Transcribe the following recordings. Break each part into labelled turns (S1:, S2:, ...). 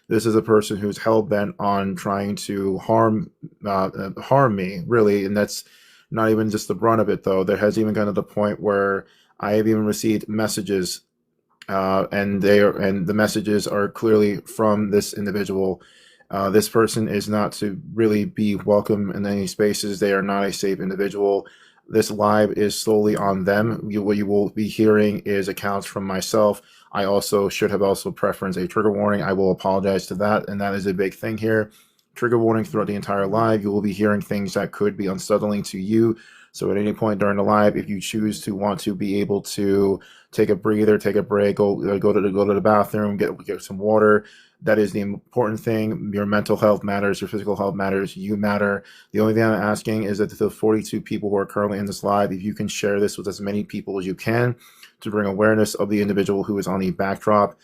S1: This is a person who's hell bent on trying to harm me, really, and that's not even just the brunt of it, though. There has even gone to the point where I have even received messages, and the messages are clearly from this individual. This person is not to really be welcome in any spaces. They are not a safe individual. This live is solely on them. What you will be hearing is accounts from myself. I also should have also preferenced a trigger warning. I will apologize to that, and that is a big thing here. Trigger warning throughout the entire live. You will be hearing things that could be unsettling to you. So at any point during the live, if you choose to want to be able to take a breather, take a break, go to the bathroom, get some water. That is the important thing. Your mental health matters. Your physical health matters. You matter. The only thing I'm asking is that the 42 people who are currently in this live, if you can share this with as many people as you can to bring awareness of the individual who is on the backdrop.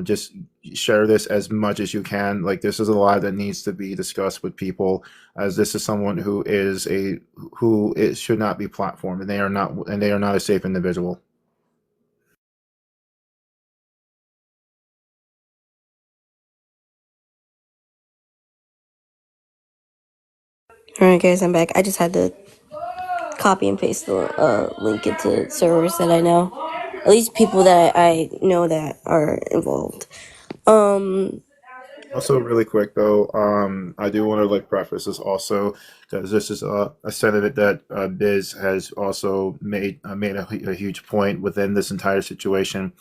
S1: Just share this as much as you can. Like, this is a live that needs to be discussed with people, as this is someone who it should not be platformed, and they are not a safe individual.
S2: Alright, guys, I'm back. I just had to copy and paste the link into servers that I know. At least people that I know that are involved. Um,
S1: Also, really quick though, I do want to like preface this also, because this is a sentiment that Biz has also made a huge point within this entire situation.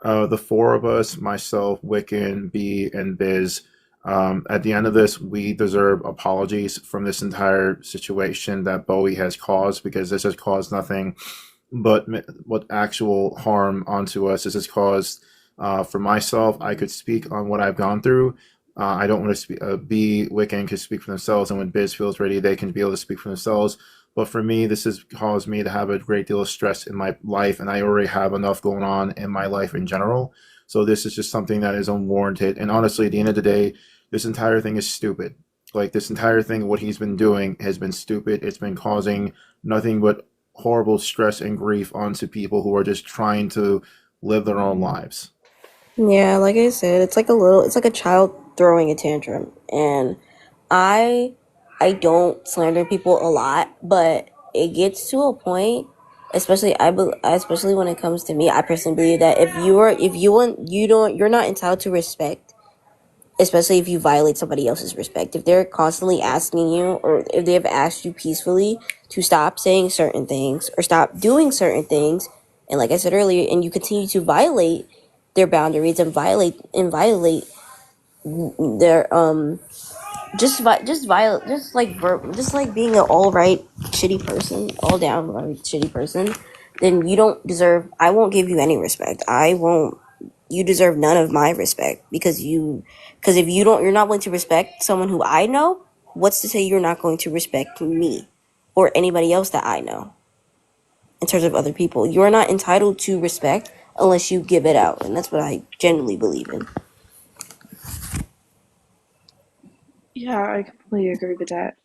S1: The four of us, myself, Wiccan, B, and Biz, at the end of this, we deserve apologies from this entire situation that Bowie has caused, because this has caused nothing but what actual harm onto us. This has caused, for myself, I could speak on what I've gone through. I don't want to speak, B, Wiccan can speak for themselves, and when Biz feels ready, they can be able to speak for themselves. But for me, this has caused me to have a great deal of stress in my life, and I already have enough going on in my life in general. So this is just something that is unwarranted. And honestly, at the end of the day, this entire thing is stupid. Like, this entire thing, what he's been doing has been stupid. It's been causing nothing but horrible stress and grief onto people who are just trying to live their own lives.
S2: yeah, like I said, it's like a child throwing a tantrum, and I, I don't slander people a lot, but it gets to a point, especially when it comes to me. I personally believe that if you want, you're not entitled to respect, especially if you violate somebody else's respect. If they're constantly asking you, or if they have asked you peacefully to stop saying certain things or stop doing certain things, and like I said earlier, and you continue to violate their boundaries and violate their just like being an all right shitty person, all down right shitty person, then you don't deserve. I won't give you any respect. I won't. You deserve none of my respect because if you're not willing to respect someone who I know, what's to say you're not going to respect me or anybody else that I know? In terms of other people, you're not entitled to respect unless you give it out, and that's what I genuinely believe in.
S3: Yeah, I completely agree with that.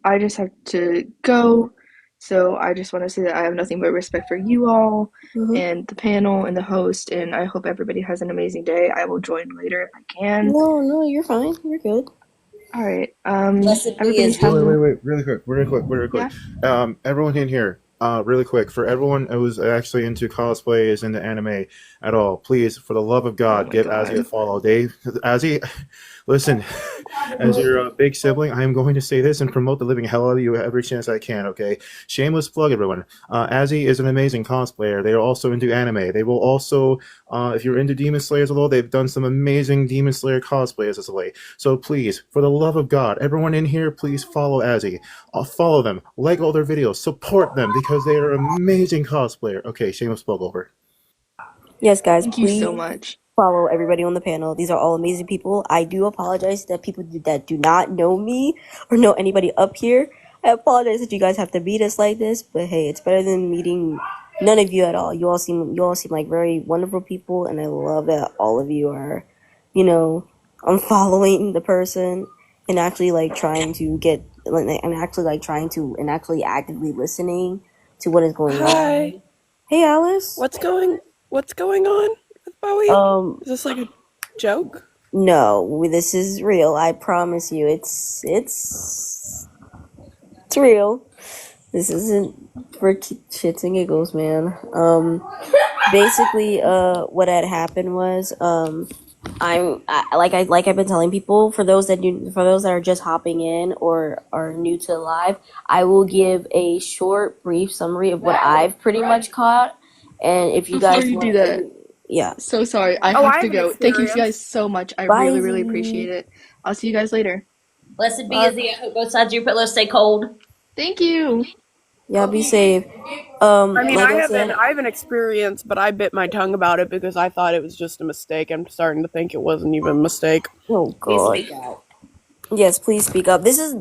S3: I just have to go, so I just want to say that I have nothing but respect for you all
S2: Mm-hmm.
S3: and the panel and the host, and I hope everybody has an amazing day. I will join later if I can.
S2: No, no, you're fine. You're good.
S3: All right.
S2: Blessedly
S3: Everybody
S2: is
S1: Wait,
S3: have
S1: wait,
S3: a
S1: wait, wait, really quick.
S3: yeah.
S1: Everyone in here, really quick, for everyone who's actually into cosplay, is into anime at all, please, for the love of
S3: Oh
S1: God,
S3: my
S1: give Azzy a
S3: God.
S1: follow. Azzy, listen, as your big sibling, I am going to say this and promote the living hell out of you every chance I can, okay? Shameless plug, everyone. Azzy is an amazing cosplayer. They are also into anime. They will also, if you're into Demon Slayers at all, they've done some amazing Demon Slayer cosplays as of late. So please, for the love of God, everyone in here, please follow Azzy. Follow them, like all their videos, support them because they are amazing cosplayer. Okay, shameless plug over.
S2: Yes, guys,
S3: Thank you
S2: please
S3: so much.
S2: follow everybody on the panel. These are all amazing people. I do apologize that that do not know me or know anybody up here. I apologize that you guys have to meet us like this, but hey, it's better than meeting none of you at all. You all seem like very wonderful people, and I love that all of you are, you know, following the person and actually like trying to get and actually like trying to and actually actively listening to what is going
S4: Hi.
S2: on. Hey, Alice.
S4: What's going on with Bowie?
S2: Um,
S4: Is this like a joke?
S2: No, this is real. I promise you. It's real. This isn't for shits and giggles, man. Basically, what had happened was, like I've been telling people, for those that are just hopping in or are new to live, I will give a short, brief summary of what I've pretty much caught, and if you
S3: Before
S2: guys
S3: you do
S2: want,
S3: that,
S2: yeah,
S3: so sorry, I
S4: Oh,
S3: have
S4: I
S3: to
S4: have an
S3: go. Thank you guys
S4: experience.
S3: so much. I really, really
S2: bye.
S3: appreciate it. I'll see you guys later.
S5: Blessed be
S4: Uh,
S5: is the I hope both sides of your pillow stay cold.
S3: Thank you.
S2: Y'all be safe.
S4: I mean,
S2: Like I said,
S4: I have an experience, but I bit my tongue about it because I thought it was just a mistake. I'm starting to think it wasn't even a mistake.
S2: oh
S5: Please
S2: god.
S5: speak out.
S2: Yes, please speak up. This is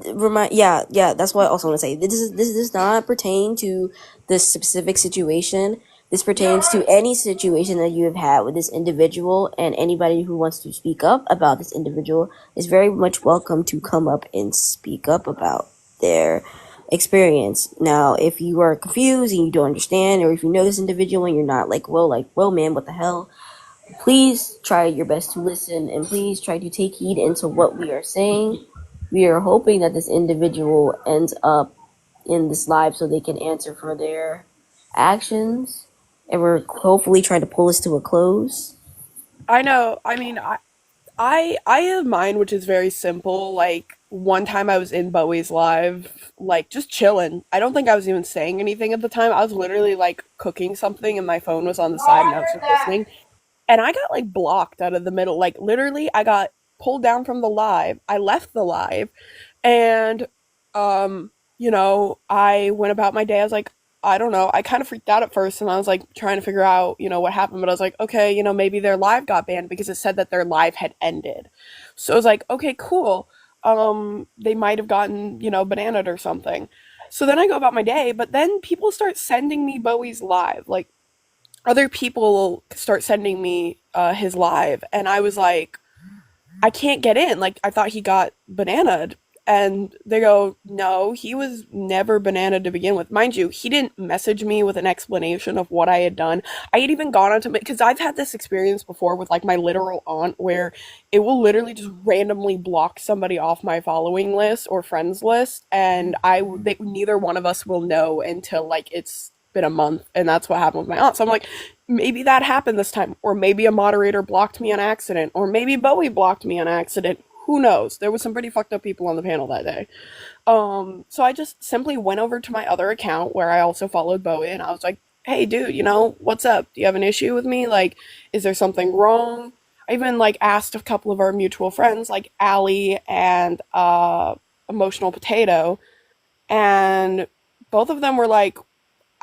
S2: yeah, that's what I also want to say. This does not pertain to this specific situation. This pertains to any situation that you have had with this individual, and anybody who wants to speak up about this individual is very much welcome to come up and speak up about their experience. Now, if you are confused and you don't understand, or if you know this individual and you're not well, man, what the hell? Please try your best to listen and please try to take heed into what we are saying. We are hoping that this individual ends up in this live so they can answer for their actions. And we're hopefully trying to pull this to a close.
S4: I know. I mean, I have mine, which is very simple. Like one time I was in Bowie's live, like just chilling. I don't think I was even saying anything at the time. I was literally like cooking something, and my phone was on the side, and I was just listening. And I got like blocked out of the middle. Like literally, I got pulled down from the live. I left the live, and I went about my day. I was like, I don't know. I kind of freaked out at first, and I was like trying to figure out, what happened. But I was like, okay, maybe their live got banned because it said that their live had ended. So I was like, okay, cool. They might have gotten, bananaed or something. So then I go about my day, but then people start sending me Bowie's live. Like other people start sending me his live, and I was like, I can't get in. Like I thought he got bananaed. And they go, no, he was never bananaed to begin with. Mind you, he didn't message me with an explanation of what I had done. I had even gone onto because I've had this experience before with like my literal aunt where it will literally just randomly block somebody off my following list or friends list, and neither one of us will know until like it's been a month, and that's what happened with my aunt. So I'm like, maybe that happened this time, or maybe a moderator blocked me on accident, or maybe Bowie blocked me on accident. Who knows? There was some pretty fucked up people on the panel that day. So I just simply went over to my other account where I also followed Bowie, and I was like, hey dude, what's up? Do you have an issue with me? Like, is there something wrong? I even like asked a couple of our mutual friends, like Allie and Emotional Potato, and both of them were like,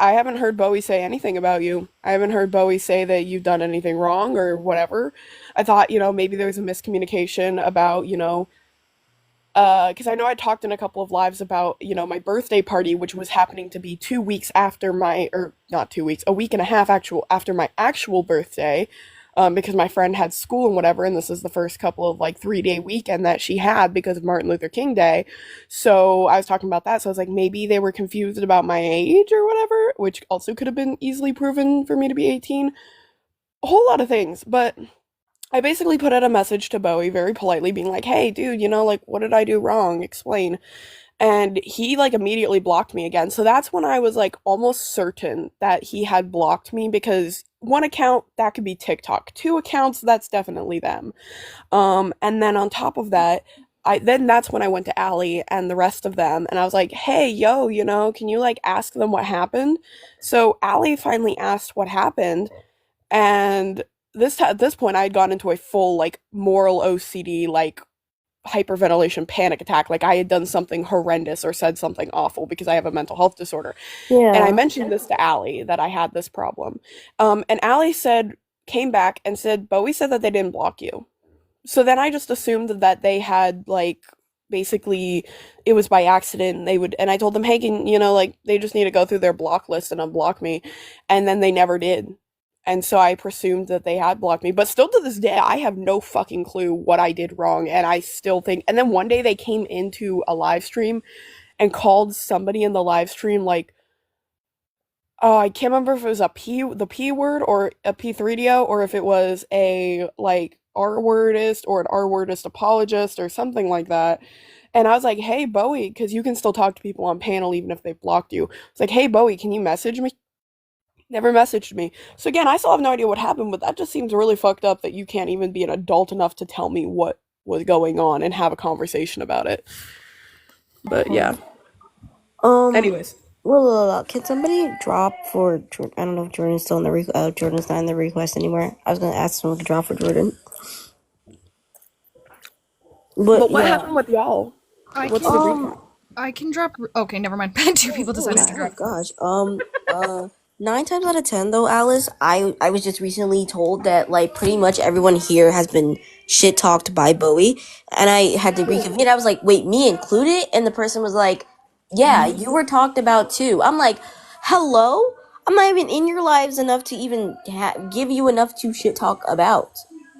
S4: I haven't heard Bowie say anything about you. I haven't heard Bowie say that you've done anything wrong or whatever. I thought, maybe there was a miscommunication about, because I know I talked in a couple of lives about, my birthday party, which was happening to be 2 weeks after or not 2 weeks, a week and a half after my actual birthday, because my friend had school and whatever, and this is the first couple of like 3-day weekend that she had because of Martin Luther King Day. So I was talking about that. So I was like, maybe they were confused about my age or whatever, which also could have been easily proven for me to be 18. A whole lot of things, but I basically put out a message to Bowie very politely, being like, hey, dude, like, what did I do wrong? Explain. And he, like, immediately blocked me again. So that's when I was, like, almost certain that he had blocked me because one account, that could be TikTok. Two accounts, that's definitely them. And then on top of that, that's when I went to Allie and the rest of them, and I was like, hey, yo, can you, like, ask them what happened? So Allie finally asked what happened, and at this point, I had gone into a full like moral OCD, like hyperventilation panic attack. Like I had done something horrendous or said something awful because I have a mental health disorder. And I
S2: Yeah.
S4: mentioned this to Allie that I had this problem. And Allie came back and said, Bowie said that they didn't block you. So then I just assumed that they had like basically it was by accident. And I told them, hey, like they just need to go through their block list and unblock me. And then they never did. And so I presumed that they had blocked me. But still to this day, I have no fucking clue what I did wrong. And I still think. And then one day they came into a live stream and called somebody in the live stream like, oh, I can't remember if it was the P word or a P3DO or if it was a like R-wordist or an R-wordist apologist or something like that. And I was like, hey, Bowie, because you can still talk to people on panel even if they've blocked you. It's like, hey, Bowie, can you message me? Never messaged me. So again, I still have no idea what happened, but that just seems really fucked up that you can't even be an adult enough to tell me what was going on and have a conversation about it. But yeah. Anyways.
S2: Can somebody drop for Jordan? I don't know if Jordan's still in the Jordan's not in the request anymore. I was gonna ask someone to drop for Jordan.
S4: But what happened with y'all? What's the recap?
S6: I can drop. Okay, never mind. Two people decided to drop.
S2: Gosh. 9 times out of 10 though, Alice, I was just recently told that like pretty much everyone here has been shit talked by Bowie, and I had to recommit. I was like, wait, me included? And the person was like, yeah, you were talked about too. I'm like, hello? I'm not even in your lives enough to even give you enough to shit talk about.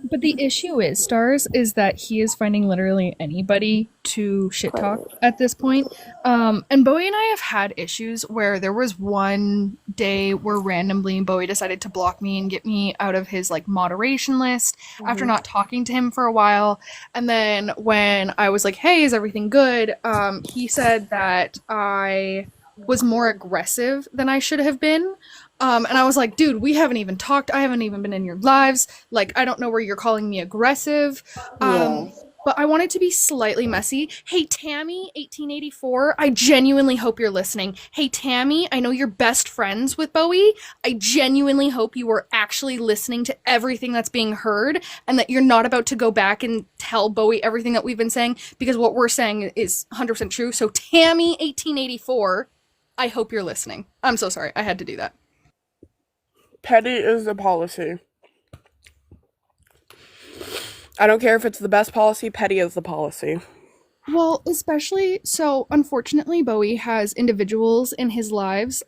S6: But the issue is, Stars, is that he is finding literally anybody to shit talk at this point. And Bowie and I have had issues where there was one day where randomly Bowie decided to block me and get me out of his like moderation list after not talking to him for a while. And then when I was like, hey, is everything good? He said that I was more aggressive than I should have been. And I was like, dude, we haven't even talked. I haven't even been in your lives. Like, I don't know where you're calling me aggressive. But I want it to be slightly messy. Hey, Tammy, 1884, I genuinely hope you're listening. Hey, Tammy, I know you're best friends with Bowie. I genuinely hope you are actually listening to everything that's being heard and that you're not about to go back and tell Bowie everything that we've been saying, because what we're saying is 100% true. So, Tammy, 1884, I hope you're listening. I'm so sorry. I had to do that.
S4: Petty is the policy. I don't care if it's the best policy, petty is the policy.
S6: Well, especially, so unfortunately, Bowie has individuals in his lives,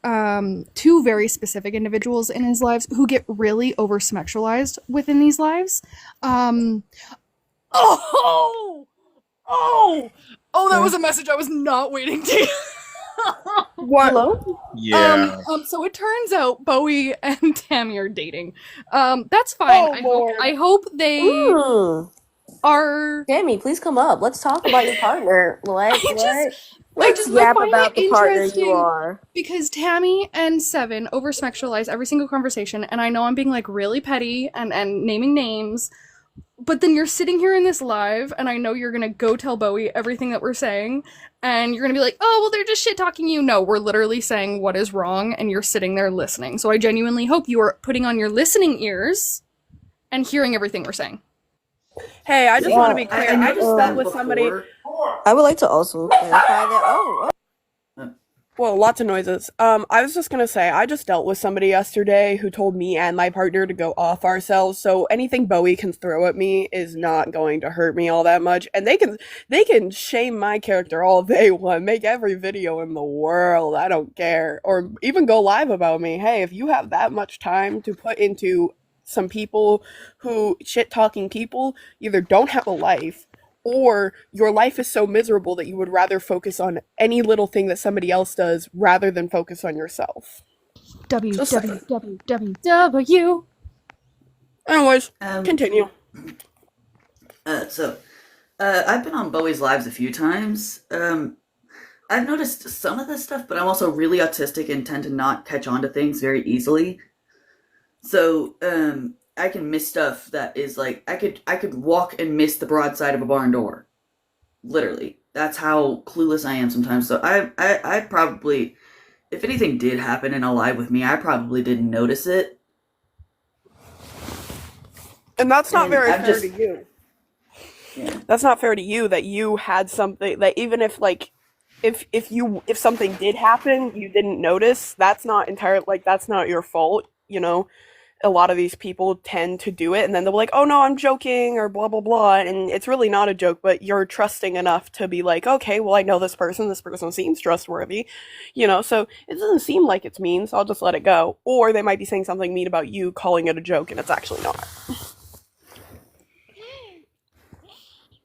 S6: two very specific individuals in his lives who get really over-sexualized within these lives. That was a message I was not waiting to.
S4: What?
S2: Hello?
S1: Yeah.
S6: So it turns out Bowie and Tammy are dating. That's fine. I hope they are.
S2: Tammy, please come up. Let's talk about your partner. Let's
S6: I
S2: yap
S6: find
S2: about
S6: it
S2: the partner you
S6: interesting
S2: are.
S6: Because Tammy and Seven over-sexualize every single conversation, and I know I'm being like really petty and naming names, but then you're sitting here in this live, and I know you're gonna go tell Bowie everything that we're saying, and you're gonna be like, oh, well, they're just shit-talking you. No, we're literally saying what is wrong, and you're sitting there listening. So I genuinely hope you are putting on your listening ears and hearing everything we're saying.
S4: Hey, I just want to be clear. I just dealt with somebody.
S2: I would like to also clarify that.
S4: Well, lots of noises. I was just gonna say, I just dealt with somebody yesterday who told me and my partner to go off ourselves, so anything Bowie can throw at me is not going to hurt me all that much. And they can shame my character all they want, make every video in the world, I don't care. Or even go live about me. Hey, if you have that much time to put into some people who shit-talking people either don't have a life, or your life is so miserable that you would rather focus on any little thing that somebody else does rather than focus on yourself.
S6: W.
S4: Anyways, continue.
S7: I've been on Bowie's lives a few times. I've noticed some of this stuff, but I'm also really autistic and tend to not catch on to things very easily. So, I can miss stuff that is like, I could walk and miss the broadside of a barn door. Literally. That's how clueless I am sometimes. So I probably, if anything did happen in a live with me, I probably didn't notice it.
S4: And that's not very fair to you.
S7: Yeah.
S4: That's not fair to you that you had something that even if like if something did happen, you didn't notice, that's not entirely like that's not your fault, you know. A lot of these people tend to do it and then they'll be like, oh no, I'm joking or blah blah blah, and it's really not a joke, but you're trusting enough to be like, okay, well, I know this person seems trustworthy, you know, so it doesn't seem like it's mean, so I'll just let it go. Or they might be saying something mean about you, calling it a joke, and it's actually not.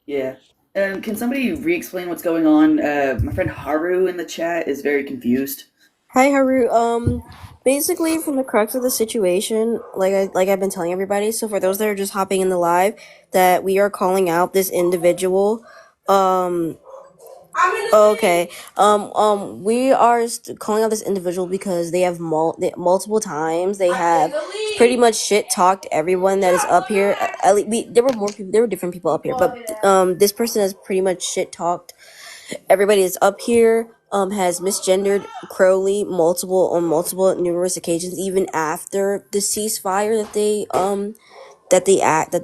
S7: Yeah. Can somebody re-explain what's going on? My friend Haru in the chat is very confused.
S2: Hi, Haru. basically from the crux of the situation, I've been telling everybody. So for those that are just hopping in the live, that we are calling out this individual. Okay. We are calling out this individual because they have multiple times they have pretty much shit talked everyone that is up here. At least there were more people. There were different people up here, but this person has pretty much shit talked everybody that's up here. Has misgendered Crowley on multiple numerous occasions, even after the ceasefire that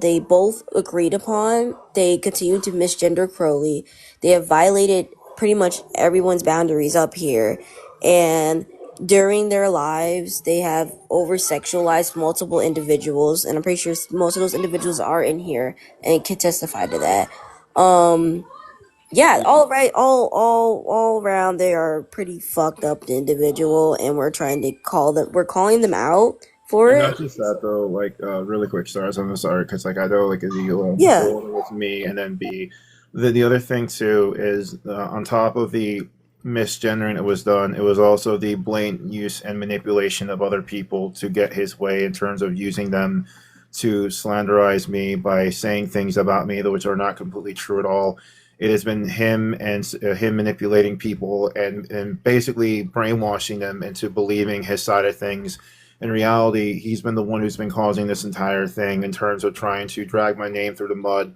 S2: they both agreed upon. They continue to misgender Crowley. They have violated pretty much everyone's boundaries up here, and during their lives they have over sexualized multiple individuals, and I'm pretty sure most of those individuals are in here and can testify to that. Yeah, all around they are pretty fucked up individual, and we're calling them out for
S1: And
S2: it.
S1: not just that though, like really quick stars. I'm sorry because like I know like as you
S2: Yeah.
S1: go with me, and then B. The other thing too is on top of the misgendering that was done, it was also the blatant use and manipulation of other people to get his way in terms of using them to slanderize me by saying things about me that which are not completely true at all. It has been him and him manipulating people and basically brainwashing them into believing his side of things. In reality, he's been the one who's been causing this entire thing in terms of trying to drag my name through the mud,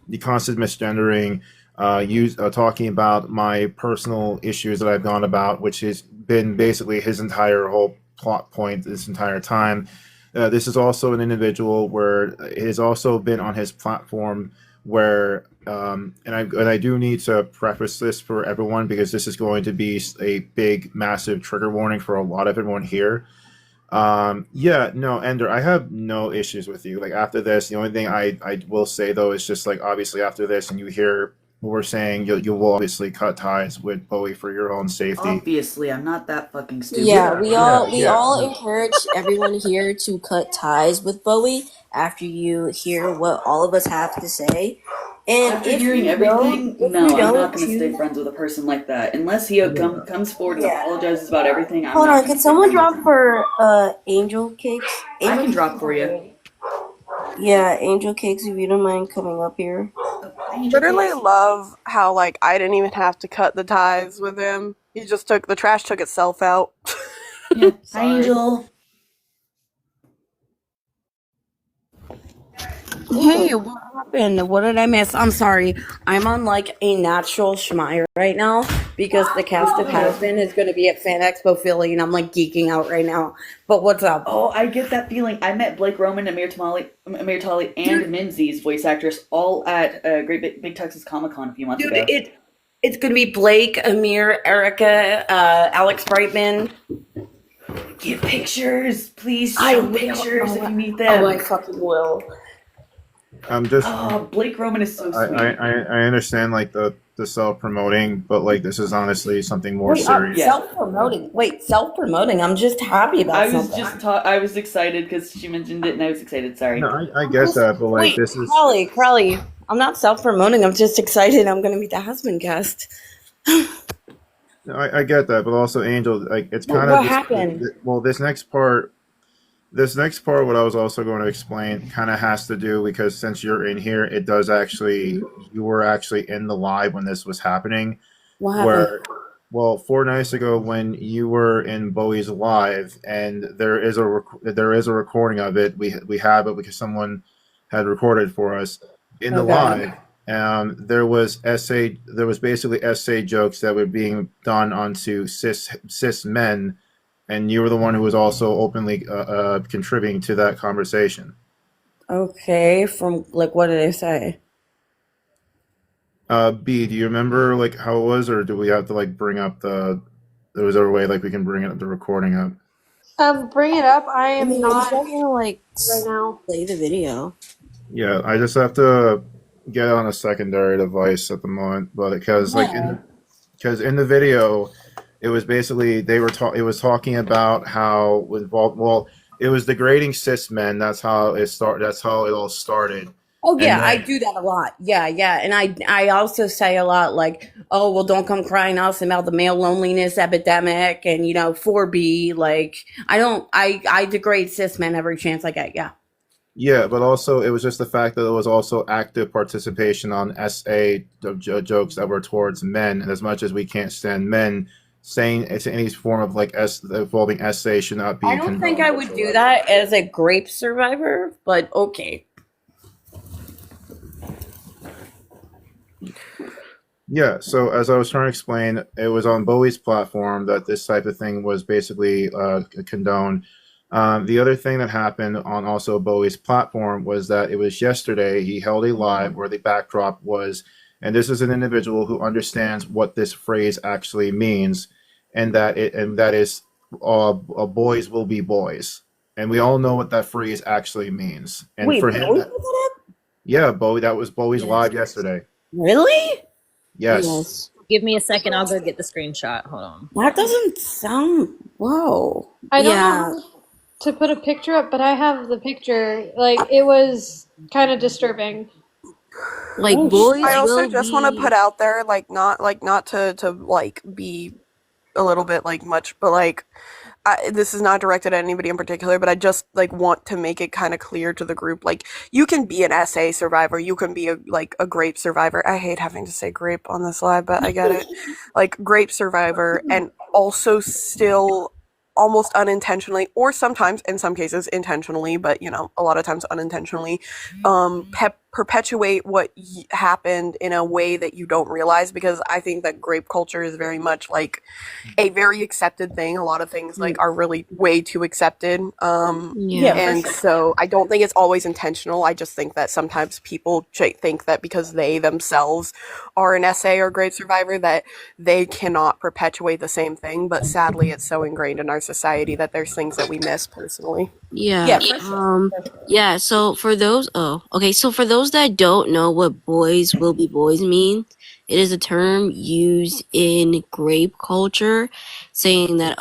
S1: the constant misgendering, talking about my personal issues that I've gone about, which has been basically his entire whole plot point this entire time. This is also an individual where it has also been on his platform where, and I do need to preface this for everyone because this is going to be a big, massive trigger warning for a lot of everyone here. Yeah, no, Ender, I have no issues with you. Like after this, the only thing I will say though is just like obviously after this and you hear what we're saying, you will obviously cut ties with Bowie for your own safety.
S7: Obviously, I'm not that fucking stupid.
S2: Yeah, we all
S1: yeah.
S2: encourage everyone here to cut ties with Bowie after you hear what all of us have to say. And
S7: After
S2: if
S7: hearing
S2: you
S7: everything,
S2: don't, if
S7: no,
S2: you
S7: I'm
S2: don't
S7: not going to stay
S2: choose-
S7: friends with a person like that. Unless he comes forward and
S2: Yeah.
S7: apologizes about everything, I'm
S2: Hold
S7: not
S2: on,
S7: gonna
S2: can
S7: stay
S2: someone
S7: friends
S2: drop
S7: with him.
S2: for Angel Cakes?
S7: I
S2: Angel
S7: can
S2: Cakes
S7: drop
S2: is
S7: for you.
S2: great. Yeah, Angel Cakes, if you don't mind coming up here.
S4: Literally love how like I didn't even have to cut the ties with him. He just took the trash took itself out.
S7: Yeah. Hi,
S4: Sorry.
S7: Angel.
S8: Hey, what happened? What did I miss? I'm sorry. I'm on like a natural schmire right now because the cast of Has-Been is going to be at Fan Expo Philly and I'm like geeking out right now. But what's up?
S7: Oh, I get that feeling. I met Blake Roman, Amir Tali, and Minzy's voice actress all at Great Big Texas Comic Con a few months
S8: Dude,
S7: ago.
S8: it's going to be Blake, Amir, Erica, Alex Brightman.
S7: Get pictures, please.
S8: I
S7: Show
S8: will.
S7: pictures if you meet
S8: Oh,
S7: them.
S8: I fucking will.
S1: I'm just
S7: Oh, Blake Roman is so sweet.
S1: I understand like the self promoting, but like this is honestly something more
S8: Wait,
S1: serious.
S7: Yeah.
S8: self-promoting. Wait, self-promoting. I'm just happy about
S7: I was
S8: something.
S7: just I was excited because she mentioned it, and I was excited. Sorry.
S1: No, I get that, but like
S8: Wait,
S1: this is
S8: Crowley, I'm not self-promoting. I'm just excited I'm going to meet the husband cast.
S1: no, I get that, but also Angel, like it's
S8: What-
S1: kind of
S8: what happened?
S1: well, this next part, what I was also going to explain, kind of has to do because since you're in here, it does actually you were actually in the live when this was happening.
S8: What happened?
S1: Where, well, 4 nights ago when you were in Bowie's live, and there is a recording of it. We have it because someone had recorded for us in the
S8: Okay.
S1: live. There was basically essay jokes that were being done onto cis men, and you were the one who was also openly contributing to that conversation.
S8: Okay, from like what did I say?
S1: B, do you remember like how it was, or do we have to like bring up the? Was there a way like we can bring the recording up?
S9: Bring it up. I
S2: I
S9: am
S2: mean,
S9: not
S2: I'm gonna like
S9: right now.
S2: play the video.
S1: Yeah, I just have to get on a secondary device at the moment, but because like in the video, it was basically it was talking about how involved. Well, it was degrading cis men. That's how it started. That's how it all started.
S8: Oh yeah,
S1: And
S8: I
S1: then-
S8: do that a lot. Yeah, and I also say a lot like, oh, well, don't come crying us about the male loneliness epidemic and, 4B. Like, I degrade cis men every chance I get. Yeah.
S1: Yeah, but also it was just the fact that it was also active participation on SA jokes that were towards men, and as much as we can't stand men, saying it's any form of like involving SA should not be
S8: I don't think
S1: condoned
S8: I would do that as a grape survivor, but okay.
S1: Yeah, so as I was trying to explain, it was on Bowie's platform that this type of thing was basically condoned. The other thing that happened on also Bowie's platform was that it was yesterday he held a live where the backdrop was, and this is an individual who understands what this phrase actually means, and that is, boys will be boys, and we all know what that phrase actually means. And
S8: Wait,
S1: for him,
S8: Bowie put that up?
S1: yeah, Bowie, that was Bowie's
S8: Yes.
S1: live yesterday.
S8: Really?
S1: Yes.
S5: Give me a second. I'll go get the screenshot. Hold on.
S8: That doesn't sound. Whoa.
S9: I don't
S2: Yeah.
S9: know how to put a picture up, but I have the picture. Like, it was kind of disturbing.
S2: Like
S8: Oh,
S2: boys
S4: I also
S2: will
S4: just want to
S2: be.
S4: put out there, like, not to like be a little bit like much, but like, this is not directed at anybody in particular, but I just like want to make it kind of clear to the group, like, you can be an SA survivor, you can be a grape survivor. I hate having to say grape on this live, but I get it. Like, grape survivor, and also still almost unintentionally, or sometimes in some cases intentionally, but a lot of times unintentionally, perpetuate what happened in a way that you don't realize, because I think that grape culture is very much like a very accepted thing. A lot of things like are really way too accepted.
S8: Yeah, for
S4: And
S8: sure.
S4: so I don't think it's always intentional. I just think that sometimes people think that because they themselves are an SA or grape survivor that they cannot perpetuate the same thing. But sadly, it's so ingrained in our society that there's things that we miss personally.
S2: Yeah.
S8: Yeah, for sure.
S2: Yeah, so for those so for those that don't know what boys will be boys mean, it is a term used in grape culture saying that,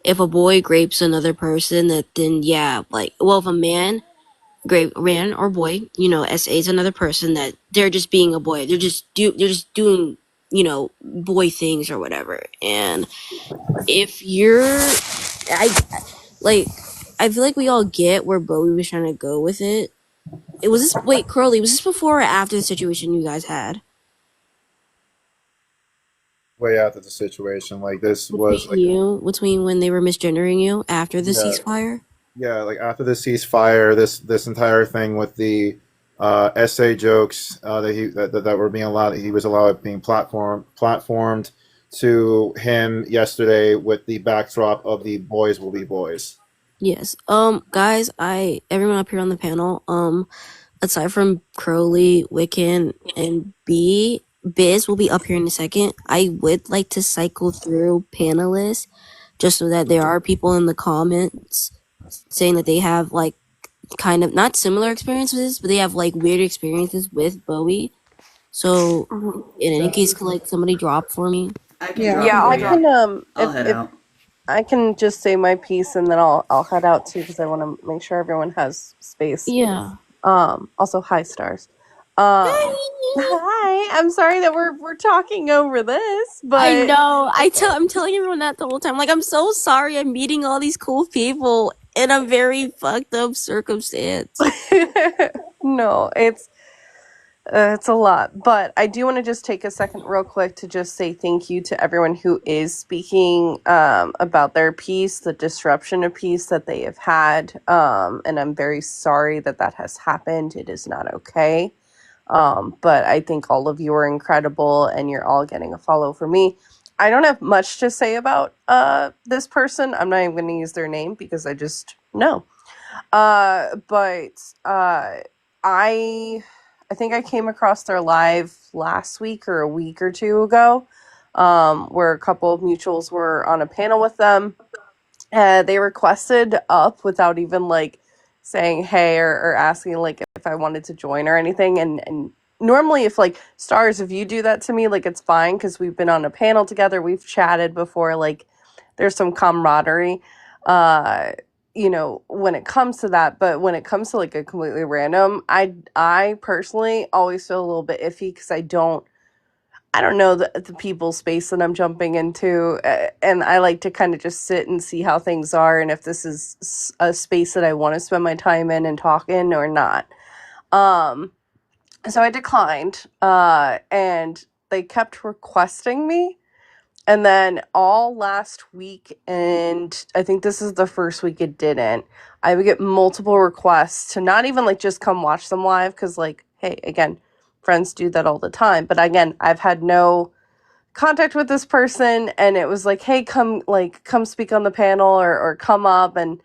S2: if a boy grapes another person, that then if a man or boy, SA is another person, that they're just being a boy. They're just doing, boy things or whatever. And if you're I feel like we all get where Bowie was trying to go with it. Crowley, was this before or after the situation you guys had?
S1: Way after the situation, like this was like
S2: Between when they were misgendering you after the
S1: Yeah.
S2: ceasefire?
S1: yeah, like after the ceasefire, this entire thing with the essay jokes that were being allowed, he was allowed being platformed to him yesterday with the backdrop of the boys will be boys.
S2: Yes. Guys, everyone up here on the panel, aside from Crowley, Wiccan, and Biz will be up here in a second. I would like to cycle through panelists just so that there are people in the comments saying that they have like kind of not similar experiences, but they have like weird experiences with Bowie. So in any case, could like somebody drop for me?
S7: I can
S3: Yeah.
S7: drop
S4: Yeah,
S7: for
S4: I
S7: you.
S4: can.
S7: I'll head out.
S4: I can just say my piece and then I'll head out too, because I want to make sure everyone has space.
S2: Yeah.
S4: Also, hi, Stars. Hi. I'm sorry that we're talking over this, but
S2: I know. I'm telling everyone that the whole time. Like, I'm so sorry. I'm meeting all these cool people in a very fucked up circumstance.
S4: no, it's a lot. But I do want to just take a second, real quick, to just say thank you to everyone who is speaking about their piece, the disruption of peace that they have had, and I'm very sorry that has happened. It is not okay. But I think all of you are incredible, and you're all getting a follow for me. I don't have much to say about this person. I'm not even going to use their name because I just know. But I think I came across their live last week or a week or two ago, where a couple of mutuals were on a panel with them. They requested up without even like saying hey or asking like if I wanted to join or anything. And normally if like Stars, if you do that to me, like it's fine because we've been on a panel together, we've chatted before, like there's some camaraderie, when it comes to that. But when it comes to like a completely random, I personally always feel a little bit iffy because I don't know the people's space that I'm jumping into, and I like to kind of just sit and see how things are, and if this is a space that I want to spend my time in and talk in or not. Um, so I declined, and they kept requesting me. And then all last week, and I think this is the first week it didn't, I would get multiple requests to not even like just come watch them live, because like, hey, again, friends do that all the time. But again, I've had no contact with this person, and it was like, hey, come speak on the panel, or come up. And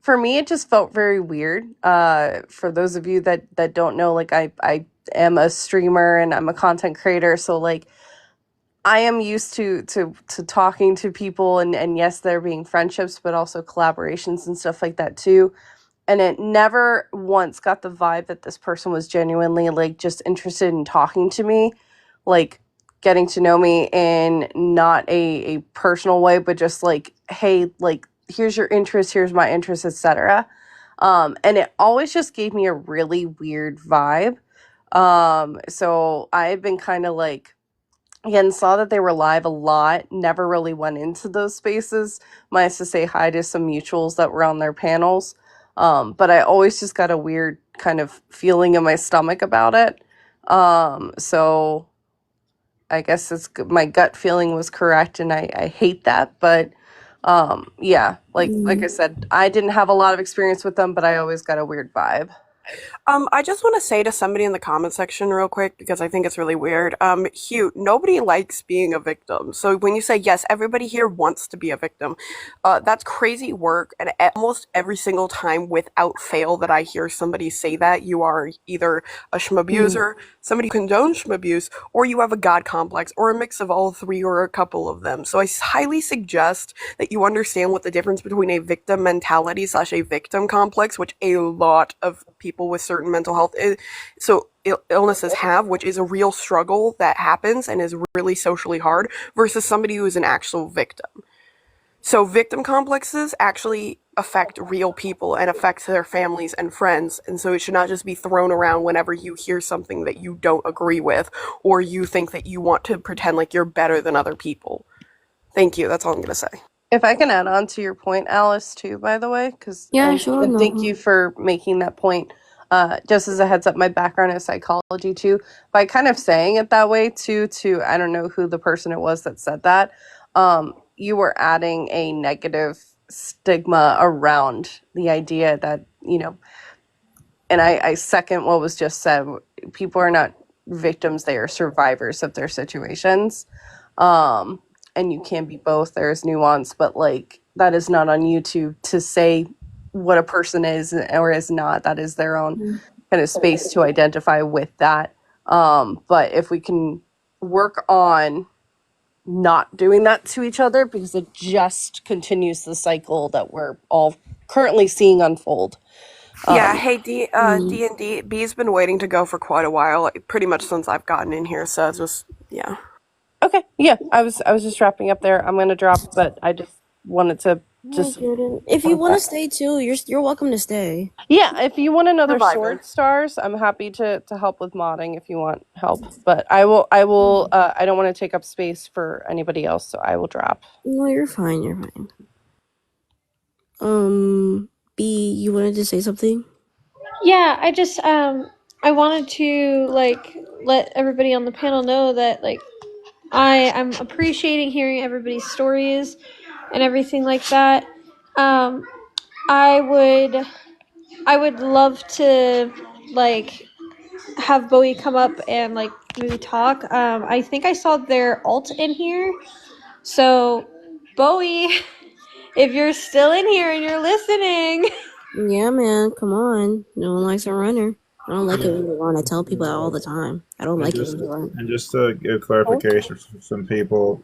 S4: for me, it just felt very weird. For those of you that don't know, like I am a streamer and I'm a content creator, so like I am used to talking to people, and yes, there being friendships, but also collaborations and stuff like that too. And it never once got the vibe that this person was genuinely like just interested in talking to me, like getting to know me in not a personal way, but just like, hey, like here's your interest, here's my interest, etc. And it always just gave me a really weird vibe. So I had been kind of like, again, saw that they were live a lot, never really went into those spaces, minus to say hi to some mutuals that were on their panels. But I always just got a weird kind of feeling in my stomach about it. So I guess my gut feeling was correct, and I hate that. But yeah, like I said, I didn't have a lot of experience with them, but I always got a weird vibe. I just want to say to somebody in the comment section real quick, because I think it's really weird. Hugh, nobody likes being a victim. So when you say, yes, everybody here wants to be a victim, that's crazy work. And almost every single time without fail that I hear somebody say that, you are either a schmabuser, somebody who condones schmabuse, or you have a god complex, or a mix of all three, or a couple of them. So I highly suggest that you understand what the difference between a victim mentality / a victim complex, which a lot of people with certain mental health illnesses have, which is a real struggle that happens and is really socially hard, versus somebody who is an actual victim. So victim complexes actually affect real people and affect their families and friends, and so it should not just be thrown around whenever you hear something that you don't agree with, or you think that you want to pretend like you're better than other people. Thank you. That's all I'm going to say. If I can add on to your point, Alice, too, by the way,
S2: Yeah, sure.
S4: and thank you for making that point. Just as a heads up, my background is psychology too. By kind of saying it that way too, to I don't know who the person it was that said that, you were adding a negative stigma around the idea that, and I second what was just said. People are not victims, they are survivors of their situations. And you can be both. There's nuance, but like that is not on you to say what a person is or is not. That is their own kind of space to identify with that. But if we can work on not doing that to each other, because it just continues the cycle that we're all currently seeing unfold. Yeah, hey, D&D, B's been waiting to go for quite a while, pretty much since I've gotten in here, so it's just, yeah. Okay, yeah, I was just wrapping up there. I'm gonna drop, but I just wanted to
S2: If you want to stay too, you're welcome to stay.
S4: Yeah, if you want another Sword Stars, I'm happy to help with modding if you want help. But I will I don't want to take up space for anybody else, so I will drop.
S2: No, you're fine. You're fine. B, you wanted to say something?
S9: Yeah, I just I wanted to like let everybody on the panel know that like I'm appreciating hearing everybody's stories and everything like that. I would love to like have Bowie come up and like maybe talk. I think I saw their alt in here. So Bowie, if you're still in here and you're listening.
S2: Yeah, man, come on. No one likes a runner. I don't like it when you run. I tell people that all the time. I don't like it when you run.
S1: And just to give clarification for some people,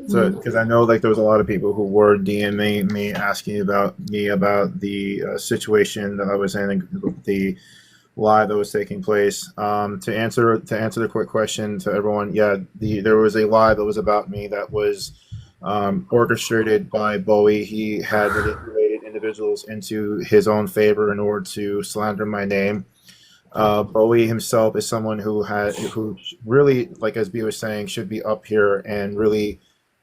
S1: so because I know like there was a lot of people who were DMing me asking about the situation that I was in, the live that was taking place. To answer the quick question to everyone, yeah, there was a live that was about me that was orchestrated by Bowie. He had manipulated individuals into his own favor in order to slander my name. Bowie himself is someone who really, like as B was saying, should be up here and really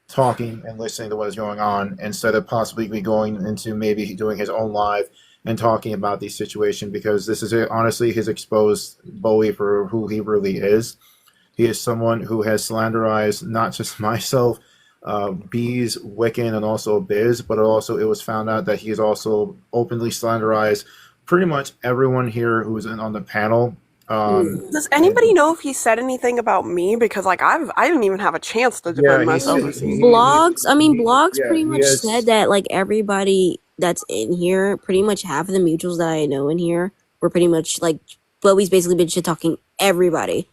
S1: talking and listening to what is going on instead of possibly going into maybe doing his own live and talking about these situations, because this is honestly his exposed Bowie for who he really is. He is someone who has slanderized not just myself, Bees, Wiccan, and also Biz, but also it was found out that he has also openly slanderized pretty much everyone here who's on the panel.
S4: Does anybody know if he said anything about me? Because like I didn't even have a chance to defend myself.
S2: Blogs
S1: Yeah,
S2: pretty
S1: he
S2: much
S1: has.
S2: said that like everybody that's in here, pretty much half of the mutuals that I know in here were pretty much like Bobby's basically been shit talking everybody.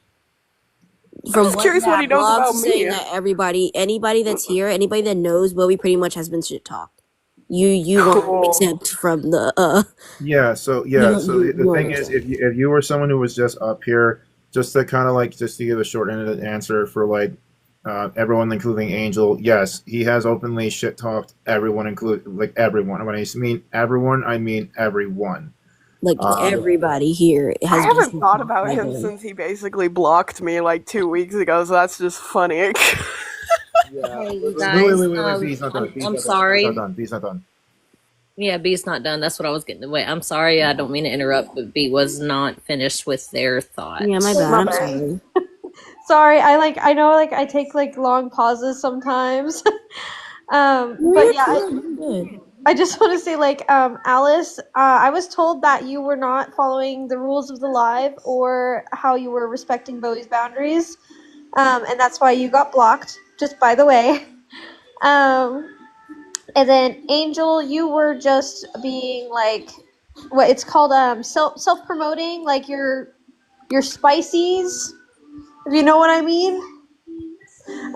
S4: I'm
S2: From
S4: just curious what he knows
S2: blogs
S4: about
S2: is saying
S4: me.
S2: that anybody that's here, anybody that knows Bobby pretty much has been shit talked. You won't
S4: Cool.
S2: exempt from the
S1: So
S2: you
S1: the
S2: won't
S1: thing is,
S2: exempt.
S1: if you were someone who was just up here, just to kind of like just to give a short end of the answer for like everyone, including Angel, yes, he has openly shit talked everyone, include like everyone. When I mean everyone, I mean everyone.
S2: Like everybody here
S4: I
S2: has been
S4: haven't
S2: shit
S4: thought
S2: talked
S4: about
S2: by
S4: him
S2: him.
S4: since he basically blocked me like 2 weeks ago, so that's just funny.
S1: Yeah.
S5: Hey, you
S1: Wait,
S5: guys.
S1: B's not done. B's
S5: I'm
S1: not done. B's not
S5: sorry.
S1: done. B's not done.
S5: Yeah, B's not done. That's what I was getting away. I'm sorry. I don't mean to interrupt, but B was not finished with their thought.
S2: Yeah, my bad.
S4: My
S2: I'm
S4: bad.
S2: sorry.
S9: Sorry, I know I take like long pauses sometimes.
S2: No,
S9: But
S2: you're
S9: yeah,
S2: good. You're good.
S9: I just want to say Alice, I was told that you were not following the rules of the live or how you were respecting Bowie's boundaries. And that's why you got blocked, just by the way. Um, and then Angel, you were just being like what it's called self promoting, like your spices, if you know what I mean.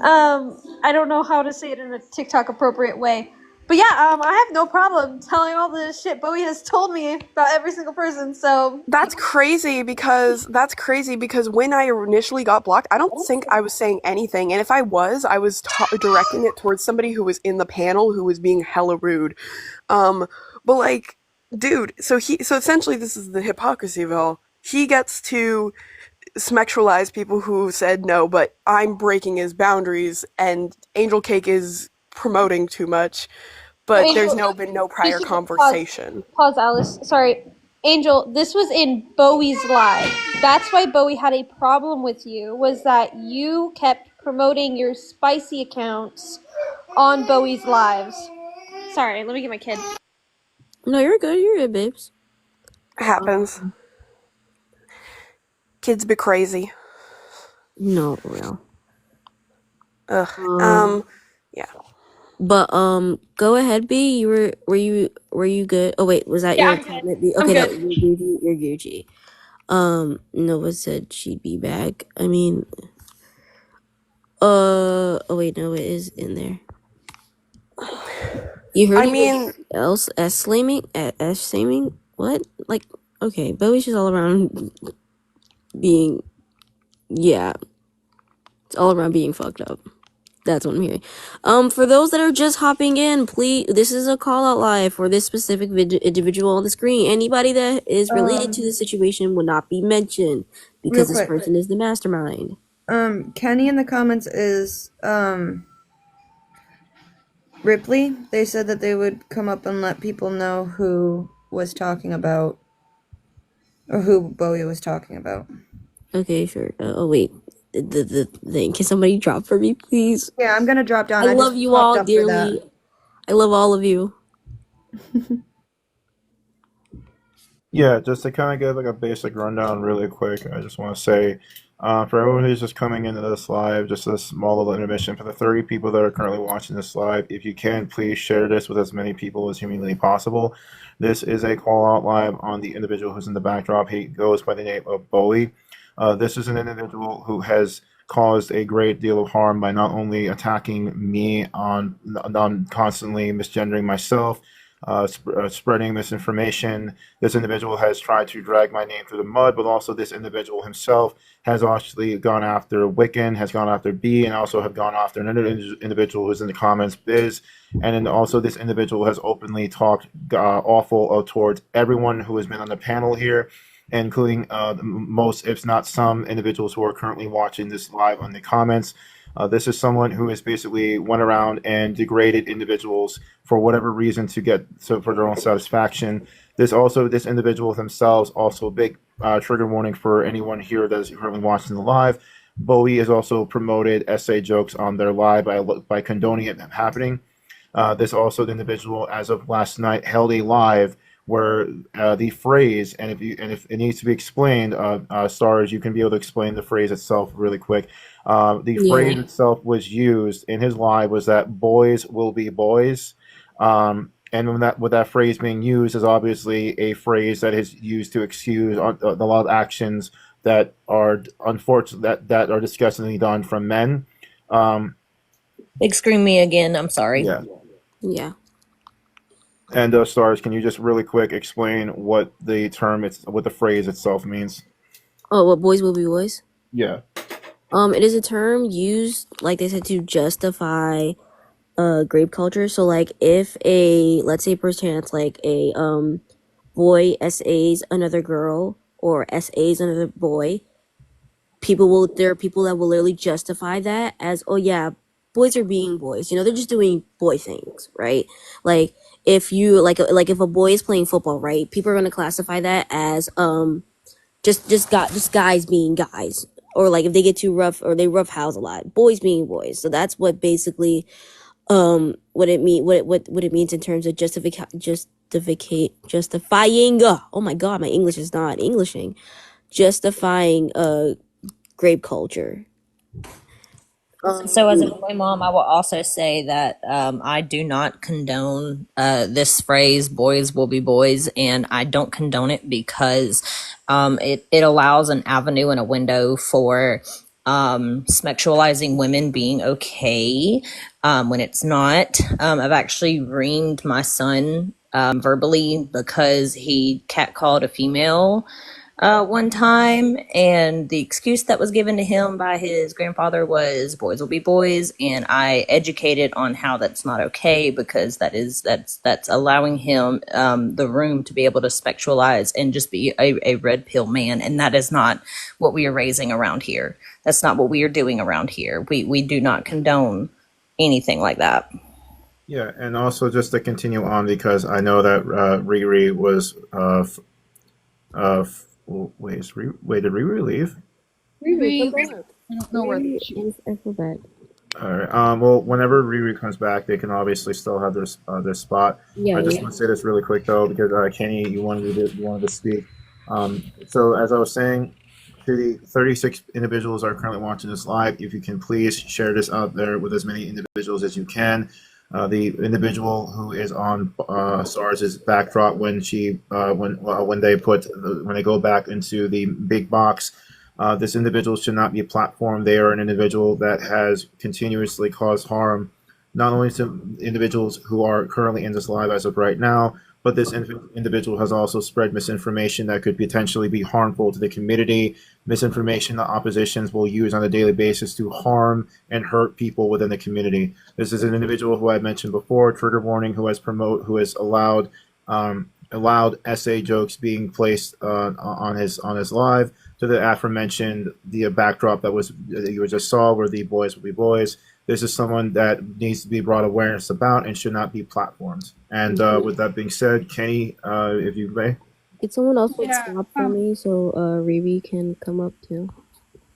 S9: I don't know how to say it in a TikTok appropriate way. But yeah, I have no problem telling all the shit Bowie has told me about every single person, so
S4: That's crazy because when I initially got blocked, I don't think I was saying anything, and if I was directing it towards somebody who was in the panel who was being hella rude. But like, dude, so essentially this is the hypocrisy of it all. He gets to sexualize people who said no, but I'm breaking his boundaries, and Angel Cake is promoting too much, but there's been no prior conversation.
S9: Pause, Alice. Sorry. Angel, this was in Bowie's live. That's why Bowie had a problem with you, was that you kept promoting your spicy accounts on Bowie's lives. Sorry, let me get my kid.
S2: No, you're good. You're good, babes.
S4: Happens. Kids be crazy.
S2: No, for real.
S4: Ugh. Yeah.
S2: But go ahead, B. Were you good? Oh wait, was that
S9: Yeah,
S2: your
S9: I'm good.
S2: comment, B?
S9: I'm
S2: Okay, no,
S9: good.
S2: you're Gucci. You're Gucci. Nova said she'd be back. I mean, oh wait, no, it is in there. You heard
S4: I
S2: anybody
S4: mean,
S2: else S-slaming? What? Like, okay, Bowie's just all around being, yeah, it's all around being fucked up. That's what I'm hearing. For those that are just hopping in, please, this is a call out live for this specific individual on the screen. Anybody that is related to the situation will not be mentioned because
S10: Real
S2: this
S10: quick.
S2: person is the mastermind.
S10: Kenny in the comments is Ripley. They said that they would come up and let people know who was talking about, or who Bowie was talking about.
S2: Okay, sure. Oh wait, the thing. Can somebody drop for me, please?
S10: Yeah, I'm gonna drop down.
S2: I love
S10: just
S2: you
S10: popped
S2: all
S10: up for that.
S2: dearly. I love all of you.
S1: Yeah, just to kind of give like a basic rundown really quick, I just want to say, for everyone who's just coming into this live, just a small little intermission for the 30 people that are currently watching this live, if you can, please share this with as many people as humanly possible. This is a call out live on the individual who's in the backdrop. He goes by the name of Bowie. This is an individual who has caused a great deal of harm by not only attacking me on constantly misgendering myself, spreading misinformation. This individual has tried to drag my name through the mud, but also this individual himself has actually gone after Wiccan, has gone after B, and also have gone after another individual who's in the comments, Biz. And then also this individual has openly talked awful towards everyone who has been on the panel here. including most, if not some, individuals who are currently watching this live on the comments. This is someone who has basically went around and degraded individuals for whatever reason for their own satisfaction. This individual themselves also a big trigger warning for anyone here that is currently watching the live. Bowie has also promoted essay jokes on their live by condoning it happening. This also the individual, as of last night, held a live where the phrase, and if it needs to be explained, Stars, you can be able to explain the phrase itself really quick. The phrase itself was used in his live was that boys will be boys. And when that phrase being used is obviously a phrase that is used to excuse a lot of actions that are unfortunate that are disgustingly done from men.
S5: Big scream me again. I'm sorry.
S2: Yeah.
S1: And Stars, can you just really quick explain what what the phrase itself means?
S2: Oh, what boys will be boys?
S1: Yeah.
S2: It is a term used, like they said, to justify grape culture. So like if let's say perchance like a boy SAs another girl or SAs another boy, there are people that will literally justify that as, oh yeah, boys are being boys. You know, they're just doing boy things, right? Like if you like if a boy is playing football, right? People are gonna classify that as just guys being guys. Or like if they get too rough or they roughhouse a lot, boys being boys. So that's what basically what it means in terms of justifying. Oh my god, my English is not Englishing. Justifying grape culture.
S5: So as a boy mom, I will also say that I do not condone this phrase, boys will be boys, and I don't condone it because it allows an avenue and a window for sexualizing women being okay when it's not. I've actually reamed my son verbally because he catcalled a female one time, and the excuse that was given to him by his grandfather was boys will be boys, and I educated on how that's not okay because that's allowing him the room to be able to sexualize and just be a red pill man, and that is not what we are raising around here. That's not what we are doing around here. We do not condone anything like that.
S1: Yeah, and also just to continue on, because I know that Riri was wait, did Riri leave?
S6: I don't know where she is.
S1: All right. Well, whenever Riri comes back, they can obviously still have their spot.
S2: Yeah.
S1: I just want to say this really quick though, because Kenny, you wanted to speak. So as I was saying, to the 36 individuals that are currently watching this live, if you can please share this out there with as many individuals as you can. The individual who is on Stars's backdrop when they go back into the big box, this individual should not be platformed. They are an individual that has continuously caused harm, not only to individuals who are currently in this live as of right now, but this individual has also spread misinformation that could potentially be harmful to the community, misinformation that oppositions will use on a daily basis to harm and hurt people within the community. This is an individual who I mentioned before, trigger warning, who has allowed essay jokes being placed on his live, to the aforementioned the backdrop that you just saw where the boys will be boys. This is someone that needs to be brought awareness about and should not be platformed. And with that being said, Kenny, if you may.
S2: Could someone else stop for me so Riri can come up too?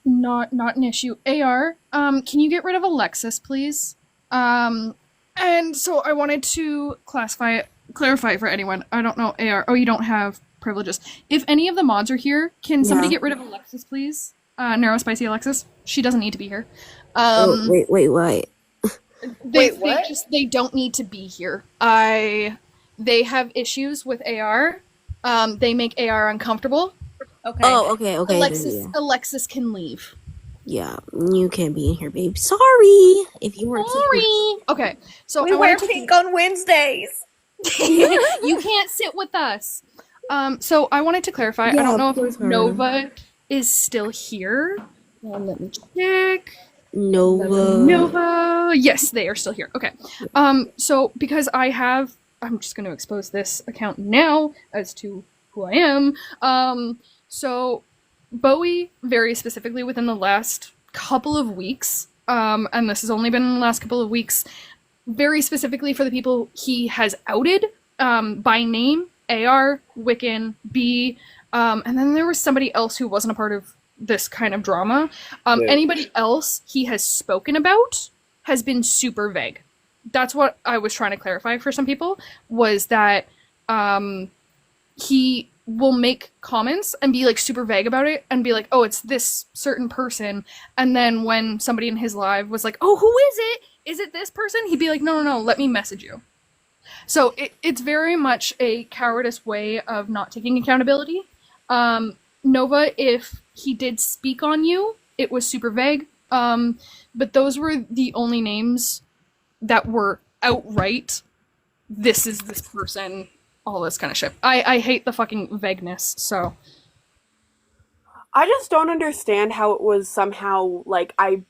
S6: Not an issue. AR, can you get rid of Alexis, please? And so I wanted to clarify for anyone. I don't know, AR. Oh, you don't have privileges. If any of the mods are here, can somebody get rid of Alexis, please? Narrow Spicy Alexis. She doesn't need to be here.
S2: Wait.
S6: They don't need to be here. They have issues with AR. They make AR uncomfortable.
S5: Okay.
S2: Oh, okay.
S6: Alexis can leave.
S2: Yeah, you can't be in here, babe. Sorry if you weren't.
S6: Sorry. Okay, so
S8: We wear pink on Wednesdays.
S6: You can't sit with us. So I wanted to clarify. I don't know if Nova is still here. Let me check. Nova. Yes, they are still here. Okay. So because I'm just going to expose this account now as to who I am. So Bowie, very specifically within the last couple of weeks, and this has only been in the last couple of weeks, very specifically for the people he has outed by name, AR, Wiccan, B, and then there was somebody else who wasn't a part of this kind of drama.
S1: Yeah.
S6: Anybody else he has spoken about has been super vague. That's what I was trying to clarify for some people, was that he will make comments and be like super vague about it and be like, oh, it's this certain person. And then when somebody in his live was like, oh, who is it? Is it this person? He'd be like, no, let me message you. So it's very much a cowardice way of not taking accountability. Nova, if he did speak on you, it was super vague. But those were the only names that were outright, this is this person, all this kind of shit. I hate the fucking vagueness, so.
S4: I just don't understand how it was somehow, like, if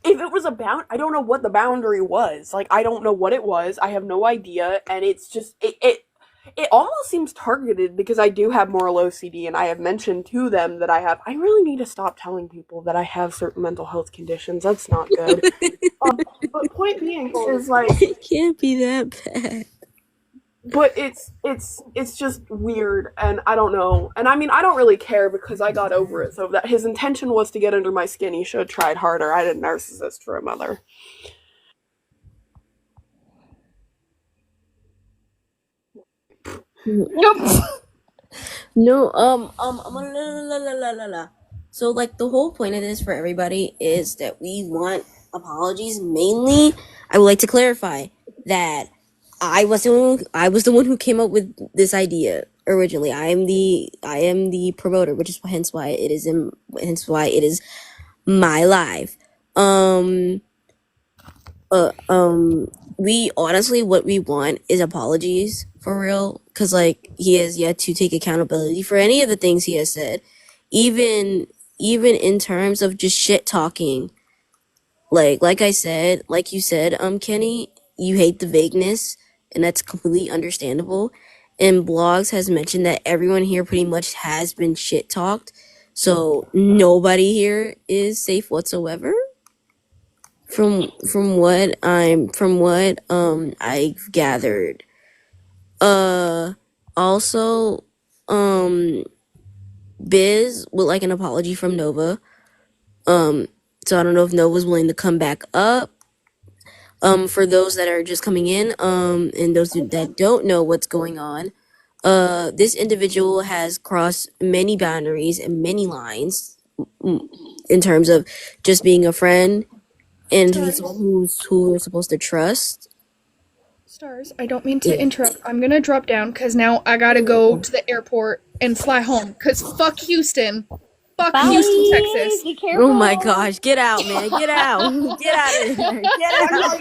S4: it was I don't know what the boundary was. Like, I don't know what it was. I have no idea, and it's just, it almost seems targeted because I do have moral OCD, and I have mentioned to them that I really need to stop telling people that I have certain mental health conditions. That's not good. But point being is, like,
S2: It can't be that bad.
S4: but it's just weird, and I don't know. And I mean, I don't really care because I got over it. So if that his intention was to get under my skin, he should have tried harder. I had a narcissist for a mother.
S2: No, la. So, like, the whole point of this for everybody is that we want apologies. Mainly, I would like to clarify that I was the one who came up with this idea originally. I am the promoter, which is hence why it is my live. We honestly, what we want is apologies for real, because like he has yet to take accountability for any of the things he has said, even in terms of just shit talking. Like I said, like you said, Kenny, you hate the vagueness, and that's completely understandable. And Blogs has mentioned that everyone here pretty much has been shit talked, so nobody here is safe whatsoever. From what I've gathered. Also, Biz would like an apology from Nova. So I don't know if Nova's willing to come back up. For those that are just coming in, and those that don't know what's going on, this individual has crossed many boundaries and many lines in terms of just being a friend and he's someone who we're supposed to trust.
S6: Stars, I don't mean to interrupt. I'm gonna drop down because now I gotta go to the airport and fly home. Because fuck Houston. Fuck Houston, Texas.
S5: Be careful.
S2: Oh my gosh, get out, man. Get out. Get out of there. Get out.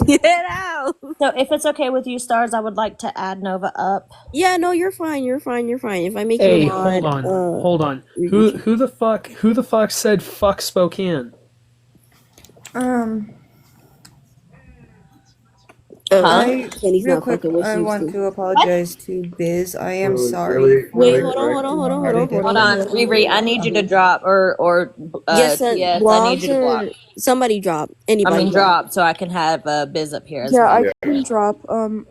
S2: Get out.
S5: So if it's okay with you, Stars, I would like to add Nova up.
S2: Yeah, no, you're fine. You're fine. If I make
S11: Hey,
S2: you a mod,
S11: hold on. Who the fuck said fuck Spokane?
S2: Kenny's
S10: Real
S2: not
S10: quick,
S2: fucking with
S10: I want
S2: Houston.
S10: to apologize to Biz. I am sorry.
S2: Wait, hold on.
S5: Hold on, Riri, I need you to drop, or
S2: Yes,
S5: I need
S2: blogs
S5: you to block.
S2: or somebody drop. Anybody.
S5: Drop, so I can have Biz up here as
S12: Yeah,
S5: well.
S12: I can drop.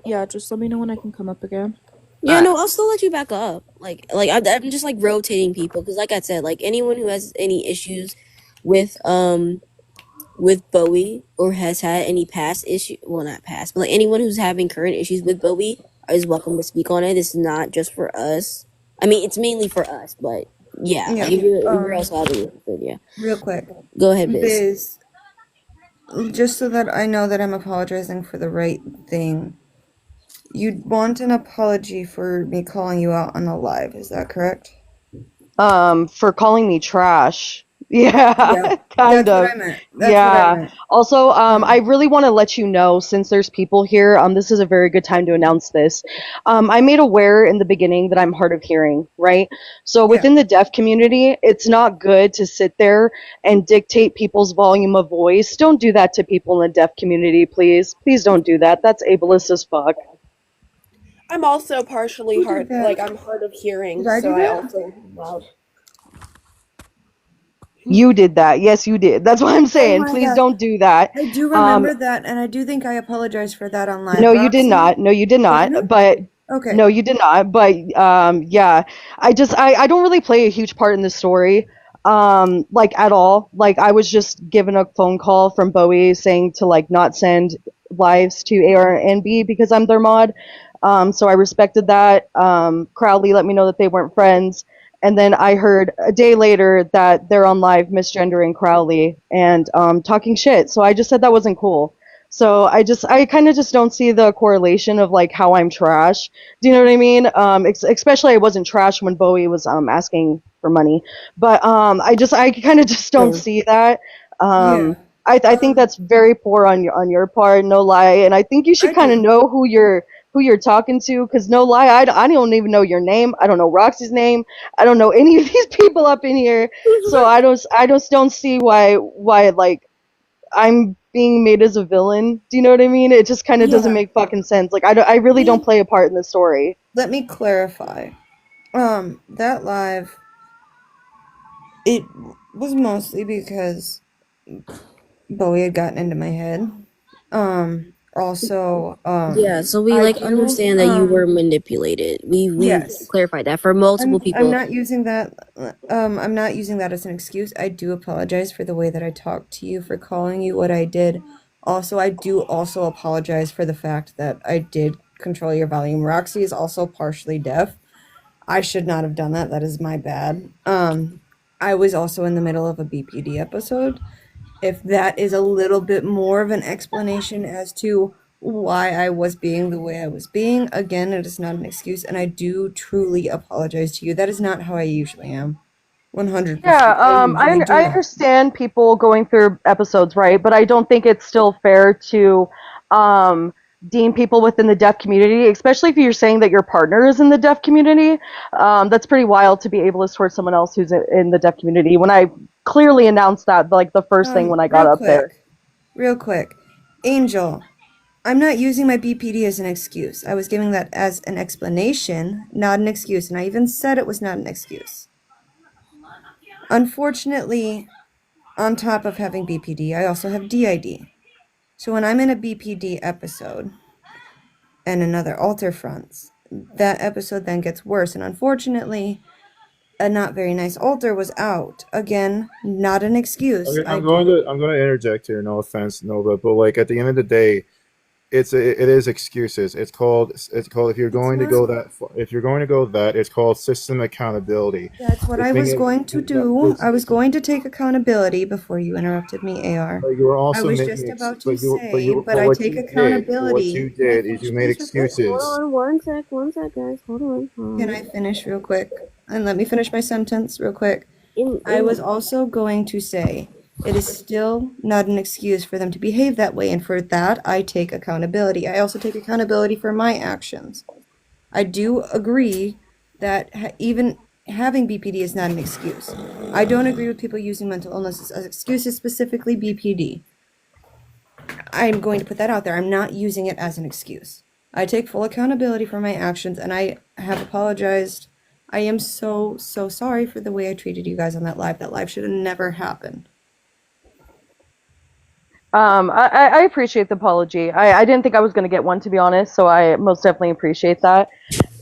S12: Yeah, just let me know when I can come up again.
S2: Yeah, no, I'll still let you back up. I'm just like rotating people because, like I said, like anyone who has any issues with Bowie or has had any past issue, well, not past, but like anyone who's having current issues with Bowie is welcome to speak on it. This is not just for us. I mean, it's mainly for us, but yeah,
S10: Yeah,
S2: like, if you're also having it, yeah.
S10: Real quick,
S2: Go ahead, Biz.
S10: Biz, just so that I know that I'm apologizing for the right thing. You'd want an apology for me calling you out on the live, is that correct?
S13: For calling me trash. Yeah, kind
S10: That's
S13: of.
S10: what I meant. That's what I meant.
S13: Also, I really want to let you know, since there's people here, this is a very good time to announce this. I made aware in the beginning that I'm hard of hearing, right? So within the deaf community, it's not good to sit there and dictate people's volume of voice. Don't do that to people in the deaf community, please. Please don't do that. That's ableist as fuck.
S4: I'm also partially
S10: Who did
S4: hard,
S10: that?
S4: like I'm hard of hearing,
S10: Did I
S4: so
S10: do
S4: I
S10: that?
S4: also loud.
S13: You did that. Yes, you did. That's what I'm
S10: Oh
S13: saying.
S10: my
S13: Please
S10: gosh.
S13: don't do that.
S10: I do
S13: Um,
S10: remember that, and I do think I apologize for that on live.
S13: no, you did
S10: Roxy,
S13: not. No, you did
S10: didn't
S13: not.
S10: I?
S13: But
S10: Okay.
S13: no, you did not. But yeah, I don't really play a huge part in this story, like at all. Like I was just given a phone call from Bowie saying to like not send lives to AR and B because I'm their mod. So I respected that. Crowley let me know that they weren't friends. And then I heard a day later that they're on live misgendering Crowley and talking shit. So I just said that wasn't cool. So I kind of just don't see the correlation of like how I'm trash. Do you know what I mean? Especially I wasn't trash when Bowie was asking for money, but I kind of just don't see that.
S10: Yeah.
S13: I think that's very poor on your part, no lie, and I think you should
S10: I
S13: kind of
S10: do.
S13: know who you're talking to, because no lie, I don't even know your name. I don't know Roxy's name. I don't know any of these people up in here, so I just don't see why like I'm being made as a villain. Do you know what I mean? It just kind of doesn't
S10: Yeah.
S13: make fucking sense. Like I really don't play a part in the story.
S10: Let me clarify. That live, it was mostly because Bowie had gotten into my head. Also,
S2: Yeah, so we
S10: I
S2: like
S10: do,
S2: understand that you were manipulated. We
S10: yes.
S2: clarified that for multiple
S10: I'm
S2: people.
S10: not using that I'm not using that as an excuse. I do apologize for the way that I talked to you, for calling you what I did. Also, I do also apologize for the fact that I did control your volume. Roxy is also partially deaf. I should not have done that. That is my bad. I was also in the middle of a BPD episode. If that is a little bit more of an explanation as to why I was being the way I was being, again, it is not an excuse, and I do truly apologize to you. That is not how I usually am. 100%.
S13: Yeah,
S10: I usually do
S13: I
S10: not.
S13: understand people going through episodes, right? But I don't think it's still fair to deem people within the deaf community, especially if you're saying that your partner is in the deaf community. That's pretty wild to be ableist towards someone else who's in the deaf community. When I clearly announced that, like the first thing when I got up there.
S10: Real quick. Angel, I'm not using my BPD as an excuse. I was giving that as an explanation, not an excuse, and I even said it was not an excuse. Unfortunately, on top of having BPD, I also have DID. So when I'm in a BPD episode and another alter fronts, that episode then gets worse, and unfortunately, a not very nice alter was out. Again, not an excuse.
S1: Okay, I'm going to interject here. No offense, Nova, but like at the end of the day, it is excuses. It's called if you're going to go that it's called system accountability.
S10: That's what I was going to do. I was going to take accountability before you interrupted me, AR.
S1: But you were also
S10: I was
S1: making
S10: just
S1: ex-
S10: about
S1: but
S10: to
S1: you-
S10: say,
S1: but you-
S10: but
S1: but
S10: I
S1: what
S10: take
S1: you did-
S10: accountability.
S1: What you did is you made excuses.
S2: Hold on, one sec, guys. Hold on.
S10: Can I finish real quick? And let me finish my sentence real quick. I was also going to say, it is still not an excuse for them to behave that way, and for that, I take accountability. I also take accountability for my actions. I do agree that even having BPD is not an excuse. I don't agree with people using mental illnesses as excuses, specifically BPD. I'm going to put that out there. I'm not using it as an excuse. I take full accountability for my actions, and I have apologized. I am so sorry for the way I treated you guys on that live. That live should have never happened.
S13: I appreciate the apology. I didn't think I was going to get one, to be honest, so I most definitely appreciate that.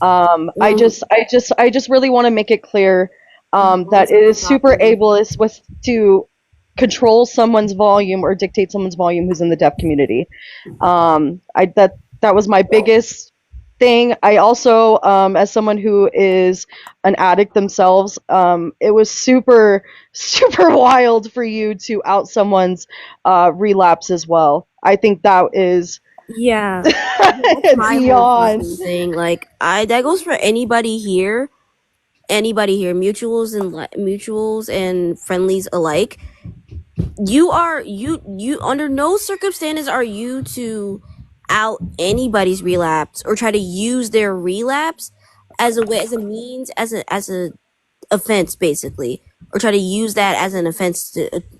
S13: I just really want to make it clear that it is super ableist to control someone's volume or dictate someone's volume who's in the deaf community. That was my biggest thing. I also, as someone who is an addict themselves, it was super wild for you to out someone's relapse as well. I think that is
S2: Yeah, that's my whole
S13: beyond.
S2: fucking thing. Like, that goes for anybody here, mutuals and friendlies alike. You under no circumstances are you to out anybody's relapse or try to use their relapse as a offense, basically, or try to use that as an offense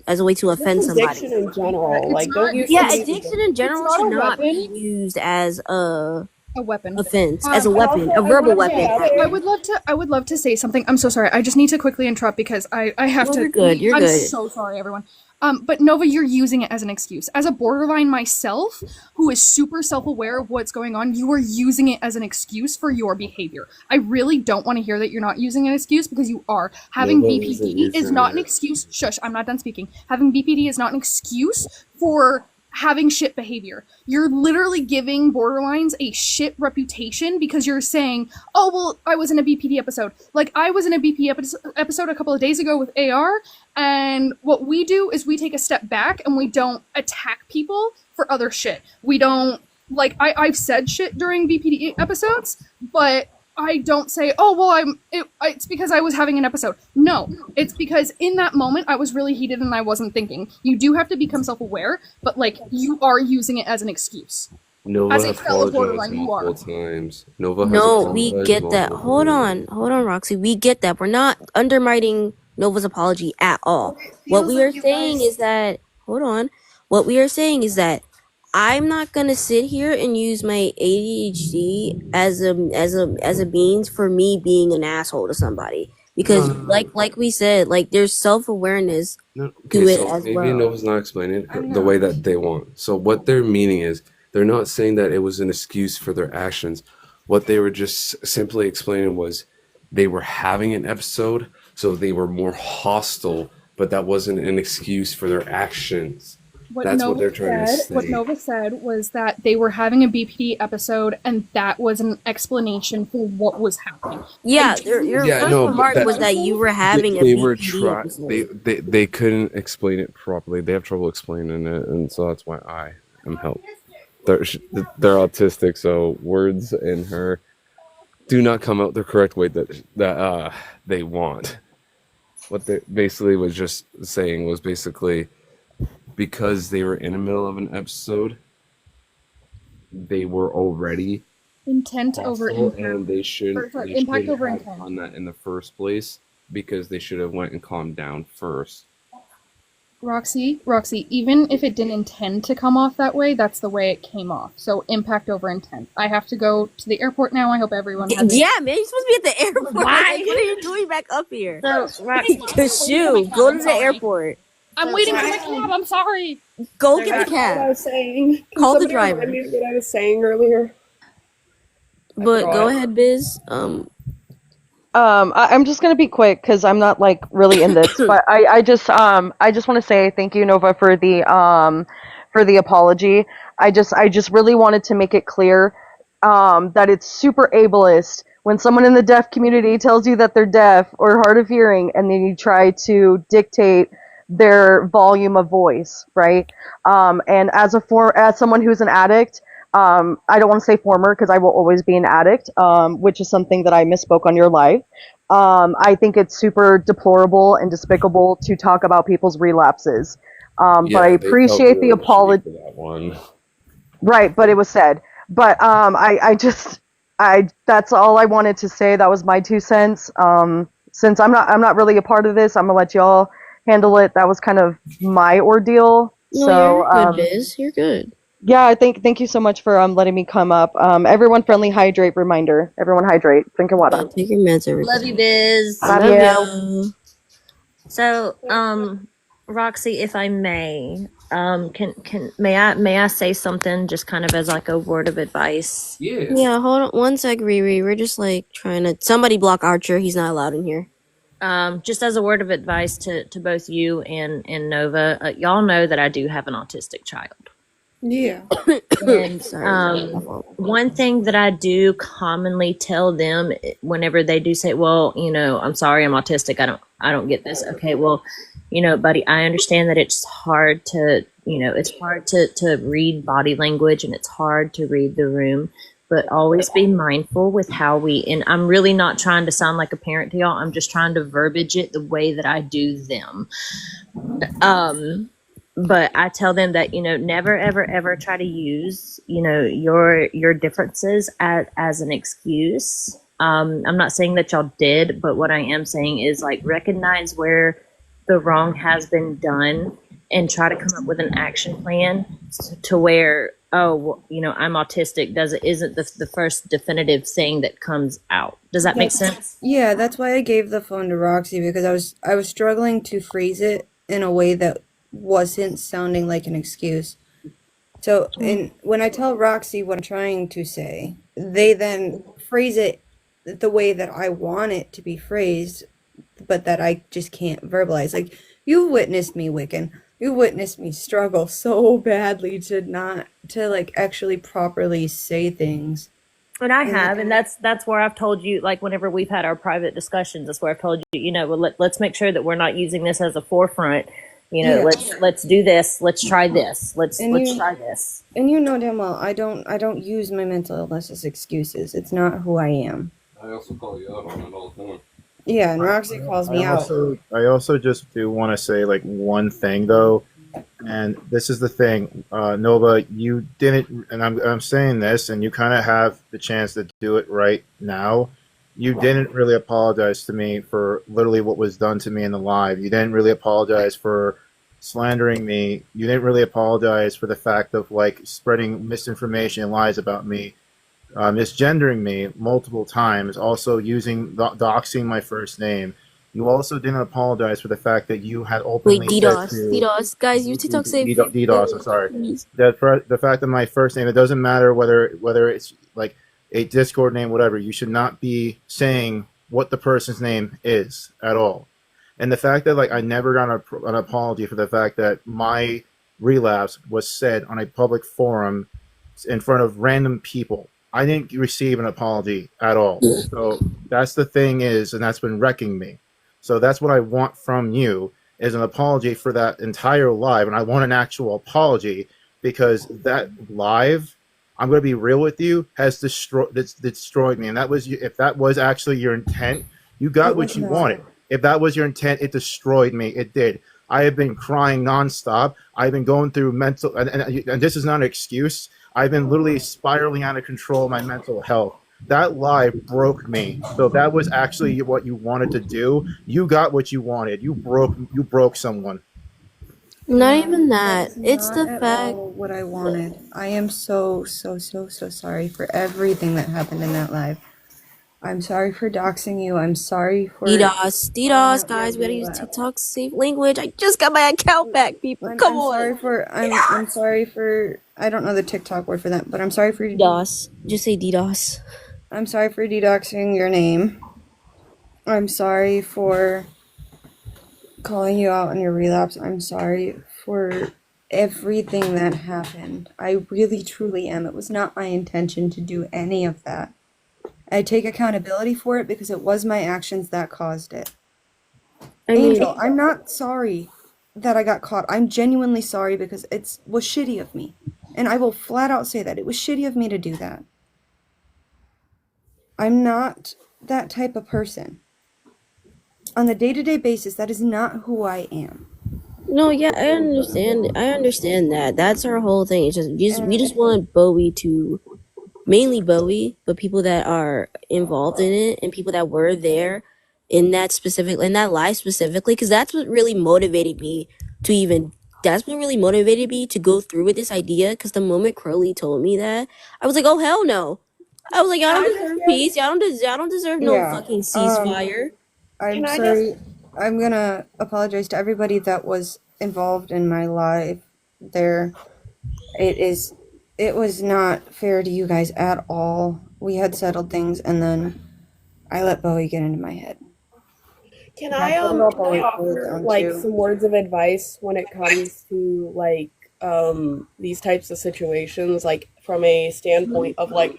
S2: as a way to offend somebody.
S4: Addiction in general, like don't use
S2: Yeah, addiction in general
S9: not
S2: should
S9: a
S2: not be
S9: weapon.
S2: used as a
S6: A weapon.
S2: offense, as a
S6: And
S2: weapon,
S6: also,
S2: a verbal weapon.
S6: I would love to say something. I'm so sorry. I just need to quickly interrupt because I have
S2: No,
S6: to.
S2: you're good. You're
S6: I'm
S2: good.
S6: so sorry, everyone. But Nova, you're using it as an excuse. As a borderline myself, who is super self-aware of what's going on, you are using it as an excuse for your behavior. I really don't want to hear that you're not using an excuse, because you are. Having
S14: Nova isn't
S6: BPD is
S14: using
S6: not an
S14: it.
S6: excuse. Shush, I'm not done speaking. Having BPD is not an excuse for having shit behavior. You're literally giving borderlines a shit reputation because you're saying, oh, well, I was in a BPD episode. Like, I was in a BPD episode a couple of days ago with AR, and what we do is we take a step back and we don't attack people for other shit. We don't, like, I've said shit during BPD episodes, but I don't say, oh, well, it's because I was having an episode. No, it's because in that moment I was really heated and I wasn't thinking. You do have to become self-aware, but, like, you are using it as an excuse.
S14: Nova
S6: As a
S14: has
S6: fellow
S14: apologized
S6: borderline, you are.
S14: multiple times. Nova has
S2: No, we
S14: apologized
S2: get that.
S14: multiple
S2: Hold
S14: times.
S2: on, Roxy. We get that. We're not undermining Nova's apology at all. What we are saying is that, hold on. What we are saying is that I'm not gonna sit here and use my ADHD as a means for me being an asshole to somebody. Because like we said, like, there's self-awareness
S14: No,
S2: to
S14: okay,
S2: it
S14: so
S2: as
S14: maybe
S2: well.
S14: Nova's not explaining it the way that they want. So what they're meaning is they're not saying that it was an excuse for their actions. What they were just simply explaining was they were having an episode, so they were more hostile, but that wasn't an excuse for their actions. That's what they're trying to say.
S6: What Nova said was that they were having a BPD episode, and that was an explanation for what was happening.
S2: Yeah, your
S14: Yeah,
S2: first
S14: no, but
S2: remark was that you were having a
S14: they were
S2: BPD episode.
S14: they couldn't explain it properly. They have trouble explaining it, and so that's why I am helped. They're autistic, so words in her do not come out the correct way that they want. What they basically was just saying was basically because they were in the middle of an episode, they were already
S6: Intent over
S14: hostile,
S6: impact.
S14: and they shouldn't
S6: Impact over
S14: have
S6: intent.
S14: done that in the first place because they should have went and calmed down first.
S6: Roxy, even if it didn't intend to come off that way, that's the way it came off. So impact over intent. I have to go to the airport now. I hope everyone has
S2: Yeah, man, you're supposed to be at the airport.
S6: Why?
S2: Like, what are you doing back up here?
S8: So,
S2: Shoot, go to the airport.
S6: I'm waiting for the cab. I'm sorry.
S2: Go
S4: I
S2: get the
S4: got what I
S2: cab.
S4: was saying. Can
S2: Call the
S4: somebody
S2: driver.
S4: remind me of what I was saying earlier?
S2: But
S4: forgot.
S2: go ahead, Biz.
S13: I'm just gonna be quick because I'm not like really in this, but I just want to say thank you, Nova, for the apology. I just really wanted to make it clear that it's super ableist when someone in the deaf community tells you that they're deaf or hard of hearing, and then you try to dictate their volume of voice, right? And as someone who's an addict. I don't want to say former because I will always be an addict, which is something that I misspoke on your live. I think it's super deplorable and despicable to talk about people's relapses. But I appreciate the apology.
S14: That one.
S13: Right, but it was said. But that's all I wanted to say. That was my 2 cents. Since I'm not really a part of this, I'm gonna let y'all handle it. That was kind of my ordeal.
S2: No,
S13: So
S2: you're good, Biz. You're good.
S13: yeah, thank you so much for letting me come up. Everyone friendly hydrate reminder. Everyone hydrate. Drink your water.
S2: Take your meds every
S5: Love you, Biz.
S13: Love you.
S5: So, Roxy, if I may, may I say something just kind of as like a word of advice?
S2: Yeah, hold on one sec, Riri. We're just like trying to. Somebody block Archer. He's not allowed in here.
S5: Just as a word of advice to both you and Nova, y'all know that I do have an autistic child.
S4: Yeah.
S5: And
S2: Sorry.
S5: one thing that I do commonly tell them whenever they do say, well, I'm sorry, I'm autistic. I don't get this. Okay, well, buddy, I understand that it's hard to, it's hard to read body language and it's hard to read the room, but always be mindful with how and I'm really not trying to sound like a parent to y'all. I'm just trying to verbiage it the way that I do them. But I tell them that, never, ever, ever try to use, your differences as an excuse. I'm not saying that y'all did, but what I am saying is like recognize where the wrong has been done and try to come up with an action plan to where oh, well, I'm autistic isn't the first definitive thing that comes out. Does that make sense?
S10: Yeah, that's why I gave the phone to Roxy, because I was struggling to phrase it in a way that wasn't sounding like an excuse. So, when I tell Roxy what I'm trying to say, they then phrase it the way that I want it to be phrased, but that I just can't verbalize. Like, you witnessed me, Wiccan. You witnessed me struggle so badly to like actually properly say things.
S5: And I have, and that's where I've told you, like whenever we've had our private discussions, that's where I've told you, well, let's make sure that we're not using this as a forefront.
S10: Yeah.
S5: Let's do this. Let's try this. Let's
S10: you-
S5: try this.
S10: And you know damn well I don't use my mental illness as excuses. It's not who I am.
S14: I also call you out on it all the time.
S10: Yeah, and Roxy calls me out.
S1: I also just do want to say like one thing though, and this is the thing, Nova. You didn't, and I'm saying this, and you kind of have the chance to do it right now. You didn't really apologize to me for literally what was done to me in the live. You didn't really apologize for slandering me. You didn't really apologize for the fact of like spreading misinformation and lies about me. Misgendering me multiple times, also using doxing my first name. You also didn't apologize for the fact that you had openly
S2: Wait,
S1: said
S2: DDoS.
S1: to
S2: DDoS. Guys, use TikTok say
S1: DDoS. I'm sorry. The fact that my first name, it doesn't matter whether it's like a Discord name, whatever. You should not be saying what the person's name is at all. And the fact that like I never got an apology for the fact that my relapse was said on a public forum in front of random people. I didn't receive an apology at all. So that's the thing is, and that's been wrecking me. So that's what I want from you is an apology for that entire live. And I want an actual apology because that live, I'm going to be real with you, has destroyed me. And that was, if that was actually your intent, you got what you wanted. If that was your intent, it destroyed me. It did. I have been crying nonstop. I've been going through mental, and this is not an excuse. I've been literally spiraling out of control of my mental health. That live broke me. So that was actually what you wanted to do. You got what you wanted. You broke someone.
S2: Not even that. It's
S10: Not
S2: the
S10: at
S2: fact.
S10: all what I wanted. I am so sorry for everything that happened in that live. I'm sorry for doxing you. I'm sorry for
S2: DDoS, guys. We gotta use TikTok safe language. I just got my account back, people. Come on.
S10: I'm sorry for I don't know the TikTok word for that, but I'm sorry for
S2: DDoS. Just say DDoS.
S10: I'm sorry for dedoxing your name. I'm sorry for calling you out on your relapse. I'm sorry for everything that happened. I really truly am. It was not my intention to do any of that. I take accountability for it because it was my actions that caused it. Angel, I'm not sorry that I got caught. I'm genuinely sorry because it was shitty of me. And I will flat out say that. It was shitty of me to do that. I'm not that type of person. On the day-to-day basis, that is not who I am.
S2: No, yeah, I understand. I understand that. That's our whole thing. It's just we just want Bowie to, mainly Bowie, but people that are involved in it and people that were there in that live specifically, because that's what really motivated me to even. That's what really motivated me to go through with this idea. Because the moment Crowley told me that, I was like, "Oh hell no!" I was like, "I don't deserve peace. I don't deserve no fucking ceasefire."
S10: I'm sorry. I'm gonna apologize to everybody that was involved in my live there. It was not fair to you guys at all. We had settled things and then I let Bowie get into my head.
S4: Can I offer like some words of advice when it comes to like these types of situations, like from a standpoint of like,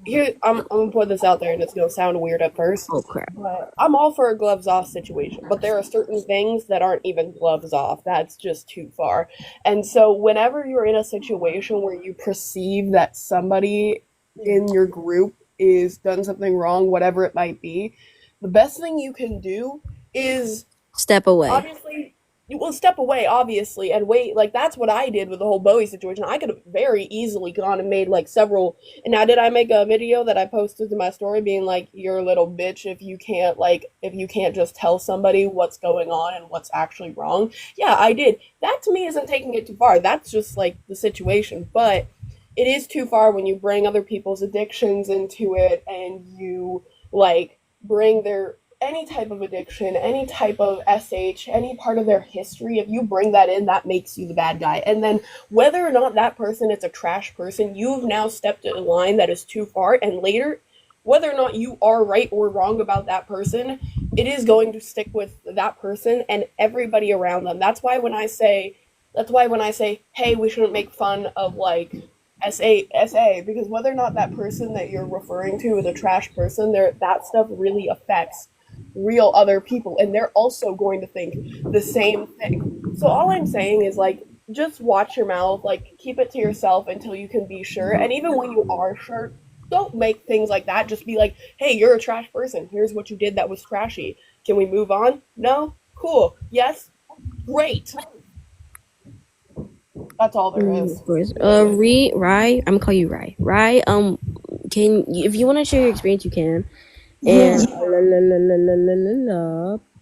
S4: here I'm gonna put this out there and it's gonna sound weird at first.
S2: Oh crap.
S4: But I'm all for a gloves off situation, but there are certain things that aren't even gloves off. That's just too far. And so whenever you're in a situation where you perceive that somebody in your group is done something wrong, whatever it might be, the best thing you can do is
S2: step away.
S4: Obviously, you will step away, obviously, and wait. Like, that's what I did with the whole Bowie situation. I could have very easily gone and made, like, several... And now, did I make a video that I posted to my story being like, you're a little bitch if you can't just tell somebody what's going on and what's actually wrong? Yeah, I did. That, to me, isn't taking it too far. That's just, like, the situation. But it is too far when you bring other people's addictions into it and you like bring their any type of addiction, any type of SH, any part of their history. If you bring that in, that makes you the bad guy. And then whether or not that person is a trash person, you've now stepped a line that is too far. And later, whether or not you are right or wrong about that person, it is going to stick with that person and everybody around them. That's why when I say, hey, we shouldn't make fun of like SA, because whether or not that person that you're referring to is a trash person, that stuff really affects real other people, and they're also going to think the same thing. So all I'm saying is like, just watch your mouth, like keep it to yourself until you can be sure. And even when you are sure, don't make things like that. Just be like, hey, you're a trash person. Here's what you did that was trashy. Can we move on? No? Cool. Yes? Great. That's all there is.
S2: Of course. Rye, I'm gonna call you Rye. Rye, if you want to share your experience, you can. And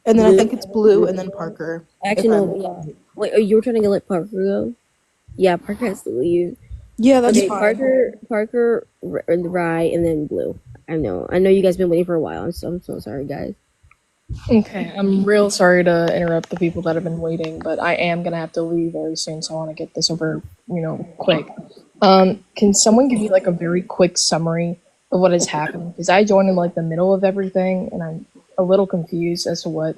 S12: And then I think it's Blue and then Parker.
S2: Actually, no. Yeah. Wait, you were trying to get let Parker go? Yeah, Parker has to leave.
S12: Yeah, that's
S2: Okay,
S12: fine.
S2: Parker, Rye, and then Blue. I know you guys been waiting for a while. I'm so sorry, guys.
S15: Okay, I'm real sorry to interrupt the people that have been waiting, but I am gonna have to leave very soon, so I want to get this over, quick. Can someone give me like a very quick summary of what has happened? Because I joined in like the middle of everything, and I'm a little confused as to what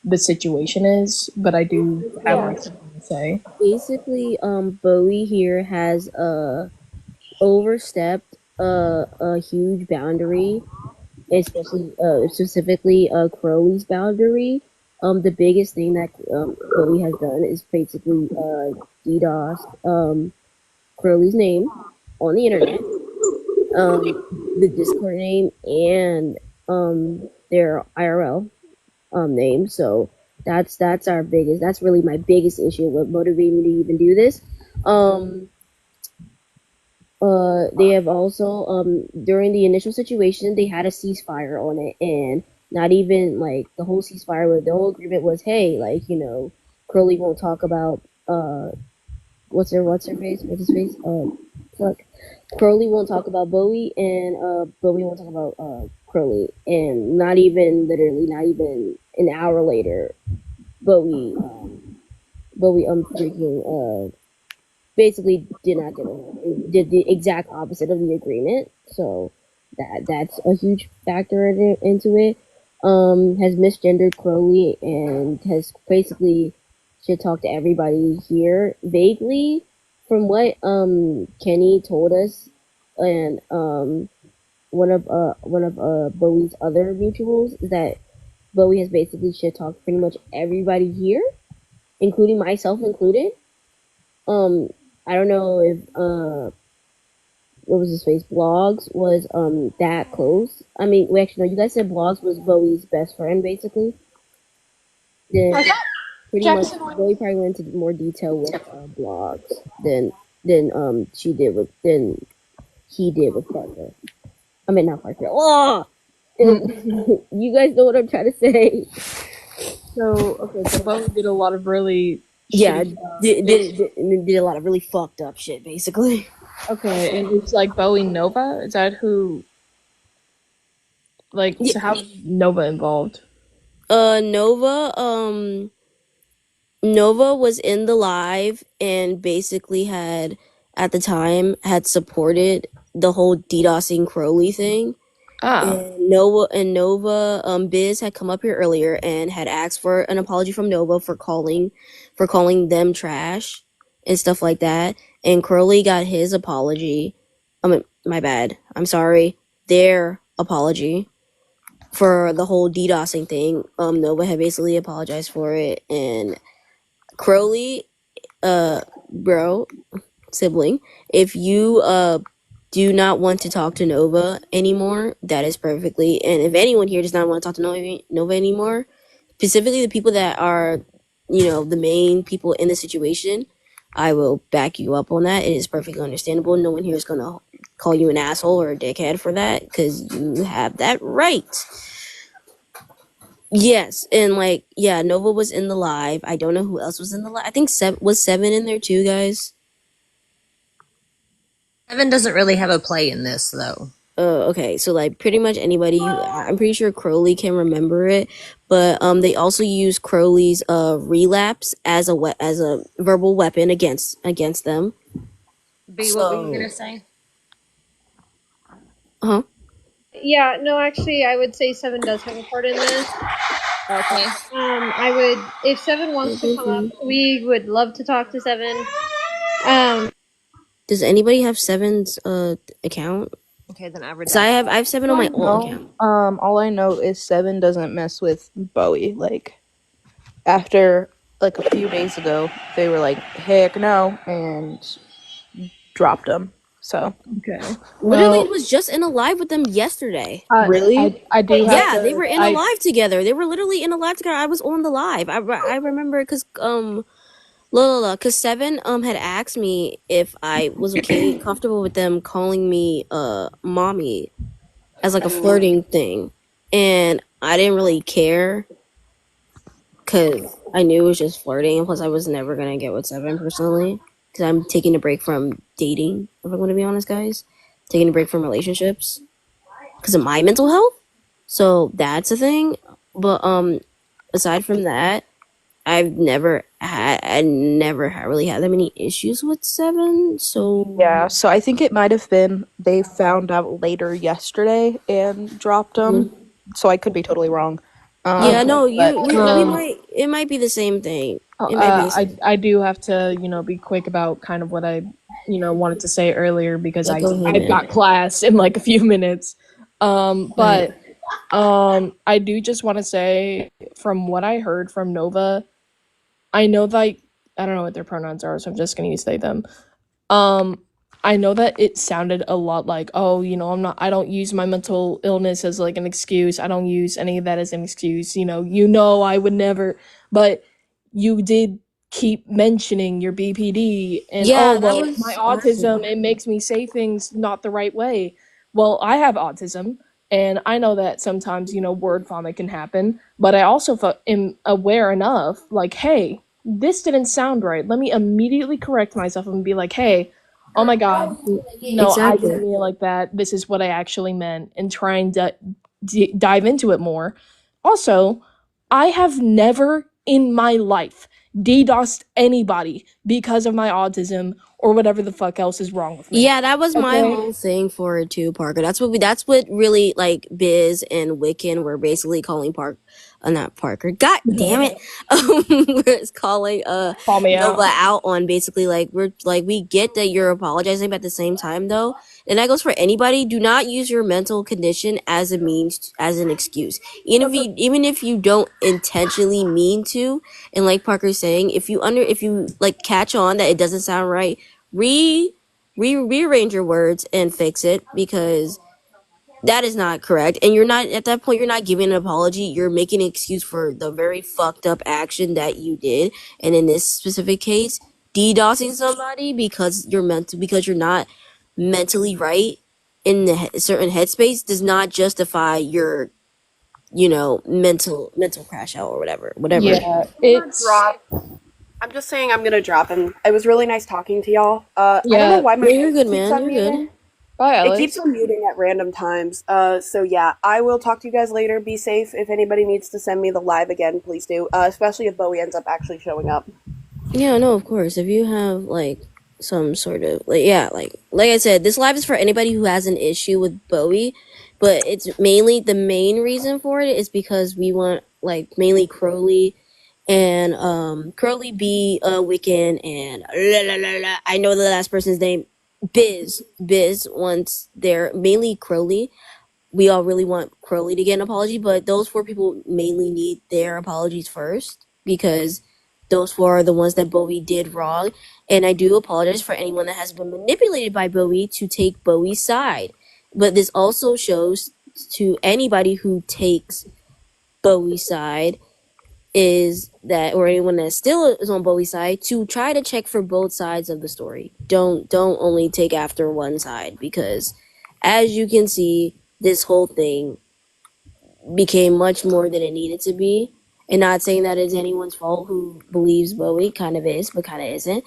S15: the situation is, but I do have like something to say.
S2: Basically, Bowie here has overstepped a huge boundary, especially specifically Crowley's boundary. The biggest thing that Bowie has done is basically DDoS Crowley's name on the internet, the Discord name, and their IRL name. So that's really my biggest issue. What motivated me to even do this. They have also during the initial situation they had a ceasefire on it, and not even like the whole ceasefire, but the whole agreement was, hey, like, Crowley won't talk about what's his face? Crowley won't talk about Bowie, and Bowie won't talk about Crowley, and not even an hour later, Bowie freaking basically did not get along. Did the exact opposite of the agreement. So that's a huge factor into it. Has misgendered Crowley and has basically shit talked to everybody here vaguely. From what Kenny told us, and one of Bowie's other mutuals, is that Bowie has basically shit talked pretty much everybody here, including myself included. I don't know if what was his face? Blogs was that close. I mean, wait, actually, no, you guys said Blogs was Bowie's best friend, basically. Then pretty much Bowie probably went into more detail with Blogs than he did with Parker. I mean, not Parker. Oh, you guys know what I'm trying to say.
S15: So Bowie did a lot of really
S2: did a lot of really fucked up shit, basically.
S15: Okay, and it's like Bowie Nova? Is that who? Like, so how's Nova involved?
S2: Nova was in the live and basically had supported the whole DDoSing Crowley thing. And Nova, Biz had come up here earlier and had asked for an apology from Nova for calling them trash and stuff like that. And Crowley got his apology. I mean, my bad. I'm sorry. Their apology for the whole DDoSing thing. Nova had basically apologized for it, and Crowley, sibling, if you do not want to talk to Nova anymore, that is perfectly. And if anyone here does not want to talk to Nova anymore, specifically the people that are, the main people in the situation, I will back you up on that. It is perfectly understandable. No one here is gonna call you an asshole or a dickhead for that, because you have that right. Yes, and Nova was in the live. I don't know who else was in the live. I think was Seven in there too, guys.
S5: Evan doesn't really have a play in this, though.
S2: Okay, so like pretty much anybody I'm pretty sure Crowley can remember it, but they also use Crowley's relapse as a verbal weapon against them.
S5: B, what were you gonna say?
S2: Huh?
S9: Yeah, no, actually, I would say Seven does have a part in this.
S5: Okay.
S9: I would, if Seven wants to come up, we would love to talk to Seven.
S2: Does anybody have Seven's account?
S5: Okay, then I
S2: So I have Seven on my old account.
S12: All I know is Seven doesn't mess with Bowie. Like, after like a few days ago, they were like, "Heck no," and dropped him. So
S15: Okay.
S2: Literally
S15: Well,
S2: was just in a live with them yesterday.
S12: Really?
S15: I do have
S2: Yeah,
S15: to,
S2: they were in a live together. They were literally in a live together. I was on the live. I remember because because Seven had asked me if I was okay comfortable with them calling me mommy as like a flirting thing, and I didn't really care because I knew it was just flirting, and plus I was never gonna get with Seven personally because I'm taking a break from dating. If I'm gonna be honest, guys, taking a break from relationships because of my mental health. So that's a thing. But aside from that, I never really had that many issues with Seven. So
S12: Yeah. So I think it might have been they found out later yesterday and dropped him. So I could be totally wrong.
S2: yeah, no,
S12: but,
S2: it might be the same thing. It might be the same.
S15: I do have to, be quick about kind of what I, wanted to say earlier because
S2: Yeah, go ahead,
S15: I've
S2: man.
S15: got class in like a few minutes. But I do just want to say from what I heard from Nova, I know that I don't know what their pronouns are, so I'm just gonna use they them. I know that it sounded a lot like, oh, I don't use my mental illness as like an excuse. I don't use any of that as an excuse. I would never, but you did keep mentioning your BPD and
S2: Yeah, that
S15: well,
S2: was
S15: my autism, it makes me say things not the right way. Well, I have autism and I know that sometimes, word vomit can happen, but I also am aware enough like, hey, this didn't sound right. Let me immediately correct myself and be like, hey, oh my god, no, I
S2: Exactly.
S15: didn't mean it like that. This is what I actually meant, and try and dive into it more. Also, I have never in my life DDoSed anybody because of my autism or whatever the fuck else is wrong with me.
S2: Yeah, that was my
S15: Okay?
S2: whole thing for it too, Parker. That's what really like Biz and Wiccan were basically calling not Parker. God damn it. We're calling
S15: Call me
S2: Nova
S15: out.
S2: out on basically like we get that you're apologizing, but at the same time though, and that goes for anybody, do not use your mental condition as as an excuse. Even if you don't intentionally mean to, and like Parker's saying, if you like catch on that it doesn't sound right, rearrange your words and fix it because that is not correct. And you're not at that point. You're not giving an apology. You're making an excuse for the very fucked up action that you did. And in this specific case, DDoSing somebody because you're not mentally right in the certain headspace does not justify your mental crash out or whatever.
S15: Yeah, it's
S4: I'm just saying I'm gonna drop him. It was really nice talking to y'all. I don't know
S15: yeah.
S4: why my
S2: Yeah, you're
S4: mic
S2: good,
S4: keeps
S2: man. You're
S4: unmuting.
S2: good.
S15: Bye,
S4: It
S15: Alex.
S4: keeps unmuting at random times. So yeah, I will talk to you guys later. Be safe. If anybody needs to send me the live again, please do. Especially if Bowie ends up actually showing up.
S2: Yeah, no, of course. If you have like some sort of like I said, this live is for anybody who has an issue with Bowie, but it's mainly the main reason for it is because we want like mainly Crowley and Crowley B Wiccan and I know the last person's name Biz wants their mainly Crowley. We all really want Crowley to get an apology, but those four people mainly need their apologies first because those four are the ones that Bowie did wrong. And I do apologize for anyone that has been manipulated by Bowie to take Bowie's side. But this also shows to anybody who takes Bowie's side or anyone that still is on Bowie's side to try to check for both sides of the story. Don't only take after one side because as you can see, this whole thing became much more than it needed to be. And not saying that it's anyone's fault who believes Bowie, kind of is, but kind of isn't.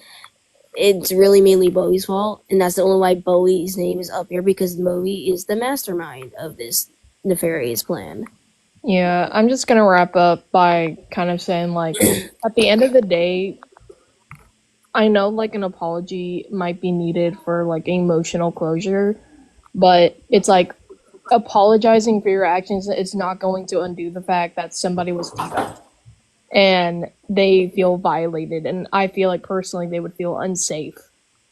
S2: it's really mainly Bowie's fault, and that's the only why Bowie's name is up here, because Bowie is the mastermind of this nefarious plan.
S15: Yeah, I'm just gonna wrap up by kind of saying, like, at the end of the day, I know, like, an apology might be needed for, like, emotional closure, but it's like apologizing for your actions, it's not going to undo the fact that somebody was defensive and they feel violated. And I feel like personally they would feel unsafe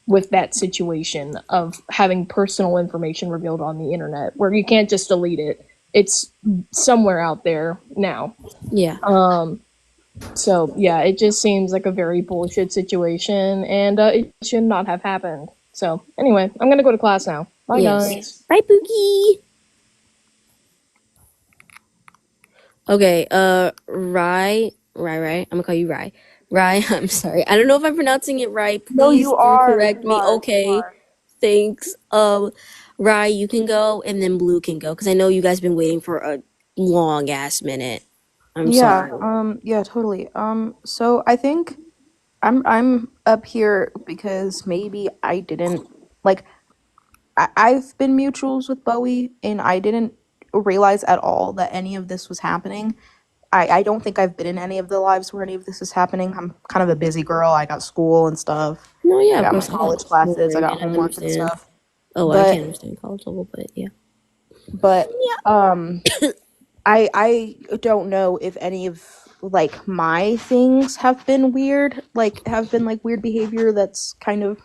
S15: with that situation of having personal information revealed on the internet where you can't just delete it. It's somewhere out there now.
S2: Yeah.
S15: So yeah, it just seems like a very bullshit situation, and it should not have happened. So anyway, I'm gonna go to class now. Bye,
S2: Yes.
S15: guys.
S2: Bye, Pookie. Okay, Rye. I'm gonna call you Rye. Rye, I'm sorry. I don't know if I'm pronouncing it right. Please
S12: No, you
S2: do
S12: are.
S2: correct
S12: You
S2: me.
S12: are. You
S2: Okay.
S12: are.
S2: Thanks. Rye, you can go, and then Blue can go, because I know you guys been waiting for a long ass minute. I'm
S12: Yeah,
S2: sorry.
S12: yeah, totally. So I think I'm up here because maybe I didn't like I've been mutuals with Bowie and I didn't realize at all that any of this was happening. I don't think I've been in any of the lives where any of this is happening. I'm kind of a busy girl. I got school and stuff.
S2: No, yeah,
S12: I
S2: of
S12: got my
S2: course.
S12: college
S2: Don't
S12: classes. I
S2: worry,
S12: got
S2: man. I
S12: homework and
S2: understand.
S12: stuff.
S2: Oh, I
S12: But
S2: can't understand college level, but yeah.
S12: but I don't know if any of like my things have been weird, like have been like weird behavior that's kind of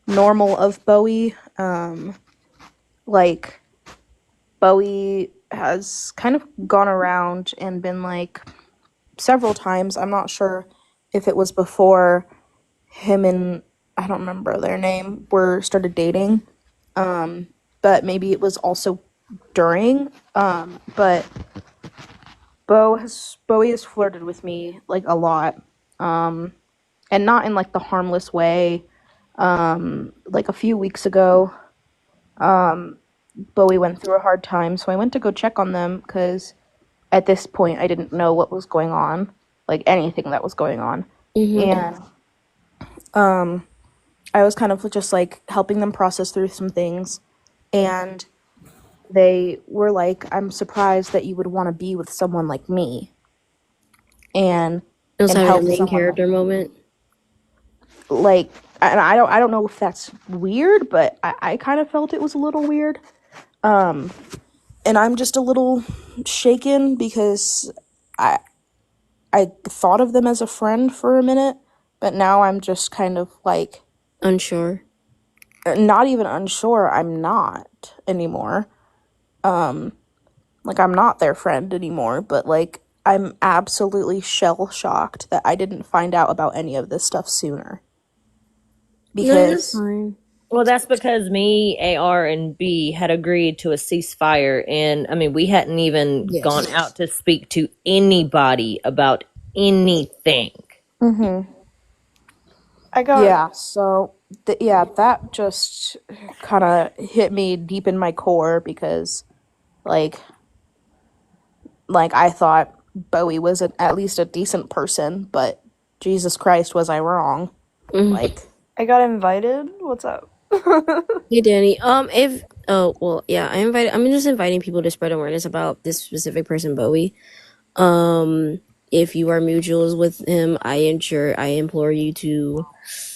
S12: normal of Bowie. Like Bowie has kind of gone around and been like several times. I'm not sure if it was before him and I don't remember their name were started dating. But maybe it was also during. But Bowie has flirted with me like a lot. And not in like the harmless way. Like a few weeks ago, Bowie went through a hard time, so I went to go check on them because at this point I didn't know what was going on, like anything that was going on. And I was kind of just like helping them process through some things, and they were like, "I'm surprised that you would want to be with someone like me." And
S2: It was
S12: and
S2: having a
S12: help
S2: main
S12: someone
S2: character moment.
S12: like and I don't know if that's weird, but I kind of felt it was a little weird. And I'm just a little shaken because I thought of them as a friend for a minute, but now I'm just kind of like
S2: Unsure.
S12: not even unsure. I'm not anymore. Like I'm not their friend anymore, but like I'm absolutely shell shocked that I didn't find out about any of this stuff sooner.
S2: No, you're
S12: Because
S2: fine.
S5: Well, that's because me, AR, and B had agreed to a ceasefire, and I mean, we hadn't even
S2: Yes.
S5: gone out to speak to anybody about anything.
S12: I got yeah, so yeah, that just kind of hit me deep in my core because like I thought Bowie was at least a decent person, but Jesus Christ, was I wrong? Like
S3: I got invited. What's up?
S2: Hey, Danny. I'm just inviting people to spread awareness about this specific person, Bowie. If you are mutuals with him, I implore you to.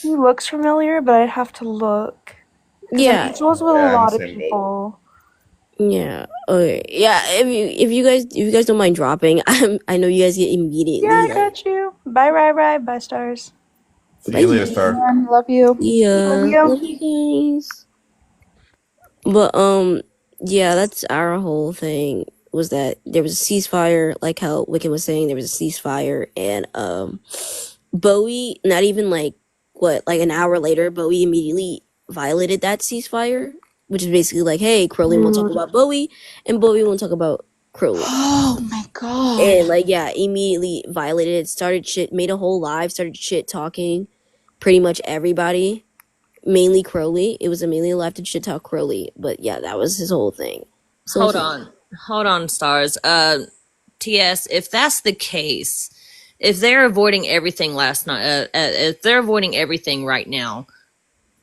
S3: He looks familiar, but I'd have to look. 'Cause
S2: Yeah.
S3: I'm mutuals with a
S1: Yeah, I'm
S3: lot of
S1: same boat.
S3: people.
S2: Yeah. Okay. Yeah. If you guys don't mind dropping, I know you guys get immediately.
S3: Yeah, I
S2: like,
S3: got you. Bye, Rai. Bye, stars.
S1: See you later, Star.
S12: love you.
S2: Yeah.
S3: Love you.
S2: Love you guys. But yeah, that's our whole thing. Was that there was a ceasefire, like how Wiccan was saying, there was a ceasefire, and Bowie, not even like an hour later, Bowie immediately violated that ceasefire, which is basically like, hey, Crowley won't talk about Bowie, and Bowie won't talk about Crowley.
S12: Oh my god.
S2: And like, yeah, immediately violated it, made a whole live, started shit talking pretty much everybody, mainly Crowley. It was mainly a live to shit talk Crowley, but yeah, that was his whole thing. So
S5: Hold on, stars. TS, if that's the case, if they're avoiding everything last night, if they're avoiding everything right now,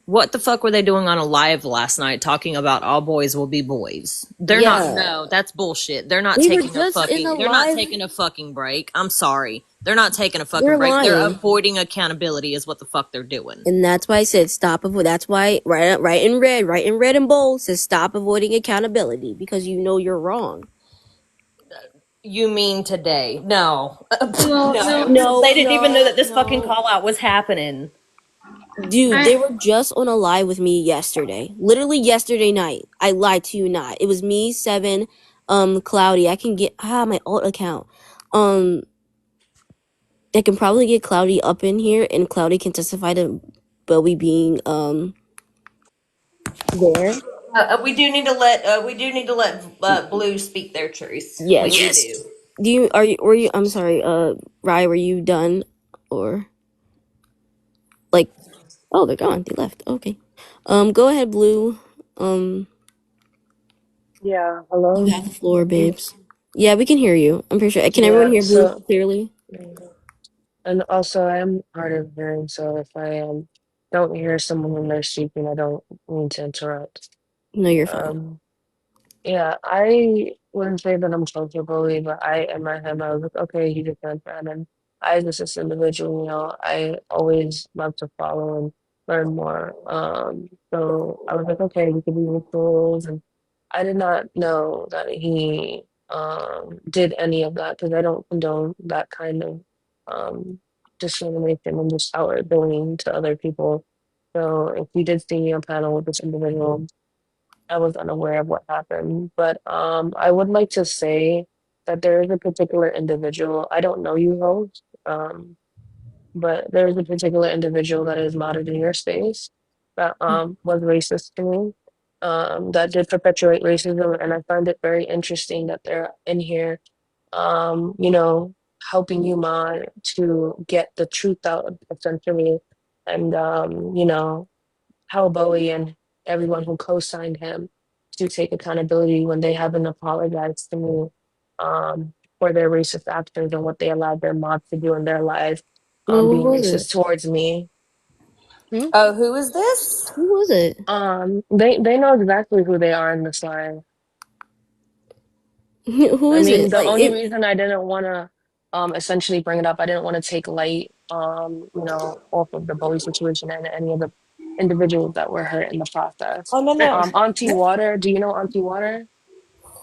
S5: what the fuck were they doing on a live last night talking about all boys will be boys? They're not.
S2: Yeah.
S5: No, that's bullshit. They're not
S2: They were
S5: taking a
S2: just in
S5: fucking.
S2: a
S5: They're not
S2: live.
S5: taking a fucking break. I'm sorry. They're not taking a fucking
S2: They're
S5: break. They're
S2: lying.
S5: avoiding accountability. Is what the fuck they're doing.
S2: And that's why I said stop avoid. That's why right in red and bold says stop avoiding accountability because you know you're wrong.
S5: You mean today? No,
S2: No,
S5: they didn't even know that this
S2: no.
S5: fucking call out was happening.
S2: Dude, they were just on a live with me yesterday. Literally yesterday night. I lied to you not. It was me, Seven, Cloudy. I can get my alt account. I can probably get Cloudy up in here and Cloudy can testify to Bowie being there.
S5: We do need to let Blue speak their truth.
S2: Yes.
S5: We do.
S2: Were you I'm sorry, Rye, were you done? Or like oh they're gone. They left. Okay. Go ahead, Blue.
S16: Yeah, hello?
S2: You have the floor, babes. Yeah, we can hear you. I'm pretty sure. Can everyone hear Blue clearly?
S16: And also I am hard of hearing, so if I don't hear someone when they're speaking, I don't mean to interrupt.
S2: No, you're fine.
S16: Yeah, I wouldn't say that I'm comfortable, but in my head, I was like, okay, he's a friend, and I just this individual, I always love to follow and learn more. So I was like, okay, we could be rituals, and I did not know that he did any of that because I don't condone that kind of discrimination and just outward bullying to other people. So if you did see me on panel with this individual, I was unaware of what happened, but I would like to say that there is a particular individual. I don't know you, host, but there is a particular individual that is modded in your space that was racist to me, that did perpetuate racism, and I find it very interesting that they're in here, helping you mod to get the truth out, essentially, and how Bowie and everyone who co-signed him to take accountability when they haven't apologized to me for their racist actions and what they allowed their mods to do in their lives, being racist towards me.
S5: Oh, who is this?
S2: Who was it?
S16: They know exactly who they are in this line.
S2: Who is it?
S16: The only reason I didn't want to essentially bring it up, I didn't want to take light off of the Bowie situation and any of the individuals that were hurt in the process.
S5: Oh, no.
S16: Auntie Water, do you know Auntie Water?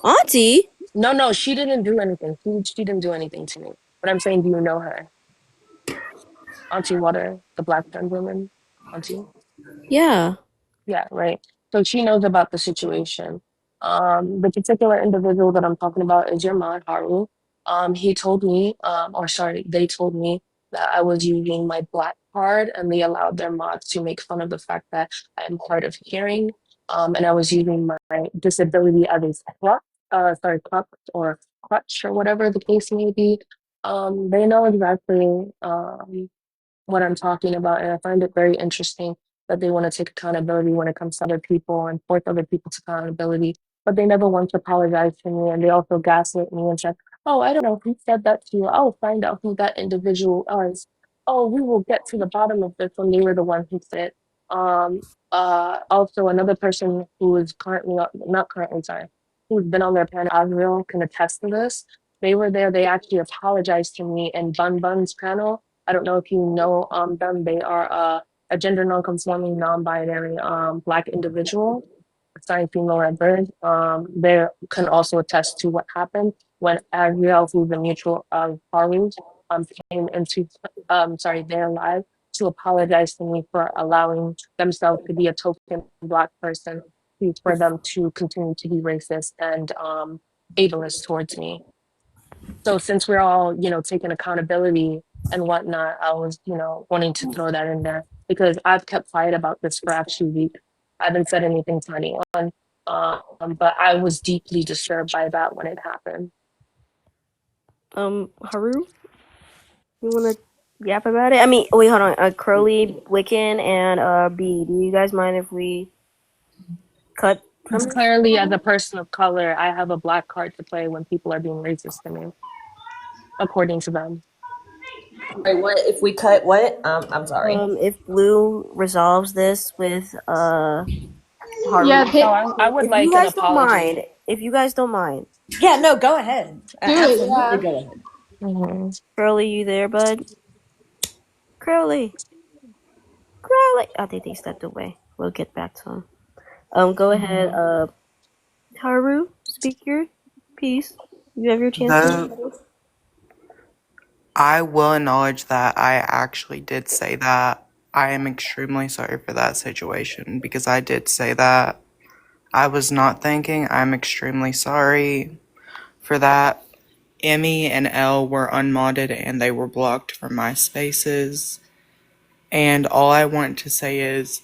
S2: Auntie?
S16: No, she didn't do anything. She didn't do anything to me. But I'm saying, do you know her? Auntie Water, the black trans woman, Auntie?
S2: Yeah.
S16: Yeah, right. So she knows about the situation. The particular individual that I'm talking about is your mod, Haru. He told me, they told me that I was using my black card and they allowed their mods to make fun of the fact that I am hard of hearing. And I was using my disability as a crutch or crutch or whatever the case may be. They know exactly what I'm talking about, and I find it very interesting that they want to take accountability when it comes to other people and force other people to accountability, but they never want to apologize to me, and they also gaslit me and said, "Oh, I don't know who said that to you. I'll find out who that individual is. Oh, we will get to the bottom of this," when they were the one who said. Also, another person who is not currently, sorry, who's been on their panel, Azrael, can attest to this. They were there. They actually apologized to me in Bun Bun's panel. I don't know if you know them. They are a gender non-conforming, non-binary Black individual, assigned female at birth. They can also attest to what happened when Ariel, who's a mutual of Haru's, came into their life to apologize to me for allowing themselves to be a token Black person, for them to continue to be racist and ableist towards me. So since we're all, taking accountability and whatnot, I was, wanting to throw that in there because I've kept quiet about this for actually weeks. I haven't said anything to anyone, but I was deeply disturbed by that when it happened.
S2: Haru? You want to yap about it? I mean, wait, hold on. Crowley, Wiccan, and B. Do you guys mind if we cut?
S16: Because clearly, as a person of color, I have a Black card to play when people are being racist to me, according to them.
S5: Wait, what? If we cut what? I'm sorry.
S2: If Blue resolves this with
S9: Yeah,
S2: Haru,
S16: No, I would
S2: if you
S16: like an
S2: guys don't
S16: apology.
S2: mind, if you guys don't mind,
S5: Yeah, no, go ahead.
S9: do it.
S5: Absolutely
S9: Yeah.
S5: go ahead.
S16: Hmm.
S2: Crowley, you there, bud? Crowley, Crowley. I think they stepped away. We'll get back to him. Go ahead. Haru, speak your piece. You have your chance to
S17: Though
S2: speak.
S17: I will acknowledge that I actually did say that. I am extremely sorry for that situation because I did say that. I was not thinking. I'm extremely sorry for that. Emmy and Elle were unmodded and they were blocked from my spaces. And all I want to say is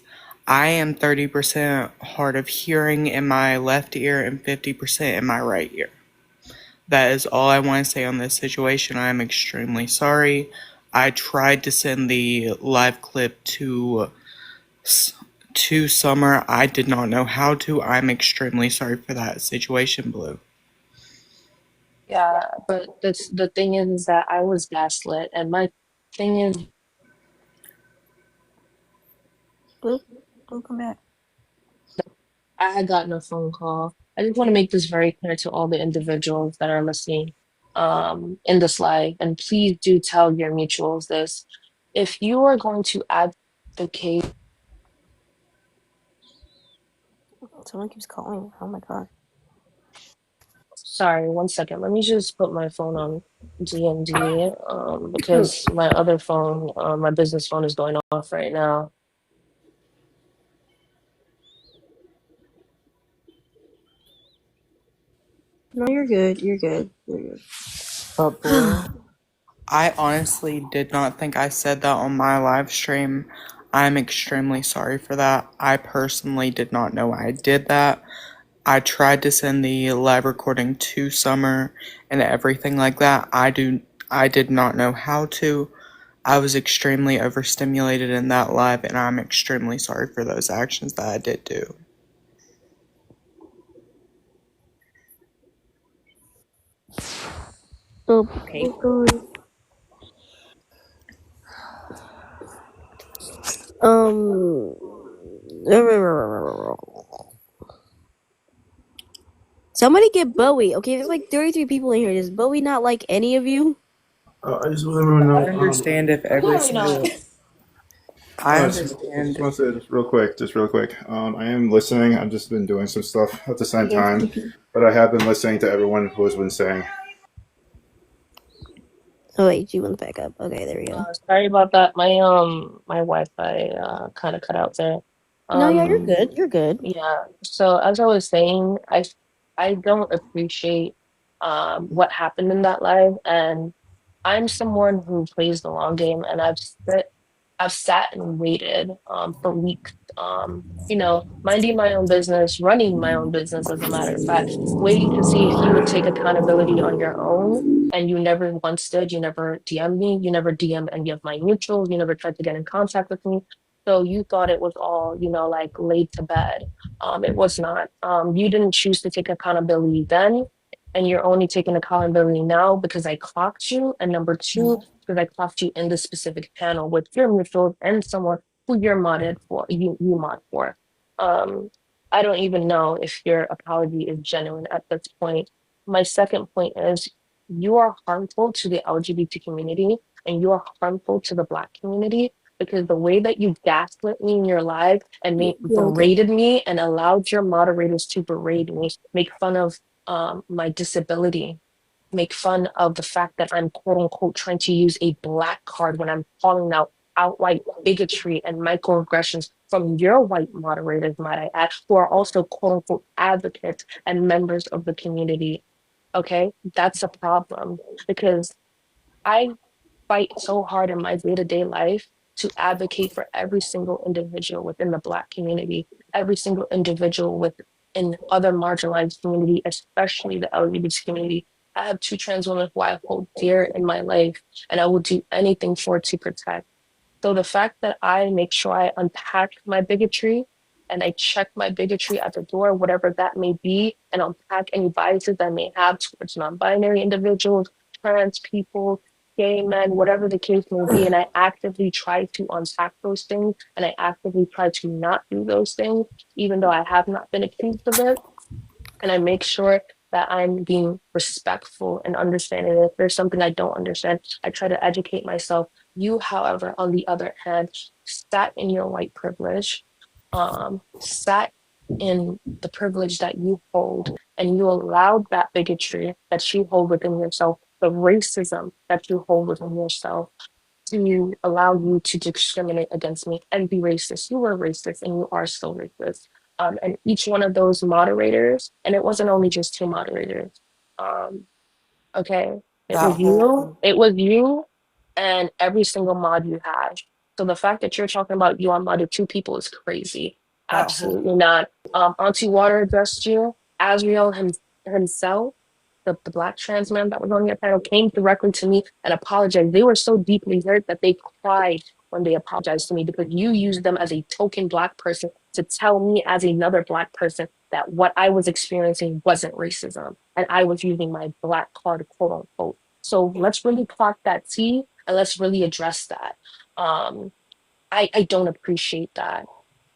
S17: I am 30% hard of hearing in my left ear and 50% in my right ear. That is all I want to say on this situation. I am extremely sorry. I tried to send the live clip to Summer. I did not know how to. I'm extremely sorry for that situation, Blue.
S16: Yeah, but the thing is that I was gaslit, and my thing is
S2: Blue, come back.
S16: I had gotten a phone call. I just want to make this very clear to all the individuals that are listening in this live, and please do tell your mutuals this. If you are going to advocate,
S2: Someone keeps calling. Oh my god.
S16: sorry, one second. Let me just put my phone on DND because my other phone, my business phone, is going off right now.
S2: No, you're good. You're good. You're
S17: But I honestly did not think I said that on my live stream. I'm extremely sorry for that. I personally did not know I did that. I tried to send the live recording to Summer and everything like that. I did not know how to. I was extremely overstimulated in that live and I'm extremely sorry for those actions that I did do.
S2: Okay. Um. Somebody get Bowie. Okay, there's like 33 people in here. Does Bowie not like any of you?
S1: I just want everyone to know.
S17: I understand if every single. I
S1: I
S17: understand.
S1: just want to say just real quick. I am listening. I've just been doing some stuff at the same time, but I have been listening to everyone who has been saying.
S2: Oh wait, you want to back up? Okay, there we go.
S16: Sorry about that. My Wi-Fi kind of cut out there.
S2: No, yeah, you're good. You're good.
S16: Yeah. So as I was saying, I don't appreciate what happened in that live, and I'm someone who plays the long game, and I've sat and waited for weeks, minding my own business, running my own business, as a matter of fact, waiting to see if you would take accountability on your own. And you never once did. You never DM'd me. You never DM'd any of my mutuals. You never tried to get in contact with me. So you thought it was all, like laid to bed. It was not. You didn't choose to take accountability then, and you're only taking accountability now because I clocked you. And number two, because I clocked you in this specific panel with your mutuals and someone who you're modded for, you mod for. I don't even know if your apology is genuine at this point. My second point is you are harmful to the LGBT community and you are harmful to the Black community because the way that you gaslit me in your live and berated me and allowed your moderators to berate me, make fun of my disability, make fun of the fact that I'm quote unquote trying to use a Black card when I'm calling out outright bigotry and microaggressions from your white moderators, might I add, who are also quote unquote advocates and members of the community. Okay, that's a problem because I fight so hard in my day-to-day life to advocate for every single individual within the Black community, every single individual within other marginalized community, especially the LGBT community. I have two trans women who I hold dear in my life, and I will do anything for to protect. So the fact that I make sure I unpack my bigotry and I check my bigotry at the door, whatever that may be, and unpack any biases I may have towards non-binary individuals, trans people, gay men, whatever the case may be, and I actively try to unpack those things, and I actively try to not do those things, even though I have not been accused of it. And I make sure that I'm being respectful and understanding. If there's something I don't understand, I try to educate myself. You, however, on the other hand, sat in your white privilege, sat in the privilege that you hold, and you allowed that bigotry that you hold within yourself, the racism that you hold within yourself, to allow you to discriminate against me and be racist. You were racist and you are still racist. And each one of those moderators, and it wasn't only just two moderators. Um, okay,
S17: That whole
S16: it was you, and every single mod you had. So the fact that you're talking about you on mod of two people is crazy.
S17: that whole
S16: Absolutely not. Auntie Water addressed you. Azriel himself, the black trans man that was on your panel, came directly to me and apologized. They were so deeply hurt that they cried when they apologized to me because you used them as a token black person to tell me as another black person that what I was experiencing wasn't racism and I was using my black card, quote unquote. So let's really clock that T and let's really address that. I don't appreciate that.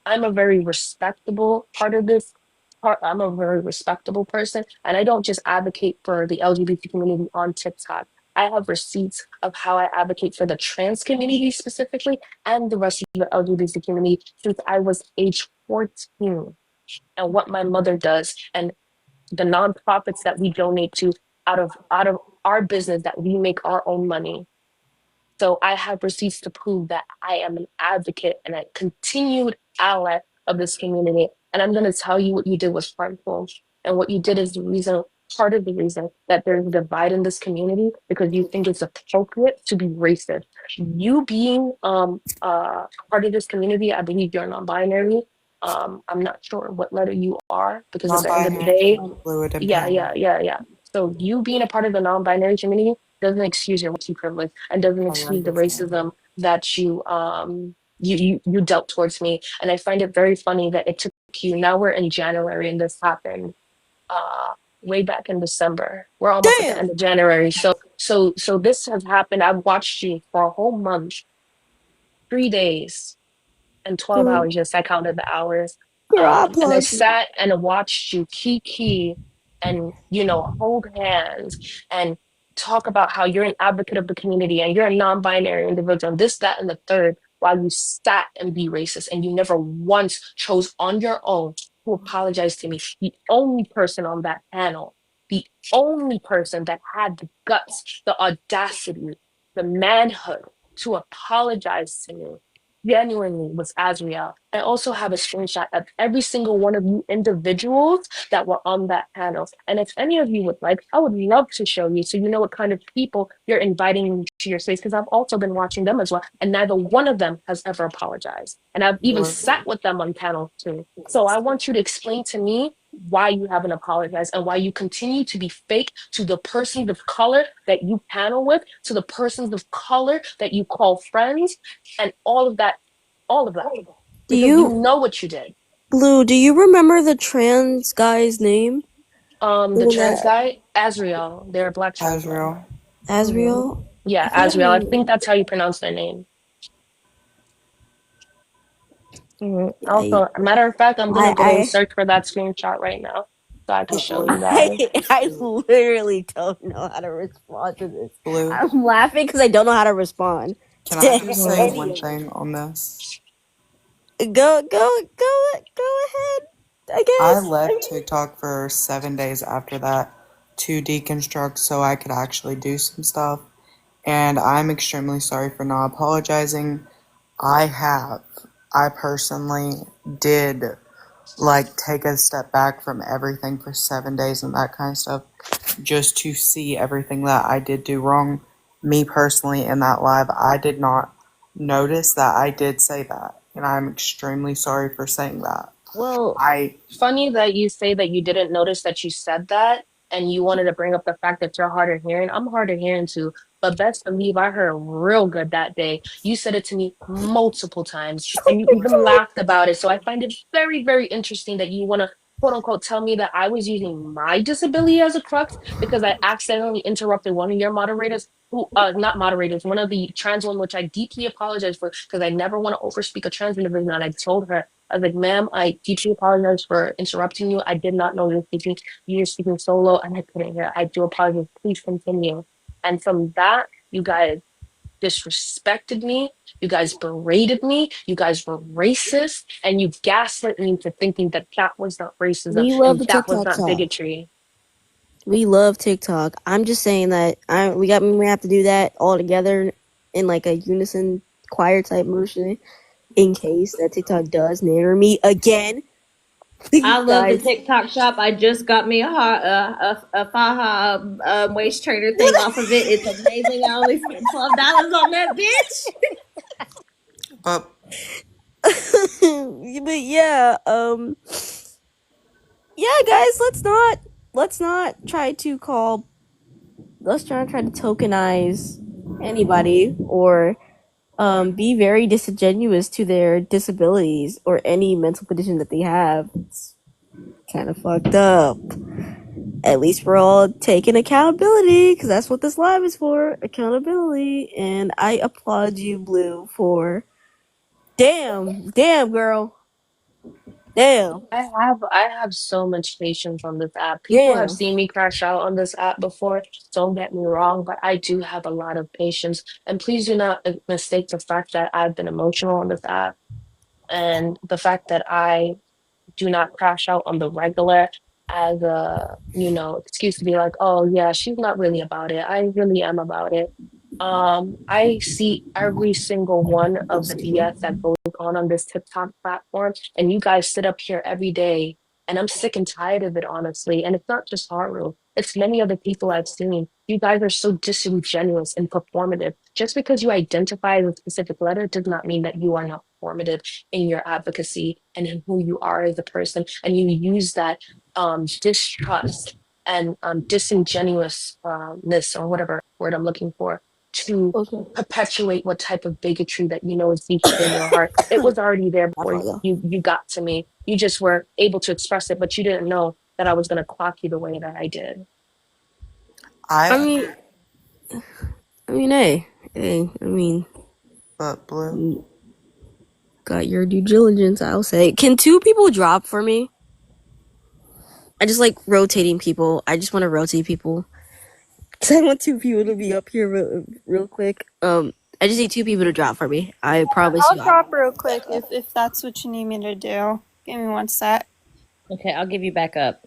S16: I'm a very respectable part of this part. I'm a very respectable person, and I don't just advocate for the LGBT community on TikTok. I have receipts of how I advocate for the trans community specifically and the rest of the LGBT community since I was age 14, and what my mother does and the nonprofits that we donate to out of our business that we make our own money. So I have receipts to prove that I am an advocate and a continued ally of this community. And I'm going to tell you what you did was harmful. And what you did is part of the reason that there's a divide in this community, because you think it's appropriate to be racist. You being part of this community, I believe you're non-binary. I'm not sure what letter you are because at the end of the day,
S17: fluid and
S16: yeah. So you being a part of the non-binary community doesn't excuse your white privilege and doesn't excuse the racism that you dealt towards me. And I find it very funny that it took you. Now we're in January and this happened way back in December. We're almost at the end of January. So this has happened. I've watched you for a whole month, 3 days and 12
S2: Girl,
S16: hours. Yes, I counted the hours.
S2: girl, I
S16: And I
S2: applaud you.
S16: sat and watched you kiki and hold hands and talk about how you're an advocate of the community and you're a non-binary individual and this, that, and the third, while you sat and be racist and you never once chose on your own to apologize to me. The only person on that panel, the only person that had the guts, the audacity, the manhood to apologize to me genuinely was Azriel. I also have a screenshot of every single one of you individuals that were on that panel. And if any of you would like, I would love to show you so you know what kind of people you're inviting to your space because I've also been watching them as well. And neither one of them has ever apologized. And I've even sat with them on panel too. So I want you to explain to me why you haven't apologized and why you continue to be fake to the persons of color that you panel with, to the persons of color that you call friends, and all of that.
S2: Do
S16: Because you know what you did.
S2: Blue, do you remember the trans guy's name?
S16: The trans guy, Azriel. They're a black trans man.
S2: Azriel?
S16: Yeah, Azriel. I think that's how you pronounce their name. Also, matter of fact, I'm gonna go and search for that screenshot right now so I can show you guys.
S2: I literally don't know how to respond to this.
S17: Blue.
S2: I'm laughing because I don't know how to respond.
S17: Can I just say one thing on this?
S2: Go ahead. I guess.
S17: I left TikTok for 7 days after that to deconstruct so I could actually do some stuff. And I'm extremely sorry for not apologizing. I personally did take a step back from everything for 7 days and that kind of stuff just to see everything that I did do wrong. Me personally in that live, I did not notice that I did say that. And I'm extremely sorry for saying that.
S16: Well, funny that you say that you didn't notice that you said that and you wanted to bring up the fact that you're hard of hearing. I'm hard of hearing too, but best believe I heard real good that day. You said it to me multiple times and you even laughed about it. So I find it very, very interesting that you want to quote unquote tell me that I was using my disability as a crux because I accidentally interrupted one of your moderators who not moderators, one of the trans women, which I deeply apologize for because I never want to overspeak a trans individual. And I told her, I was like, ma'am, I deeply apologize for interrupting you. I did not know you were speaking solo and I couldn't hear. I do apologize. Please continue. And from that, you guys disrespected me, you guys berated me, you guys were racist, and you gaslit me into thinking that that was not racism
S2: We love
S16: and
S2: the
S16: that was
S2: TikTok
S16: not
S2: shop.
S16: bigotry.
S2: We love TikTok. I'm just saying that we have to do that all together in like a unison choir type motion in case that TikTok does narrow me again.
S5: I love the
S2: Guys,
S5: TikTok shop. I just got me a Faja waist trainer thing off of it. It's amazing. I only spent $12 on that bitch.
S17: But
S2: but yeah, yeah, guys, let's not try to tokenize anybody or be very disingenuous to their disabilities or any mental condition that they have. It's kind of fucked up. At least we're all taking accountability because that's what this live is for, accountability. And I applaud you, Blue, for damn girl, damn.
S16: I have so much patience on this app. People have seen me crash out on this app before. Don't get me wrong, but I do have a lot of patience. And please do not mistake the fact that I've been emotional on this app and the fact that I do not crash out on the regular as a, excuse to be like, oh yeah, she's not really about it. I really am about it. I see every single one of the BS that goes on this TikTok platform, and you guys sit up here every day, and I'm sick and tired of it, honestly. And it's not just Haru; it's many other people I've seen. You guys are so disingenuous and performative. Just because you identify as a specific letter does not mean that you are not performative in your advocacy and in who you are as a person, and you use that distrust and disingenuousness or whatever word I'm looking for to perpetuate what type of bigotry that you know is deep within your heart. It was already there before you got to me. You just were able to express it, but you didn't know that I was going to clock you the way that I did.
S2: Hey, I mean,
S17: but Blue,
S2: got your due diligence, I'll say. Can two people drop for me? I just like rotating people. I just want to rotate people. Cause I want two people to be up here real quick. I just need two people to drop for me. I promise
S18: I'll
S2: you.
S18: drop real quick if that's what you need me to do. Give me one sec.
S5: Okay, I'll give you back up.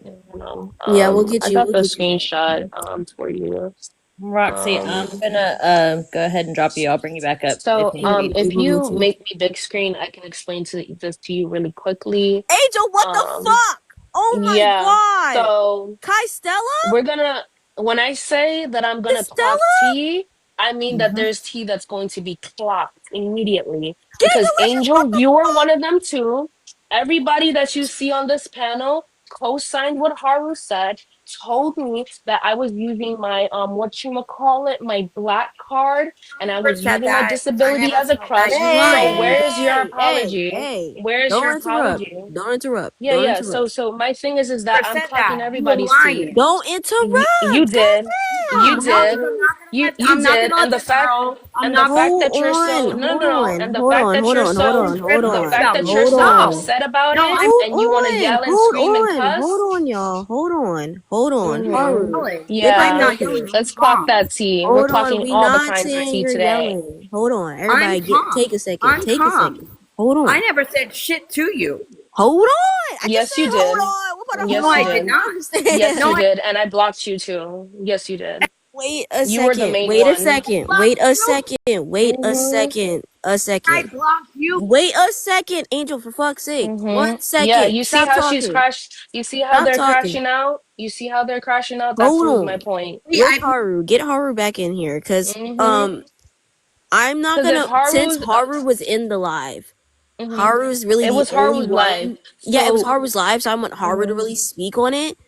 S2: Yeah, we'll get
S16: I
S2: you.
S16: got the screenshot for you.
S5: Roxy, I'm gonna go ahead and drop you. I'll bring you back up.
S16: So, if you
S2: to.
S16: make me big screen, I can explain this to you really quickly.
S2: Angel, what the fuck? Oh my god!
S16: So,
S2: Kai Stella?
S16: we're gonna. When I say that I'm gonna clock tea, I mean that there's tea that's going to be clocked immediately. Because Angel, you were one of them too. Everybody that you see on this panel co-signed what Haru said, told me that I was using my my black card, and I was using my disability as a crutch. So where's your apology?
S2: Hey,
S16: Where's your apology?
S2: Don't interrupt.
S16: Yeah,
S2: Don't
S16: yeah.
S2: interrupt.
S16: So my thing is that I'm clocking everybody's tea.
S2: Don't interrupt.
S16: You did. You did. You did. And the fact that you're so and the fact that you're so upset about it and you want to yell and scream and cuss.
S2: Hold on, y'all. Hold on. Haru.
S16: Yeah. Let's clock that tea. We're clocking all the kinds of tea today.
S2: Yelling. Hold on. Everybody take a second. Take a second. Hold on.
S8: I never said shit to you.
S2: Hold on.
S16: Yes, you did.
S2: Hold on.
S16: Yes, you did. Yes, you did. And I blocked you too. Yes, you did.
S2: Wait a second.
S16: You were the main
S2: Wait
S16: one.
S2: a second. Wait a second. Wait a second. A second.
S8: I blocked you.
S2: Wait a second, Angel, for fuck's sake. 1 second.
S16: Yeah, you see
S2: Stop
S16: how
S2: talking.
S16: she's crashed. You see how they're crashing out. You see how they're crashing out. That proves my point.
S2: Where's Haru? Get Haru back in here, cause I'm not gonna. Since Haru was in the live, Haru's really.
S16: It was Haru's live.
S2: Yeah, it was Haru's live, so I want Haru to really speak on it.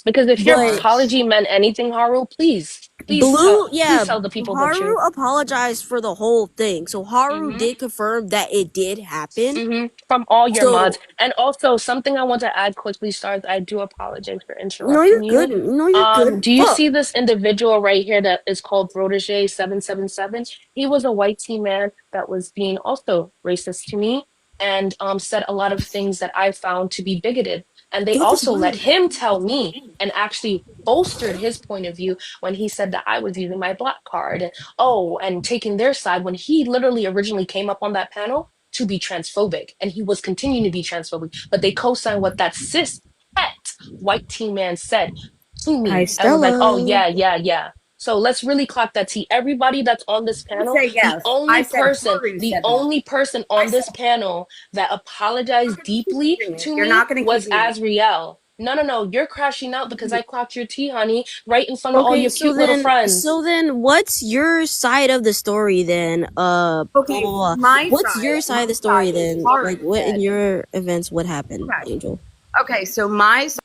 S16: Because if your
S2: But
S16: apology meant anything, Haru,
S2: Blue,
S16: please
S2: yeah,
S16: tell the people the
S2: Haru
S16: truth.
S2: apologized for the whole thing. So Haru did confirm that it did happen.
S16: From all your mods.
S2: So
S16: And also something I want to add quickly, Stars, I do apologize for
S2: no,
S16: interrupting
S2: you're
S16: you.
S2: good. No, you're good.
S16: Do you
S2: Fuck.
S16: see this individual right here that is called Protege 777? He was a white tea man that was being also racist to me and said a lot of things that I found to be bigoted. And they
S2: That is
S16: also let
S2: fine.
S16: him tell me and actually bolstered his point of view when he said that I was using my black card and taking their side when he literally originally came up on that panel to be transphobic and he was continuing to be transphobic, but they co-signed what that cis het white teen man said to
S2: Hi,
S16: me and was like, oh
S2: Stella.
S16: yeah, yeah, yeah. So let's really clock that tea. Everybody that's on this
S8: I
S16: panel,
S8: say yes. I said Haru
S16: the
S8: said that.
S16: only person
S8: I
S16: on
S8: said
S16: this panel that apologized deeply to
S8: you're
S16: me
S8: not going to
S16: was
S8: keep reading.
S16: Azriel. No, you're crashing out because I clocked your tea, honey, right in front of all
S2: Okay,
S16: your cute little friends.
S2: what's your side of the story then? Blah,
S8: Okay,
S2: blah, blah.
S8: my
S2: What's your
S8: side
S2: side of the story
S8: is
S2: then?
S8: Haru
S2: Like, what in
S8: said.
S2: your events? What happened, Angel?
S8: Okay, so my side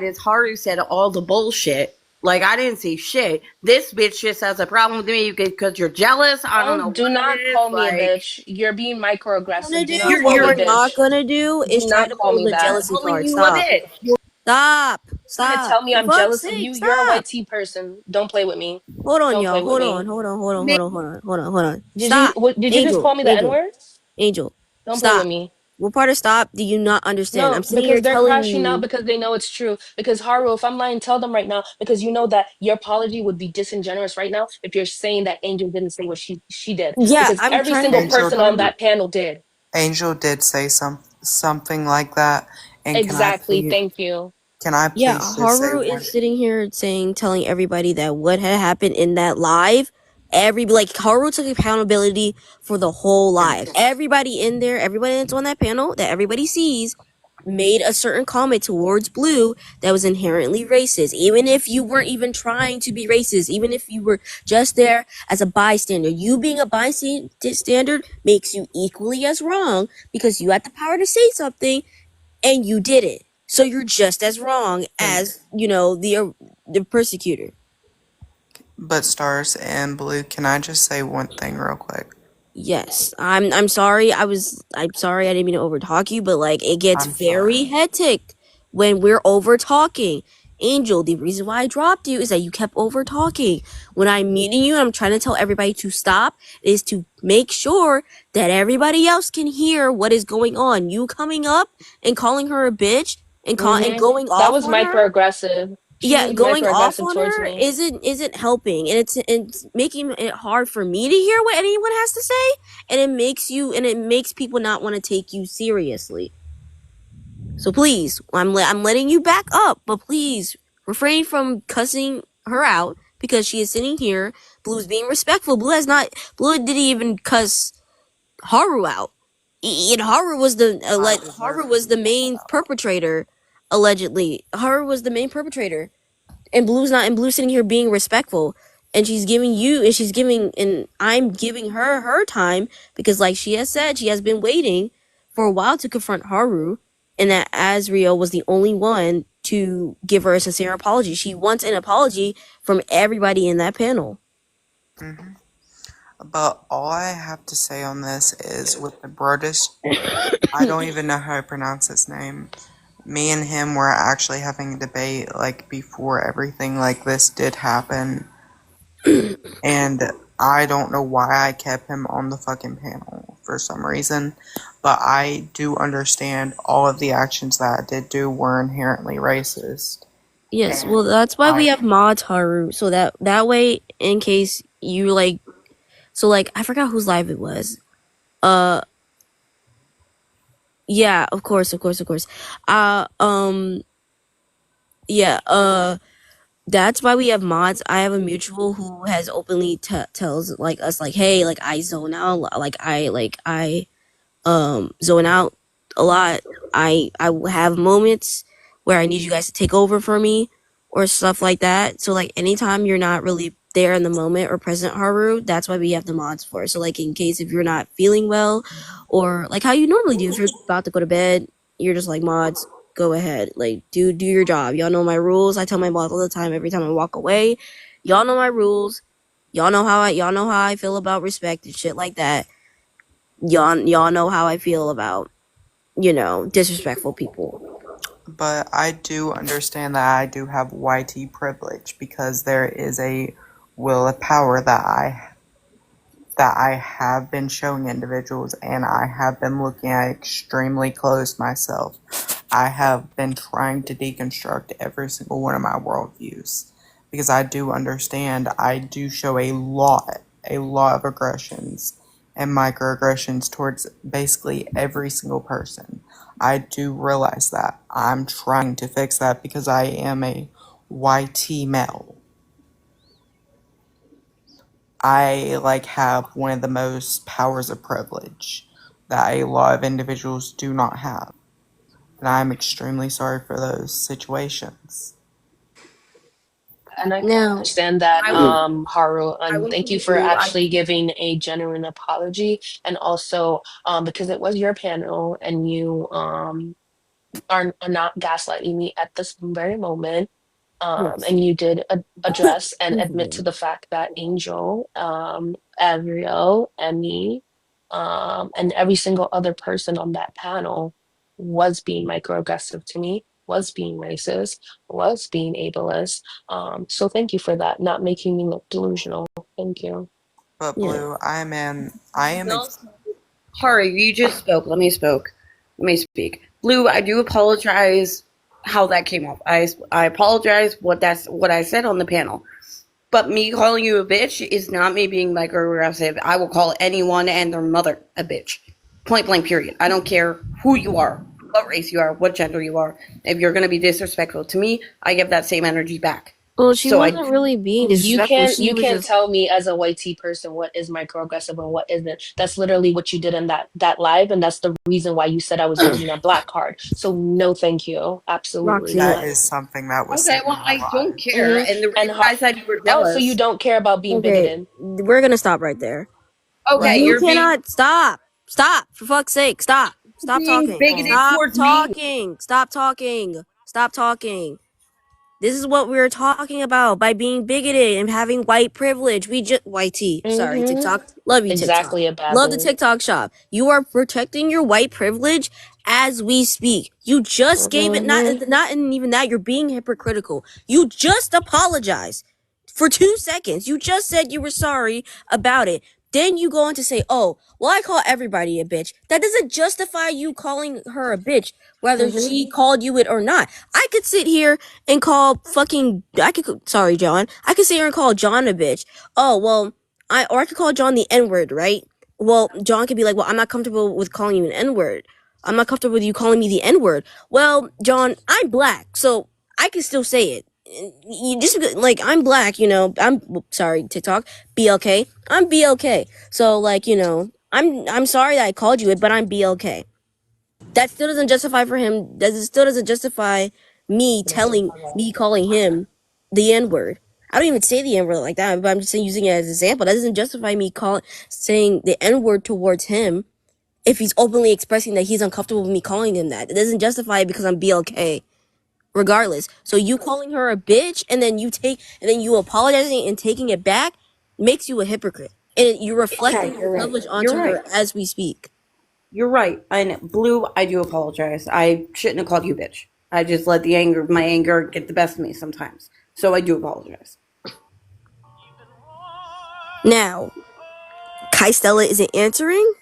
S8: is Haru said all the bullshit. Like, I didn't see shit. This bitch just has a problem with me because you're jealous. I don't know
S16: Do
S8: what
S16: not
S8: it is.
S16: call me a
S8: Like,
S16: bitch. You're being microaggressive. Do not
S2: What
S16: call me a
S2: we're not
S16: bitch.
S2: gonna do is
S16: Do
S2: try
S16: not
S2: to
S16: call
S2: pull
S16: me
S2: the
S16: that.
S2: jealousy
S8: calling
S2: card.
S8: you a
S2: Stop.
S8: bitch.
S2: Stop.
S16: Trying to tell me
S2: For
S16: I'm
S2: fuck's
S16: jealous of
S2: sake,
S16: you. You're a
S2: stop.
S16: white tea person. Don't play with me.
S2: Hold on,
S16: Don't
S2: y'all.
S16: play with
S2: Hold
S16: me.
S2: on. Hold on.
S16: Did you just call me the N
S2: Angel.
S16: word?
S2: Angel.
S16: Don't play with
S2: Stop.
S16: me.
S2: What part of stop do you not understand? I'm
S16: No,
S2: sitting here
S16: because they're
S2: telling
S16: crashing out
S2: you.
S16: because they know it's true. Because Haru, if I'm lying, tell them right now. Because you know that your apology would be disingenuous right now if you're saying that Angel didn't say what she did.
S2: Yeah,
S16: Because
S2: I'm
S16: every
S2: trying
S16: single
S2: to.
S16: person on that panel did.
S17: Angel did say something like that, and
S16: Exactly. Thank you.
S17: can I
S2: Yeah,
S17: please just say
S2: Haru
S17: one?
S2: is sitting here telling everybody that what had happened in that live, Haru took accountability for the whole live. Everybody in there, everybody that's on that panel, that everybody sees, made a certain comment towards Blue that was inherently racist. Even if you weren't even trying to be racist, even if you were just there as a bystander, you being a bystander makes you equally as wrong because you had the power to say something and you did it. So you're just as wrong as, the persecutor.
S17: But Stars and Blue, can I just say one thing real quick?
S2: Yes. I'm sorry. I'm sorry I didn't mean to overtalk you, but it gets
S17: I'm
S2: very hectic when we're over talking. Angel, the reason why I dropped you is that you kept over talking. When I'm meeting you and I'm trying to tell everybody to stop, is to make sure that everybody else can hear what is going on. You coming up and calling her a bitch and going
S16: That
S2: off
S16: was
S2: on her.
S16: microaggressive. She
S2: Yeah,
S16: was
S2: going off
S16: microaggressive
S2: on
S16: towards
S2: her
S16: me.
S2: isn't helping, and it's making it hard for me to hear what anyone has to say, and it makes people not want to take you seriously. So please, I'm letting you back up, but please refrain from cussing her out because she is sitting here. Blue's being respectful. Blue didn't even cuss Haru out. And Haru was the main perpetrator. Allegedly, Haru was the main perpetrator. And Blue's sitting here being respectful, and I'm giving her time because, like she has said, she has been waiting for a while to confront Haru, and that Azriel was the only one to give her a sincere apology. She wants an apology from everybody in that panel.
S17: But all I have to say on this is with the Brodus, I don't even know how to pronounce his name. Me and him were actually having a debate before everything like this did happen. And I don't know why I kept him on the fucking panel for some reason. But I do understand all of the actions that I did do were inherently racist.
S2: Yes, well, that's why we have mods, Haru, so that way, in case you I forgot whose live it was. Yeah, of course. That's why we have mods. I have a mutual who has openly tells us hey, I zone out, I zone out a lot. I have moments where I need you guys to take over for me or stuff like that. So anytime you're not really there in the moment or present, Haru, that's why we have the mods for. So in case if you're not feeling well or how you normally do, if you're about to go to bed, you're just mods, go ahead. Like, do your job. Y'all know my rules. I tell my boss all the time every time I walk away. Y'all know my rules. Y'all know how I feel about respect and shit like that. Y'all know how I feel about, disrespectful people.
S17: But I do understand that I do have YT privilege because there is a will of power that I have been showing individuals, and I have been looking at extremely close myself. I have been trying to deconstruct every single one of my worldviews because I do understand I do show a lot of aggressions and microaggressions towards basically every single person. I do realize that. I'm trying to fix that because I am a YT male. I have one of the most powers of privilege that a lot of individuals do not have. And I'm extremely sorry for those situations.
S16: And I can
S2: Now,
S16: understand that, Haru,
S8: I
S16: and
S8: will
S16: thank you
S8: say,
S16: for
S8: Blue,
S16: actually giving a genuine apology, and also because it was your panel and you are not gaslighting me at this very moment.
S2: yes.
S16: And you did address and admit to the fact that Angel, Ariel, Emmy, and every single other person on that panel was being microaggressive to me, was being racist, was being ableist. So thank you for that, not making me look delusional. Thank you.
S17: But
S2: Yeah.
S17: Blue, I am
S8: Hari, you just spoke. Let me speak. Blue, I do apologize how that came off. I apologize what I said on the panel. But me calling you a bitch is not me being microaggressive. I will call anyone and their mother a bitch. Point blank, period. I don't care who you are, what race you are, what gender you are. If you're going to be disrespectful to me, I give that same energy back.
S2: Well, she
S8: So
S2: wasn't really being
S16: You
S2: disrespectful.
S16: can't
S2: She
S16: you
S2: was
S16: can't
S2: just
S16: tell me as a white tea person what is microaggressive and what isn't. That's literally what you did in that live, and that's the reason why you said I was using a black card. So no, thank you. Absolutely
S17: that
S16: not.
S17: is something that was
S8: Okay,
S17: said
S8: well,
S17: in
S8: I
S17: my
S8: don't
S17: live.
S8: care. And the reason why I said you were
S16: Oh,
S8: jealous.
S16: so you don't care about being
S2: okay.
S16: bigoted?
S2: We're gonna stop right there.
S8: Okay,
S2: You
S8: you're
S2: cannot stop. For fuck's sake, stop. Stop
S8: being
S2: talking.
S8: bigoted
S2: Stop
S8: towards me.
S2: talking. Stop talking. Stop talking. This is what we were talking about by being bigoted and having white privilege. We just YT. Sorry, TikTok. Love you,
S16: Exactly,
S2: TikTok.
S16: a bad
S2: Love the
S16: word.
S2: TikTok shop. You are protecting your white privilege as we speak. You just gave it not even that. You're being hypocritical. You just apologized for 2 seconds. You just said you were sorry about it. Then you go on to say, "Oh, well, I call everybody a bitch." That doesn't justify you calling her a bitch, whether she called you it or not. I could sit here and call sorry, John. I could sit here and call John a bitch. Oh, well, I could call John the N-word, right? Well, John could be like, "Well, I'm not comfortable with calling you an N-word. I'm not comfortable with you calling me the N-word." Well, John, I'm black, so I can still say it. You just like I'm black, I'm sorry, TikTok, BLK. I'm BLK. So I'm sorry that I called you it, but I'm BLK. That still doesn't justify for him. Still doesn't justify me calling him the N word. I don't even say the N word like that, but I'm just saying using it as an example. That doesn't justify me saying the N word towards him if he's openly expressing that he's uncomfortable with me calling him that. It doesn't justify it because I'm BLK. Regardless, so you calling her a bitch and then you apologizing and taking it back makes you a hypocrite, and you're reflecting
S8: Okay,
S2: your
S8: you're right.
S2: privilege onto
S8: You're right.
S2: her as we speak.
S8: You're right. And Blue, I do apologize. I shouldn't have called you bitch. I just let my anger get the best of me sometimes. So I do apologize.
S2: Now, Kai Stella isn't answering.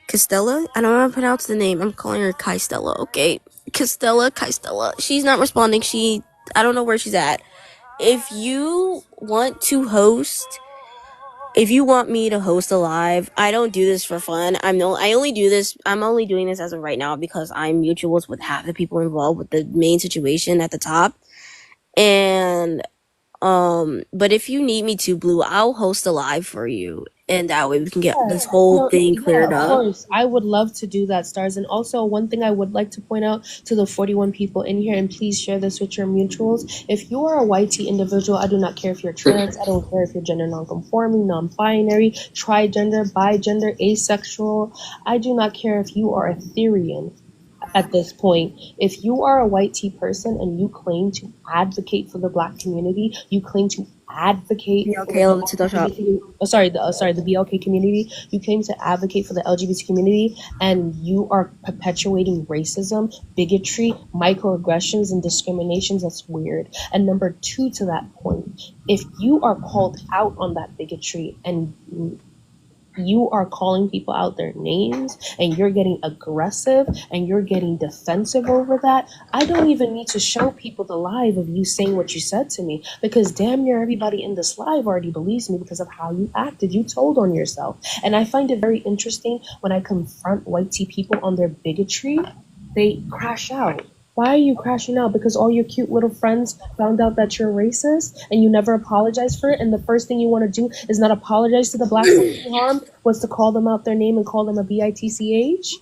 S2: Castella? I don't know how to pronounce the name. I'm calling her Kai Stella, okay? Kai Stella. She's not responding. I don't know where she's at. If you want me to host a live, I don't do this for fun. I'm only doing this as of right now because I'm mutuals with half the people involved with the main situation at the top. And but if you need me to, Blue, I'll host a live for you, and that way we can get this whole thing cleared
S19: Of
S2: up.
S19: course, I would love to do that, Stars. And also, one thing I would like to point out to the 41 people in here, and please share this with your mutuals. If you are a YT individual, I do not care if you're trans, I don't care if you're gender nonconforming, non-binary, trigender, bigender, asexual. I do not care if you are Etherean. at this point. If you are a white tea person and you claim to advocate for the black community, you claim to advocate for
S2: BLK love to the shop.
S19: the BLK community, you claim to advocate for the LGBT community, and you are perpetuating racism, bigotry, microaggressions, and discriminations, that's weird. And number two, to that point, if you are called out on that bigotry and you are calling people out their names and you're getting aggressive and you're getting defensive over that, I don't even need to show people the live of you saying what you said to me, because damn near everybody in this live already believes me because of how you acted. You told on yourself. And I find it very interesting when I confront white tea people on their bigotry, they crash out. Why are you crashing out? Because all your cute little friends found out that you're racist and you never apologized for it, and the first thing you want to do is not apologize to the black people you harmed, was to call them out their name and call them a bitch.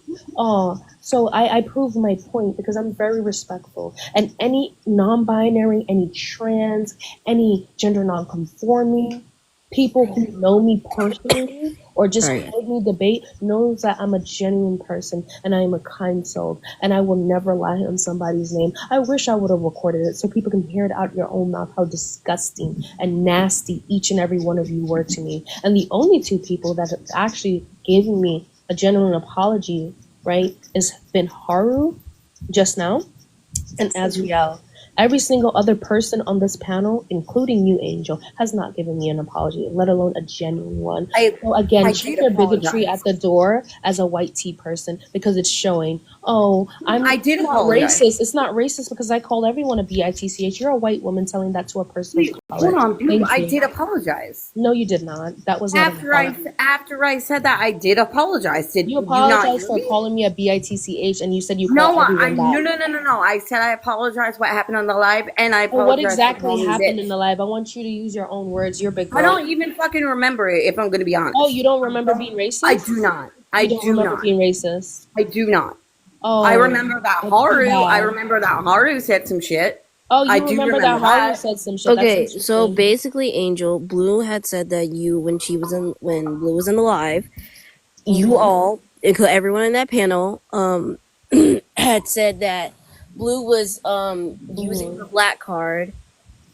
S19: So I proved my point because I'm very respectful. And any non-binary, any trans, any gender non-conforming people who know me personally or just heard me debate knows that I'm a genuine person and I am a kind soul and I will never lie on somebody's name. I wish I would have recorded it so people can hear it out your own mouth how disgusting and nasty each and every one of you were to me. And the only two people that have actually given me a genuine apology, right, has been Haru just now and Azriel. Every single other person on this panel, including you, Angel, has not given me an apology, let alone a genuine one. So again, keep your bigotry at the door as a white tea person because it's showing, I did not racist. It's not racist because I call everyone a bitch. You're a white woman telling that to a person of color.
S8: Hold on, dude.
S19: Thank
S8: I
S19: you.
S8: did apologize.
S19: No, you did not. That was not
S8: After I said that, I did apologize. Did
S19: you
S8: you
S19: apologize
S8: not
S19: for
S8: hear me?
S19: calling me a bitch, and you said you
S8: No,
S19: called everyone that.
S8: no. I said I apologize what happened on the live, and I
S19: Well,
S8: apologize.
S19: what
S8: for
S19: exactly
S8: calling you
S19: happened
S8: bitch.
S19: in the live? I want you to use your own words. You're big girl.
S8: I don't even fucking remember it, if I'm going to be honest.
S19: Oh, you don't remember being racist?
S8: I do not. I
S19: You don't
S8: do
S19: remember
S8: not.
S19: being racist.
S8: I do not.
S19: Oh,
S8: I remember that
S19: that's
S8: Haru.
S19: too bad.
S8: I remember that Haru said some shit.
S19: Oh, you
S8: I do
S19: remember that Haru said some shit.
S2: Okay,
S19: That's
S2: so
S19: interesting.
S2: basically, Angel, Blue had said that when Blue was in the live, you all, including everyone in that panel, had said that Blue was using the black card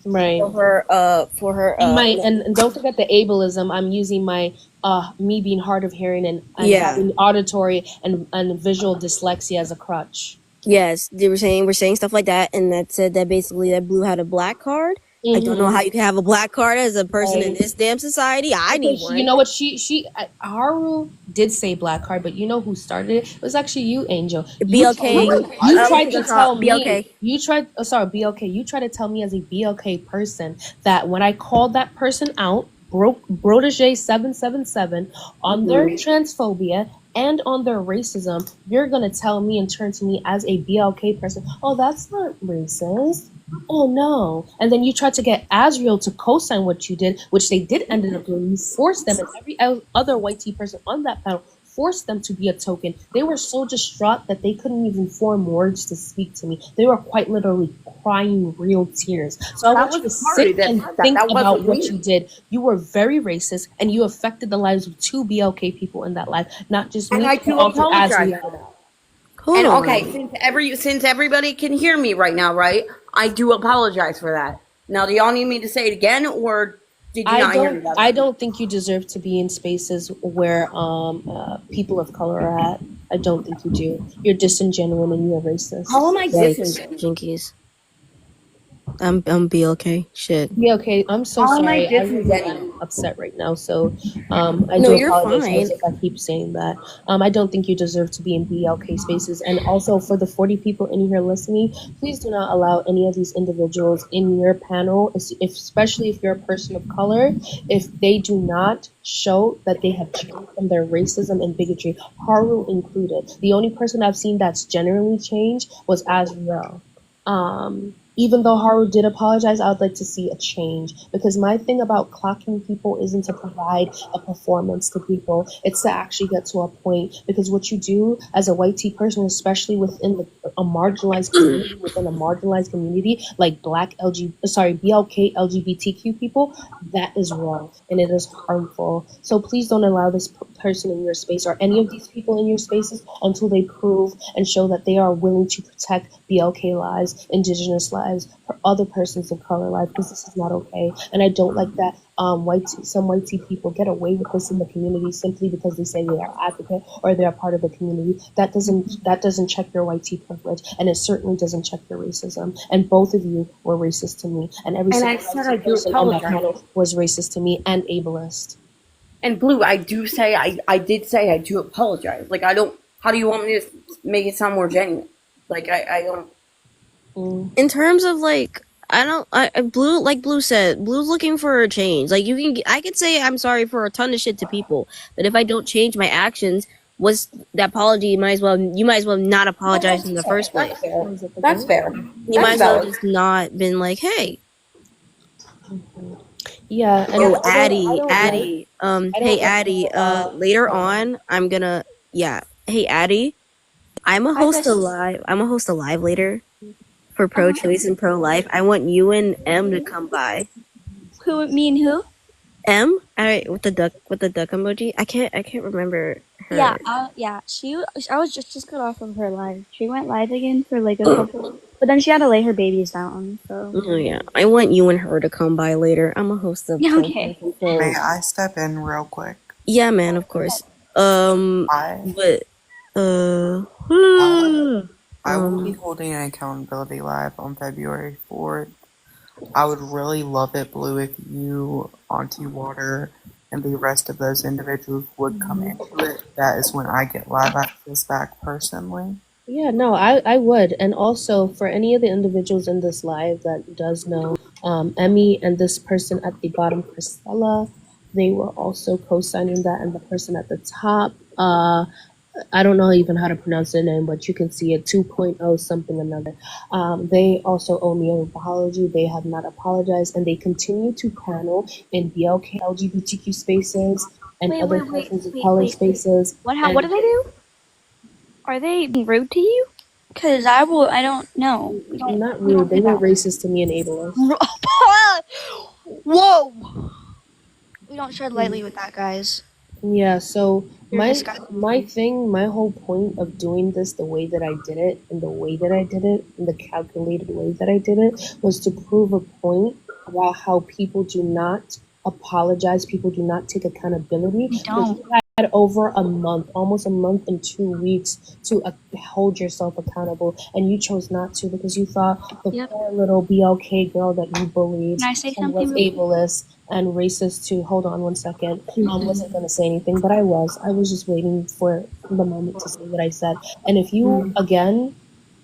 S19: right
S2: for her
S19: and don't forget the ableism. I'm using my me being hard of hearing and
S2: Yeah.
S19: having auditory and visual dyslexia as a crutch.
S2: Yes, we're saying stuff like that, and that said that basically that Blue had a black card. I don't know how you can have a black card as a person in this damn society. I need
S19: Because
S2: one.
S19: you know what? Haru did say black card, but you know who started it? It was actually you, Angel.
S2: BLK.
S19: You tried to tell me.
S2: BLK.
S19: BLK. You tried to tell me as a BLK person that when I called that person out, Protege 777 on their transphobia and on their racism, you're gonna tell me and turn to me as a BLK person, oh, that's not racist. Oh no. And then you tried to get Azriel to co-sign what you did, which they did end up doing. You forced them, and every other white tea person on that panel forced them to be a token. They were so distraught that they couldn't even form words to speak to me. They were quite literally crying real tears. So I want you to sit and think about what you did. You were very racist, and you affected the lives of 2 BLK people in that life, not just me.
S8: And I do
S19: but also
S8: apologize
S19: Azriel.
S8: for that. And okay, since everybody can hear me right now, right? I do apologize for that. Now, do y'all need me to say it again, or did you not hear me?
S19: I don't think you deserve to be in spaces where people of color are at. I don't think you do. You're disingenuous and you're racist.
S8: How am I
S2: Yikes, Jinkies. I'm BLK. Shit.
S19: Yeah, okay. I'm so
S8: How am I
S19: sorry. I really
S8: disingenuous?
S19: am upset right now. So I
S2: No,
S19: do
S2: you're
S19: apologize
S2: fine.
S19: if I keep saying that. I don't think you deserve to be in BLK spaces. And also for the 40 people in here listening, please do not allow any of these individuals in your panel, especially if you're a person of color, if they do not show that they have changed from their racism and bigotry, Haru included. The only person I've seen that's genuinely changed was Azriel. Even though Haru did apologize, I would like to see a change, because my thing about clocking people isn't to provide a performance to people. It's to actually get to a point, because what you do as a white tea person, especially within a marginalized community within a marginalized community like BLK LGBTQ people, that is wrong and it is harmful. So please don't allow this person in your space or any of these people in your spaces until they prove and show that they are willing to protect BLK lives, Indigenous lives, for other persons of color lives, because this is not okay. And I don't like that some white tea people get away with this in the community simply because they say they are advocate or they are part of the community. That doesn't check your white tea privilege, and it certainly doesn't check your racism. And both of you were racist to me, and every
S8: And I
S19: single
S8: said
S19: white
S8: I
S19: tea
S8: do
S19: person on that
S8: apologize.
S19: panel was racist to me and ableist.
S8: And Blue, I do say I did say I do apologize. Like I don't. How do you want me to make it sound more genuine? Like I don't.
S2: In terms of like, Blue, like Blue said, Blue's looking for a change. Like I could say I'm sorry for a ton of shit to people, but if I don't change my actions, what's the apology? You might as well not apologize in the first place.
S8: That's fair.
S2: You might as well just not been like, hey.
S19: Yeah. And
S2: Oh,
S19: I don't
S2: Addie. Hey, Addie. Later on, I'm gonna. Yeah. Hey, Addie. I'm a host a live later for pro choice and pro life. I want you and M to come by.
S20: Who? Me and who?
S2: M. Alright, with the duck emoji. I can't remember her.
S20: Yeah, yeah. I was just got off of her live. She went live again for like a couple, but then she had to lay her babies down. So.
S2: Oh yeah, I want you and her to come by later. I'm a host of.
S20: Yeah,
S2: pro
S20: okay.
S2: choice and pro.
S17: May I step in real quick?
S2: Yeah, man. Of course. But
S17: I will be holding an accountability live on February 4th. I would really love it, Blue, if you, Auntie Water, and the rest of those individuals would come into it. That is when I get live access back personally.
S19: Yeah, no, I would. And also for any of the individuals in this live that does know, Emmy and this person at the bottom, Christella, they were also co-signing that, and the person at the top, I don't know even how to pronounce their name, but you can see it 2.0 something another. They also owe me an apology. They have not apologized, and they continue to panel in BLK LGBTQ spaces and other persons of color spaces.
S20: What did I do? Are they being rude to you? Because I don't know.
S19: Not rude. They were racist to me and ableist.
S20: Whoa! We don't tread lightly with that, guys.
S19: Yeah, so
S20: You're
S19: my
S20: disgusting.
S19: my whole point of doing this the way that I did it, and the way that I did it, and the calculated way that I did it, was to prove a point about how people do not apologize, people do not take accountability. Because you had over a month, almost a month and 2 weeks to hold yourself accountable, and you chose not to because you thought the poor little BLK girl that you bullied
S20: Can I say
S19: and was
S20: something?
S19: ableist and racist too. Hold on one second. Wasn't going to say anything, but I was just waiting for the moment to say what I said. And if you again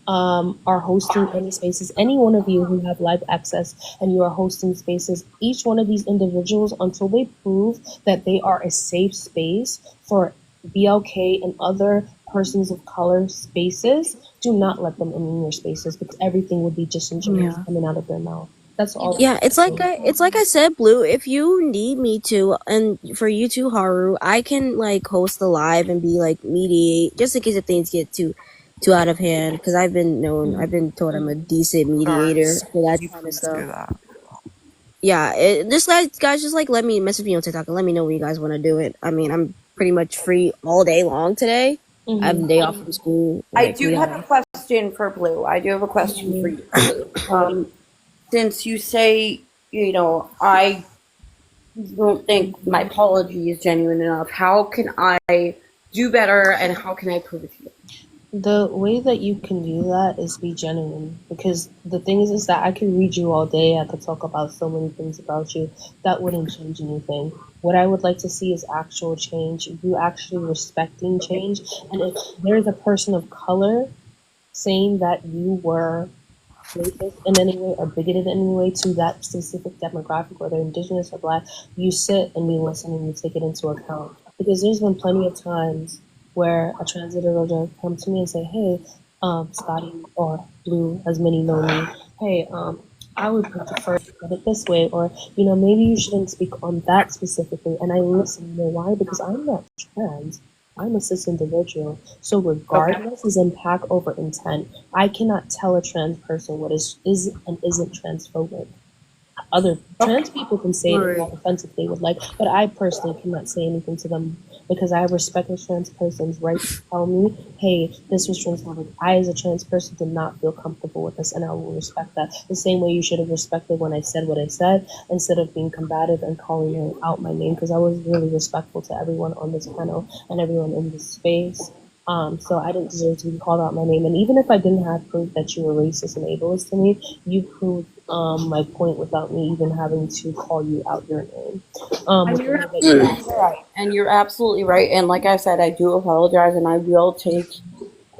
S19: are hosting any spaces, any one of you who have live access and you are hosting spaces, each one of these individuals, until they prove that they are a safe space for BLK and other persons of color spaces, do not let them in your spaces, because everything would be disingenuous coming out of their mouth. That's all.
S2: Yeah, it's like I said, Blue. If you need me to, and for you too, Haru, I can like host the live and be like mediate, just in case if things get too out of hand. Because I've been told I'm a decent mediator for that kind of stuff. Yeah, just guys, just like let me message me on TikTok and let me know when you guys want to do it. I mean, I'm pretty much free all day long today. I have a day off from school.
S8: I do have a question for Blue. I do have a question for you. Since you say, I don't think my apology is genuine enough, how can I do better and how can I prove it to you?
S19: The way that you can do that is be genuine, because the thing is that I could read you all day. I could talk about so many things about you. That wouldn't change anything. What I would like to see is actual change, you actually respecting change. And if there's a person of color saying that you were racist in any way or bigoted in any way to that specific demographic, whether indigenous or black, you sit and you listen and you take it into account. Because there's been plenty of times where a transgender will come to me and say, hey, Scotty or Blue, as many know me, hey, I would prefer to put it this way, or, maybe you shouldn't speak on that specifically. And I listen, why? Because I'm not trans. I'm a cis individual. So regardless is impact over intent. I cannot tell a trans person what is and isn't transphobic. Other trans people can say it in self-defense if they would like, but I personally cannot say anything to them because I respect a trans person's right to tell me, hey, this was transphobic. I, as a trans person, did not feel comfortable with this, and I will respect that. The same way you should have respected when I said what I said, instead of being combative and calling out my name, because I was really respectful to everyone on this panel and everyone in this space. So I didn't deserve to be called out my name. And even if I didn't have proof that you were racist and ableist to me, you proved my point without me even having to call you out your name.
S8: And you're absolutely right. And you're absolutely right. And like I said, I do apologize, and I will take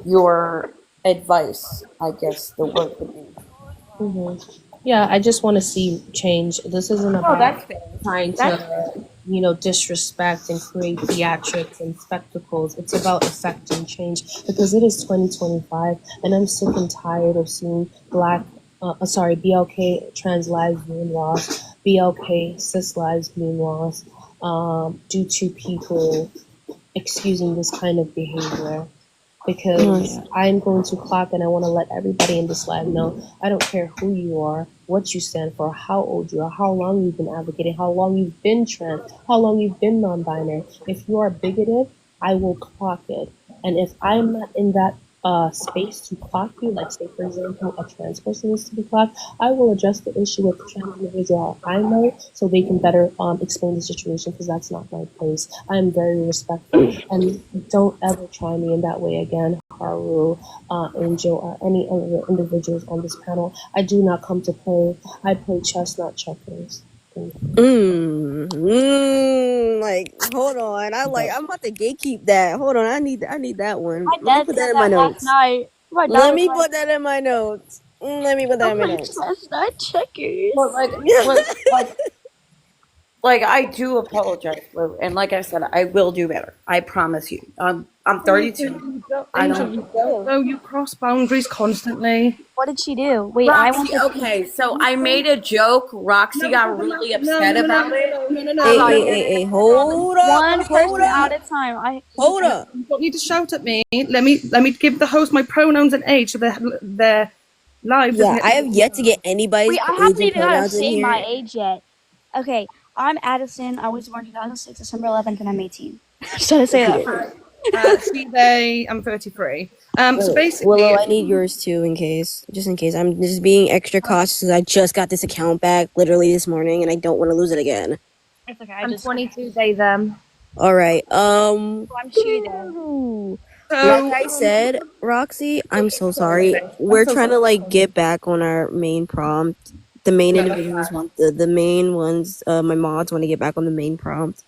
S8: your advice, I guess the word would be.
S19: Yeah, I just want to see change. This isn't about
S8: that's fair.
S19: trying to, disrespect and create theatrics and spectacles. It's about affecting change because it is 2025, and I'm sick and tired of seeing BLK trans lives being lost, BLK cis lives being lost, due to people excusing this kind of behavior. Because I'm going to clock, and I want to let everybody in this live know, I don't care who you are, what you stand for, how old you are, how long you've been advocating, how long you've been trans, how long you've been non-binary. If you are bigoted, I will clock it. And if I'm not in that space to clock you, like say for example a trans person needs to be clocked, I will address the issue with the trans individual I know so they can better explain the situation, because that's not my place. I'm very respectful, and don't ever try me in that way again, Haru, Angel, or any other individuals on this panel. I do not come to play. I play chess, not checkers.
S2: Like, hold on. I'm about to gatekeep that. Hold on, I need that one.
S20: My
S2: Let me
S20: dad
S2: put
S20: said
S2: that in
S20: that
S2: my
S20: last
S2: notes.
S20: night. My dad
S2: Let
S20: was
S2: me
S20: like,
S2: put that in my notes. Let me put that in my
S20: "Oh my
S2: notes.
S20: chess, not checkers."
S8: But like I do apologize, Lou, and like I said, I will do better. I promise you. I'm 32. I
S21: Angel,
S8: don't.
S21: you don't know you cross boundaries constantly.
S20: What did she do? Wait, I want
S8: Roxy,
S20: to.
S8: okay, so I made a joke. Roxy got really upset about it.
S2: Hey, hold up,
S20: One person at a time.
S2: Hold up.
S21: You don't need to shout at me. Let me give the host my pronouns and age so they're live.
S2: Yeah, I have yet to get anybody's
S20: Wait, I
S2: age
S20: haven't
S2: and
S20: even got to
S2: pronouns in
S20: say my
S2: here.
S20: age yet. Okay, I'm Addison. I was born 2006, December 11th, and I'm 18. Just trying to say that first.
S21: She, they, I'm 33. So basically,
S2: Willow, I need yours too, just in case. I'm just being extra cautious because I just got this account back literally this morning, and I don't want to lose it again.
S20: It's okay.
S21: I'm 22, they, them.
S2: All right.
S20: I'm she then.
S2: Like I said, Roxy, I'm so sorry. We're trying to like get back on our main prompt. The main individuals want the main ones. My mods want to get back on the main prompt.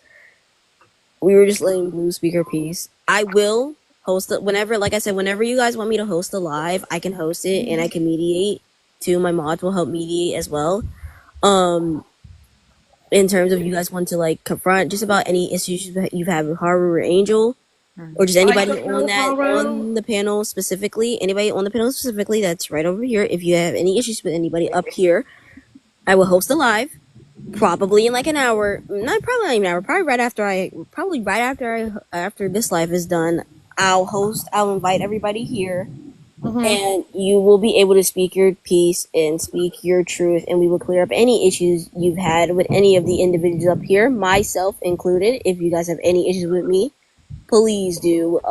S2: We were just letting Blue speak her piece. I will host it whenever, like I said, whenever you guys want me to host a live, I can host it and I can mediate too. My mods will help mediate as well. In terms of you guys want to like confront just about any issues that you've had with Haru or Angel, or just anybody on the panel specifically, that's right over here. If you have any issues with anybody up here, I will host a live. Probably in like an hour, probably not even an hour, probably right after this live is done, I'll invite everybody here, and you will be able to speak your piece and speak your truth, and we will clear up any issues you've had with any of the individuals up here, myself included. If you guys have any issues with me, please do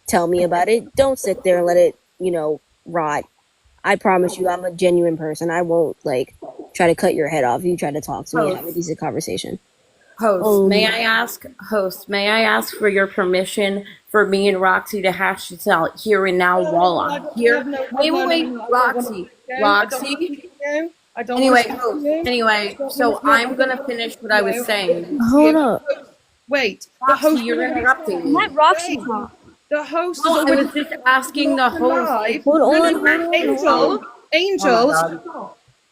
S2: tell me about it. Don't sit there and let it, rot. I promise you, I'm a genuine person. I won't try to cut your head off. You try to talk to me and have a decent conversation.
S8: Host, may I ask for your permission for me and Roxy to hash this out here and now while I'm here? Wait, Roxy. Anyway, so I'm gonna finish what I was saying.
S2: Hold up.
S21: Wait,
S8: Roxy, you're interrupting me.
S20: Let Roxy talk.
S21: The host.
S8: No, I was just asking the host.
S2: Hold on.
S21: Angel.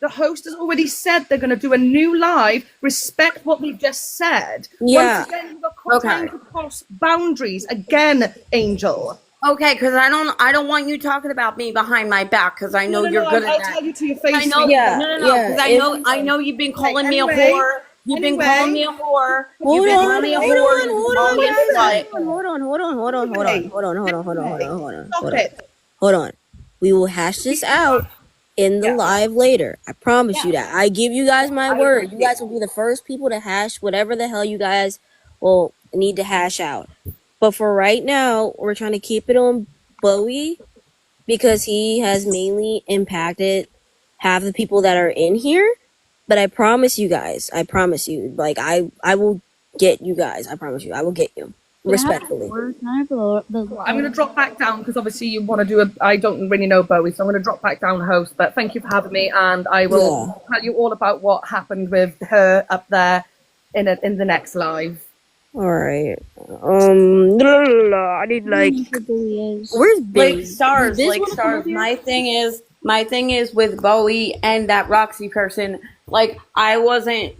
S21: The host has already said they're going to do a new live. Respect what we've just said.
S2: Yeah.
S21: Once again, you're trying to cross boundaries again, Angel.
S8: Okay, because I don't want you talking about me behind my back, because I know you're good at that.
S21: I'll tell you to your face.
S8: I know,
S21: Yeah.
S8: because I know you've been calling me a whore. You've been calling me a
S21: Anyway,
S8: whore. You've
S2: Hold
S8: been
S2: on,
S8: calling me a
S2: hold
S8: whore.
S2: on,
S8: You've been
S2: hold
S8: calling
S2: on,
S8: me a
S2: guys.
S8: slut.
S2: Hold on, hold on, hold on, hold on,
S21: anyway,
S2: hold on, hold on, hold on, hold on, hold on,
S21: stop
S2: hold on.
S21: it.
S2: Hold on. We will hash this out in the
S21: Yeah,
S2: live later. I promise you
S21: yeah,
S2: that. I give you guys my
S21: I
S2: word. You
S21: appreciate
S2: guys will be the first people to hash whatever the hell you guys will need to hash out. But for right now, we're trying to keep it on Bowie because he has mainly impacted half the people that are in here. But I promise you guys, I promise you, like I will get you guys. I promise you, I will get you respectfully.
S21: I'm going to drop back down because obviously you want to do a. I don't really know Bowie, so I'm going to drop back down, host. But thank you for having me, and I will tell you all about what happened with her up there in the next live.
S2: All right. I need like. Where's Billy?
S8: Like stars,
S2: Does Biz
S8: like
S2: wanna come up
S8: stars.
S2: here?
S8: My thing is with Bowie and that Roxy person. Like I wasn't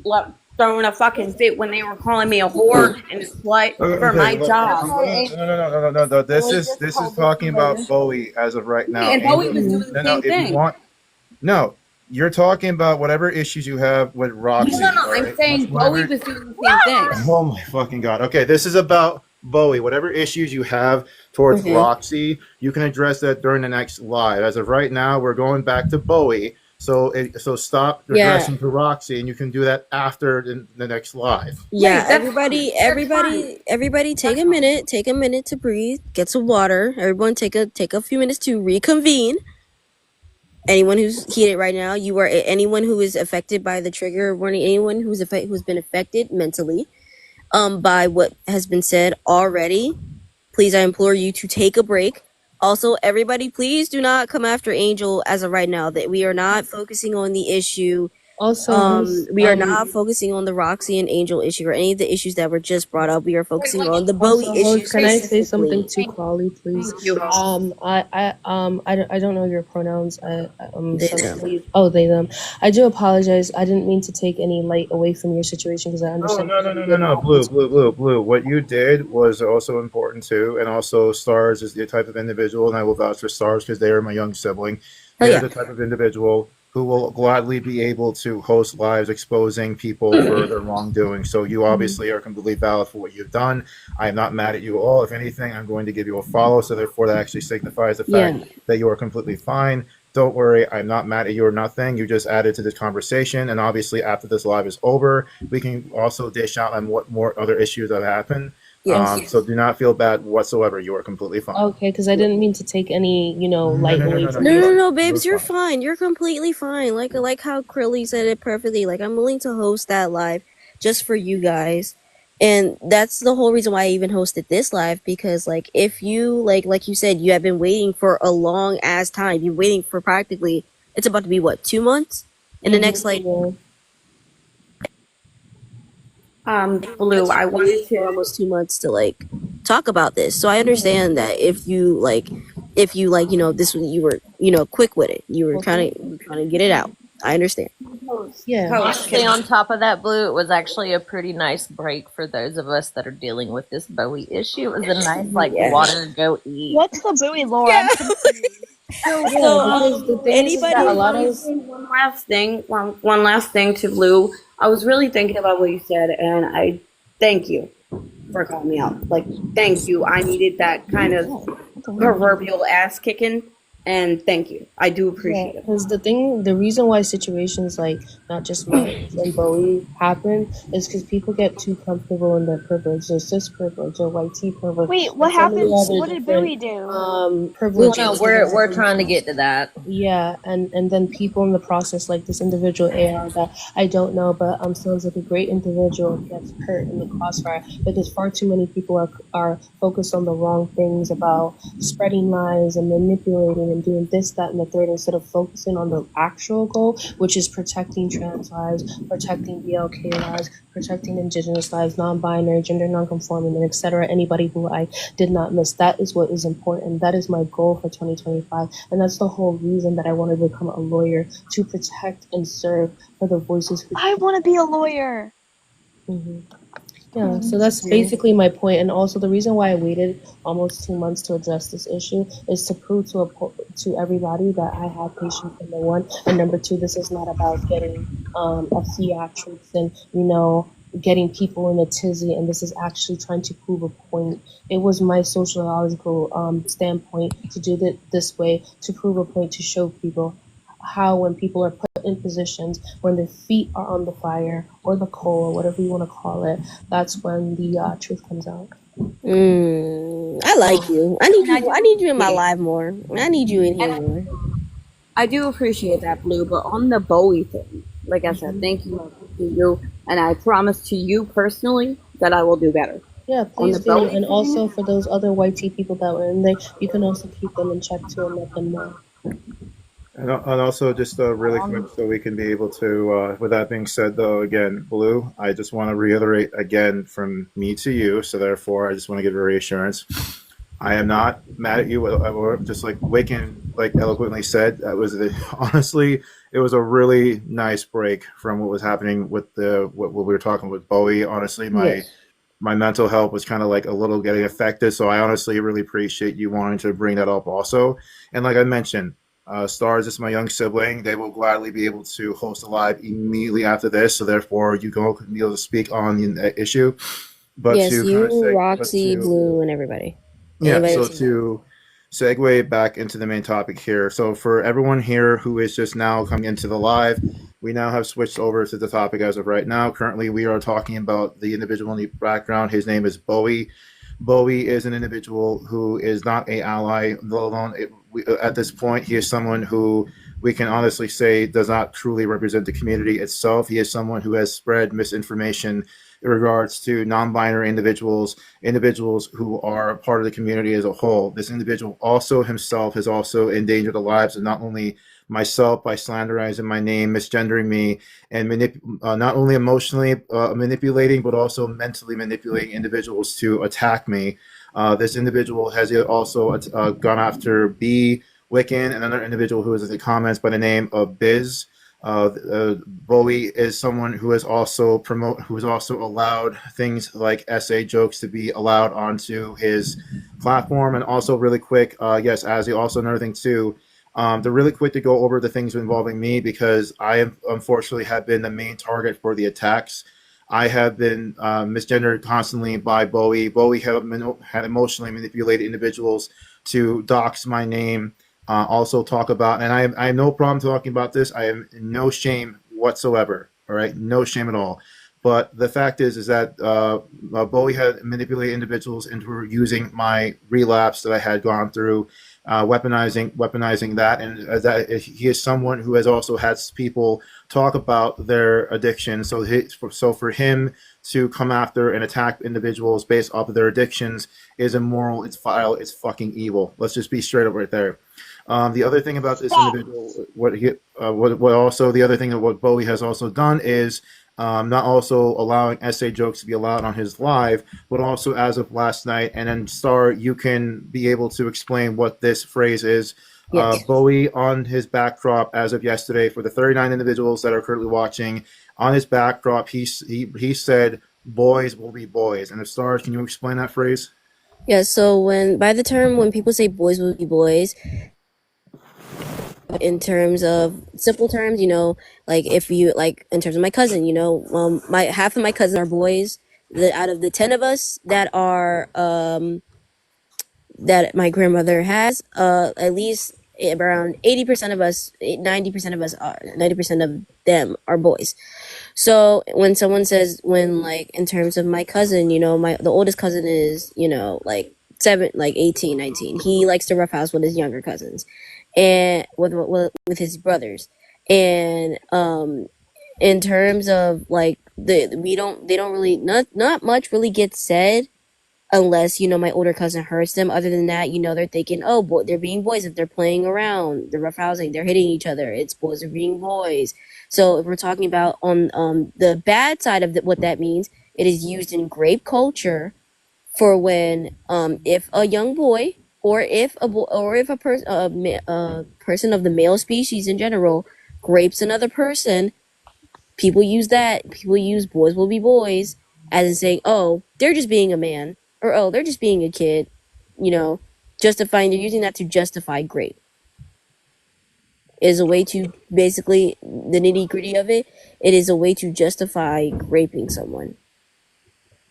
S8: throwing a fucking fit when they were calling me a whore and a slut for my
S1: look,
S8: job.
S1: no. This is talking about Bowie as of right now.
S8: And Bowie was
S1: Angel,
S8: doing the
S1: no,
S8: same
S1: if
S8: thing.
S1: you want, no, you're talking about whatever issues you have with Roxy.
S8: No.
S1: all
S8: I'm
S1: right?
S8: saying Bowie was doing the same thing.
S1: Oh my fucking god. Okay, this is about Bowie. Whatever issues you have towards Roxy, you can address that during the next live. As of right now, we're going back to Bowie. So stop addressing to Roxy, and you can do that after the next live.
S2: Yeah, everybody, take a minute. Take a minute to breathe. Get some water. Everyone, take a few minutes to reconvene. Anyone who's heated right now, you are anyone who is affected by the trigger warning. Anyone who's been affected mentally, by what has been said already. Please, I implore you to take a break. Also, everybody, please do not come after Angel as of right now. That we are not focusing on the issue.
S19: Also,
S2: we are not focusing on the Roxy and Angel issue or any of the issues that were just brought up. We are focusing on the Bowie issue.
S19: Can I say
S2: specifically.
S19: something to Quali, please? I don't know your pronouns. They them. I do apologize. I didn't mean to take any light away from your situation because I understand.
S1: No. Blue. What you did was also important too, and also Stars is the type of individual, and I will vouch for Stars because they are my young sibling. They're the type of individual who will gladly be able to host lives exposing people for their wrongdoing. So you obviously are completely valid for what you've done. I am not mad at you at all. If anything, I'm going to give you a follow. So therefore, that actually signifies the fact that you are completely fine. Don't worry, I'm not mad at you or nothing. You just added to this conversation. And obviously, after this live is over, we can also dish out on what more other issues that happened.
S19: Yes.
S1: So do not feel bad whatsoever. You are completely fine.
S19: Okay, because I didn't mean to take any, light away from you.
S2: No, babes, you're fine. You're completely fine. Like how Krilly said it perfectly. Like I'm willing to host that live just for you guys. And that's the whole reason why I even hosted this live, because like if you like you said, you have been waiting for a long ass time. You're waiting for practically it's about to be what, 2 months? In the next
S8: Blue, I wanted to
S2: almost 2 months to like talk about this. So I understand that if you this you were quick with it. You were trying to get it out. I understand.
S5: To stay on top of that, Blue, it was actually a pretty nice break for those of us that are dealing with this Bowie issue. It was a nice water go eat.
S20: What's the Bowie lore?
S8: So the thing is that a lot of one last thing to Blue. I was really thinking about what you said, and I thank you for calling me out. Like, thank you. I needed that kind of proverbial ass kicking, and thank you. I do appreciate it.
S19: Because the reason why situations like not just mine and Bowie happen is because people get too comfortable in their privilege. There's cis privilege or white tea privilege.
S20: Wait, what happened? What did Bowie do?
S19: Privilege.
S5: We're trying to get to that.
S19: Yeah, and then people in the process, like this individual AR that I don't know, but sounds like a great individual, gets hurt in the crossfire because far too many people are focused on the wrong things about spreading lies and manipulating and doing this, that, and the third instead of focusing on the actual goal, which is protecting trans lives, protecting BLK lives, protecting indigenous lives, non-binary, gender non-conforming, and etc. Anybody who I did not miss. That is what is important. That is my goal for 2025, and that's the whole reason that I want to become a lawyer, to protect and serve for the voices who
S20: I want to be a lawyer.
S19: Yeah, so that's basically my point. And also the reason why I waited almost 2 months to address this issue is to prove to everybody that I have patience, number one, and number two, this is not about getting a theatrics and getting people in a tizzy, and this is actually trying to prove a point. It was my sociological standpoint to do it this way, to prove a point, to show people how when people are put in positions when their feet are on the fire or the coal or whatever you want to call it, that's when the truth comes out.
S2: I like you. I need you. I need you in my live more. I need you in here more.
S8: I do appreciate that, Blue, but on the Bowie thing, like I said, thank you to you, and I promise to you personally that I will do better.
S19: Yeah,
S8: On
S19: please
S8: the
S19: do.
S8: Bowie
S19: And
S8: thing,
S19: also for those other white tea people that were in there, you can also keep them in check too and let them know.
S1: And also, just really quick, so we can be able to, with that being said, though, again, Blue, I just want to reiterate again from me to you. So therefore, I just want to give a reassurance. I am not mad at you, or just like Wicken, like eloquently said. That was honestly, it was a really nice break from what was happening with what we were talking with Bowie. Honestly, my mental health was kind of like a little getting affected. So I honestly really appreciate you wanting to bring that up also. And like I mentioned, Stars is my young sibling. They will gladly be able to host a live immediately after this. So therefore, you can be able to speak on the issue. But
S2: Yes,
S1: to
S2: you,
S1: kind of say,
S2: Roxy, Blue, and everybody.
S1: yeah,
S2: Anybody
S1: so
S2: else?
S1: to segue back into the main topic here. So for everyone here who is just now coming into the live, we now have switched over to the topic as of right now. Currently, we are talking about the individual in the background. His name is Bowie. Bowie is an individual who is not a ally, let alone at this point, he is someone who we can honestly say does not truly represent the community itself. He is someone who has spread misinformation in regards to non-binary individuals who are part of the community as a whole. This individual also himself has also endangered the lives of not only myself by slanderizing my name, misgendering me, and not only emotionally manipulating, but also mentally manipulating individuals to attack me. This individual has also gone after B, Wiccan, and another individual who is in the comments by the name of Biz. Bowie is someone who has also allowed things like essay jokes to be allowed onto his platform. And also really quick, yes, Azzy, also another thing too, to really quick to go over the things involving me, because I have unfortunately have been the main target for the attacks. I have been misgendered constantly by Bowie. Bowie had emotionally manipulated individuals to dox my name, also talk about, and I have no problem talking about this. I have no shame whatsoever. All right, no shame at all. But the fact is that Bowie had manipulated individuals into using my relapse that I had gone through, weaponizing that, and that he is someone who has also had people talk about their addiction. So for him to come after and attack individuals based off of their addictions is immoral. It's vile. It's fucking evil. Let's just be straight up right there. The other thing about this individual, the other thing that what Bowie has also done is not also allowing essay jokes to be allowed on his live, but also as of last night. And then Star, you can be able to explain what this phrase is. Yes. Bowie on his backdrop as of yesterday, for the 39 individuals that are currently watching, on his backdrop, he said, "Boys will be boys." And if Stars, can you explain that phrase?
S2: Yeah, so when people say boys will be boys, in terms of simple terms, like if you like in terms of my cousin, my half of my cousins are boys. Out of the 10 of us that are that my grandmother has, at least around 80% of us, 90% of us are 90% of them are boys. So when someone says, like in terms of my cousin, the oldest cousin is, like 18, 19. He likes to roughhouse with his younger cousins and with his brothers. And in terms of like they don't really not much really gets said unless my older cousin hurts them. Other than that, they're thinking, oh boy, they're being boys. If they're playing around, they're roughhousing, they're hitting each other, it's boys are being boys. So if we're talking about on the bad side of what that means, it is used in grape culture for when if a young boy or if a person of the male species in general grapes another person, people use boys will be boys as in saying, oh, they're just being a man, or oh, they're just being a kid, they're using that to justify grape. is a way to basically the nitty gritty of it. It is a way to justify raping someone.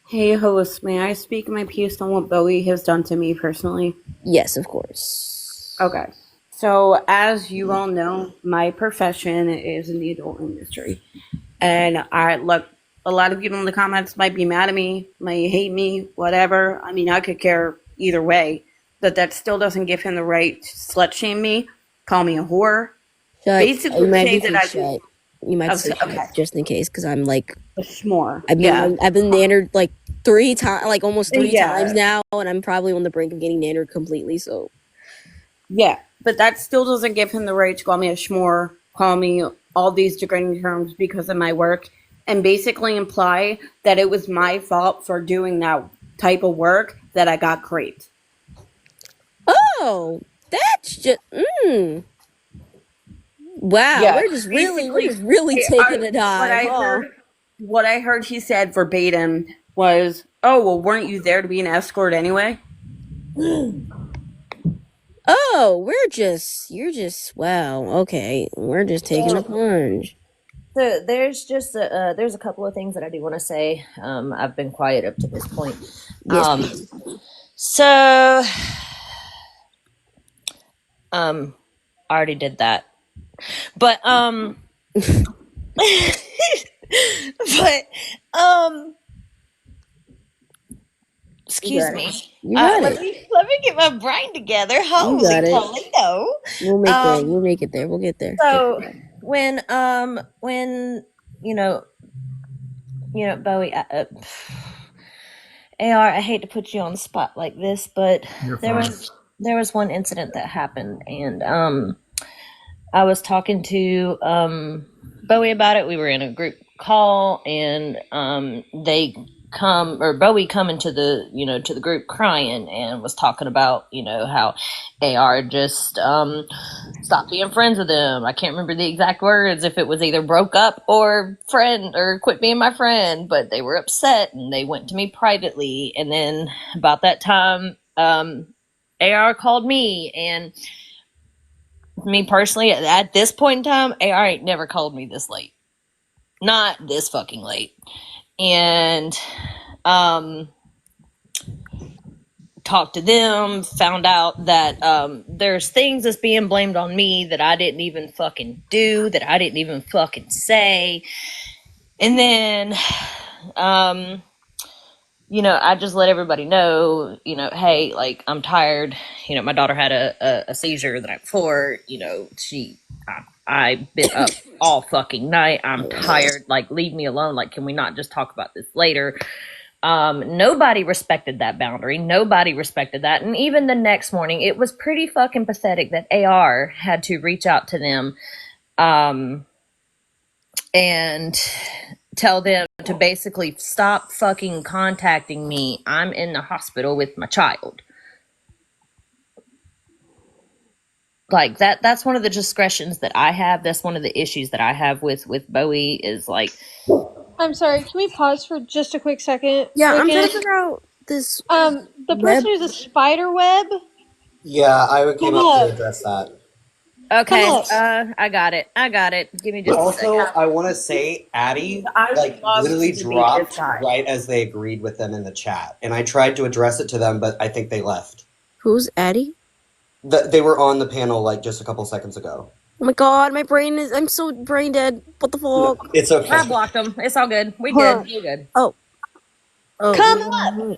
S8: Hey, host, may I speak my piece on what Bowie has done to me personally?
S2: Yes, of course.
S8: Okay. So, as you all know, my profession is in the adult industry. And I look, a lot of people in the comments might be mad at me, might hate me, whatever. I mean, I could care either way. But that still doesn't give him the right to slut shame me, call me a whore. Basically,
S2: you might
S8: say
S2: be
S8: that I
S2: shut. You might say
S8: Okay.
S2: shut, just in case, because I'm like
S8: a s'more.
S2: I've been nannered like 3 times, like almost 3
S8: Yeah.
S2: times now, and I'm probably on the brink of getting nannered completely. So
S8: Yeah, but that still doesn't give him the right to call me a schmore, call me all these degrading terms because of my work, and basically imply that it was my fault for doing that type of work that I got raped.
S2: oh, that's just wow.
S8: Yeah,
S2: We're just really taking a dive.
S8: What I heard he said verbatim was, "Oh, well, weren't you there to be an escort anyway?"
S2: Oh, you're just wow. Okay, we're just taking a plunge.
S5: So there's just there's a couple of things that I do want to say. I've been quiet up to this point.
S2: Yes,
S5: So I already did that. But excuse
S2: got
S5: me.
S2: it. You got
S5: let
S2: it.
S5: me get my brain together. Holy
S2: got it.
S5: Toledo.
S2: We'll make it. We'll make it there. We'll get there.
S5: So when you know Bowie, AR, I hate to put you on the spot like this, but there was one incident that happened, and I was talking to Bowie about it. We were in a group call, and Bowie come into the to the group crying and was talking about how AR just stopped being friends with him. I can't remember the exact words, if it was either broke up or friend or quit being my friend, but they were upset and they went to me privately. And then about that time, AR called me, and me personally, at this point in time, AR ain't never called me this late. Not this fucking late. And talked to them, found out that there's things that's being blamed on me that I didn't even fucking do, that I didn't even fucking say. And then I just let everybody know, hey, like, I'm tired. My daughter had a seizure the night before. I've been up all fucking night. I'm tired. Like, leave me alone. Like, can we not just talk about this later? Nobody respected that boundary. Nobody respected that. And even the next morning, it was pretty fucking pathetic that AR had to reach out to them and tell them to basically stop fucking contacting me. I'm in the hospital with my child. Like, that's one of the discretions that I have. That's one of the issues that I have with Bowie is like,
S9: I'm sorry, can we pause for just a quick second?
S2: Yeah, I'm
S9: Again?
S2: trying to figure out this.
S9: The person who's a spider web.
S7: Yeah, I came
S9: Come
S7: up
S9: up.
S7: to address that.
S5: okay,
S9: Come on.
S5: I got it. Give me just a
S7: Also,
S5: second.
S7: I want to say Addie
S8: love
S7: literally
S8: to be
S7: dropped
S8: this guy.
S7: right as they agreed with them in the chat, and I tried to address it to them, but I think they left.
S2: Who's Addie?
S7: They were on the panel like just a couple seconds ago.
S2: Oh my god, I'm so brain dead. What the fuck?
S7: It's okay.
S5: I blocked them. It's all good. We
S2: Huh.
S5: good. You good.
S2: Oh,
S9: Come up. Come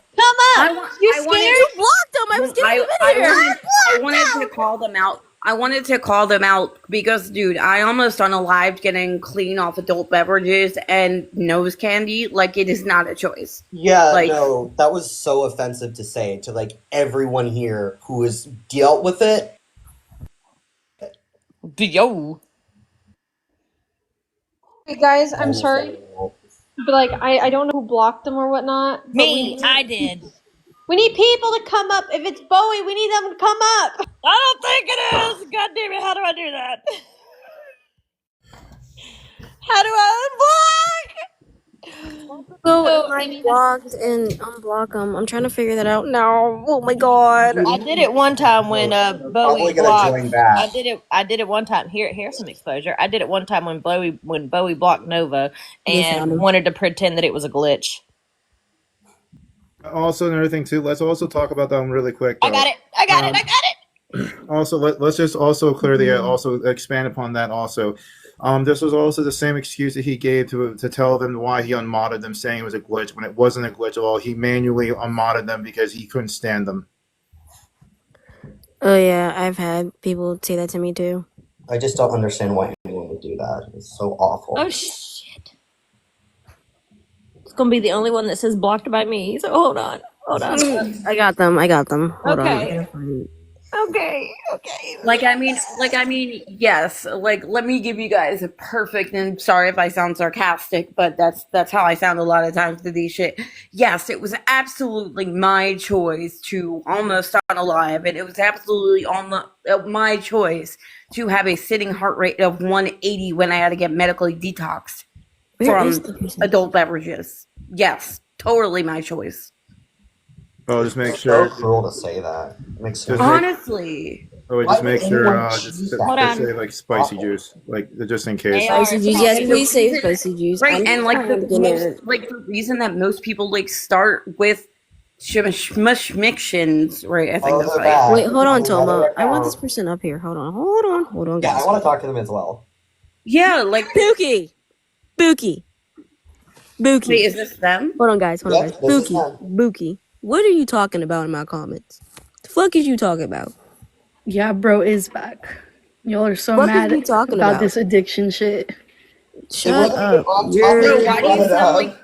S9: up. You scared?
S2: You blocked them. I was getting them in here.
S8: I wanted to call them out. I wanted to call them out because, dude, I almost unalived getting clean off adult beverages and nose candy. Like, it is not a choice.
S7: Yeah,
S8: Like-
S7: no, that was so offensive to say to like everyone here who has dealt with it.
S5: Yo.
S9: Hey guys, I'm sorry, but like I don't know who blocked them or whatnot. but
S5: Me, I did.
S9: We need people to come up. If it's Bowie, we need them to come up.
S5: I don't think it is. God damn it! How do I do that? How do I unblock?
S2: So am I blocked and unblock them? I'm trying to figure that out now. Oh my god.
S5: I did it one time when
S7: Probably
S5: Bowie
S7: gonna
S5: blocked.
S7: join back.
S5: I did it one time. Here's some exposure. I did it one time when Bowie blocked Nova
S2: They found
S5: and
S2: him.
S5: wanted to pretend that it was a glitch.
S1: Also, another thing too. Let's also talk about that one really quick.
S5: I
S1: Though.
S5: got it. I got it. I got it.
S1: Also, let's just also clear the also expand upon that also. This was also the same excuse that he gave to tell them why he unmodded them, saying it was a glitch when it wasn't a glitch at all. He manually unmodded them because he couldn't stand them.
S2: Oh yeah, I've had people say that to me too.
S7: I just don't understand why anyone would do that. It's so awful.
S5: Oh shit! It's gonna be the only one that says blocked by me. So hold on.
S2: I got them. Hold
S5: Okay.
S2: on.
S5: Okay.
S8: Like I mean, yes. Like let me give you guys a perfect. And sorry if I sound sarcastic, but that's how I sound a lot of times to these shit. Yes, it was absolutely my choice to almost unalive, and it was absolutely my choice to have a sitting heart rate of 180 when I had to get medically detoxed
S2: Where
S8: from
S2: is the person?
S8: adult beverages. Yes, totally my choice.
S1: Oh, just make
S7: It's so
S1: sure.
S7: cruel to say that. It makes
S1: Just
S7: sense.
S8: Honestly.
S1: Oh,
S7: Why
S1: just
S7: would
S1: make sure.
S7: anyone
S1: Just
S7: choose
S1: they
S7: that?
S1: say like spicy juice, like just in case.
S2: Spicy juice. Yes, please say spicy juice.
S8: Right,
S2: I'm
S8: and like
S2: trying to get it.
S8: the reason that most people like start with shmishmictions, right? I think that's
S7: they're
S8: right.
S7: bad.
S2: Wait, hold on,
S7: Another
S2: Toma. I want this
S7: account.
S2: person up here. Hold on,
S7: Yeah,
S2: guys.
S7: I want to talk to them as well.
S8: Yeah, like
S2: Pookie.
S8: Wait, is this them?
S2: Hold on, guys.
S7: Yep, this is them.
S2: Bookie. What are you talking about in my comments? The fuck is you talking about?
S11: Yeah, bro is back. Y'all are so
S2: What is
S11: mad
S2: he talking
S11: about
S2: about?
S11: this addiction shit.
S2: Shut up.
S8: Bro,
S2: You're
S8: why do you sound like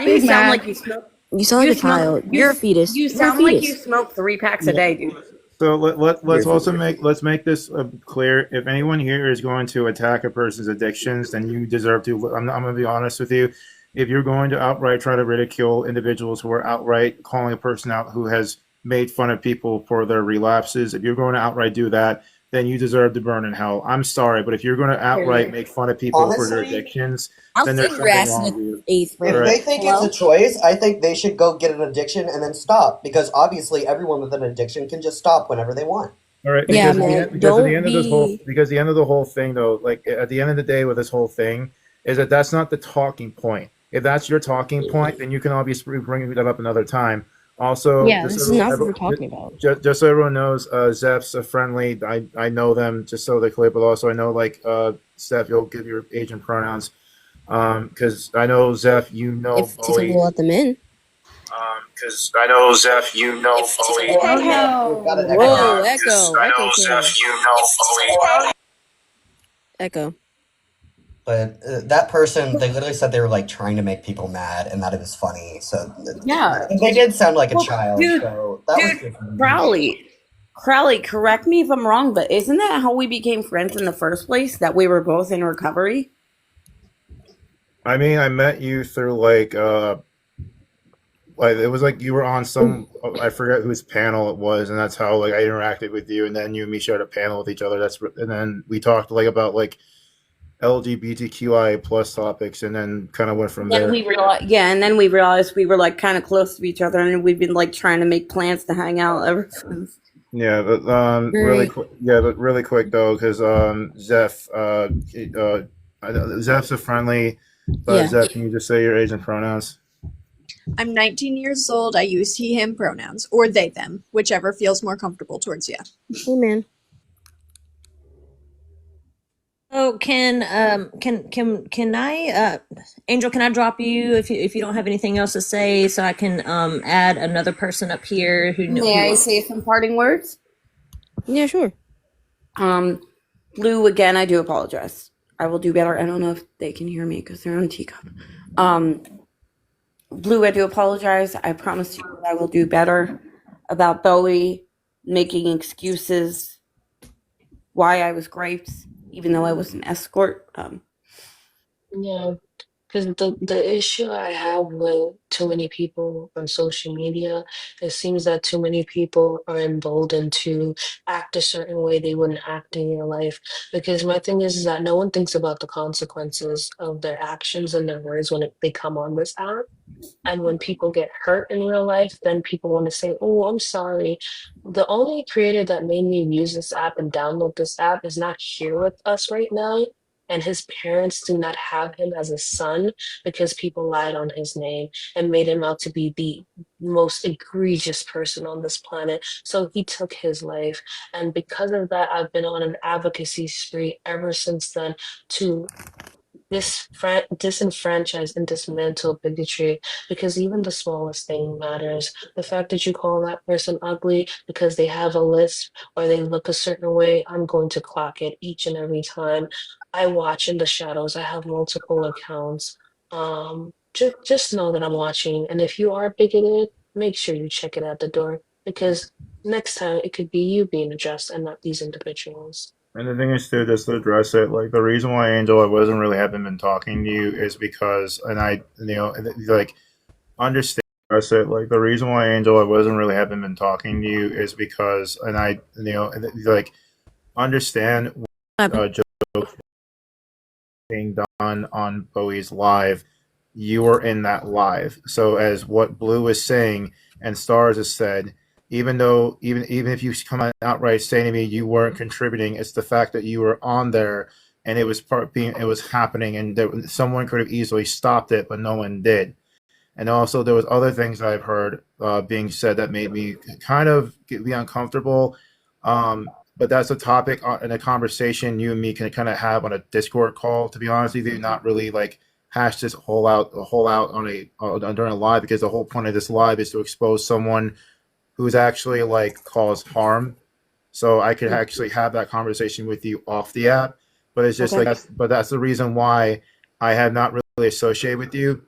S11: Big
S8: sound
S11: mad.
S8: like you smoke?
S2: you sound like a child. You're a fetus.
S8: You
S2: You're a
S8: sound like you
S2: fetus.
S8: smoke 3 packs a day, dude.
S1: So let's also let's make this clear. If anyone here is going to attack a person's addictions, then you deserve to. I'm going to be honest with you. If you're going to outright try to ridicule individuals who are outright calling a person out who has made fun of people for their relapses, if you're going to outright do that, then you deserve to burn in hell. I'm sorry, but if you're going to outright make fun of people for their
S7: Honestly,
S1: addictions,
S2: I'll
S1: then
S2: say
S1: there's
S2: your
S1: something
S2: ass
S1: wrong
S2: in
S1: with you.
S2: the 8th
S7: If
S2: grade.
S7: they think it's a choice, I think they should go get an addiction and then stop. Because obviously, everyone with an addiction can just stop whenever they want.
S1: All right,
S2: Yeah,
S1: because
S2: man.
S1: at the
S2: Don't
S1: end of this whole
S2: be.
S1: because the end of the whole thing though, like at the end of the day with this whole thing, is that that's not the talking point. If that's your talking point, then you can obviously bring that up another time. Also,
S2: Yeah,
S1: just
S2: this
S1: so
S2: is not what
S1: everyone-
S2: we're talking about.
S1: just so everyone knows, Zeph's a friendly. I know them just so they're clear, but also I know like Zeph, you'll give your age and pronouns. Because I know Zeph, you know
S2: If Tito
S1: Bowie.
S2: will let them in.
S1: Because I know Zeph, you know Bowie.
S7: We've got an echo.
S2: Whoa,
S1: Because
S2: echo.
S1: I
S2: Echo
S1: know
S2: killer.
S1: Zeph, you know Bowie.
S2: Echo.
S7: But that person, they literally said they were like trying to make people mad and that it was funny. So
S8: Yeah.
S7: they did sound like a
S8: Well,
S7: child.
S8: dude,
S7: so that was good.
S8: Crowley, correct me if I'm wrong, but isn't that how we became friends in the first place? That we were both in recovery?
S1: I mean, I met you through like it was like you were on some I forget whose panel it was, and that's how like I interacted with you, and then you and me shared a panel with each other. And then we talked like about like LGBTQIA plus topics, and then kind of went from
S8: Then
S1: there.
S8: we realized, and then we realized we were like kind of close to each other, and we've been like trying to make plans to hang out ever since.
S1: Yeah, but really quick though, because Zeph, Zeph's a friendly.
S22: Yeah.
S1: Zeph, can you just say your age and pronouns?
S22: I'm 19 years old. I use he, him pronouns, or they, them, whichever feels more comfortable towards you.
S2: Hey, man.
S5: Oh, can I Angel, can I drop you if you don't have anything else to say so I can add another person up here who
S8: May I say some parting words?
S2: Yeah, sure.
S8: Blue, again, I do apologize. I will do better. I don't know if they can hear me because they're on teacup. Blue, I do apologize. I promise you that I will do better about Bowie making excuses why I was raped, even though I was an escort.
S15: Yeah.
S16: Because the issue I have with too many people on social media, it seems that too many people are emboldened to act a certain way they wouldn't act in real life. Because my thing is that no one thinks about the consequences of their actions and their words when they come on this app. And when people get hurt in real life, then people want to say, "Oh, I'm sorry." The only creator that made me use this app and download this app is not here with us right now. And his parents do not have him as a son because people lied on his name and made him out to be the most egregious person on this planet. So he took his life. And because of that, I've been on an advocacy spree ever since then to disenfranchise and dismantle bigotry because even the smallest thing matters. The fact that you call that person ugly because they have a lisp or they look a certain way, I'm going to clock it each and every time. I watch in the shadows. I have multiple accounts. Just know that I'm watching. And if you are bigoted, make sure you check it at the door because next time it could be you being addressed and not these individuals.
S1: And the thing is, too, just to address it, like the reason why Angel, I wasn't really haven't been talking to you is because, and I, like understand address it, like the reason why Angel, I wasn't really haven't been talking to you is because, and I, like understand joke being done on Bowie's live. You were in that live, so as what Blue is saying and Stars has said, even though even if you come out outright saying to me you weren't contributing, it's the fact that you were on there and it was it was happening, and someone could have easily stopped it, but no one did. And also there was other things I've heard being said that made me kind of be uncomfortable. But that's a topic in a conversation you and me can kind of have on a Discord call. To be honest with you, not really like hash this whole out on during a live, because the whole point of this live is to expose someone who's actually like caused harm. So I could actually have that conversation with you off the app. But it's just
S2: Okay.
S1: that's the reason why I have not really associated with you,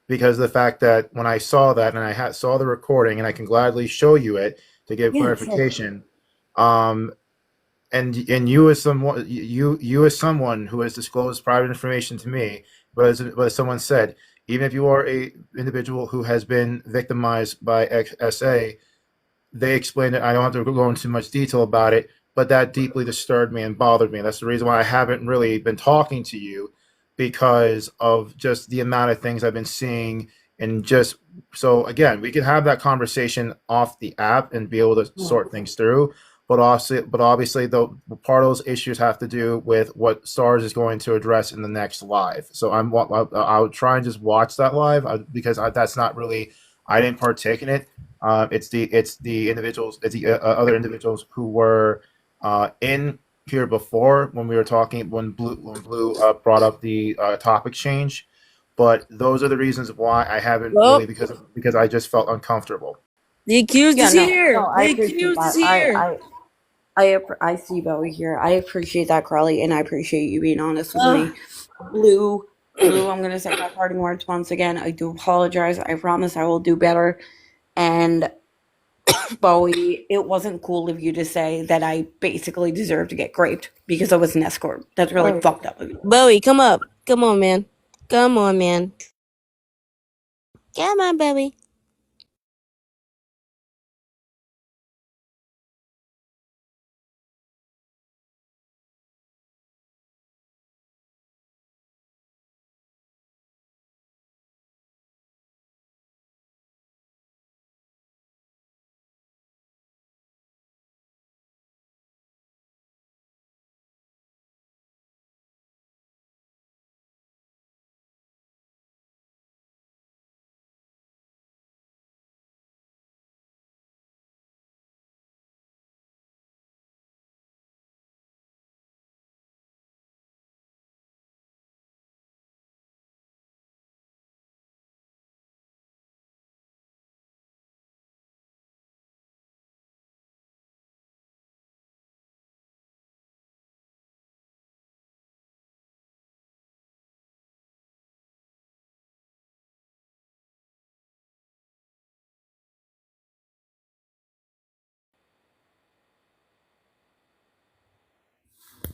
S1: because of the fact that when I saw that and saw the recording, and I can gladly show you it to give
S2: Yeah, sure.
S1: clarification. And you as someone you as someone who has disclosed private information to me, but as someone said, even if you are a individual who has been victimized by SA, they explained it. I don't have to go into much detail about it, but that deeply disturbed me and bothered me. That's the reason why I haven't really been talking to you, because of just the amount of things I've been seeing. And just so again, we can have that conversation off the app and be able to sort things through. But obviously, the part of those issues have to do with what Stars is going to address in the next live. So I'll try and just watch that live because that's not really, I didn't partake in it. It's the individuals, it's the other individuals who were in here before when we were talking, when Blue brought up the topic change. But those are the reasons why I haven't
S2: Well,
S1: really, because I just felt uncomfortable.
S2: the accused
S8: Yeah,
S2: is
S8: no,
S2: here.
S8: no, I
S2: The
S8: appreciate
S2: accused
S8: that.
S2: is here.
S8: I see Bowie here. I appreciate that, Carly, and I appreciate you being honest with me. Blue, I'm gonna say my parting words once again. I do apologize. I promise I will do better. And Bowie, it wasn't cool of you to say that I basically deserve to get raped because I was an escort. That's really
S2: Bowie.
S8: fucked up of you.
S2: Bowie, come up. Come on, man. Come on, man. Come on, Bowie.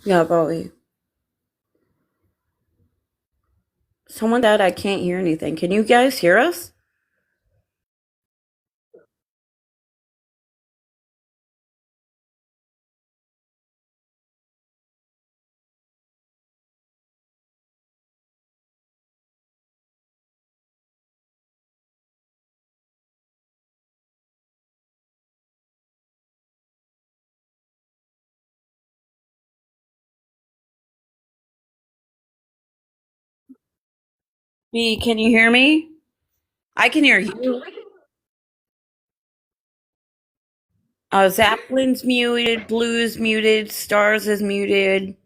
S8: Yeah, Bowie. Someone said I can't hear anything. Can you guys hear us? B, can you hear me? I can hear you. Zaplin's muted, Blue's muted, Stars is muted.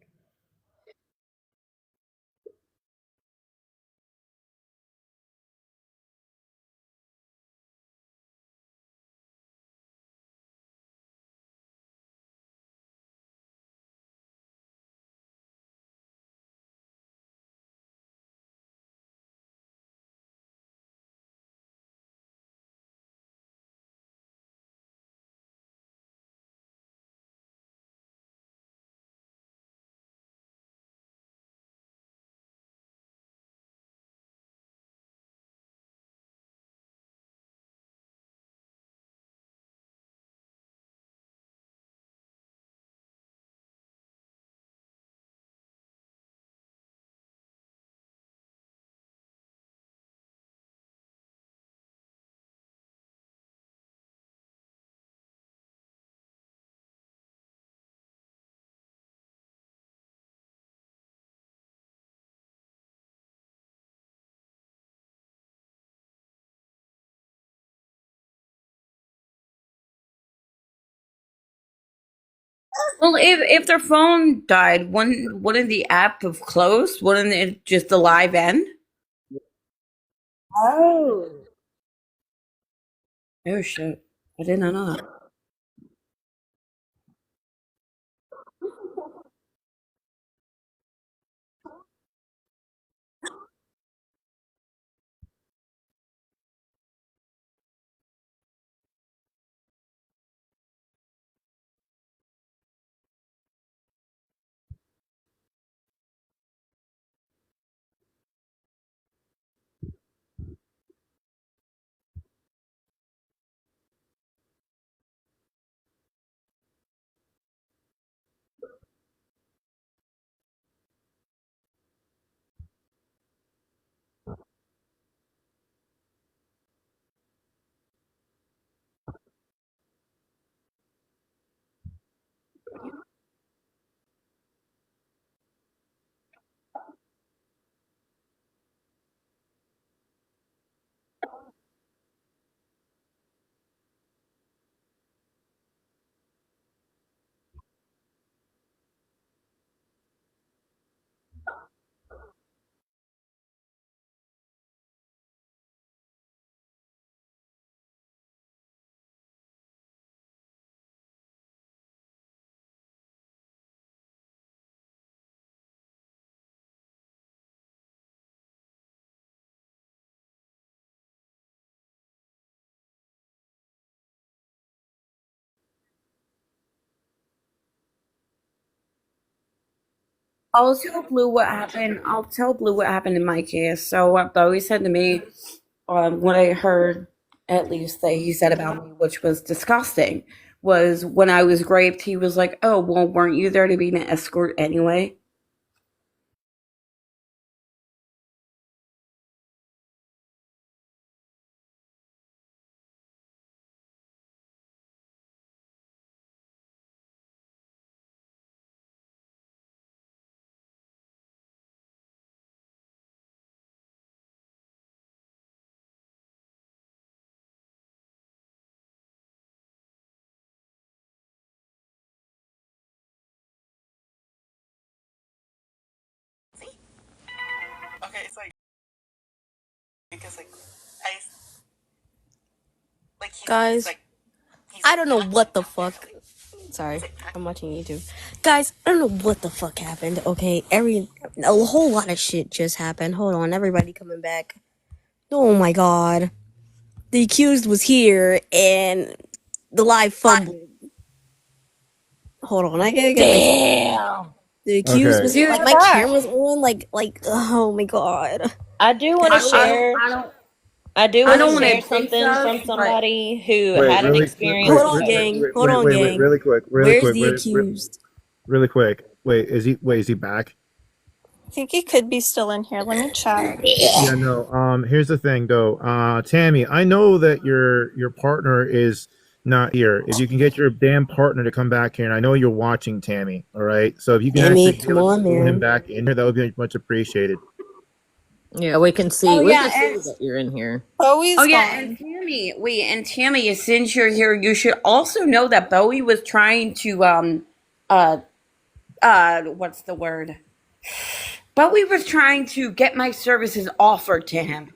S8: Well, if their phone died, wouldn't the app have closed? Wouldn't it just the live end? Oh. Oh shit. I did not know that. I'll tell Blue what happened. I'll tell Blue what happened in my case. So what Bowie said to me, what I heard at least that he said about me, which was disgusting, was when I was raped, he was like, "Oh, well, weren't you there to be an escort anyway?"
S6: Okay, it's like because
S2: Guys, I don't know what the fuck. Sorry, I'm watching YouTube. Guys, I don't know what the fuck happened. Okay, a whole lot of shit just happened. Hold on, everybody coming back. Oh my god, the accused was here and the live fumbled. Hold on, I gotta get my.
S5: Damn.
S2: The accused
S1: Okay.
S2: was
S8: Dude,
S2: like my camera's on, like oh my god.
S5: I do want to share. I do
S8: I
S5: want
S8: don't
S5: to
S8: wanna
S5: share
S8: think
S5: something
S8: so,
S5: from
S8: but-
S5: somebody who
S1: Wait,
S5: had an
S1: really,
S5: experience.
S2: Hold on, gang. Hold on, gang.
S1: really quick,
S2: Where's the accused?
S1: really quick. Wait, is he back?
S18: I think he could be still in here. Let me check.
S1: Yeah, no. Here's the thing, though. Tammy, I know that your partner is not here. If you can get your damn partner to come back here, and I know you're watching, Tammy. All right. So if you can
S2: Tammy,
S1: actually
S2: come on,
S1: pull him
S2: man.
S1: back in here, that would be much appreciated.
S5: Yeah, we can see.
S8: Oh,
S5: we
S8: yeah,
S5: can
S8: and-
S5: see that you're in here.
S18: Bowie's
S8: Oh yeah,
S18: gone.
S8: and Tammy, since you're here, you should also know that Bowie was trying to what's the word? Bowie was trying to get my services offered to him.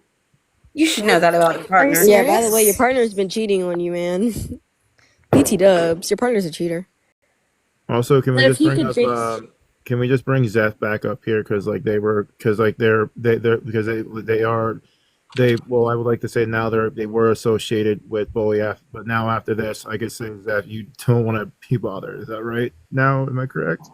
S8: You should know that about your partner.
S2: Yeah, by the way, your partner's been cheating on you, man. BT dubs, your partner's a cheater.
S1: Also, can we
S5: But if
S1: just
S5: you
S1: bring
S5: could
S1: up?
S5: just-
S1: Can we just bring Zeth back up here because like they were because like they're because they are they well I would like to say now they were associated with Bowie but now after this I could say that you don't want to be bothered. Is that right? Now am I correct?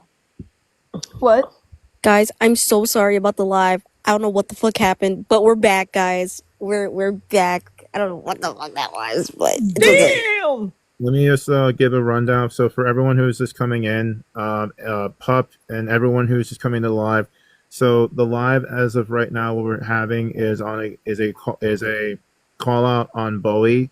S2: What? Guys, I'm so sorry about the live. I don't know what the fuck happened, but we're back, guys. We're back. I don't know what the fuck that was, but it's okay.
S5: Damn!
S1: Let me just give a rundown. So for everyone who's just coming in, Pup, and everyone who's just coming to the live. So the live as of right now, what we're having is a call out on Bowie.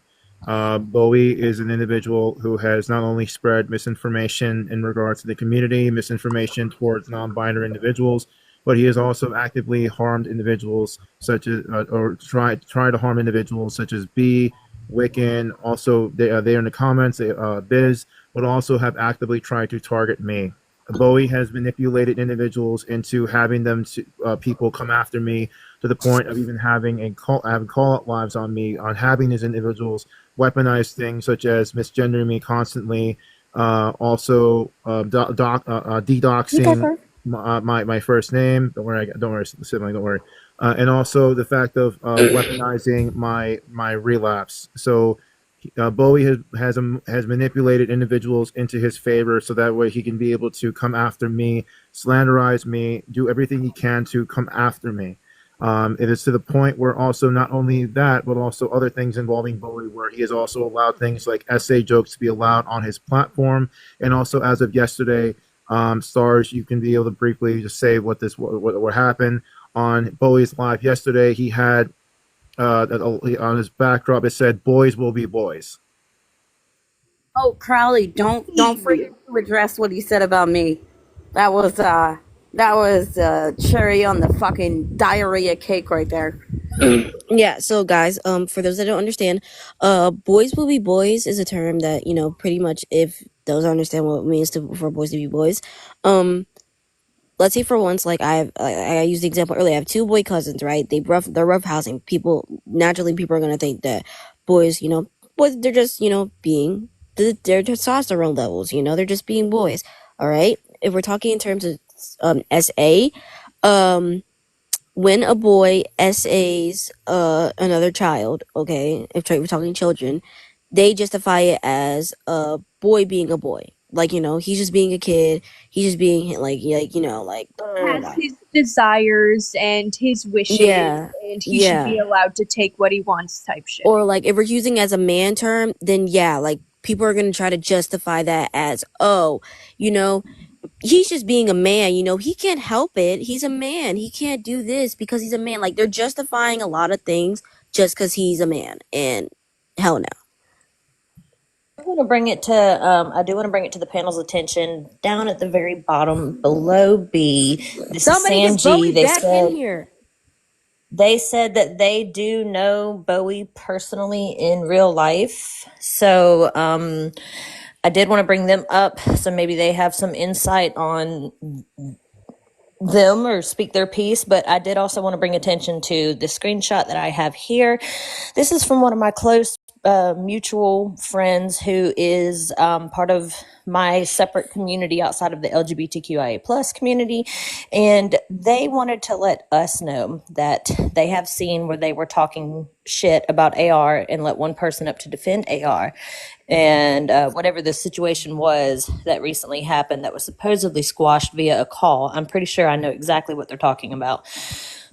S1: Bowie is an individual who has not only spread misinformation in regards to the community, misinformation towards non-binary individuals, but he has also actively harmed individuals such as or try to harm individuals such as B. Wiccan, also they are in the comments. Biz would also have actively tried to target me. Bowie has manipulated individuals into having them people come after me to the point of even having call out lives on me, on having these individuals weaponize things such as misgendering me constantly, also dedoxing my first name. Don't worry, sibling, don't worry. And also the fact of weaponizing my relapse. So Bowie has manipulated individuals into his favor, so that way he can be able to come after me, slanderize me, do everything he can to come after me. It is to the point where also not only that, but also other things involving Bowie, where he has also allowed things like essay jokes to be allowed on his platform, and also as of yesterday, Stars, you can be able to briefly just say what happened on Bowie's live yesterday. He had on his backdrop it said "Boys will be boys."
S21: Oh, Crowley, don't forget to address what he said about me. That was cherry on the fucking diarrhea cake right there.
S2: Yeah, so guys, for those that don't understand, boys will be boys is a term that, pretty much if those understand what it means for boys to be boys, let's say for once, like I used the example earlier, I have two boy cousins, right? They're roughhousing. Naturally people are gonna think that boys, boys, they're just, being their testosterone levels, they're just being boys. All right. If we're talking in terms of SA, when a boy SAs another child, okay, if we're talking children, they justify it as a boy being a boy. Like, he's just being a kid. He's just being like
S22: Has his desires and his wishes,
S2: Yeah,
S22: and he should be
S2: yeah.
S22: allowed to take what he wants type shit.
S2: Or like if we're using as a man term, then yeah, like people are gonna try to justify that as, oh, he's just being a man, he can't help it. He's a man. He can't do this because he's a man. Like they're justifying a lot of things just because he's a man. And hell no.
S5: I want to bring it to. I do want to bring it to the panel's attention. Down at the very bottom, below B, this
S2: Somebody get
S5: is
S2: Bowie
S5: Sanji. They
S2: back
S5: said
S2: in here.
S5: they said that they do know Bowie personally in real life. So I did want to bring them up, so maybe they have some insight on them or speak their piece. But I did also want to bring attention to the screenshot that I have here. This is from one of my close mutual friends who is part of my separate community outside of the LGBTQIA plus community, and they wanted to let us know that they have seen where they were talking shit about AR and let one person up to defend AR, and whatever the situation was that recently happened that was supposedly squashed via a call. I'm pretty sure I know exactly what they're talking about.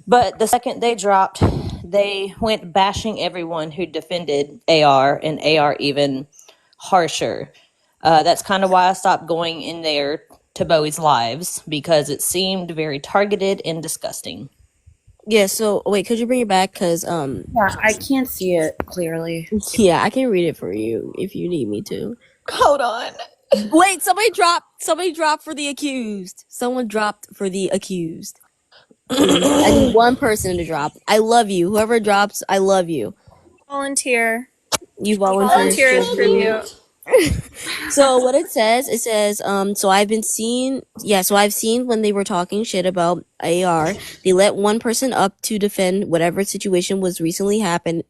S5: But the second they dropped, they went bashing everyone who defended AR, and AR even harsher. That's kind of why I stopped going in there to Bowie's lives, because it seemed very targeted and disgusting.
S2: Yeah, so wait, could you bring it back? Cause
S8: Yeah, I can't see it clearly.
S2: yeah, I can read it for you if you need me to.
S5: Hold on.
S2: Wait, somebody dropped for the accused. Someone dropped for the accused. I need one person to drop. I love you. Whoever drops, I love you.
S18: Volunteer.
S2: You volunteer.
S18: Volunteer as tribute.
S2: So what it says, so I've seen when they were talking shit about AR, they let one person up to defend whatever situation was recently happening.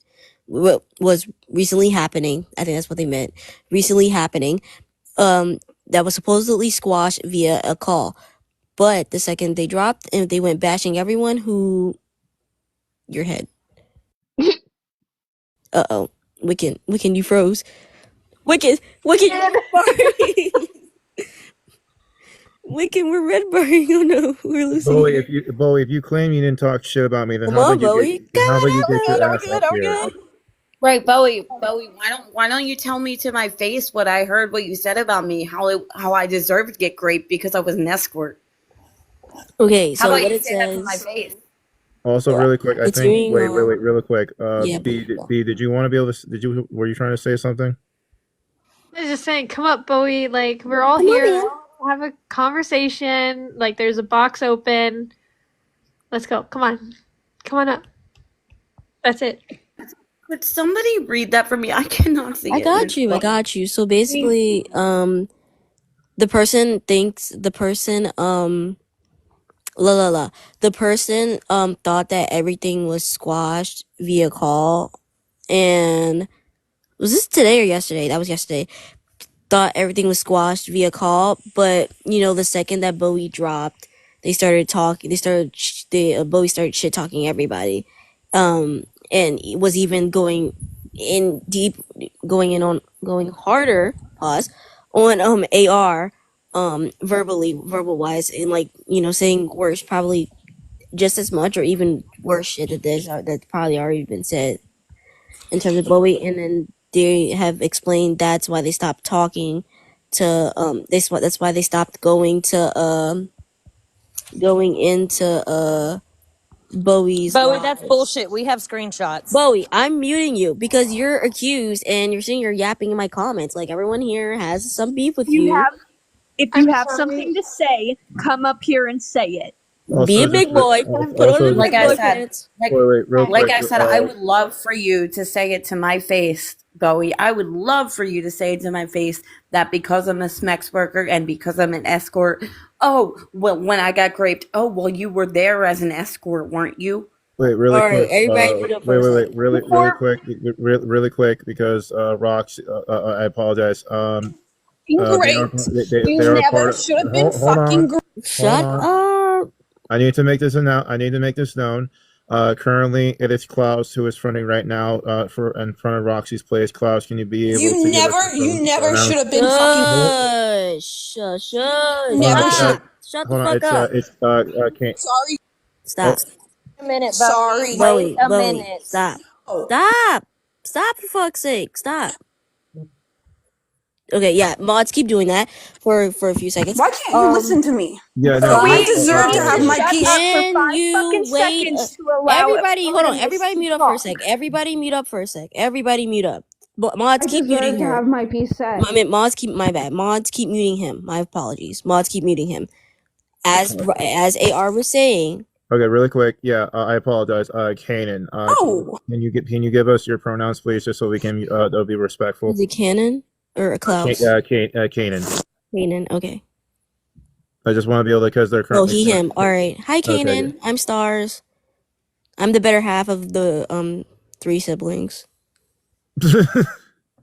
S2: I think that's what they meant. Recently happening. That was supposedly squashed via a call. But the second they dropped and they went bashing everyone who your head. Uh-oh. Wicked, you froze. Wicked, Wicked, we're red barring. Oh no, we're losing.
S1: Bowie, if you claim you didn't talk shit about me, then
S2: Come
S1: how
S2: on,
S1: about
S2: Bowie.
S1: you get your ass up here?
S8: Right, Bowie, why don't you tell me to my face what I heard, what you said about me, how I deserved to get raped because I was an escort.
S2: Okay,
S8: How
S2: so
S8: about
S2: what
S8: you
S2: it
S8: say that to my
S2: says.
S8: face?
S1: Also, really quick, I
S2: It's
S1: think.
S2: doing,
S1: Wait, really quick.
S2: yeah,
S1: B, did you want to be able to? Were you trying to say something?
S9: I was just saying, come up, Bowie. Like, we're all
S2: Come on,
S9: here.
S2: man.
S9: Have a conversation. Like, there's a box open. Let's go. Come on. Come on up. That's it.
S8: Could somebody read that for me? I cannot see
S2: I
S8: it.
S2: got you. So basically, the person thought that everything was squashed via call, and was this today or yesterday? That was yesterday. Thought everything was squashed via call, but the second that Bowie dropped, they started talking. Bowie started shit talking everybody, and it was even going harder, on AR, verbal wise, and saying worse, probably just as much or even worse shit that's probably already been said in terms of Bowie, and then they have explained that's why they stopped talking to that's why they stopped going into Bowie's
S5: Bowie,
S2: live.
S5: that's bullshit. We have screenshots.
S2: Bowie, I'm muting you because you're accused and you're saying you're yapping in my comments. Like, everyone here has some beef with you.
S22: If you have something to say, come up here and say it.
S2: Be a big boy. Put on the
S8: Like
S2: big
S8: I
S2: boy
S8: said,
S2: pants.
S8: I would love for you to say it to my face, Bowie. I would love for you to say it to my face that because I'm a SMEX worker and because I'm an escort, when I got raped, you were there as an escort, weren't you?
S1: Wait, really
S2: All right,
S1: quick.
S2: everybody mute up for a second.
S1: Really quick, because Rox, I apologize.
S22: Great.
S1: They are
S22: never
S1: part of.
S22: should have been
S1: Hold
S22: fucking
S1: on.
S22: great.
S2: Shut up.
S1: I need to make this known. Currently, it is Klaus who is fronting right now. In front of Roxy's place. Klaus, can you be able to?
S22: You never should have been fucking.
S2: Shush.
S22: Never
S2: Shut the fuck up.
S1: It's Kane.
S22: Sorry.
S2: Stop.
S5: A minute,
S22: Sorry.
S2: Bowie,
S5: a
S2: Bowie,
S5: minute.
S2: stop.
S22: Oh.
S2: Stop for fuck's sake. Stop. Okay, yeah, mods, keep doing that for a few seconds.
S22: Why can't you listen to me?
S1: Yeah, no.
S22: I deserve to have my
S2: Can
S22: piece.
S2: you wait? Everybody, hold on. Everybody mute up for a sec. Everybody mute up. Mods, keep muting her.
S22: my piece said.
S2: Mods, keep muting him. My apologies. Mods, keep muting him. As AR was saying.
S1: Okay, really quick. Yeah, I apologize. Kanan. Can you give us your pronouns, please, just so we can they'll be respectful.
S2: Is it Canon or Klaus?
S1: Kanan.
S2: Kanan. Okay.
S1: I just want to be able to, because they're currently.
S2: He, him. All right. Hi, Kanan.
S1: Okay.
S2: I'm Stars. I'm the better half of the 3 siblings.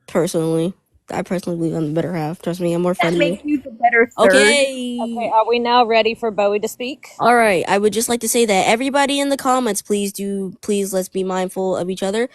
S2: Personally, I personally believe I'm the better half. Trust me, I'm more
S5: That
S2: funny.
S5: makes you the better third. Okay, are we now ready for Bowie to speak?
S2: All right, I would just like to say that everybody in the comments, please let's be mindful of each other.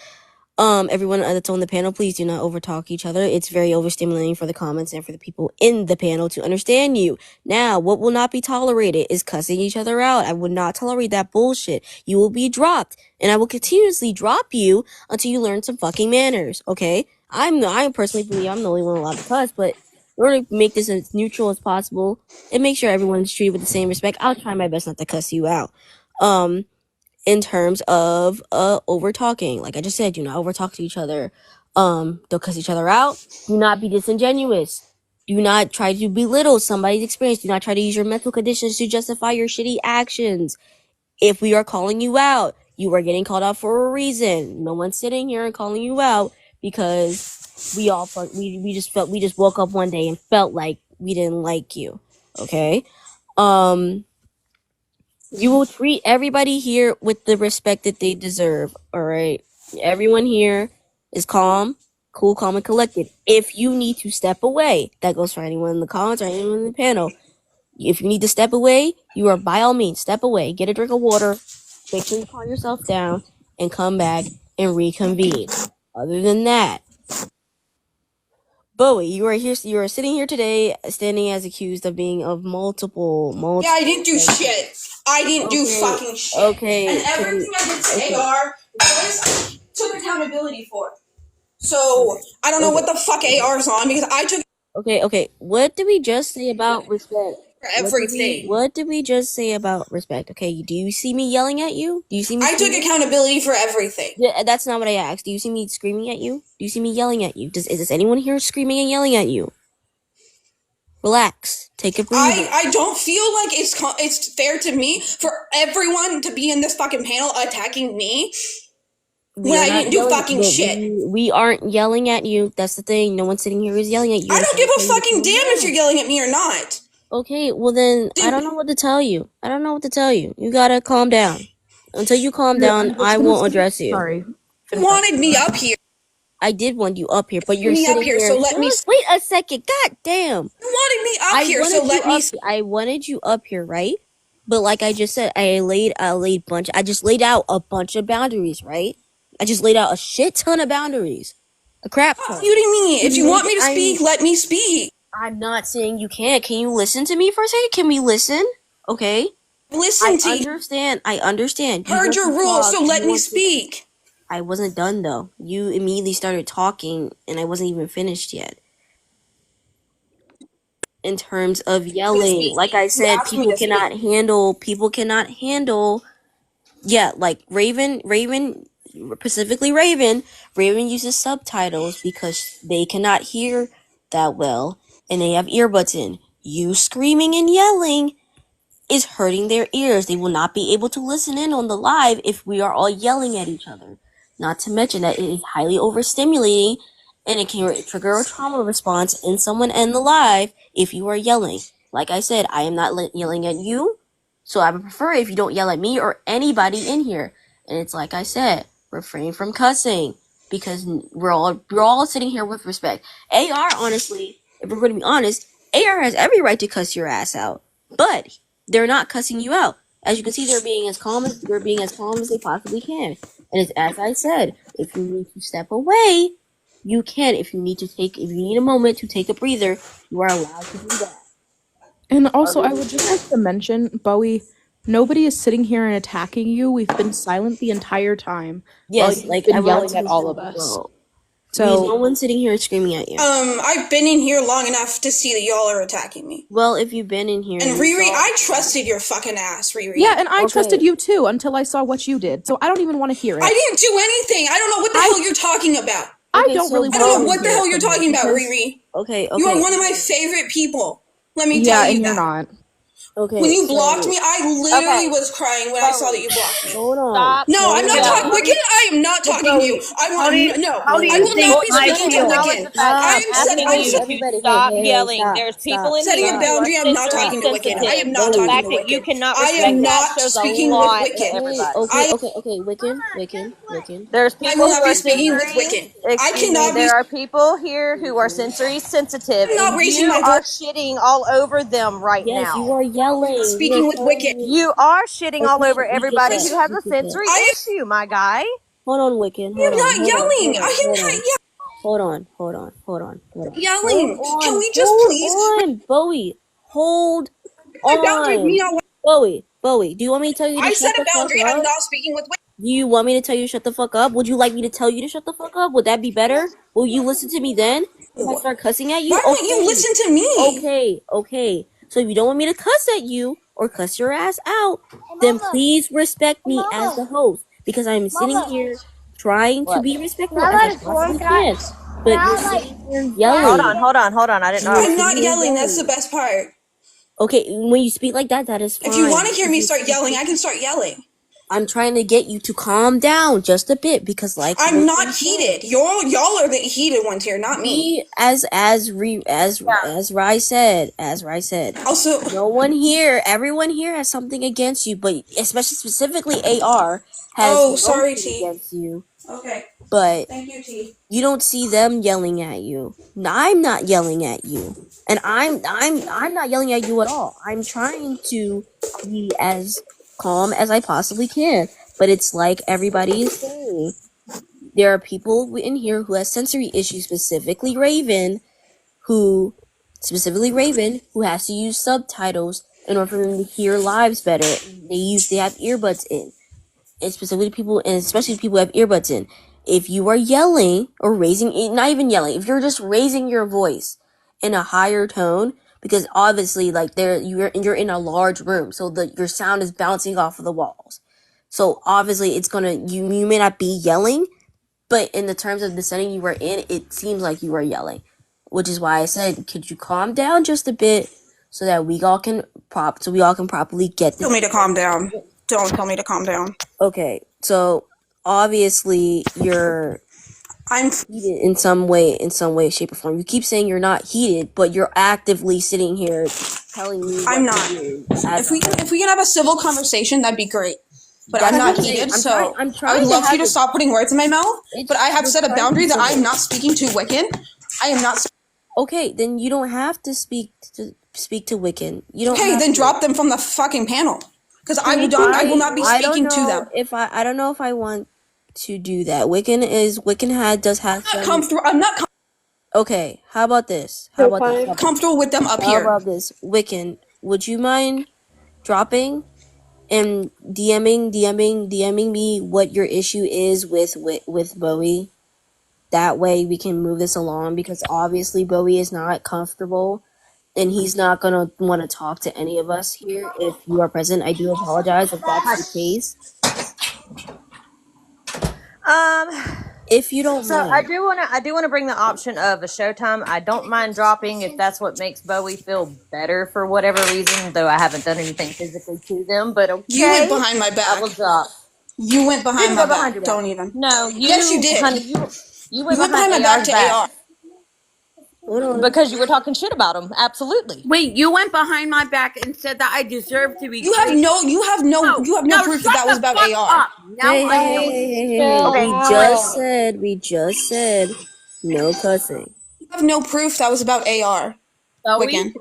S2: Everyone that's on the panel, please do not overtalk each other. It's very overstimulating for the comments and for the people in the panel to understand you. Now, what will not be tolerated is cussing each other out. I would not tolerate that bullshit. You will be dropped, and I will continuously drop you until you learn some fucking manners. Okay? I personally believe I'm the only one allowed to cuss, but in order to make this as neutral as possible and make sure everyone's treated with the same respect, I'll try my best not to cuss you out. In terms of over talking, like I just said, do not over talk to each other. Don't cuss each other out. Do not be disingenuous. Do not try to belittle somebody's experience. Do not try to use your mental conditions to justify your shitty actions. If we are calling you out, you are getting called out for a reason. No one's sitting here and calling you out because we just woke up one day and felt like we didn't like you. Okay? You will treat everybody here with the respect that they deserve, alright? Everyone here is calm, cool, calm, and collected. If you need to step away, that goes for anyone in the comments or anyone in the panel. If you need to step away, you are by all means, step away, get a drink of water, make sure you calm yourself down, and come back and reconvene. Other than that, Bowie, you are sitting here today standing as accused of being of multiple.
S13: Yeah, I didn't do shit. I didn't do fucking shit.
S2: Okay.
S13: And everything I did to AR, boys, took accountability for it. So, I don't know what the fuck AR's on because I took
S2: Okay. What did we just say about respect?
S13: for everything.
S2: What did we just say about respect? Okay, do you see me yelling at you? Do you see me?
S13: I took accountability for everything.
S2: Yeah, that's not what I asked. Do you see me screaming at you? Do you see me yelling at you? Is this anyone here screaming and yelling at you? Relax. Take a breather.
S13: I don't feel like it's fair to me for everyone to be in this fucking panel attacking me when I didn't do fucking shit.
S2: We aren't yelling at you. That's the thing. No one sitting here is yelling at you.
S13: I don't give a fucking damn if you're yelling at me or not.
S2: Okay, well then, I don't know what to tell you. You gotta calm down. Until you calm down, I won't address you.
S21: Sorry.
S13: You wanted me up here.
S2: I did want you up here, but you're
S13: Me up
S2: sitting
S13: here,
S2: here.
S13: so let me.
S2: Wait a second. God damn.
S13: You wanted me up here, so let me.
S2: I wanted you up here, right? But like I just said, I just laid out a bunch of boundaries, right? I just laid out a shit ton of boundaries. A crap ton.
S13: What do you mean? If you want me to speak, let me speak.
S2: I'm not saying you can't. Can you listen to me for a second? Can we listen? Okay.
S13: Listen to
S2: you. I understand. You
S13: Heard
S2: want
S13: your
S2: to
S13: rules,
S2: talk,
S13: so let
S2: you
S13: me
S2: want to-
S13: speak.
S2: I wasn't done though. You immediately started talking and I wasn't even finished yet. In terms of yelling, like I said, people cannot handle yeah, like Raven, specifically Raven uses subtitles because they cannot hear that well and they have earbuds in. You screaming and yelling is hurting their ears. They will not be able to listen in on the live if we are all yelling at each other. Not to mention that it is highly overstimulating and it can trigger a trauma response in someone in the live if you are yelling. Like I said, I am not yelling at you, so I would prefer if you don't yell at me or anybody in here. And it's like I said, refrain from cussing because we're all sitting here with respect. AR, honestly, if we're going to be honest, AR has every right to cuss your ass out, but they're not cussing you out. As you can see, they're being as calm as they possibly can. And it's as I said, if you need to step away, you can. If you need a moment to take a breather, you are allowed to do that.
S12: And also, I would just like to mention, Bowie, nobody is sitting here and attacking you. We've been silent the entire time.
S2: Yes,
S12: like been yelling at all of us.
S2: So no one's sitting here screaming at you.
S13: I've been in here long enough to see that y'all are attacking me.
S2: Well, if you've been in here
S13: and Riri, I trusted your fucking ass, Riri.
S12: Yeah, and I trusted you too until I saw what you did. So I don't even want to hear it.
S13: I didn't do anything. I don't know what the hell you're talking about.
S12: I don't really.
S13: I don't know what the hell you're talking about, Riri.
S2: Okay.
S13: You are one of my favorite people. Let me tell you
S12: Yeah,
S13: that.
S12: and you're not.
S2: Okay,
S13: When you
S2: so
S13: blocked me, I literally
S5: Okay.
S13: was crying when I saw that you blocked me.
S2: hold on.
S5: Stop.
S13: No, I'm not talking.
S5: yelling.
S13: Wicked, I am not talking to you. I
S21: How
S13: want
S21: do you,
S13: no.
S21: how do
S13: I
S21: you
S13: will
S21: think
S13: not be
S5: Well,
S21: I
S5: you
S13: speaking
S5: can
S13: to
S21: feel?
S5: acknowledge
S13: Wicked.
S5: the fact
S13: I
S5: that
S2: Stop,
S13: am
S5: I'm
S13: set.
S5: asking
S13: I'm
S2: everybody,
S5: you
S13: set.
S5: to
S2: everybody.
S5: stop
S2: Hey,
S5: yelling.
S2: stop,
S5: There's people
S2: stop,
S5: in
S13: Setting a
S5: here
S2: stop.
S5: who are
S13: boundary. I'm not
S5: sensory
S13: talking to Wicked. I
S5: sensitive.
S13: am
S5: So
S13: not
S5: the
S2: Bowie,
S13: talking to
S5: fact that you
S13: Wicked.
S5: cannot
S13: I
S5: respect
S13: am
S2: Bowie.
S5: that
S13: not
S5: shows a
S13: speaking with
S5: lot to
S13: Wicked.
S2: Hey,
S5: everybody.
S2: okay,
S13: I
S2: okay, Wiccan.
S5: There's
S13: I
S5: people
S13: will
S5: who
S13: not be
S5: are
S13: speaking with
S5: sensory.
S13: Wicked. I
S5: Excuse me.
S13: cannot be.
S5: There are people here who are sensory sensitive,
S13: I'm not
S5: and
S13: raising
S5: you
S13: my
S5: are
S13: voice.
S5: shitting all over them right
S2: Yes, you
S5: now.
S2: are yelling. We are
S13: Speaking with
S2: telling
S13: Wicked.
S2: you.
S5: You are shitting all
S2: Okay,
S5: over
S2: we get
S5: everybody
S2: that.
S5: who has
S2: We
S5: a
S2: get that.
S5: sensory
S13: I
S5: issue, my guy.
S2: Hold on, Wiccan.
S13: am
S2: Hold on.
S13: not
S2: Hold on.
S13: yelling.
S2: Hold on.
S13: I am
S2: Hold
S13: not
S2: on. Hold on. Hold on. Hold on. Hold on. Hold
S13: yelling. Can
S2: on.
S13: we just
S2: Hold
S13: please
S2: on, Bowie. Hold
S13: my boundary? Me
S2: on.
S13: not.
S2: Bowie. Do you want me to tell you to
S13: I
S2: shut
S13: set a
S2: the fuck
S13: boundary. I'm
S2: up?
S13: not speaking with Wicked.
S2: Do you want me to tell you to shut the fuck up? Would you like me to tell you to shut the fuck up? Would that be better? Will you listen to me then? If I start cussing at you?
S13: Why won't you listen to me?
S2: Okay. So if you don't want me to cuss at you or cuss your ass out, then please respect me as the host because I'm sitting here trying to
S5: What?
S2: be respectful as I possibly can. But you're sitting here yelling.
S5: Hold on. I didn't know.
S2: You're
S13: I'm
S2: sitting
S13: not
S2: here
S13: yelling. That's the
S2: yelling.
S13: best part.
S2: Okay, when you speak like that, that is fine.
S13: If you want to hear
S2: because
S13: me
S2: you're
S13: start yelling, I can start yelling.
S2: I'm trying to get you to calm down just a bit because, like,
S13: I'm not
S2: Wiccan said,
S13: heated. Y'all are the heated ones here, not me.
S2: we as Rai said,
S13: Also,
S2: no one here, everyone here has something against you, but especially specifically AR has
S13: oh,
S2: no
S13: sorry,
S2: shit
S13: T.
S2: against you.
S13: Okay,
S2: But
S13: thank you, T.
S2: you don't see them yelling at you. I'm not yelling at you, and I'm not yelling at you at all. I'm trying to be as calm as I possibly can, but it's like everybody is saying. There are people in here who has sensory issues, specifically Raven, who has to use subtitles in order for them to hear lives better. They have earbuds in, and especially people who have earbuds in. If you are yelling or not even yelling, if you're just raising your voice in a higher tone, because obviously, like you're in a large room, so your sound is bouncing off of the walls. So obviously, you may not be yelling, but in the terms of the setting you were in, it seems like you were yelling, which is why I said, could you calm down just a bit so that we all can properly get this.
S13: Tell me to calm down. Don't tell me to calm down.
S2: Okay, so obviously you're heated in some way, shape, or form. You keep saying you're not heated, but you're actively sitting here telling me
S13: I'm
S2: what
S13: not.
S2: to do.
S13: If we can have a civil conversation, that'd be great. But
S2: That's
S13: I'm not
S2: what I'm saying.
S13: heated,
S2: I'm
S13: so
S2: trying
S13: I would
S2: to
S13: love for
S2: have
S13: you to
S2: a-
S13: stop putting words in my mouth. But I have
S2: we're
S13: set a
S2: trying to
S13: boundary
S2: be
S13: that I am
S2: civil.
S13: not speaking to Wiccan. I am not.
S2: Okay, then you don't have to speak to Wiccan. You don't.
S13: Okay,
S2: have
S13: then
S2: to.
S13: drop them from the fucking panel. Because I will not be
S2: I don't
S13: speaking to
S2: know
S13: them.
S2: if I don't know if I want to do that. Wiccan does have some.
S13: I'm not
S2: Okay, how about this?
S13: comfortable with them up
S2: How
S13: here.
S2: about this? Wiccan, would you mind dropping and DMing me what your issue is with Bowie? That way we can move this along because obviously Bowie is not comfortable and he's not gonna want to talk to any of us here if you are present. I do apologize if that's the case. If you don't
S5: So
S2: mind.
S5: I do want to bring the option of a showtime. I don't mind dropping if that's what makes Bowie feel better for whatever reason, though I haven't done anything physically to them. But okay,
S13: You went behind my back.
S5: I will drop.
S13: You went behind
S5: Didn't
S13: my
S5: go behind
S13: back.
S5: your back.
S13: Don't even.
S5: No, you.
S13: Yes, you did.
S5: Honey, you went
S13: behind
S5: behind
S13: my back
S5: AR's
S13: to
S5: back.
S13: AR.
S2: Hold on.
S5: Because you were talking shit about him. Absolutely.
S21: Wait, you went behind my back and said that I deserve to be.
S13: You have no proof that was about AR.
S21: Now
S2: Hey, we just said no cussing.
S13: You have no proof that was about AR. Wiccan.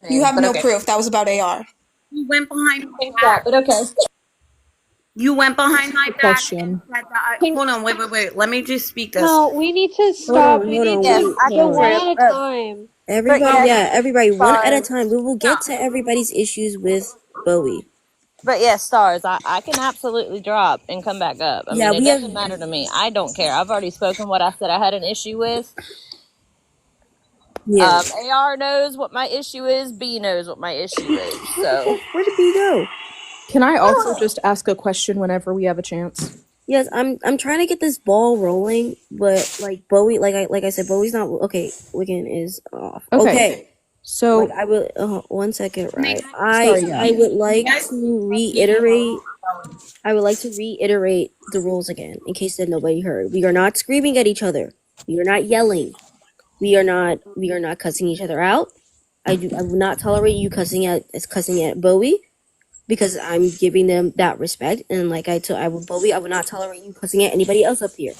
S13: You have
S5: But
S13: no
S5: okay.
S13: proof that was about AR.
S21: You went behind my
S5: Pink
S21: back.
S5: but okay.
S21: You went behind my back
S12: Question.
S21: and said that hold on, wait. Let me just speak this.
S9: No, we need to stop. We need to go one at a time.
S2: Everybody, one at a time. We will get to everybody's issues with Bowie.
S5: But yes, stars, I can absolutely drop and come back up. I mean, it doesn't matter to me. I don't care. I've already spoken what I said I had an issue with.
S2: Yeah.
S5: AR knows what my issue is. B knows what my issue is. So
S2: where did B go?
S12: Can I also just ask a question whenever we have a chance?
S2: Yes, I'm trying to get this ball rolling, but like Bowie, like I said, Bowie's not okay. Wiccan is off. Okay.
S12: So
S2: Like I would, 1 second, right?
S21: Sorry, yeah.
S2: I would like to reiterate. I would like to reiterate the rules again, in case that nobody heard. We are not screaming at each other. We are not yelling. We are not cussing each other out. I will not tolerate you cussing at Bowie, because I'm giving them that respect. And like I would Bowie, I would not tolerate you cussing at anybody else up here.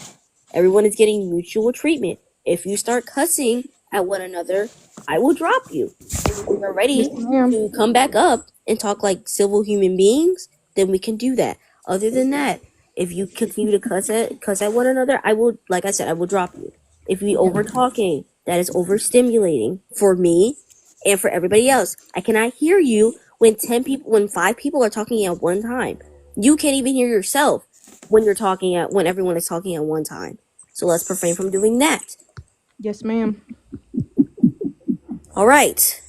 S2: Everyone is getting mutual treatment. If you start cussing at one another, I will drop you. And when we're ready to come back up and talk like civil human beings, then we can do that. Other than that, if you continue to cuss at one another, I will, like I said, I will drop you. If we over talking, that is overstimulating for me and for everybody else. I cannot hear you when 5 people are talking at one time. You can't even hear yourself when everyone is talking at one time. So let's refrain from doing that.
S12: yes, ma'am.
S2: All right.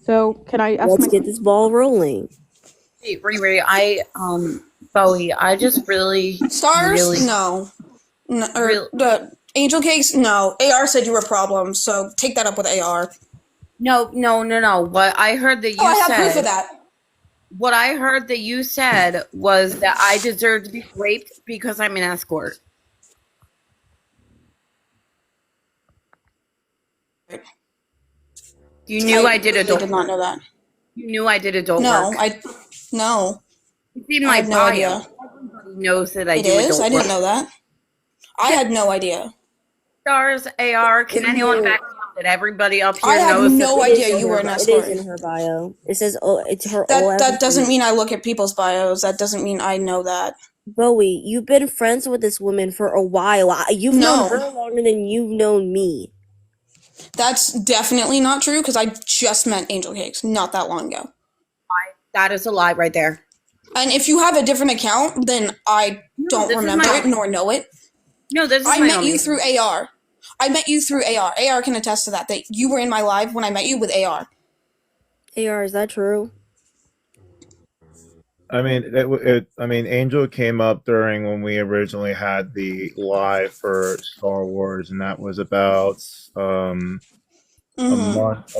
S12: So can I ask?
S2: Let's get this ball rolling.
S8: Hey, Riri, Bowie, I just really
S13: Stars?
S8: really
S13: No. Or the Angel Cakes? No. AR said you were a problem, so take that up with AR.
S8: No. What I heard that you
S13: I have
S8: said.
S13: proof of that.
S8: What I heard that you said was that I deserve to be raped because I'm an escort. You knew I did adult.
S13: I did not know that.
S8: You knew I did adult
S13: No,
S8: work.
S13: no.
S8: It's in
S13: I
S8: my
S13: had no
S8: bio.
S13: idea.
S8: Everybody knows that I
S13: It
S8: do
S13: is?
S8: adult
S13: I didn't
S8: work.
S13: know that. I had no idea.
S8: Stars, AR, can anyone back me up that everybody up here
S13: I had
S8: knows
S13: no
S8: that
S13: idea you were an escort.
S2: It is in her bio. It says, it's her.
S13: That doesn't mean I look at people's bios. That doesn't mean I know that.
S2: Bowie, you've been friends with this woman for a while. You've known her longer than you've known me.
S13: That's definitely not true because I just met Angel Cakes not that long ago.
S8: That is a lie right there.
S13: And if you have a different account, then I don't remember it nor know it.
S8: No, this is
S13: I
S8: my
S13: met
S8: only-
S13: you through AR. I met you through AR. AR can attest to that you were in my live when I met you with AR.
S2: AR, is that true?
S1: I mean, Angel came up during when we originally had the live for Star Wars, and that was about a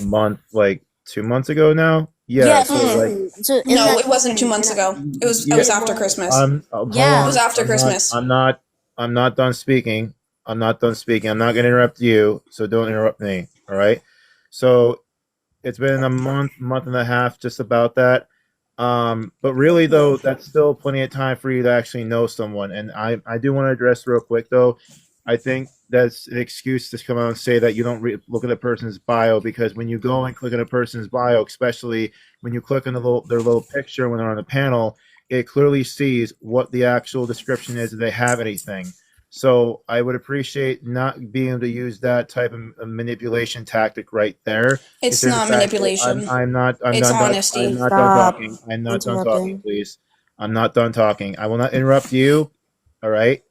S1: month, like 2 months ago now. Yeah.
S13: No, it wasn't 2 months ago. It was after Christmas.
S1: It
S13: was after Christmas.
S1: I'm not done speaking. I'm not done speaking. I'm not going to interrupt you, so don't interrupt me. All right. So it's been a month and a half, just about that. But really, though, that's still plenty of time for you to actually know someone. And I do want to address real quick, though. I think that's an excuse to come out and say that you don't look at a person's bio, because when you go and click on a person's bio, especially when you click on their little picture when they're on the panel, it clearly sees what the actual description is, if they have anything. So I would appreciate not being able to use that type of manipulation tactic right there.
S13: It's not manipulation.
S1: I'm not
S13: It's
S1: done.
S13: honesty.
S1: I'm not done
S13: Stop
S1: talking. I'm not done
S13: interrupting.
S1: talking, please. I'm not done talking. I will not interrupt you. All right.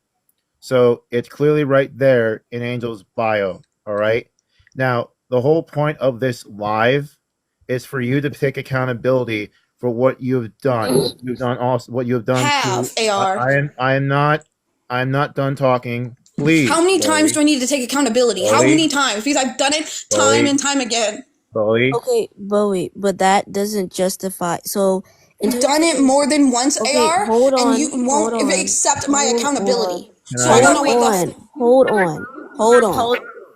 S1: So it's clearly right there in Angel's bio. All right. Now, the whole point of this live is for you to take accountability for what you've done. You've done also what you have done.
S13: AR.
S1: I'm not done talking. Please.
S13: How many
S1: Chloe.
S13: times do I need to take accountability? How
S1: Chloe.
S13: many times? Because I've done it time
S1: Chloe.
S13: and time again.
S1: Chloe.
S2: Okay, Bowie, but that doesn't justify. So,
S13: I've done it more than once,
S2: Okay,
S13: AR,
S2: hold on,
S13: and you won't
S2: hold on.
S13: accept my
S2: Hold
S13: accountability.
S1: Can
S13: So
S1: I-
S13: I don't know what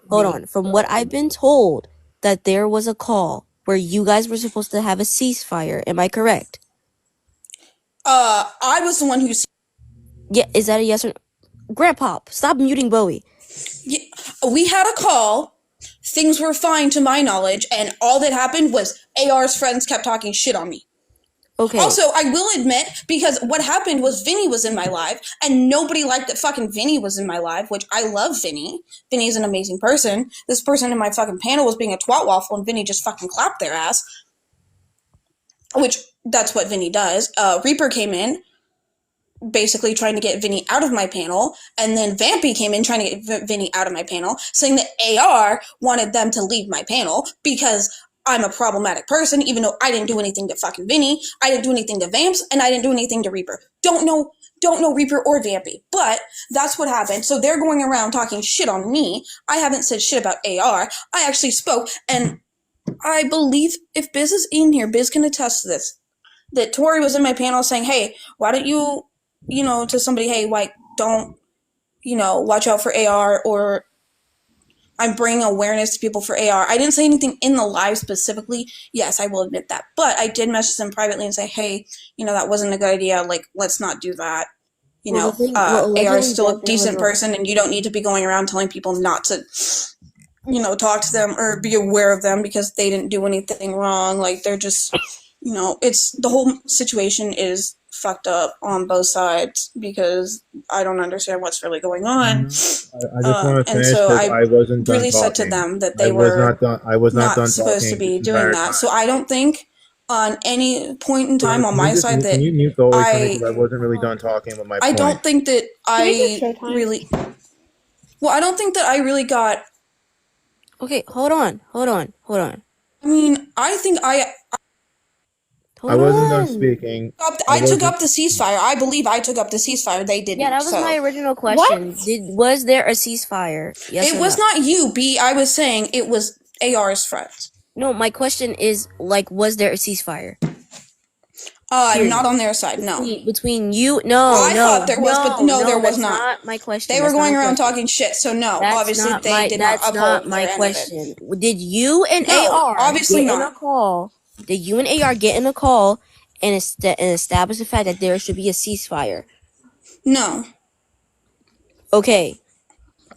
S2: Hold on. From what I've been told, that there was a call where you guys were supposed to have a ceasefire. Am I correct?
S13: I was the one who.
S2: Yeah, is that a yes or no? Grandpa, stop muting Bowie.
S13: Yeah, we had a call. Things were fine to my knowledge, and all that happened was AR's friends kept talking shit on me.
S2: Okay.
S13: Also, I will admit, because what happened was Vinny was in my live, and nobody liked that fucking Vinny was in my live, which I love Vinny. Vinny's an amazing person. This person in my fucking panel was being a twat waffle, and Vinny just fucking clapped their ass. Which, that's what Vinny does. Reaper came in, basically trying to get Vinny out of my panel, and then Vampy came in trying to get Vinny out of my panel, saying that AR wanted them to leave my panel because I'm a problematic person, even though I didn't do anything to fucking Vinny, I didn't do anything to Vamps, and I didn't do anything to Reaper. Don't know Reaper or Vampy, but that's what happened. So they're going around talking shit on me. I haven't said shit about AR. I actually spoke, and I believe if Biz is in here, Biz can attest to this. That Tori was in my panel saying, hey, why don't you, to somebody, hey, like, don't, watch out for AR, or I'm bringing awareness to people for AR. I didn't say anything in the live specifically. Yes, I will admit that. But I did message them privately and say, hey, that wasn't a good idea. Like, let's not do that.
S2: Well, the thing,
S13: AR
S2: allegedly
S13: is still a
S2: that there was
S13: decent
S2: a
S13: person, and you don't need to be going around telling people not to, talk to them or be aware of them because they didn't do anything wrong. Like, they're just, it's the whole situation is fucked up on both sides because I don't understand what's really going on.
S1: I just want to
S13: And
S1: finish
S13: so
S1: because
S13: I
S1: I wasn't done
S13: really said to
S1: talking.
S13: them that
S1: I
S13: they
S1: was
S13: were
S1: not done. I was not done
S13: supposed to
S1: talking
S13: be
S1: this
S13: doing
S1: entire
S13: that.
S1: time.
S13: So I don't think on any point in time on my side
S1: Can
S13: that
S1: you mute Bowie for me?
S13: I
S1: Because I wasn't really done talking with my
S13: I
S1: point.
S13: don't think that
S9: Can we
S13: I
S9: get showtime?
S13: really well, I don't think that I really got
S2: Okay, hold on.
S13: I mean, I think
S1: I
S2: Hold
S1: wasn't done
S2: on.
S1: speaking.
S13: I took
S1: wasn't.
S13: up the ceasefire. I believe I took up the ceasefire. They didn't.
S2: Yeah, that was
S13: so.
S2: my original question. Was there a ceasefire? Yes
S13: It
S2: or
S13: was
S2: no?
S13: not you, B. I was saying it was AR's friends.
S2: No, my question is was there a ceasefire?
S13: Not on their side, no.
S2: Between you, no,
S13: I thought there was, but no, there was
S2: that's
S13: not.
S2: My question.
S13: They were
S2: That's not
S13: going
S2: my
S13: around
S2: question.
S13: talking shit, so no.
S2: That's
S13: Obviously,
S2: not
S13: they
S2: my.
S13: did
S2: That's
S13: not
S2: not
S13: uphold
S2: my
S13: their end of it.
S2: question. Did you and
S13: No,
S2: AR
S13: obviously
S2: get in
S13: not.
S2: a call? Did you and AR get in a call and establish the fact that there should be a ceasefire?
S13: No.
S2: Okay.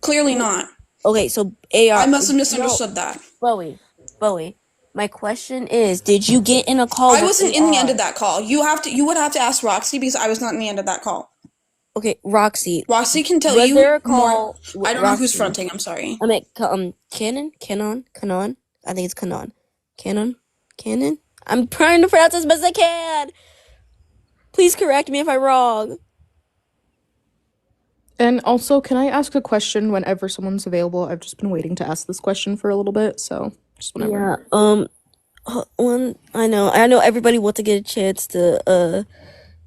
S13: Clearly not.
S2: Okay, so AR.
S13: I must have misunderstood that.
S2: Bowie. My question is, did you get in a call?
S13: I wasn't in the end of
S2: AR?
S13: that call. You would have to ask Roxy because I was not in the end of that call.
S2: Okay, Roxy.
S13: Roxy can tell
S2: Was
S13: you
S2: there a
S13: more.
S2: call?
S13: I don't know who's
S2: Roxy.
S13: fronting. I'm sorry.
S2: I mean, Canon. I think it's Canon. Canon. I'm trying to pronounce as best I can. Please correct me if I'm wrong.
S12: And also, can I ask a question whenever someone's available? I've just been waiting to ask this question for a little bit, so just whenever.
S2: Yeah. I know everybody wants to get a chance to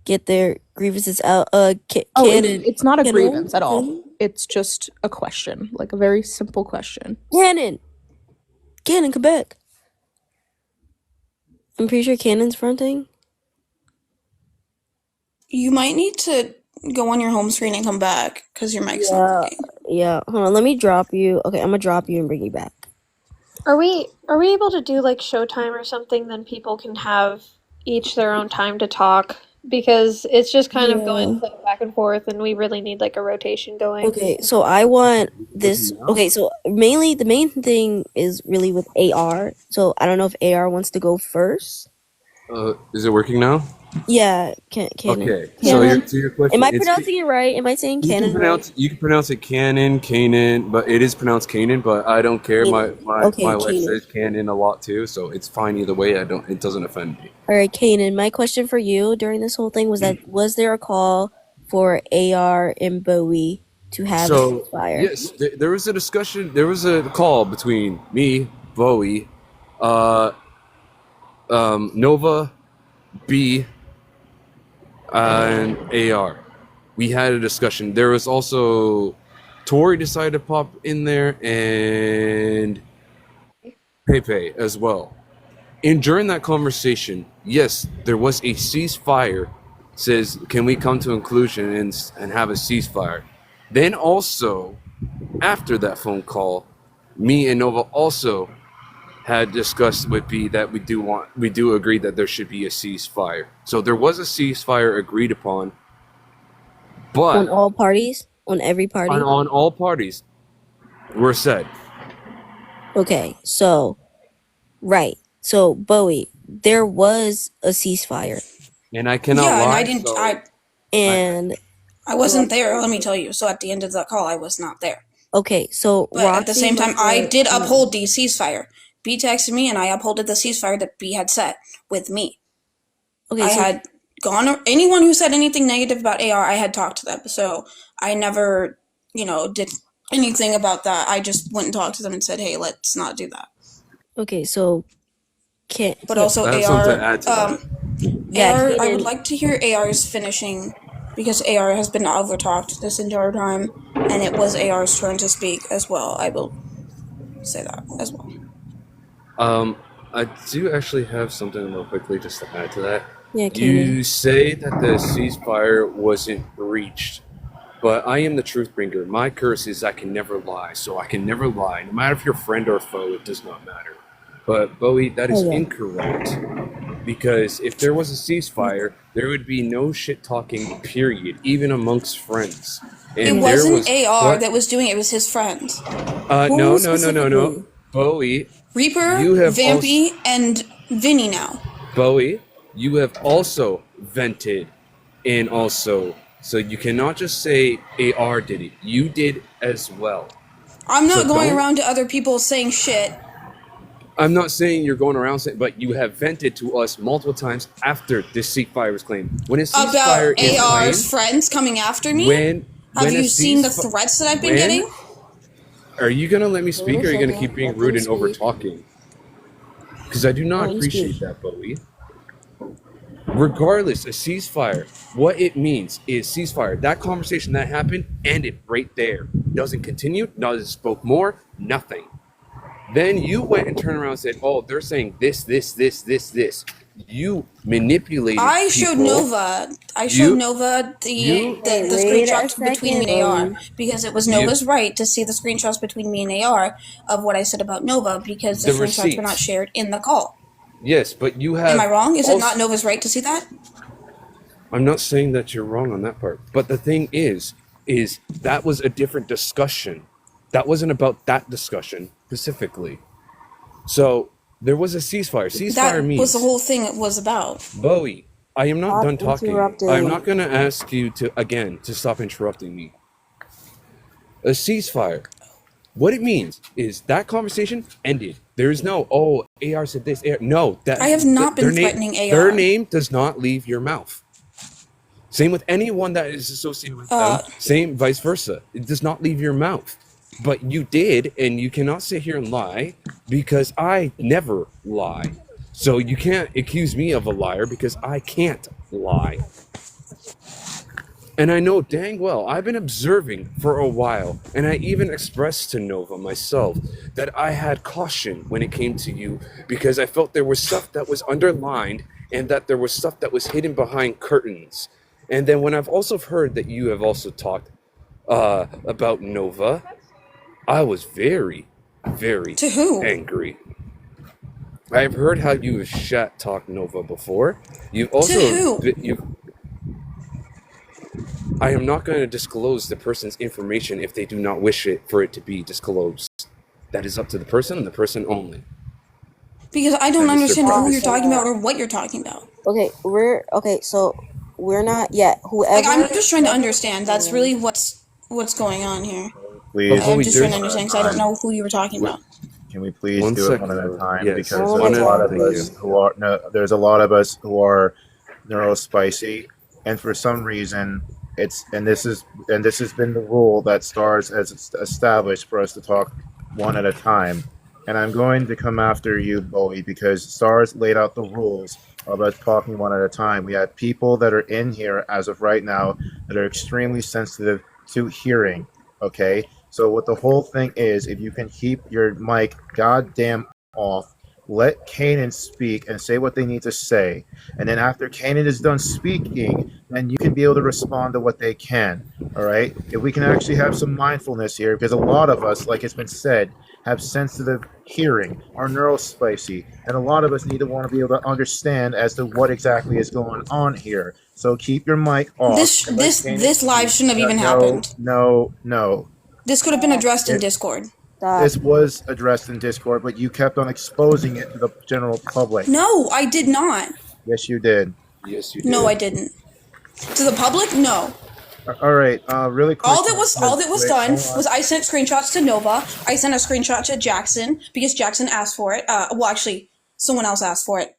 S2: get their grievances out. Canon.
S12: It's not a
S2: Canon?
S12: grievance at all. It's just a question, like a very simple question.
S2: Canon, come back. I'm pretty sure Canon's fronting.
S13: You might need to go on your home screen and come back because your mic's not working.
S2: Yeah. Hold on. Let me drop you. Okay, I'm gonna drop you and bring you back.
S9: Are we able to do like showtime or something? Then people can have each their own time to talk because it's just kind of going back and forth, and we really need like a rotation going.
S2: Okay, so I want this. Okay, so the main thing is really with AR. So I don't know if AR wants to go first.
S10: Is it working now?
S2: Yeah, Canon.
S10: Okay,
S2: Canon.
S10: so your question.
S2: Am I pronouncing it right? Am I saying Canon?
S10: You can pronounce it Canaan, but it is pronounced Canaan. But I don't care. My wife
S2: Canon.
S10: says Canaan a lot too, so it's fine either way. It doesn't offend me.
S2: All right, Canon. My question for you during this whole thing was was there a call for AR and Bowie to have a ceasefire?
S10: Yes, there was a discussion. There was a call between me, Bowie, Nova, B, and AR. We had a discussion. There was also Tori decided to pop in there and Pepe as well. And during that conversation, yes, there was a ceasefire. Says, can we come to a conclusion and have a ceasefire? Then also, after that phone call, me and Nova also had discussed with B that we do agree that there should be a ceasefire. So there was a ceasefire agreed upon, but
S2: On all parties? On every party?
S10: on all parties were said.
S2: Okay, so right. So Bowie, there was a ceasefire.
S10: And I cannot
S13: Yeah, and
S10: lie.
S13: I didn't. I
S2: I
S13: wasn't there. Let me tell you. So at the end of the call, I was not there.
S2: Okay, so
S13: But at the
S2: Roxy
S13: same time,
S2: was
S13: I
S2: there-
S13: did uphold the ceasefire. B texted me, and I upholded the ceasefire that B had set with me.
S2: Okay,
S13: I
S2: so-
S13: had gone. Anyone who said anything negative about AR, I had talked to them. So I never, did anything about that. I just went and talked to them and said, "Hey, let's not do that."
S2: Okay, so
S13: But also
S10: I have
S13: AR.
S10: something to add to that.
S2: Yeah,
S13: AR. I would like to hear AR's finishing because AR has been overtalked this entire time, and it was AR's turn to speak as well. I will say that as well.
S10: I do actually have something real quickly just to add to that.
S2: Yeah,
S10: You say that the ceasefire wasn't reached, but I am the truth bringer. My curse is I can never lie, so I can never lie. No matter if you're friend or foe, it does not matter. But Bowie, that is incorrect. Because if there was a ceasefire, there would be no shit talking, period, even amongst friends.
S13: It
S10: And
S13: wasn't
S10: there was
S13: AR
S10: what?
S13: that was doing it, it was his friend.
S10: No. Bowie,
S13: Reaper,
S10: you have
S13: Vampy, and Vinny now.
S10: Bowie, you have also vented, and also, so you cannot just say AR did it. You did as well.
S13: I'm not
S10: So
S13: going
S10: don't-
S13: around to other people saying shit.
S10: I'm not saying you're going around saying, but you have vented to us multiple times after this ceasefire was claimed. When a ceasefire
S13: About
S10: is
S13: AR's
S10: claimed,
S13: friends coming after me? Have
S10: when a
S13: you seen the
S10: ceasef-
S13: threats that I've been
S10: when-
S13: getting?
S10: Are you gonna let me speak, or are you gonna
S2: second.
S10: keep being
S2: Let
S10: rude
S2: me
S10: and over talking? Because I do not
S2: Let me
S10: appreciate
S2: speak.
S10: that, Bowie. Regardless, a ceasefire, what it means is ceasefire. That conversation that happened ended right there. Doesn't continue, doesn't spoke more, nothing. Then you went and turned around and said, "Oh, they're saying this. You manipulated
S13: I showed
S10: people.
S13: Nova. I showed Nova the
S2: Wait a
S13: screenshots between me and AR
S2: second.
S13: because it was
S10: You-
S13: Nova's right to see the screenshots between me and AR of what I said about Nova because the
S10: The
S13: screenshots were not
S10: receipts.
S13: shared in the call.
S10: Yes, but you have.
S13: Am I wrong? Is it
S10: also-
S13: not Nova's right to see that?
S10: I'm not saying that you're wrong on that part, but the thing is that was a different discussion. That wasn't about that discussion specifically. So there was a ceasefire. Ceasefire
S13: That
S10: means
S13: was the whole thing it was about.
S10: Bowie. I am not
S2: Stop
S10: done talking.
S2: interrupting.
S10: I'm not going to ask you to stop interrupting me. A ceasefire. What it means is that conversation ended. There is no, oh, AR said this. AR. No, that
S13: I have not been
S10: their name-
S13: threatening AR.
S10: Their name does not leave your mouth. Same with anyone that is associated with them. Same vice versa. It does not leave your mouth. But you did, and you cannot sit here and lie because I never lie. So you can't accuse me of a liar because I can't lie. And I know dang well, I've been observing for a while, and I even expressed to Nova myself that I had caution when it came to you because I felt there was stuff that was underlined and that there was stuff that was hidden behind curtains. And then when I've also heard that you have also talked about Nova, I was very, very
S13: To who?
S10: angry. I've heard how you have shat talked Nova before. You've also
S13: who?
S10: I am not going to disclose the person's information if they do not wish it for it to be disclosed. That is up to the person and the person only.
S13: Because I don't
S10: And Mr.
S13: understand who
S10: Brown.
S13: you're talking about or what you're talking about.
S2: Okay, so we're not yet. Whoever.
S13: Like I'm just trying to understand. That's really what's going on here.
S1: Please.
S13: I'm just trying to understand because I don't know who you were talking about.
S1: Can we please
S10: One
S1: do it
S10: second,
S1: one at a
S10: bro.
S1: time?
S10: Yes.
S1: Because
S10: Oh
S1: there's
S10: my
S1: a lot
S10: God.
S1: of
S10: Thank
S1: us
S10: you.
S1: who are there's a lot of us who are neurospicy, and for some reason, this has been the rule that Stars has established for us to talk one at a time. And I'm going to come after you, Bowie, because Stars laid out the rules of us talking one at a time. We have people that are in here as of right now that are extremely sensitive to hearing. Okay, so what the whole thing is, if you can keep your mic goddamn off, let Kanan speak and say what they need to say, and then after Kanan is done speaking, then you can be able to respond to what they can. All right, if we can actually have some mindfulness here, because a lot of us, like it's been said, have sensitive hearing, are neurospicy, and a lot of us need to want to be able to understand as to what exactly is going on here. So keep your mic off. and let Kanan
S13: This live
S1: speak.
S13: shouldn't have even
S1: No,
S13: happened.
S1: No.
S13: This could have been addressed in Discord.
S1: This was addressed in Discord, but you kept on exposing it to the general public.
S13: No, I did not.
S1: Yes, you did.
S10: Yes, you
S13: No, I didn't. To the public, no.
S1: All right, really quick.
S13: All that was
S1: Wait,
S13: done
S1: hold on.
S13: was I sent screenshots to Nova. I sent a screenshot to Jackson because Jackson asked for it. Well, actually, someone else asked for it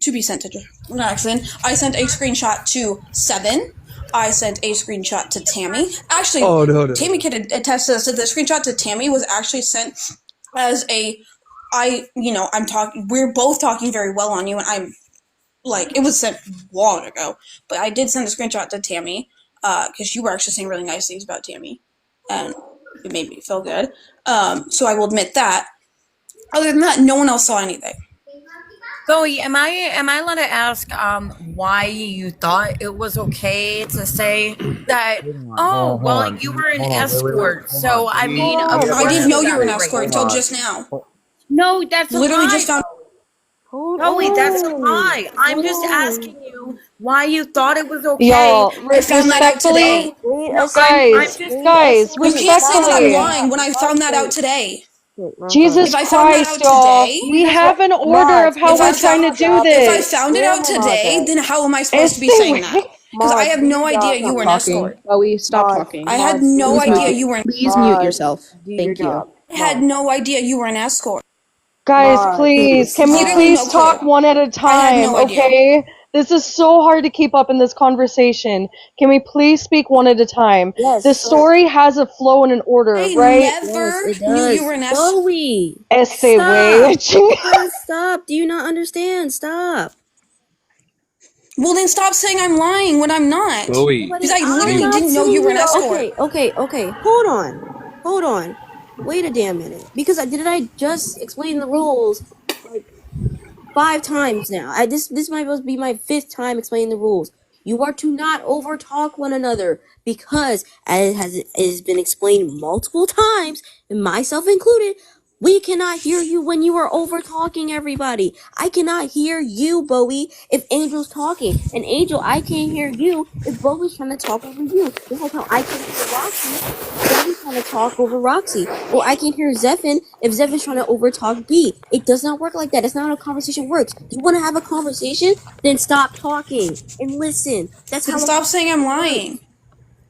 S13: to be sent to Jackson. I sent a screenshot to Seven. I sent a screenshot to Tammy. Actually,
S10: no.
S13: Tammy can attest to this. The screenshot to Tammy was actually sent as we're both talking very well on you, and I'm like, it was sent a while ago, but I did send a screenshot to Tammy, because you were actually saying really nice things about Tammy, and it made me feel good. So I will admit that. Other than that, no one else saw anything.
S8: Bowie, am I allowed to ask why you thought it was okay to say that? Oh, well, you were an escort, so I mean, of
S13: I
S8: course
S13: didn't know you
S8: got
S13: were an
S8: a
S13: escort
S8: right.
S13: until just now.
S8: No, that's a
S13: Literally
S8: lie.
S13: just found.
S8: Bowie, that's a lie. I'm just asking you why you thought it was okay.
S4: Y'all,
S13: I found that out today.
S8: No,
S4: guys,
S8: I'm
S13: You can't say that I'm
S4: respectfully.
S13: lying when I found that out today.
S4: Jesus
S13: If I found that
S4: Christ,
S13: out
S4: y'all.
S13: today,
S4: We have an order of how
S13: if I
S4: we're trying to do
S13: if I
S4: this.
S13: found it out today, then how am I supposed to be saying that? Because I have no idea you were an escort.
S12: Bowie, stop talking.
S13: I had no idea you were.
S12: Please mute yourself. Thank you.
S13: I had no idea you were an escort.
S4: Guys, please, can we
S13: Literally
S4: please
S13: no
S4: talk
S13: clue.
S4: one at a
S13: I had
S4: time,
S13: no idea.
S4: okay? This is so hard to keep up in this conversation. Can we please speak one at a time?
S2: Yes,
S4: The
S2: sure.
S4: story has a flow and an order,
S13: I
S4: right?
S13: never
S2: Yes, it
S13: knew you
S2: does.
S13: were an escort.
S2: Bowie,
S4: Ese way.
S2: stop. Guys, stop. Do you not understand? Stop.
S13: Well, then stop saying I'm lying when I'm not.
S10: Bowie.
S13: Because I
S2: I'm
S13: literally
S2: not
S13: didn't know
S2: sitting
S13: you were an
S2: here.
S13: escort.
S2: Okay. Hold on. Wait a damn minute. Because didn't I just explain the rules like 5 times now? This might be my 5th time explaining the rules. You are to not overtalk one another because, as it has been explained multiple times, and myself included, we cannot hear you when you are over talking everybody. I cannot hear you, Bowie, if Angel's talking. And Angel, I can't hear you if Bowie's trying to talk over you. Just like how I can't hear Roxy if Bowie's trying to talk over Roxy. Or I can't hear Zephin if Zephin's trying to overtalk B. It does not work like that. That's not how a conversation works. You want to have a conversation? Then stop talking and listen. That's
S13: Then
S2: how.
S13: stop saying I'm lying.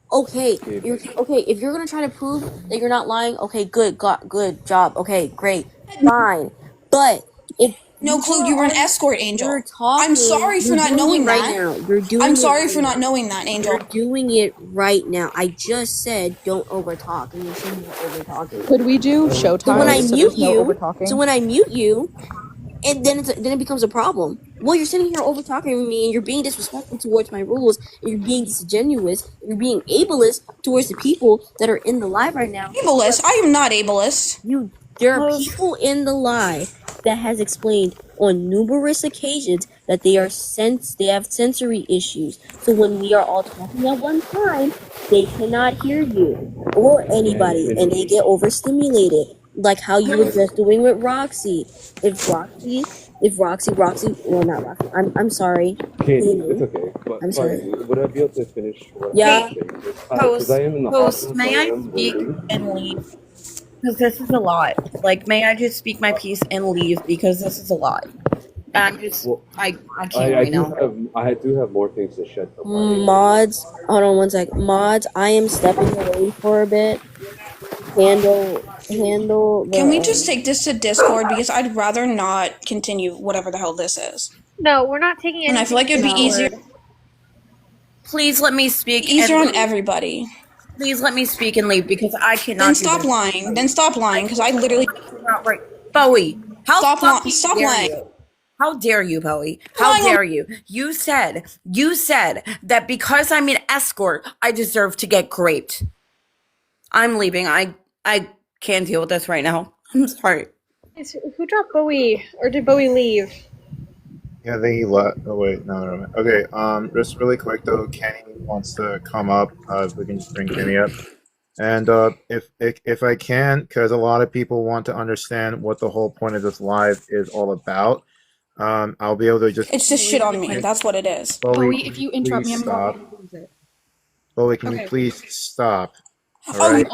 S2: Okay, if you're gonna try to prove that you're not lying, okay, good job, okay, great, fine. But if
S13: No clue you were an escort, Angel.
S2: you're talking,
S13: I'm sorry for
S2: you're
S13: not
S2: doing
S13: knowing
S2: it right
S13: that.
S2: now. You're doing
S13: I'm
S2: it
S13: sorry
S2: right
S13: for not
S2: now.
S13: knowing that, Angel.
S2: You're doing it right now. I just said don't overtalk, and you're sitting here overtalking.
S12: Could we do showtime
S2: So when I
S12: so
S2: mute
S12: there's no
S2: you,
S12: overtalking?
S2: and then it becomes a problem. Well, you're sitting here over talking me, and you're being disrespectful towards my rules, and you're being disingenuous, and you're being ableist towards the people that are in the live right now.
S13: Ableist? I am not ableist.
S2: There are people in the live that has explained on numerous occasions that they have sensory issues. So when we are all talking at one time, they cannot hear you or anybody, and they get overstimulated, like how you were just doing with Roxy. If Roxy, well, not Roxy. I'm sorry.
S10: Katie, it's okay. But
S2: I'm sorry.
S10: would I be able to finish what
S2: Yeah.
S10: I'm saying? Because I am in the hospital.
S8: May
S10: so
S8: I
S10: am
S8: speak
S10: bleeding.
S8: and leave? Because this is a lot. Like, may I just speak my piece and leave? Because this is a lot. I'm just,
S10: Well,
S8: I can't right now.
S10: I do have more things to shed some light on.
S2: Mods, hold on one sec. Mods, I am stepping away for a bit. Handle the.
S13: Can we just take this to Discord because I'd rather not continue whatever the hell this is.
S9: No, we're not taking it.
S13: And I feel like it'd be easier
S8: Please let me speak.
S13: easier
S8: and
S13: on
S8: leave.
S13: everybody.
S8: Please let me speak and leave because I cannot.
S13: Then
S8: do
S13: stop
S8: this.
S13: lying. Then stop lying because I literally
S8: Bowie, how
S13: stop
S8: fucking
S13: stop
S8: dare
S13: lying.
S8: you? How dare you, Bowie? How
S13: Lying on-
S8: dare you? You said that because I'm an escort, I deserve to get raped. I'm leaving. I can't deal with this right now. I'm sorry.
S9: Who dropped Bowie, or did Bowie leave?
S1: Yeah, I think he left. Oh wait, no. Okay, just really quick though, Kenny wants to come up. If we can just bring Kenny up, and if I can, because a lot of people want to understand what the whole point of this live is all about. I'll be able to just.
S13: It's just shit on me. That's what it is.
S1: Bowie,
S11: if you interrupt me,
S1: please
S11: I'm going
S1: stop.
S11: to lose it.
S1: Bowie, can
S11: Okay.
S1: you please stop? All
S11: Oh,
S1: right.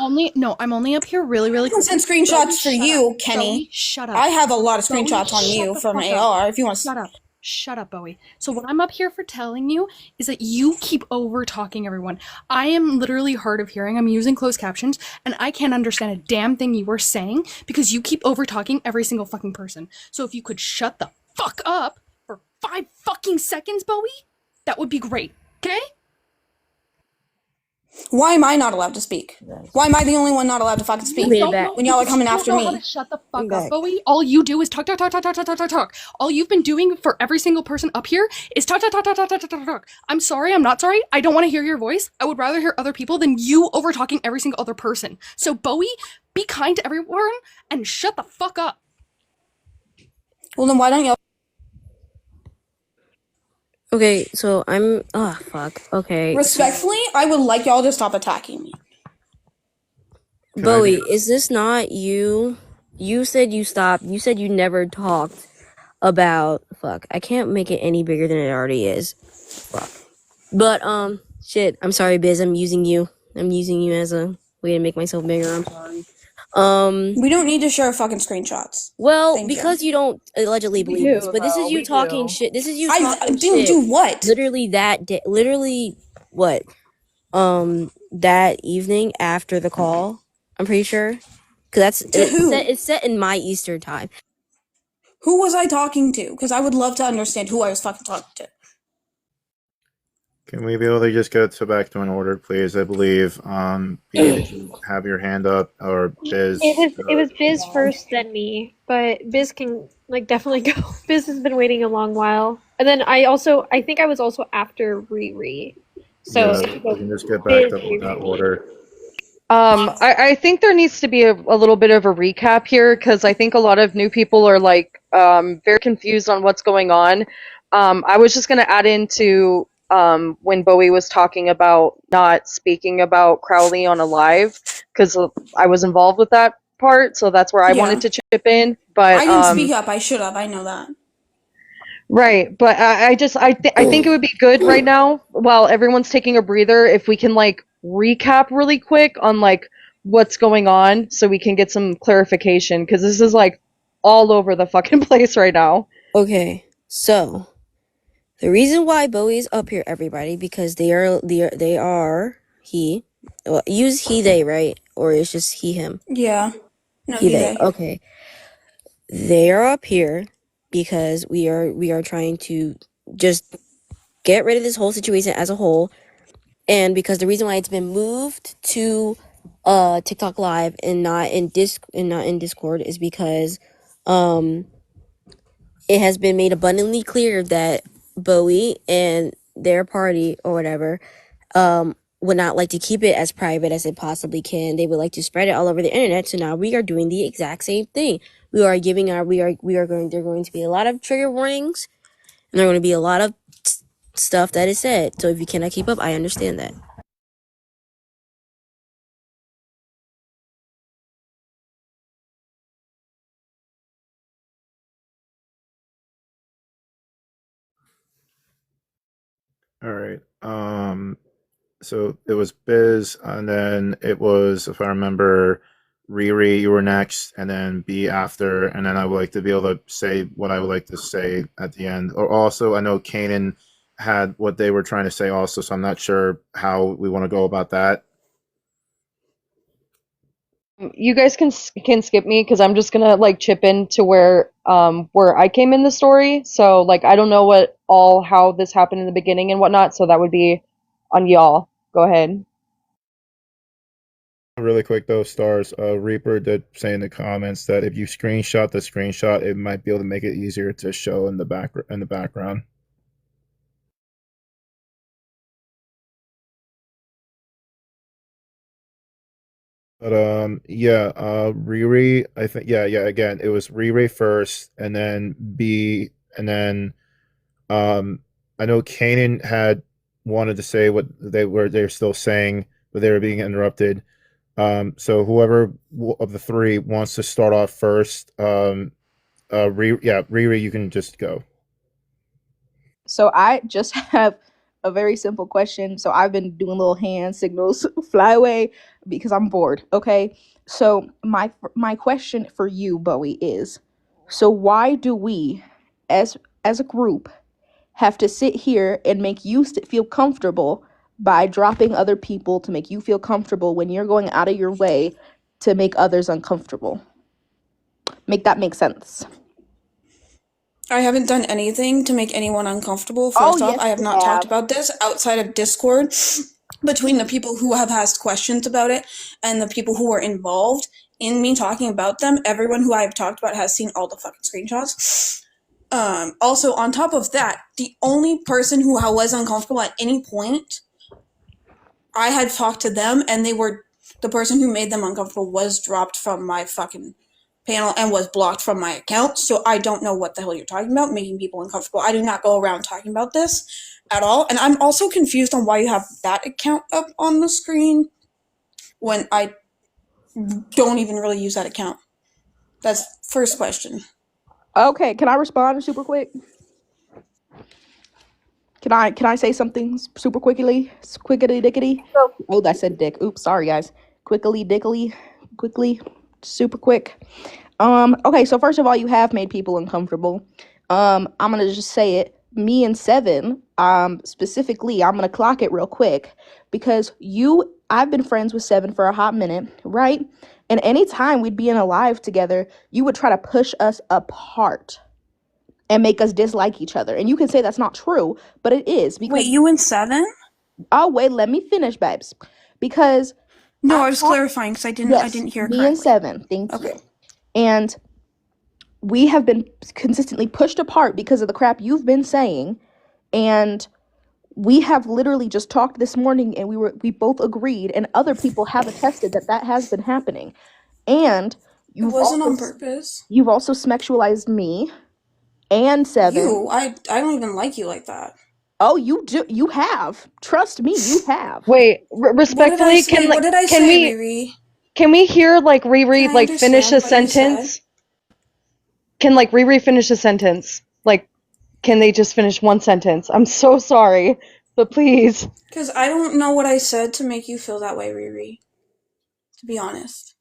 S11: I'm only up here really
S13: I can send screenshots for you, Kenny.
S11: Bowie, shut up.
S13: I have a lot of
S11: Bowie,
S13: screenshots on
S11: shut
S13: you
S11: the
S13: from
S11: fuck up.
S13: AR if you want to.
S11: Shut up. Shut up, Bowie. So what I'm up here for telling you is that you keep over talking everyone. I am literally hard of hearing. I'm using closed captions and I can't understand a damn thing you are saying because you keep over talking every single fucking person. So if you could shut the fuck up for 5 fucking seconds, Bowie, that would be great. Okay?
S13: Why am I not allowed to speak? Why am I the only one not allowed to fucking speak? When y'all are coming after
S11: You don't know how
S13: me.
S11: to shut the fuck up, Bowie. All you do is talk. All you've been doing for every single person up here is talk. I'm sorry, I'm not sorry. I don't want to hear your voice. I would rather hear other people than you over talking every single other person. So Bowie, be kind to everyone and shut the fuck up.
S13: Well then why don't y'all
S2: Okay, so I'm. Oh, fuck. Okay.
S13: Respectfully, I would like y'all to stop attacking me.
S2: Bowie, is this not you? You said you stopped. You said you never talked about. Fuck. I can't make it any bigger than it already is. Fuck. But, shit. I'm sorry, Biz. I'm using you. I'm using you as a way to make myself bigger. I'm sorry.
S13: We don't need to share fucking screenshots.
S2: Well,
S13: Thank
S2: because you don't allegedly believe this, but this is you talking shit. This is you
S13: I
S2: talking
S13: didn't
S2: shit.
S13: do what?
S2: Literally that day. Literally what? That evening after the call. I'm pretty sure. Because it's set in my Eastern time.
S13: Who was I talking to? Because I would love to understand who I was fucking talking to.
S1: Can we be able to just get back to an order, please? I believe, did you have your hand up, or Biz?
S9: It was Biz first, then me. But Biz can definitely go. Biz has been waiting a long while, and then I think I was also after Riri. So
S1: Yeah, we can just get back to that order.
S4: I think there needs to be a little bit of a recap here because I think a lot of new people are very confused on what's going on. I was just gonna add into when Bowie was talking about not speaking about Crowley on a live because I was involved with that part, so that's where I wanted to chip in. But
S13: I didn't speak up. I should have. I know that.
S4: Right, but I think it would be good right now while everyone's taking a breather if we can recap really quick on what's going on so we can get some clarification because this is all over the fucking place right now.
S2: Okay, so the reason why Bowie's up here, everybody, because they are he. Well, use he they, right? Or it's just he him.
S13: Yeah. No,
S2: he they. Okay. They are up here because we are trying to just get rid of this whole situation as a whole, and because the reason why it's been moved to TikTok Live and not in Discord is because it has been made abundantly clear that Bowie and their party or whatever would not like to keep it as private as it possibly can. They would like to spread it all over the internet. So now we are doing the exact same thing. There are going to be a lot of trigger warnings, and there are going to be a lot of stuff that is said. So if you cannot keep up, I understand that.
S1: All right. So it was Biz, and then it was, if I remember, Riri, you were next, and then B after, and then I would like to be able to say what I would like to say at the end. Or also, I know Kanan had what they were trying to say also, so I'm not sure how we want to go about that.
S4: You guys can skip me because I'm just gonna chip in to where I came in the story. So I don't know how this happened in the beginning and whatnot. So that would be on y'all. Go ahead.
S1: Really quick though, Stars, Reaper did say in the comments that if you screenshot the screenshot, it might be able to make it easier to show in the background. But Riri, I think again, it was Riri first, and then B, and then I know Kanan had wanted to say what they're still saying, but they were being interrupted. So whoever of the three wants to start off first, Riri, you can just go.
S12: So I just have a very simple question. So I've been doing little hand signals, fly away, because I'm bored. Okay. So my question for you, Bowie, is: so why do we, as a group, have to sit here and make you feel comfortable by dropping other people to make you feel comfortable when you're going out of your way to make others uncomfortable? Make that make sense?
S13: I haven't done anything to make anyone uncomfortable. First off, I have not talked about this outside of Discord between the people who have asked questions about it and the people who were involved in me talking about them. Everyone who I have talked about has seen all the fucking screenshots. Also, on top of that, the only person who was uncomfortable at any point, I had talked to them, and the person who made them uncomfortable was dropped from my fucking panel and was blocked from my account. So I don't know what the hell you're talking about, making people uncomfortable. I do not go around talking about this at all. And I'm also confused on why you have that account up on the screen when I don't even really use that account. That's first question.
S12: Okay, can I respond super quick? Can I say something super quickly? Quickity dickety? Oh, that said dick. Oops, sorry guys. Quickly dickily. Quickly. Super quick. Okay, so first of all, you have made people uncomfortable. I'm gonna just say it. Me and Seven, specifically, I'm gonna clock it real quick because I've been friends with Seven for a hot minute, right? And anytime we'd be in a live together, you would try to push us apart and make us dislike each other. And you can say that's not true, but it is. Because
S13: Wait, you and Seven?
S12: Oh, wait, let me finish, babes. Because
S13: No, I was clarifying because I didn't hear
S12: me
S13: correctly.
S12: and Seven, thank you. And we have been consistently pushed apart because of the crap you've been saying. And we have literally just talked this morning and we both agreed, and other people have attested that has been happening. And
S13: It wasn't on purpose.
S12: You've also sexualized me and Seven.
S13: I don't even like you like that.
S12: Oh, you do. You have. Trust me, you have.
S4: Wait, respectfully,
S13: What did I say, Riri?
S4: Can we hear like Riri
S13: I
S4: like finish a
S13: understand what you
S4: sentence? Can like Riri finish a sentence? Like, can they just finish one sentence? I'm so sorry, but please.
S13: Because I don't know what I said to make you feel that way, Riri. To be honest.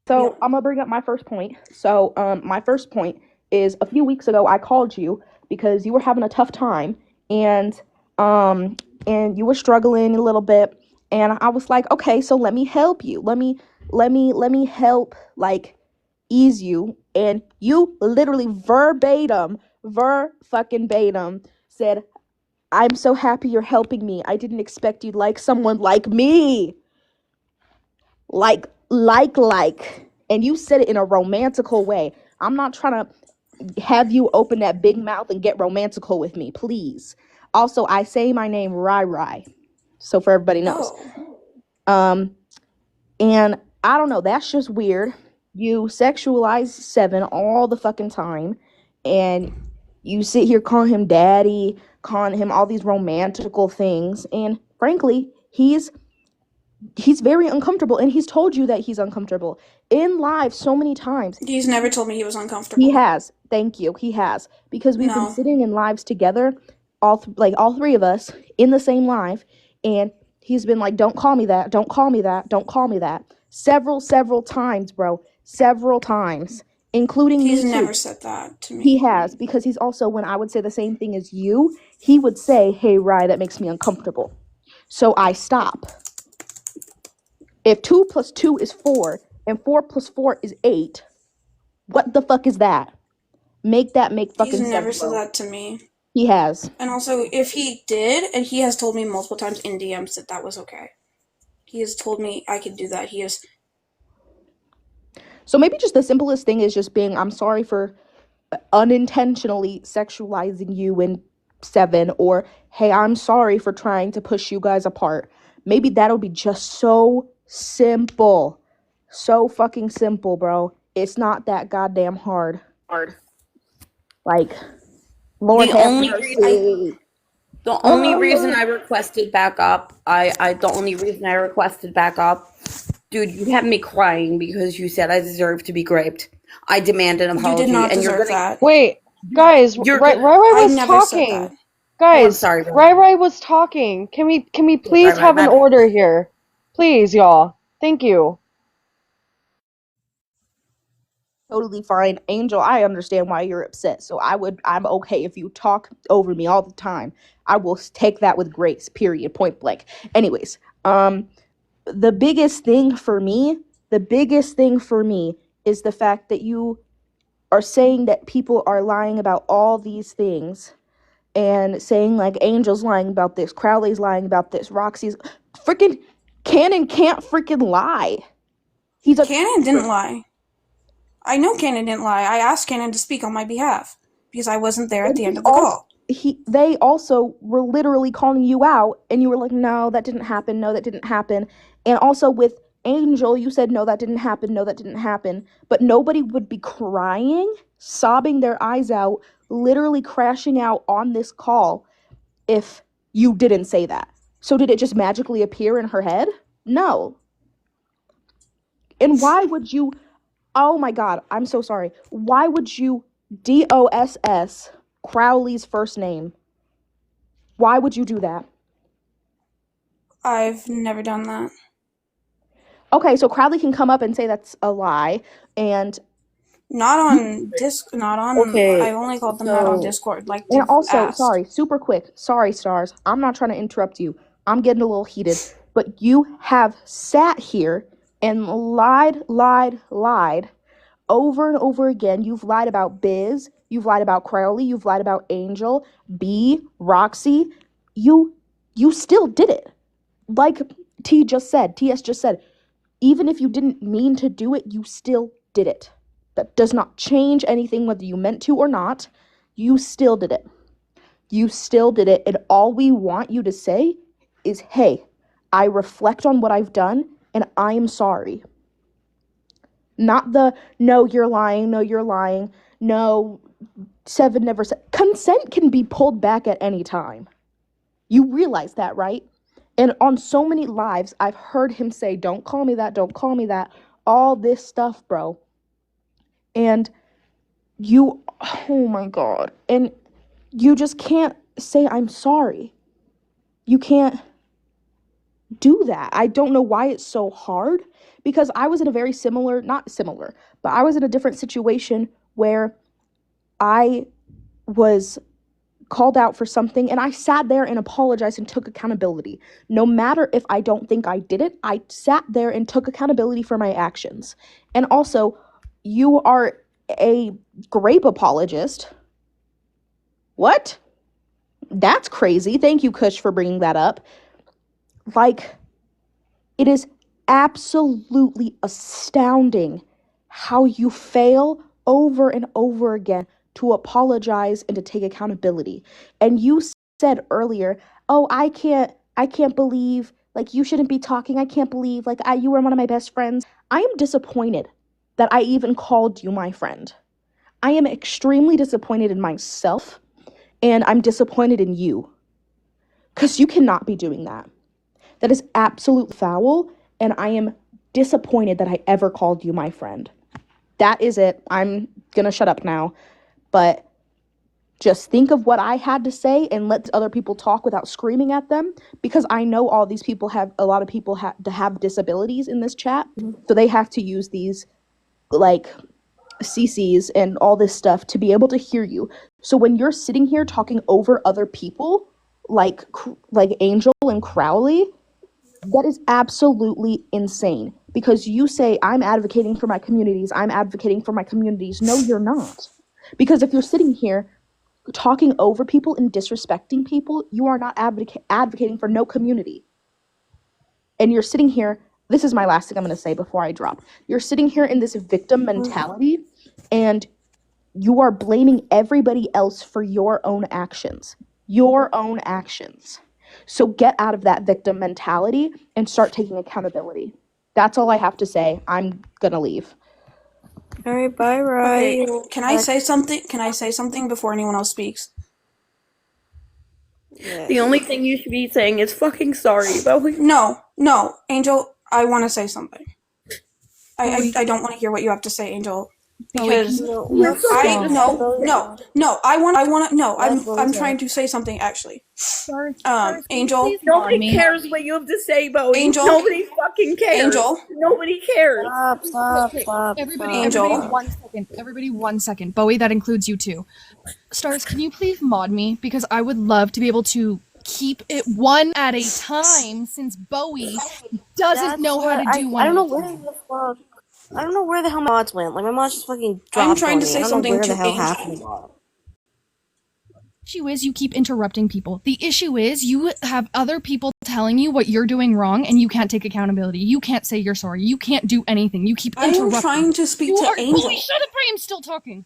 S12: So I'm gonna bring up my first point. So my first point is a few weeks ago I called you because you were having a tough time and you were struggling a little bit, and I was like, okay, so let me help you. Let me help like ease you. And you literally verbatim said, I'm so happy you're helping me. I didn't expect you'd like someone like me. Like. And you said it in a romantical way. I'm not trying to have you open that big mouth and get romantical with me, please. Also, I say my name Rai Rai, so for everybody knows. And I don't know, that's just weird. You sexualize Seven all the fucking time, and you sit here calling him daddy, calling him all these romantical things, and frankly, he's very uncomfortable, and he's told you that he's uncomfortable in live so many times.
S13: He's never told me he was uncomfortable.
S12: He has. Thank you. He has, because we've been sitting in lives together, all three of us in the same live, and he's been like, "Don't call me that. Don't call me that. Don't call me that." Several times, bro. Several times, including me too.
S13: He's never said that to me.
S12: He has, because he's also, when I would say the same thing as you, he would say, "Hey, Rye, that makes me uncomfortable." So I stop. If 2 + 2 is 4 and 4 + 4 is 8, what the fuck is that? Make that make fucking sense.
S13: He's never said
S12: bro.
S13: that to me.
S12: He has.
S13: And also, if he did, and he has told me multiple times in DMs that was okay. He has told me I could do that. He has.
S12: So maybe just the simplest thing is just being, I'm sorry for unintentionally sexualizing you and Seven, or hey, I'm sorry for trying to push you guys apart. Maybe that'll be just so simple. So fucking simple, bro. It's not that goddamn hard. Like, Lord
S8: The
S12: have
S8: only
S12: mercy.
S8: The only reason I requested backup, dude, you had me crying because you said I deserve to be raped. I demand an apology.
S13: You did not
S8: and you're
S13: deserve
S8: gonna,
S13: that.
S4: Wait, guys, Rai was talking. Guys,
S8: Oh, I'm sorry.
S4: Rai was talking. Can we please have an order here? Please, y'all. Thank you.
S12: Totally fine. Angel, I understand why you're upset. So I'm okay if you talk over me all the time. I will take that with grace, period, point blank. Anyways, the biggest thing for me is the fact that you are saying that people are lying about all these things, and saying like Angel's lying about this, Crowley's lying about this, Roxy's freaking Cannon can't freaking lie.
S13: Cannon didn't lie. I know Cannon didn't lie. I asked Cannon to speak on my behalf because I wasn't there at the end of the call.
S12: They also were literally calling you out, and you were like, no, that didn't happen. No, that didn't happen. And also with Angel, you said, no, that didn't happen. No, that didn't happen. But nobody would be crying, sobbing their eyes out, literally crashing out on this call if you didn't say that. So did it just magically appear in her head? No. And why would you, oh my God, I'm so sorry. Why would you DOSS Crowley's first name? Why would you do that?
S13: I've never done that.
S12: Okay, so Crowley can come up and say that's a lie, and
S13: not on not on.
S12: Okay,
S13: I only called them that on
S12: so-
S13: Discord. Like,
S12: And
S13: they've
S12: also,
S13: asked.
S12: sorry, super quick. Sorry, Stars. I'm not trying to interrupt you. I'm getting a little heated. But you have sat here and lied over and over again. You've lied about Biz. You've lied about Crowley. You've lied about Angel, B, Roxy. You still did it. Like TS just said, even if you didn't mean to do it, you still did it. That does not change anything whether you meant to or not. You still did it. You still did it. And all we want you to say is, hey, I reflect on what I've done and I am sorry. Not the, no, you're lying, no, Seven never said. Consent can be pulled back at any time. You realize that, right? And on so many lives, I've heard him say, don't call me that, all this stuff, bro. And you, oh my God. And you just can't say, I'm sorry. You can't do that. I don't know why it's so hard, because I was in a very not similar, but I was in a different situation where I was called out for something and I sat there and apologized and took accountability. No matter if I don't think I did it, I sat there and took accountability for my actions. And also, you are a grape apologist. What? That's crazy. Thank you, Kush, for bringing that up. Like, it is absolutely astounding how you fail over and over again to apologize and to take accountability. And you said earlier, oh, I can't believe, like, you shouldn't be talking. I can't believe, like, you were one of my best friends. I am disappointed that I even called you my friend. I am extremely disappointed in myself, and I'm disappointed in you. Because you cannot be doing that. That is absolute foul, and I am disappointed that I ever called you my friend. That is it. I'm gonna shut up now. But just think of what I had to say and let other people talk without screaming at them, because I know a lot of people have disabilities in this chat, so they have to use these, like, CCs and all this stuff to be able to hear you. So when you're sitting here talking over other people, like Angel and Crowley, that is absolutely insane, because you say, I'm advocating for my communities. No, you're not. Because if you're sitting here talking over people and disrespecting people, you are not advocating for no community. And you're sitting here, this is my last thing I'm going to say before I drop. You're sitting here in this victim mentality, and you are blaming everybody else for your own actions. So get out of that victim mentality and start taking accountability. That's all I have to say. I'm going to leave.
S2: All right, bye, Ryan.
S13: Okay, can I say something? Can I say something before anyone else speaks?
S8: The only thing you should be saying is fucking sorry, Bowie.
S13: No, Angel, I want to say something. I don't want to hear what you have to say, Angel. Because I'm trying to say something, actually. Angel,
S8: Nobody cares what you have to say, Bowie.
S13: Angel,
S8: Nobody fucking cares.
S13: Angel,
S8: nobody cares.
S2: Stop.
S11: Everybody, 1 second. Bowie, that includes you too. Stars, can you please mod me? Because I would love to be able to keep it one at a time, since Bowie doesn't know how to do one.
S2: I don't know where the fuck. I don't know where the hell my mods went. Like, my mods just fucking dropped.
S13: I'm trying to
S2: on me.
S13: say
S2: I don't
S13: something
S2: know where
S13: to
S2: the hell
S13: Angel.
S2: happened.
S11: The issue is you keep interrupting people. The issue is you have other people telling you what you're doing wrong, and you can't take accountability. You can't say you're sorry. You can't do anything. You keep interrupting.
S13: I am trying to speak to Angel.
S11: Bowie, shut up! I am still talking.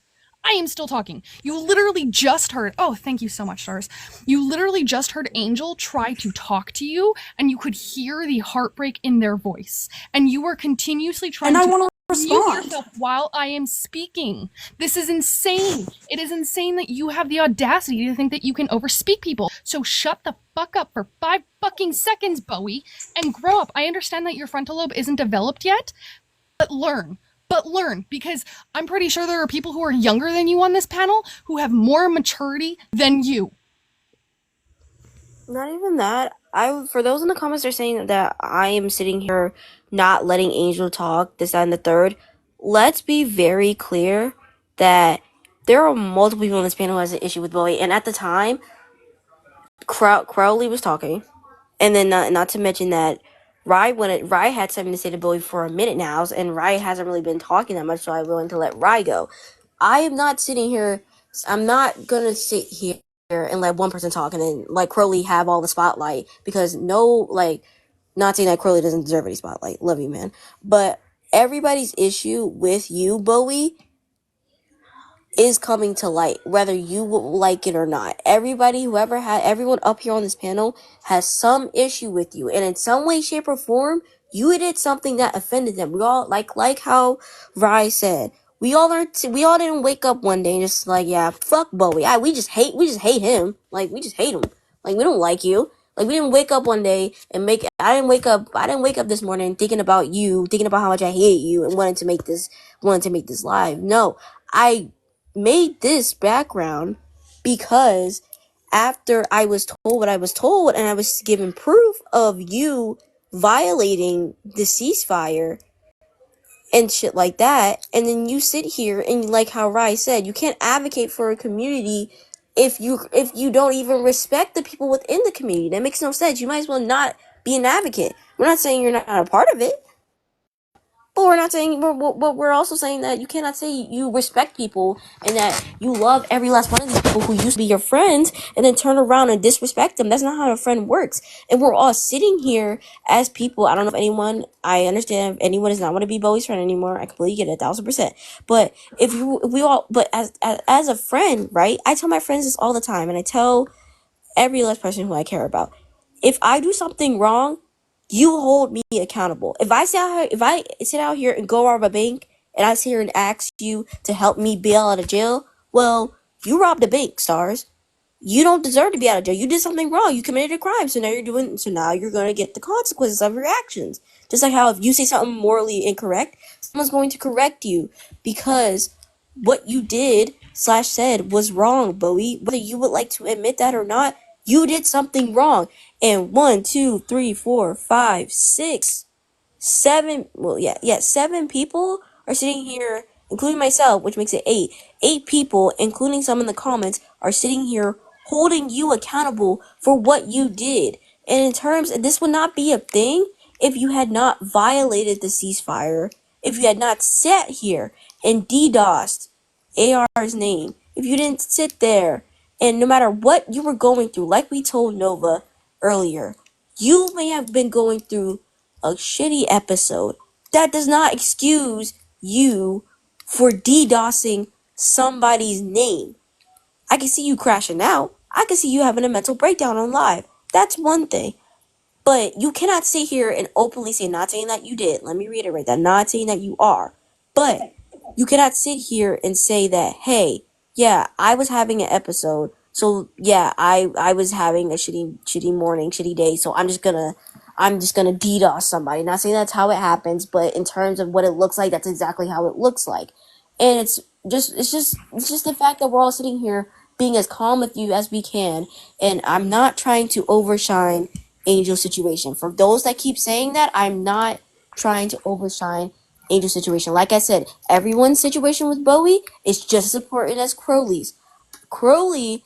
S11: I am still talking. You literally just heard, oh, thank you so much, Stars. You literally just heard Angel try to talk to you, and you could hear the heartbreak in their voice. And you were continuously trying
S8: And I
S11: to
S8: want to
S11: mute
S8: respond.
S11: yourself while I am speaking. This is insane. It is insane that you have the audacity to think that you can overspeak people. So shut the fuck up for 5 fucking seconds, Bowie, and grow up. I understand that your frontal lobe isn't developed yet, but learn. Because I'm pretty sure there are people who are younger than you on this panel who have more maturity than you.
S2: Not even that. For those in the comments that are saying that I am sitting here not letting Angel talk, this, that, and the third, let's be very clear that there are multiple people on this panel who has an issue with Bowie, and at the time, Crowley was talking, and then not to mention that Rye had something to say to Bowie for a minute now, and Rye hasn't really been talking that much, so I'm willing to let Rye go. I am not sitting here. I'm not gonna sit here and let one person talk and then let Crowley have all the spotlight, because not saying that Crowley doesn't deserve any spotlight. Love you, man. But everybody's issue with you, Bowie, is coming to light, whether you like it or not. Everyone up here on this panel has some issue with you, and in some way, shape, or form, you did something that offended them. We all like how Rye said. We all didn't wake up one day and just yeah, fuck Bowie. We just hate him. We just hate him. We don't like you. We didn't wake up one day and I didn't wake up this morning thinking about you, thinking about how much I hate you and wanted to make this live. No, I made this background because after I was told what I was told and I was given proof of you violating the ceasefire and shit like that, and then you sit here and, like how Rai said, you can't advocate for a community if you don't even respect the people within the community. That makes no sense. You might as well not be an advocate. We're not saying you're not a part of it, but we're also saying that you cannot say you respect people and that you love every last one of these people who used to be your friends and then turn around and disrespect them. That's not how a friend works. And we're all sitting here as people. I don't know if I understand if anyone does not want to be Bowie's friend anymore. I completely get it, 1,000%. But as a friend, right? I tell my friends this all the time, and I tell every last person who I care about. If I do something wrong, you hold me accountable. If I sit out here and go rob a bank and I sit here and ask you to help me bail out of jail, well, you robbed a bank, Stars. You don't deserve to be out of jail. You did something wrong. You committed a crime. So now you're going to get the consequences of your actions. Just like how if you say something morally incorrect, someone's going to correct you because what you did / said was wrong, Bowie. Whether you would like to admit that or not, you did something wrong. And 1, 2, 3, 4, 5, 6, 7. Well, yeah, 7 people are sitting here, including myself, which makes it 8. 8 people, including some in the comments, are sitting here holding you accountable for what you did. And in terms, this would not be a thing if you had not violated the ceasefire, if you had not sat here and DDoSed AR's name, if you didn't sit there and no matter what you were going through, like we told Nova earlier, you may have been going through a shitty episode. That does not excuse you for DDoSing somebody's name. I can see you crashing out. I can see you having a mental breakdown on live. That's one thing. But you cannot sit here and openly say, not saying that you did. Let me reiterate that. Not saying that you are. But you cannot sit here and say that, hey, yeah, I was having an episode. So yeah, I was having a shitty morning, shitty day. So I'm just gonna DDoS somebody. Not saying that's how it happens, but in terms of what it looks like, that's exactly how it looks like. And it's just the fact that we're all sitting here being as calm with you as we can. And I'm not trying to overshine Angel's situation. For those that keep saying that, I'm not trying to overshine Angel's situation. Like I said, everyone's situation with Bowie is just as important as Crowley's. Crowley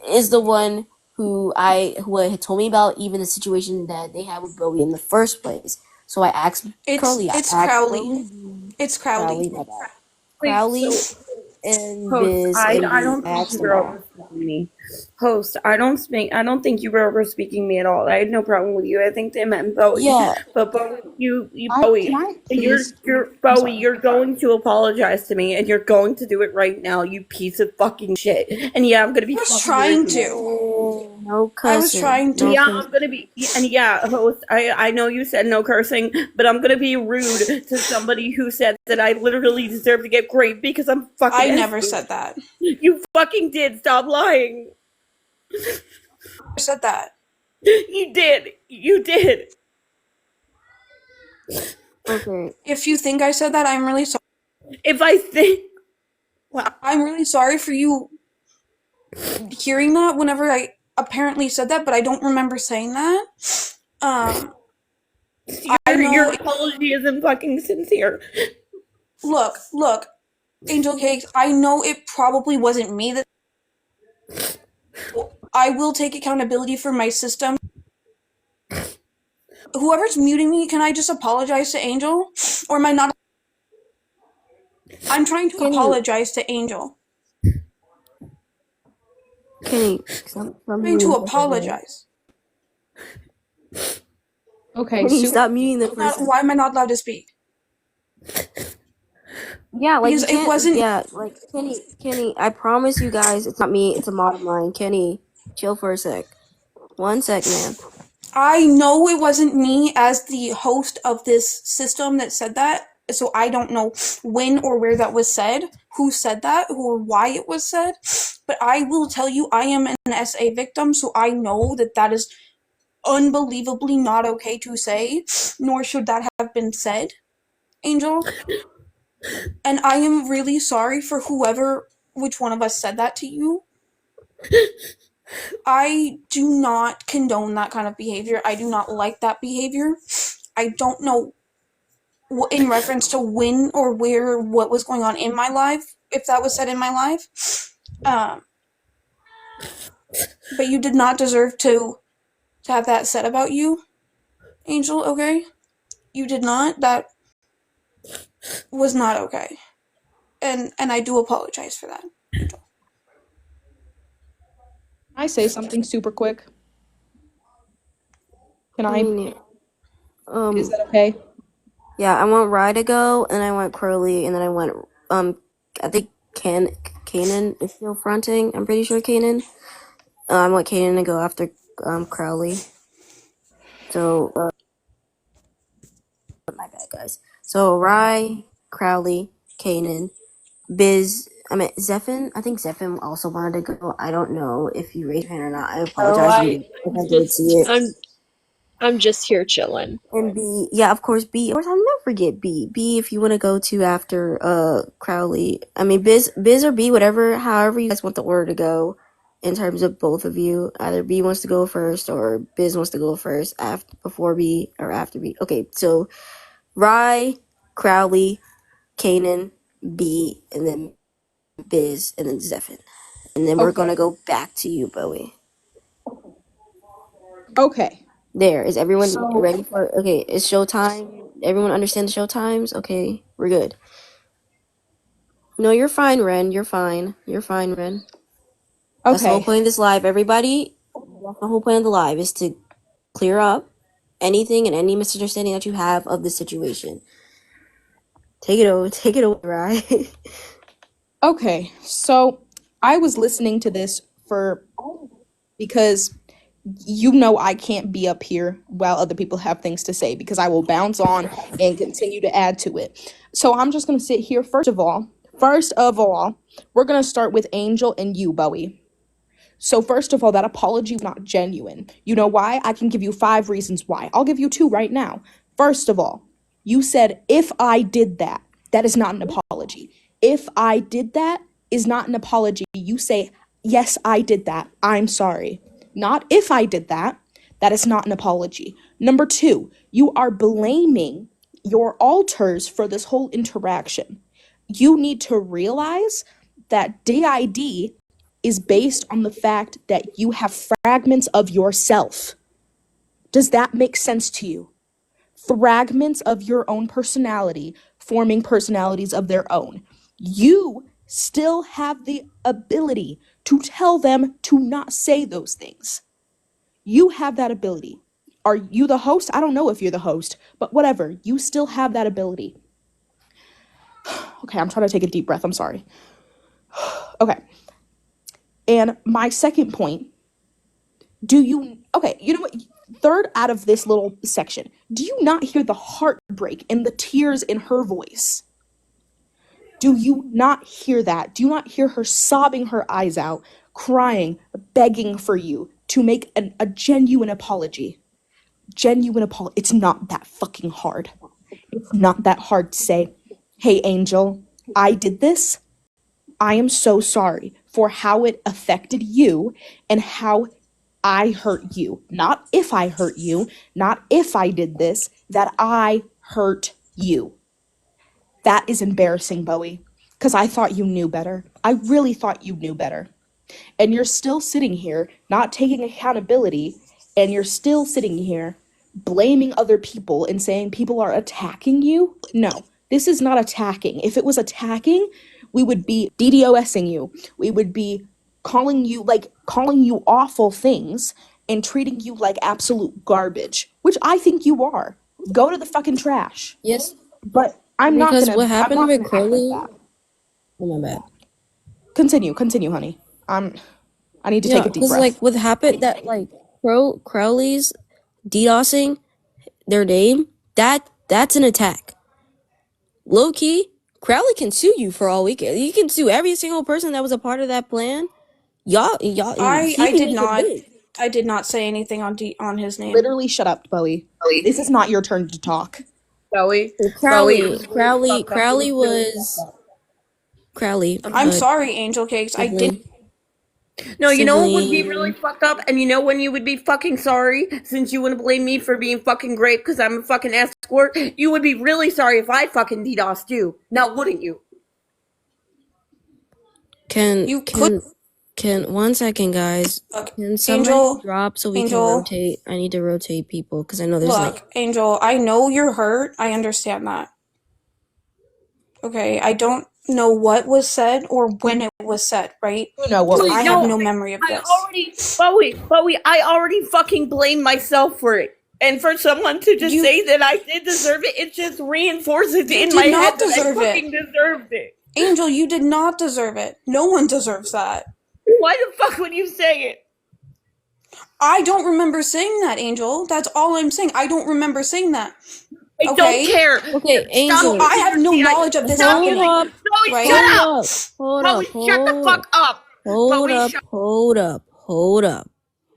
S2: is the one who had told me about even the situation that they had with Bowie in the first place. So I asked Crowley.
S8: It's Crowley. It's Crowley.
S2: Crowley and Biz
S21: I
S2: and
S21: don't
S2: asked
S21: figure
S2: them
S21: out
S2: all.
S21: me.
S8: Host, I don't think you were over speaking me at all. I had no problem with you. I think they meant Bowie.
S2: Yeah.
S8: But Bowie, Bowie, you're going to apologize to me, and you're going to do it right now, you piece of fucking shit. And yeah, I'm gonna be.
S13: I was trying to.
S2: No cursing.
S13: I was trying to.
S8: Yeah, I'm gonna be. And yeah, host, I know you said no cursing, but I'm gonna be rude to somebody who said that I literally deserve to get raped because I'm fucking.
S13: I never said that.
S8: You fucking did. Stop lying.
S13: I said that.
S8: You did. You did.
S2: Okay.
S13: If you think I said that, I'm really sorry.
S8: If I think,
S13: well, I'm really sorry for you hearing that whenever I apparently said that, but I don't remember saying that.
S8: Your apology isn't fucking sincere.
S13: Look, Angel Cakes, I know it probably wasn't me that. I will take accountability for my system. Whoever's muting me, can I just apologize to Angel? Or am I not? I'm trying to apologize to Angel.
S2: Kenny,
S13: I'm trying to apologize.
S15: Okay,
S2: Kenny, stop muting the person.
S13: Why am I not allowed to speak?
S2: Yeah, like
S13: Because it wasn't.
S2: Yeah, like Kenny, I promise you guys, it's not me. It's a mod of mine. Kenny, chill for a sec. 1 sec, man.
S13: I know it wasn't me as the host of this system that said that, so I don't know when or where that was said, who said that, or why it was said. But I will tell you, I am an SA victim, so I know that that is unbelievably not okay to say, nor should that have been said, Angel. And I am really sorry for which one of us said that to you. I do not condone that kind of behavior. I do not like that behavior. I don't know in reference to when or where, what was going on in my life, if that was said in my life. But you did not deserve to have that said about you, Angel, okay? You did not. That was not okay. And I do apologize for that.
S12: Can I say something super quick? Can I? Is that okay?
S2: Yeah, I want Rye to go, and I want Crowley, and then I want I think Kanan is still fronting. I'm pretty sure Kanan. I want Kanan to go after Crowley. So my bad, guys. So Rye, Crowley, Kanan, Biz. Zephin. I think Zephin also wanted to go. I don't know if you raised your hand or not. I apologize if I did see it.
S22: I'm just here chilling.
S2: And B, yeah, of course, B. Of course, I'll never forget B. B, if you want to go to after Crowley. I mean, Biz or B, however you guys want the order to go in terms of both of you. Either B wants to go first or Biz wants to go first before B or after B. Okay, so Rye, Crowley, Kanan, B, and then Biz, and then Zephin. And then we're going to go back to you, Bowie.
S12: Okay.
S2: There. Is everyone ready for... Okay, it's showtime. Everyone understand the show times? Okay, we're good. No, you're fine, Ren. You're fine. You're fine, Ren. Okay. That's the whole point of this live. Everybody, the whole point of the live is to clear up anything and any misunderstanding that you have of the situation. Take it over, right?
S12: Okay, so I was listening to this because you know I can't be up here while other people have things to say because I will bounce on and continue to add to it. So I'm just going to sit here. First of all, we're going to start with Angel and you, Bowie. So first of all, that apology was not genuine. You know why? I can give you 5 reasons why. I'll give you 2 right now. First of all, you said, if I did that, that is not an apology. If I did that is not an apology. You say, yes, I did that. I'm sorry. Not if I did that. That is not an apology. Number 2, you are blaming your alters for this whole interaction. You need to realize that DID is based on the fact that you have fragments of yourself. Does that make sense to you? Fragments of your own personality forming personalities of their own. You still have the ability to tell them to not say those things. You have that ability. Are you the host? I don't know if you're the host, but whatever. You still have that ability. Okay, I'm trying to take a deep breath. I'm sorry. Okay. And my second point, you know what? Third out of this little section, do you not hear the heartbreak and the tears in her voice? Do you not hear that? Do you not hear her sobbing her eyes out, crying, begging for you to make a genuine apology? Genuine apology. It's not that fucking hard. It's not that hard to say, hey, Angel, I did this. I am so sorry for how it affected you and how I hurt you. Not if I hurt you, not if I did this, that I hurt you. That is embarrassing, Bowie, because I thought you knew better. I really thought you knew better. And you're still sitting here not taking accountability, and you're still sitting here blaming other people and saying people are attacking you. No, this is not attacking. If it was attacking, we would be DDoSing you. We would be calling you awful things and treating you like absolute garbage, which I think you are. Go to the fucking trash.
S2: Yes.
S12: But I'm not gonna.
S2: Because what happened with Crowley?
S12: That.
S2: Oh my bad.
S12: Continue, honey. I need to take a deep breath.
S2: Like what happened that like Crowley's DDoSing their name, that's an attack. Low key, Crowley can sue you for all weekend. He can sue every single person that was a part of that plan.
S13: I did not say anything on his name.
S12: Literally, shut up, Bowie. This is not your turn to talk.
S21: Crowley.
S13: I'm sorry, Angel Cakes. I didn't.
S21: No, you know what would be really fucked up? And you know when you would be fucking sorry? Since you wouldn't blame me for being fucking great because I'm a fucking escort, you would be really sorry if I fucking DDoSed you. Now, wouldn't you?
S2: Can 1 second, guys? Can somebody drop so we can rotate? I need to rotate people because I know there's
S13: Angel, I know you're hurt. I understand that. Okay, I don't know what was said or when it was said, right?
S12: You know what?
S13: I have no memory of this.
S21: Bowie, I already fucking blamed myself for it. And for someone to just say that I did deserve it, it just reinforces in my head that I fucking deserved it.
S13: Angel, you did not deserve it. No one deserves that.
S21: Why the fuck would you say it?
S13: I don't remember saying that, Angel. That's all I'm saying. I don't remember saying that.
S21: I don't care.
S2: Okay, Angel.
S13: I have no knowledge of this happening.
S21: Bowie, shut up. Shut the fuck up.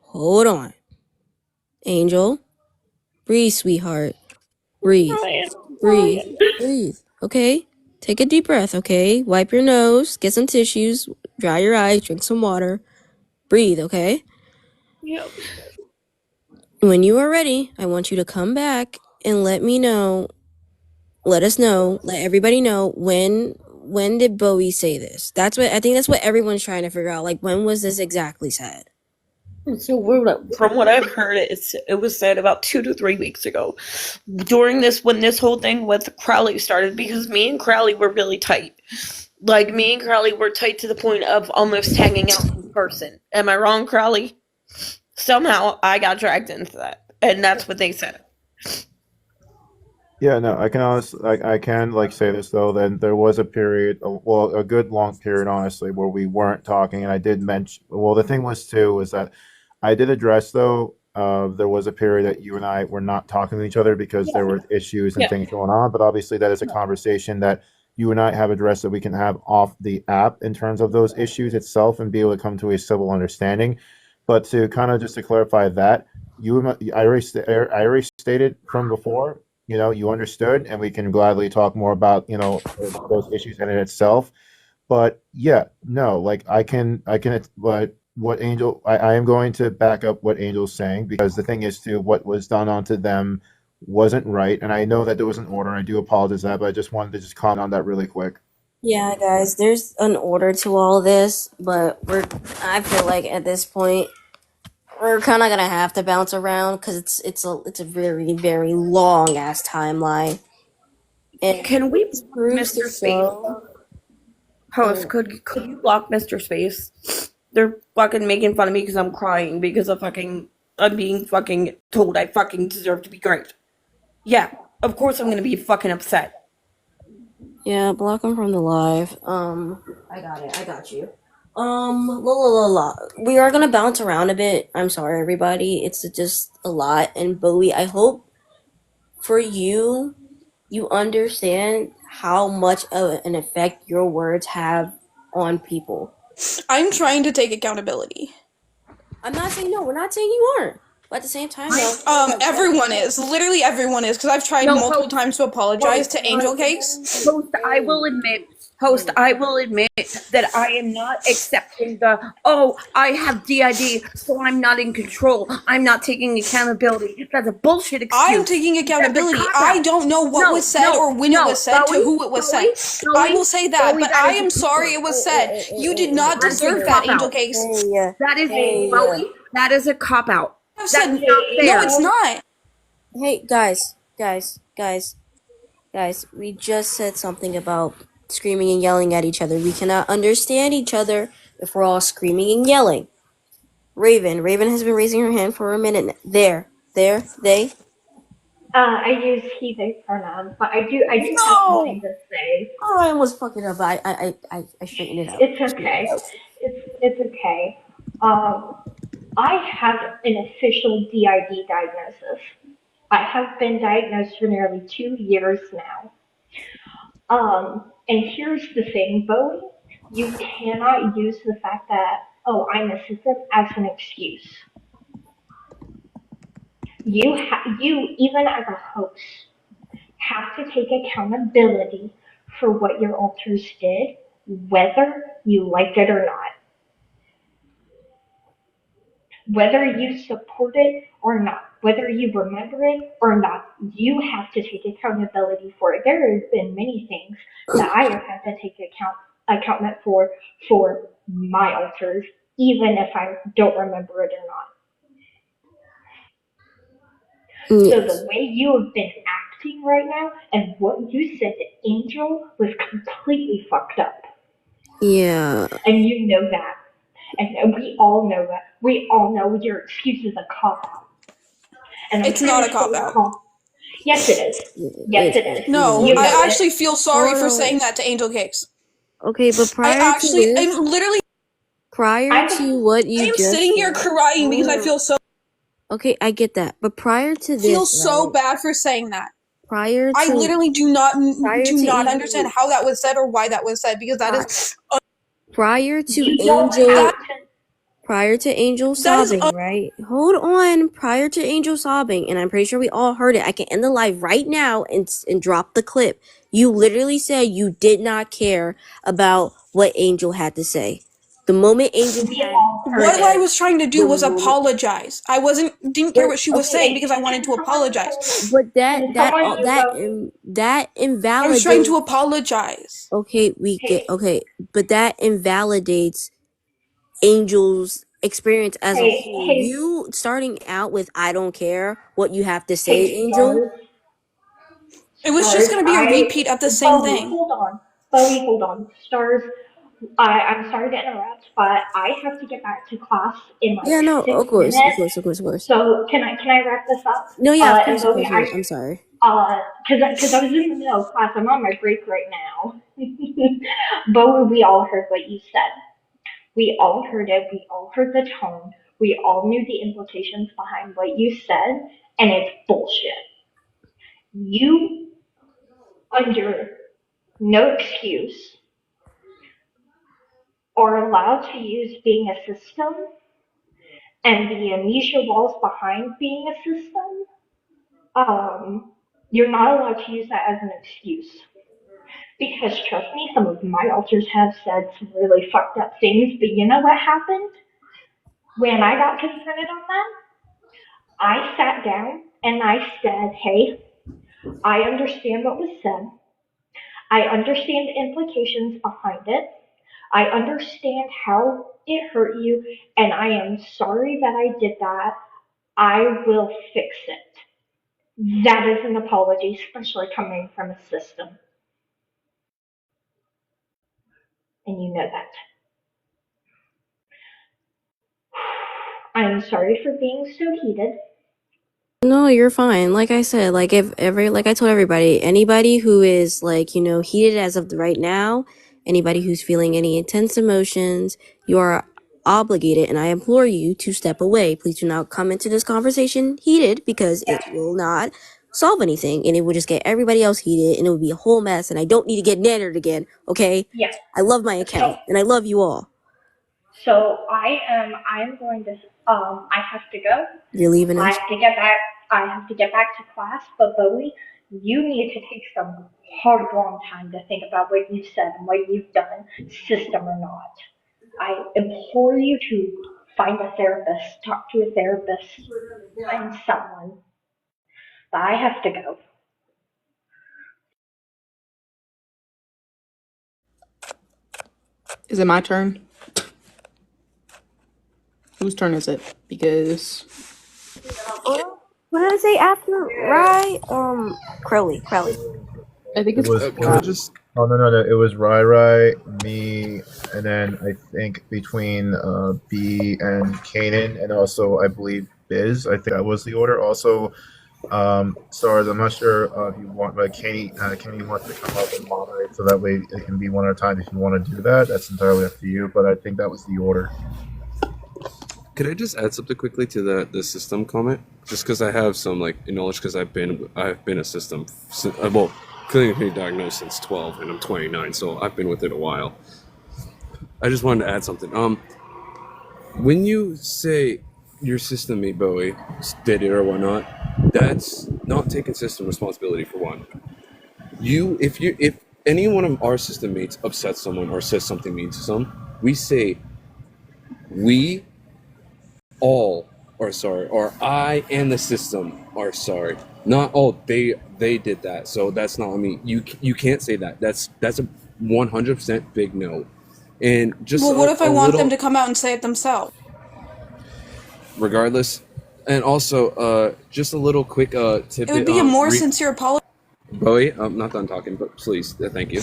S2: Hold on. Angel, breathe, sweetheart. Breathe. Okay? Take a deep breath, okay? Wipe your nose, get some tissues, dry your eyes, drink some water. Breathe, okay?
S21: Yep.
S2: When you are ready, I want you to come back and let everybody know when did Bowie say this? I think that's what everyone's trying to figure out. Like, when was this exactly said?
S21: So from what I've heard, it was said about 2 to 3 weeks ago, when this whole thing with Crowley started, because me and Crowley were really tight. Like, me and Crowley were tight to the point of almost hanging out in person. Am I wrong, Crowley? Somehow I got dragged into that, and that's what they said.
S1: Yeah, no, I can say this though. Then there was a period, a good long period, honestly, where we weren't talking, and I did mention. Well, the thing was that I did address though. There was a period that you and I were not talking to each other because there were issues and things going on. But obviously, that is a conversation that you and I have addressed that we can have off the app in terms of those issues itself and be able to come to a civil understanding. But to kind of just to clarify that, I already stated from before. You understood, and we can gladly talk more about those issues in it itself. But yeah, no, like I am going to back up what Angel's saying, because the thing is what was done onto them wasn't right, and I know that there was an order. I do apologize for that, but I just wanted to comment on that really quick.
S2: Yeah, guys, there's an order to all this, but I feel like at this point we're kind of gonna have to bounce around because it's a very, very long ass timeline. And
S21: can we block Mr. Space? Host, could you block Mr. Space?
S8: They're fucking making fun of me because I'm crying because I'm being fucking told I fucking deserve to be great. Yeah, of course I'm gonna be fucking upset.
S2: Yeah, block him from the live. I got it. I got you. La. We are gonna bounce around a bit. I'm sorry, everybody. It's just a lot. And Bowie, I hope for you, you understand how much of an effect your words have on people.
S13: I'm trying to take accountability.
S2: I'm not saying no. We're not saying you aren't. But at the same time, though,
S13: Everyone is. Literally everyone is, because I've tried multiple times to apologize to Angel Cakes.
S3: I will admit that I am not accepting I have DID, so I'm not in control. I'm not taking accountability. That's a bullshit excuse.
S13: I'm taking accountability. I don't know what was said or when it was said to who it was said. I will say that, but I am sorry it was said. You did not deserve that, Angel Cakes.
S3: That is Bowie. That is a cop out.
S13: That's not fair. No, it's not.
S2: Hey, guys, we just said something about screaming and yelling at each other. We cannot understand each other if we're all screaming and yelling. Raven has been raising her hand for a minute. They.
S14: I use he, they pronoun, but I do have something to say.
S2: Oh, I almost fucked it up, but I straightened it out.
S14: It's okay. It's okay. I have an official DID diagnosis. I have been diagnosed for nearly 2 years now. And here's the thing, Bowie, you cannot use the fact that, I'm a system as an excuse. You, even as a host, have to take accountability for what your alters did, whether you like it or not. Whether you support it or not, whether you remember it or not, you have to take accountability for it. There have been many things that I have had to take accountment for my alters, even if I don't remember it or not.
S2: Yes.
S14: So the way you have been acting right now and what you said to Angel was completely fucked up.
S2: Yeah.
S14: And you know that. And we all know that. We all know your excuse is a cop-out.
S13: It's not a cop-out.
S14: Yes, it is. Yes, it is.
S13: No,
S14: You know
S13: I
S14: it.
S13: actually feel sorry for saying that to Angel Cakes.
S2: Okay, but prior to what you
S13: I am
S2: just
S13: sitting here crying because I feel so.
S2: Okay, I get that. But prior to this,
S13: Feel so bad for saying that.
S2: I
S13: literally do not understand how that was said or why that was said, because that is
S2: prior to Angel sobbing, right? Hold on. Prior to Angel sobbing, and I'm pretty sure we all heard it. I can end the live right now and drop the clip. You literally said you did not care about what Angel had to say. The moment Angel
S13: what I was trying to do was apologize. I didn't care what she was saying because I wanted to apologize.
S2: But that invalidates.
S13: I was trying to apologize.
S2: Okay, but that invalidates Angel's experience as a whole. You starting out with "I don't care what you have to say," Angel.
S13: It was just going to be a repeat of the same thing.
S14: Bowie, hold on. Stars, I'm sorry to interrupt, but I have to get back to class in like 6 minutes.
S2: Of course.
S14: So can I wrap this up?
S2: No, yeah, of course,
S14: Bowie,
S2: I'm sorry.
S14: Because I was in the middle of class. I'm on my break right now. Bowie, we all heard what you said. We all heard it. We all heard the tone. We all knew the implications behind what you said, and it's bullshit. You, under no excuse, are allowed to use being a system and the amnesia walls behind being a system. You're not allowed to use that as an excuse. Because trust me, some of my alters have said some really fucked up things, but you know what happened? When I got confronted on that, I sat down and I said, hey, I understand what was said. I understand the implications behind it. I understand how it hurt you, and I am sorry that I did that. I will fix it. That is an apology, especially coming from a system. And you know that. I'm sorry for being so heated.
S2: No, you're fine. Like I said, like like I told everybody, anybody who is like, heated as of right now, anybody who's feeling any intense emotions, you are obligated, and I implore you to step away. Please do not come into this conversation heated because it will not solve anything and it will just get everybody else heated and it will be a whole mess and I don't need to get nannered again, okay?
S14: Yes.
S2: I love my account and I love you all.
S14: So I'm going to, I have to go.
S2: You're leaving
S14: I
S2: us?
S14: have to get back, I have to get back to class, but Bowie, you need to take some hard, long time to think about what you've said and what you've done, system or not. I implore you to find a therapist, talk to a therapist, find someone. But I have to go.
S12: Is it my turn? Whose turn is it? Because
S2: What did I say after? Right? Crowley.
S12: I think
S1: It
S12: it's
S1: was.
S10: Can I just
S1: Oh no! It was Rai, me, and then I think between B and Kanan, and also I believe Biz. I think that was the order. Also, Stars. I'm not sure if you want, but Kenny wants to come up and moderate, so that way it can be one at a time. If you want to do that, that's entirely up to you. But I think that was the order.
S10: Could I just add something quickly to the system comment? Just because I have some knowledge, because I've been a system clinically diagnosed since 12, and I'm 29, so I've been with it a while. I just wanted to add something. When you say your system mate Bowie did it or whatnot, that's not taking system responsibility for one. If any one of our system mates upsets someone or says something mean to someone, we say we all are sorry, or I and the system are sorry. Not they did that, so that's not on me. You can't say that. That's a 100% big no. And just
S13: Well, what if I want them to come out and say it themselves?
S10: regardless, and also just a little quick tidbit.
S13: It would be a more sincere apology.
S10: Bowie, I'm not done talking, but please, thank you.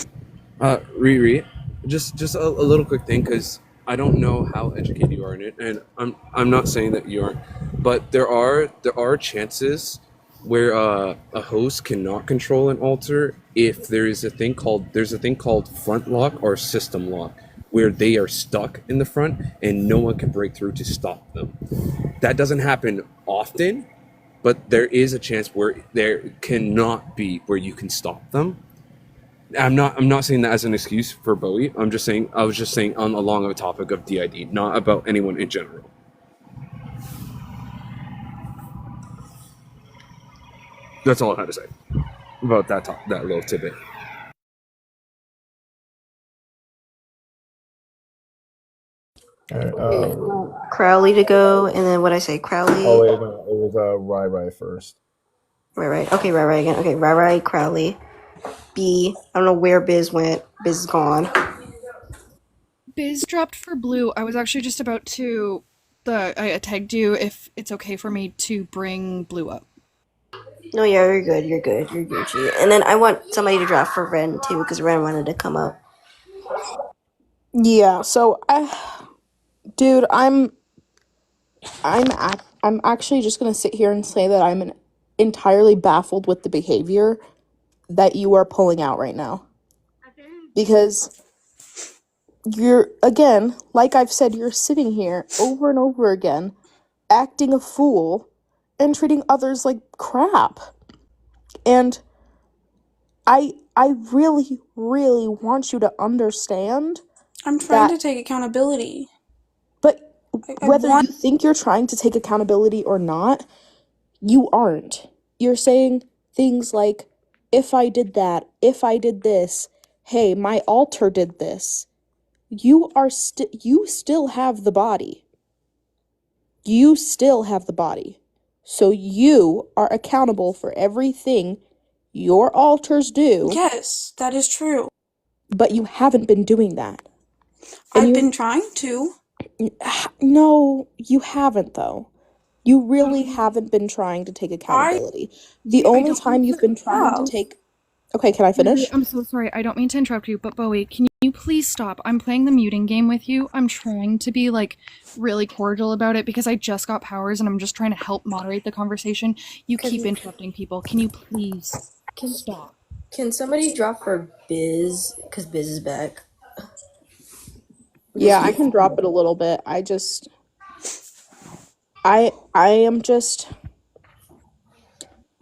S10: Riri, just a little quick thing, because I don't know how educated you are in it, and I'm not saying that you aren't, but there are chances where a host cannot control an altar if there's a thing called front lock or system lock, where they are stuck in the front and no one can break through to stop them. That doesn't happen often, but there is a chance where there cannot be where you can stop them. I'm not saying that as an excuse for Bowie. I was just saying along a topic of DID, not about anyone in general. That's all I had to say about that little tidbit.
S2: Crowley to go, and then what I say, Crowley.
S1: Oh wait, no, it was Rai first.
S2: Right. Okay, Rai again. Okay, Rai, Crowley. B. I don't know where Biz went. Biz is gone.
S11: Biz dropped for blue. I was actually just about to. I tagged you if it's okay for me to bring blue up.
S2: No, yeah, you're good. You're Gucci. And then I want somebody to drop for Ren too, because Ren wanted to come up.
S12: Yeah, so dude, I'm actually just gonna sit here and say that I'm entirely baffled with the behavior that you are pulling out right now. Because you're, again, like I've said, you're sitting here over and over again, acting a fool and treating others like crap. And I really, really want you to understand.
S13: I'm trying to take accountability.
S12: But whether you think you're trying to take accountability or not, you aren't. You're saying things like, if I did that, if I did this, hey, my altar did this. You still have the body. You still have the body. So you are accountable for everything your altars do.
S13: Yes, that is true.
S12: But you haven't been doing that.
S13: I've been trying to.
S12: No, you haven't, though. You really haven't been trying to take accountability. The only time you've been trying to take Okay, can I finish?
S11: I'm so sorry. I don't mean to interrupt you, but Bowie, can you please stop? I'm playing the muting game with you. I'm trying to be like really cordial about it because I just got powers and I'm just trying to help moderate the conversation. You keep interrupting people. Can you please stop?
S2: Can somebody drop for Biz? Because Biz is back.
S12: Yeah, I can drop it a little bit. I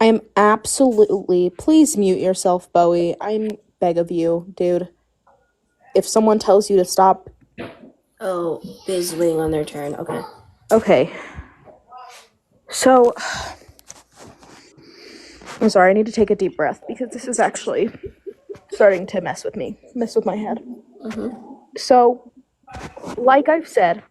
S12: am absolutely, please mute yourself, Bowie. I'm beg of you, dude. If someone tells you to stop.
S2: Oh, Biz is waiting on their turn. Okay.
S12: Okay. So, I'm sorry, I need to take a deep breath because this is actually starting to mess with my head. So, like I've said,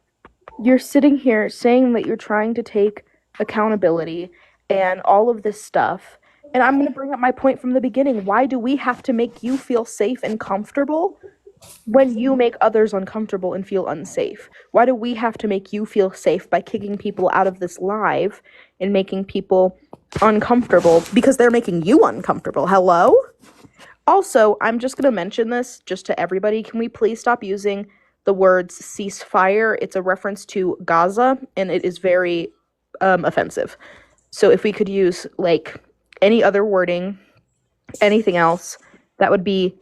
S12: you're sitting here saying that you're trying to take accountability and all of this stuff. And I'm going to bring up my point from the beginning. Why do we have to make you feel safe and comfortable when you make others uncomfortable and feel unsafe? Why do we have to make you feel safe by kicking people out of this live and making people uncomfortable because they're making you uncomfortable? Hello? Also, I'm just going to mention this just to everybody. Can we please stop using the words ceasefire? It's a reference to Gaza, and it is very offensive. So if we could use, like, any other wording, anything else, that would be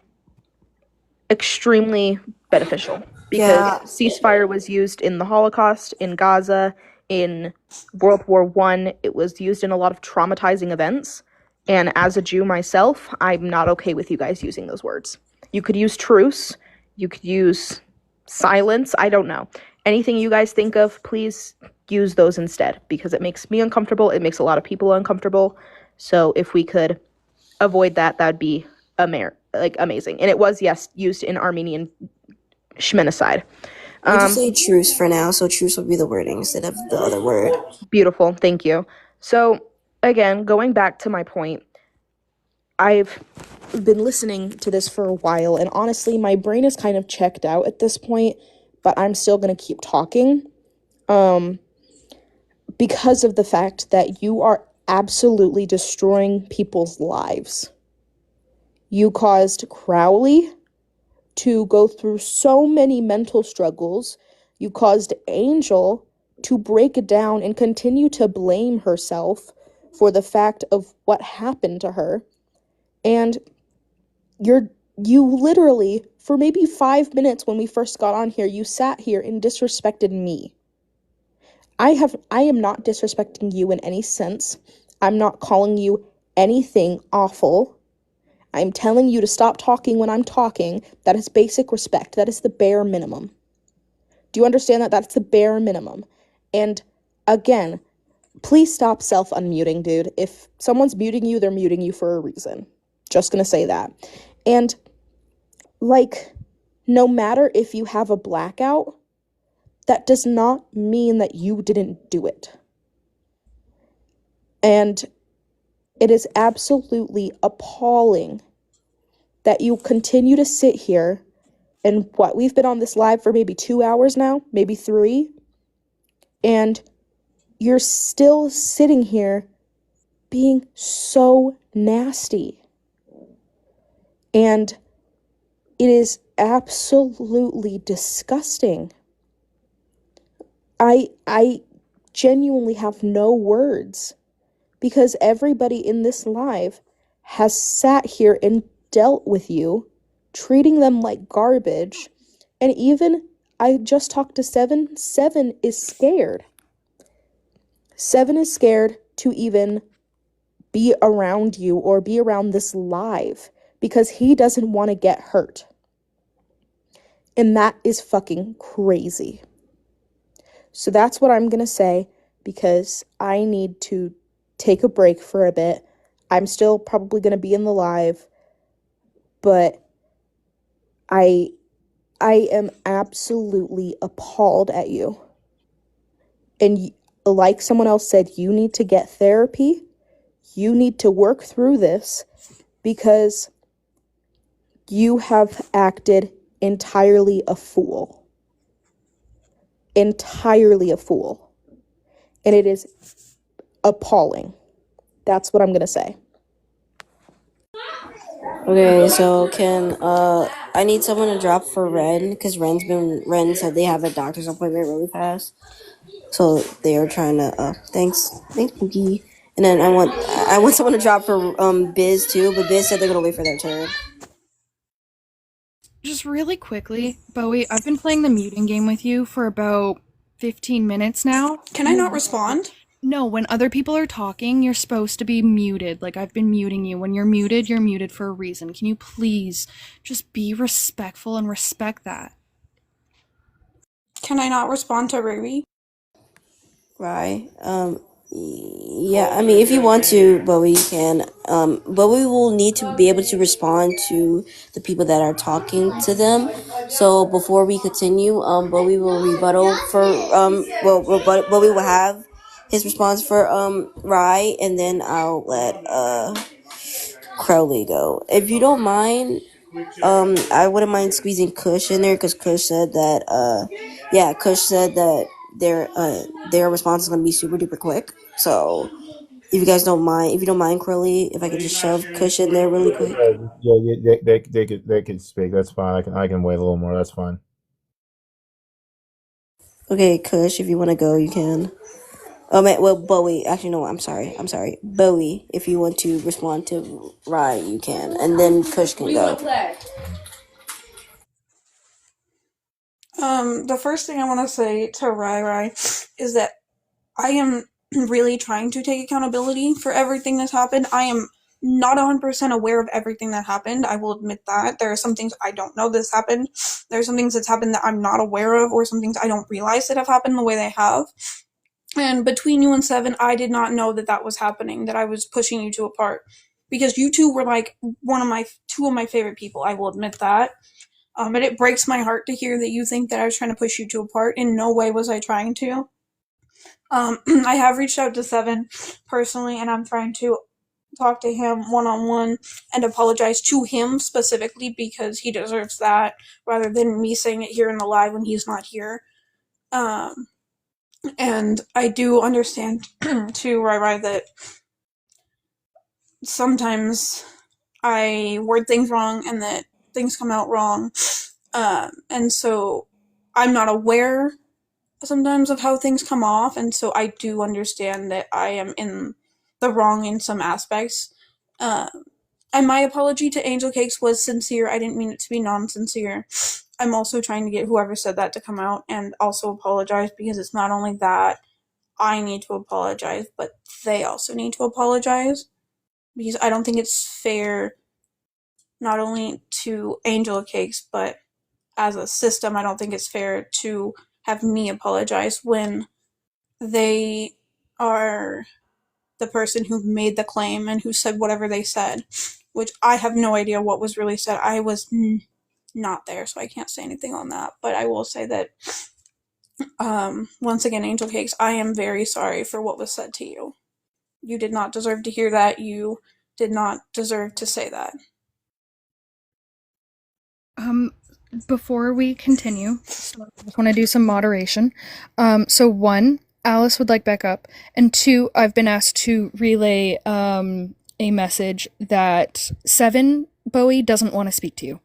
S12: extremely beneficial. Because ceasefire was used in the Holocaust, in Gaza, in World War I. It was used in a lot of traumatizing events. And as a Jew myself, I'm not okay with you guys using those words. You could use truce. You could use silence. I don't know. Anything you guys think of, please use those instead. Because it makes me uncomfortable. It makes a lot of people uncomfortable. So if we could avoid that, that'd be amazing. And it was, yes, used in Armenian Shmenicide.
S2: We'll just say truce for now, so truce will be the wording instead of the other word.
S12: Beautiful, thank you. So, again, going back to my point, I've been listening to this for a while, and honestly, my brain is kind of checked out at this point, but I'm still going to keep talking, because of the fact that you are absolutely destroying people's lives. You caused Crowley to go through so many mental struggles. You caused Angel to break down and continue to blame herself for the fact of what happened to her. And you literally, for maybe 5 minutes when we first got on here, you sat here and disrespected me. I am not disrespecting you in any sense. I'm not calling you anything awful. I'm telling you to stop talking when I'm talking. That is basic respect. That is the bare minimum. Do you understand that? That's the bare minimum. And again, please stop self-unmuting, dude. If someone's muting you, they're muting you for a reason. Just gonna say that. And, like, no matter if you have a blackout, that does not mean that you didn't do it. And it is absolutely appalling that you continue to sit here and we've been on this live for maybe 2 hours now, maybe 3, and you're still sitting here being so nasty. And it is absolutely disgusting. I genuinely have no words, because everybody in this live has sat here and dealt with you, treating them like garbage. And even, I just talked to Seven. Seven is scared. Seven is scared to even be around you or be around this live because he doesn't want to get hurt. And that is fucking crazy. So that's what I'm going to say, because I need to take a break for a bit. I'm still probably going to be in the live, but I am absolutely appalled at you. And like someone else said, you need to get therapy. You need to work through this, because you have acted entirely a fool. Entirely a fool. And it is appalling. That's what I'm going to say.
S2: Okay, so can I need someone to drop for Ren because Ren said they have a doctor's appointment really fast, so they are trying to. Thanks, Pookie. And then I want someone to drop for Biz too, but Biz said they're gonna wait for their turn.
S11: Just really quickly, Bowie, I've been playing the muting game with you for about 15 minutes now.
S13: Can I not respond?
S11: No, when other people are talking, you're supposed to be muted. Like, I've been muting you. When you're muted for a reason. Can you please just be respectful and respect that?
S13: Can I not respond to Ruby?
S2: Right. Yeah, I mean, if you want to, Bowie, you can. Bowie will need to be able to respond to the people that are talking to them. So before we continue, Bowie will rebuttal for, Bowie will have his response for, Rye, and then I'll let, Crowley go. If you don't mind, I wouldn't mind squeezing Kush in there because Kush said that Kush said that their response is gonna be super duper quick. So if you guys don't mind, if you don't mind, Crowley, if I could just shove Kush in there really quick.
S1: Yeah, they can speak. That's fine. I can wait a little more. That's fine.
S2: Okay, Kush, if you want to go, you can. Bowie. Actually, no. I'm sorry. Bowie, if you want to respond to Rye, you can, and then Kush can go.
S13: The first thing I want to say to Rai is that I am really trying to take accountability for everything that's happened. I am not 100% aware of everything that happened. I will admit that. There are some things I don't know this happened. There are some things that's happened that I'm not aware of, or some things I don't realize that have happened the way they have. And between you and Seven, I did not know that that was happening, that I was pushing you two apart. Because you two were like two of my favorite people, I will admit that. And it breaks my heart to hear that you think that I was trying to push you two apart. In no way was I trying to. I have reached out to Seven personally, and I'm trying to talk to him one-on-one and apologize to him specifically because he deserves that, rather than me saying it here in the live when he's not here. And I do understand too, Rai, that sometimes I word things wrong and that things come out wrong. And so I'm not aware sometimes of how things come off, and so I do understand that I am in the wrong in some aspects. And my apology to Angel Cakes was sincere. I didn't mean it to be non-sincere. I'm also trying to get whoever said that to come out and also apologize, because it's not only that I need to apologize, but they also need to apologize, because I don't think it's fair not only to Angel Cakes, but as a system, I don't think it's fair to have me apologize when they are the person who made the claim and who said whatever they said, which I have no idea what was really said. I was not there, so I can't say anything on that. But I will say that, once again, Angel Cakes, I am very sorry for what was said to you. You did not deserve to hear that. You did not deserve to say that.
S11: Before we continue, so I just want to do some moderation. So one, Alice would like backup, and two, I've been asked to relay a message that Seven Bowie doesn't want to speak to you.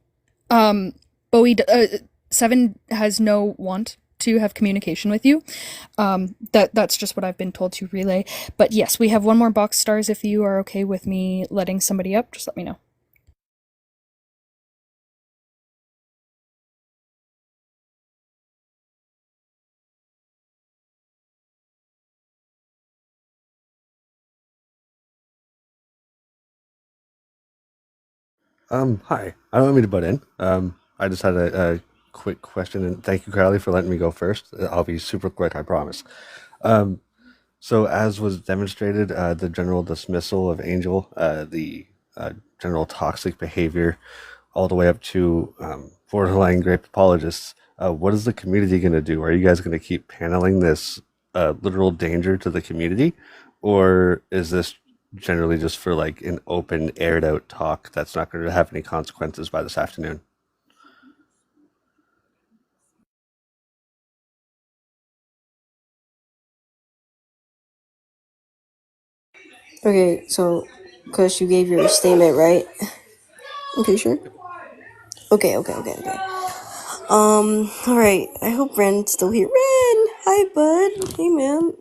S11: Seven has no want to have communication with you. That's just what I've been told to relay. But yes, we have one more box stars. If you are okay with me letting somebody up, just let me know.
S17: Hi. I don't mean to butt in. I just had a quick question, and thank you, Carly, for letting me go first. I'll be super quick, I promise. So as was demonstrated, the general dismissal of Angel, the general toxic behavior, all the way up to borderline grape apologists, what is the community going to do? Are you guys going to keep paneling this literal danger to the community? Or is this generally just for like an open, aired out talk that's not going to have any consequences by this afternoon?
S2: Okay, so Kush, you gave your statement, right? Okay, sure. Okay. Alright. I hope Ren's still here. Ren! Hi, bud. Hey, man.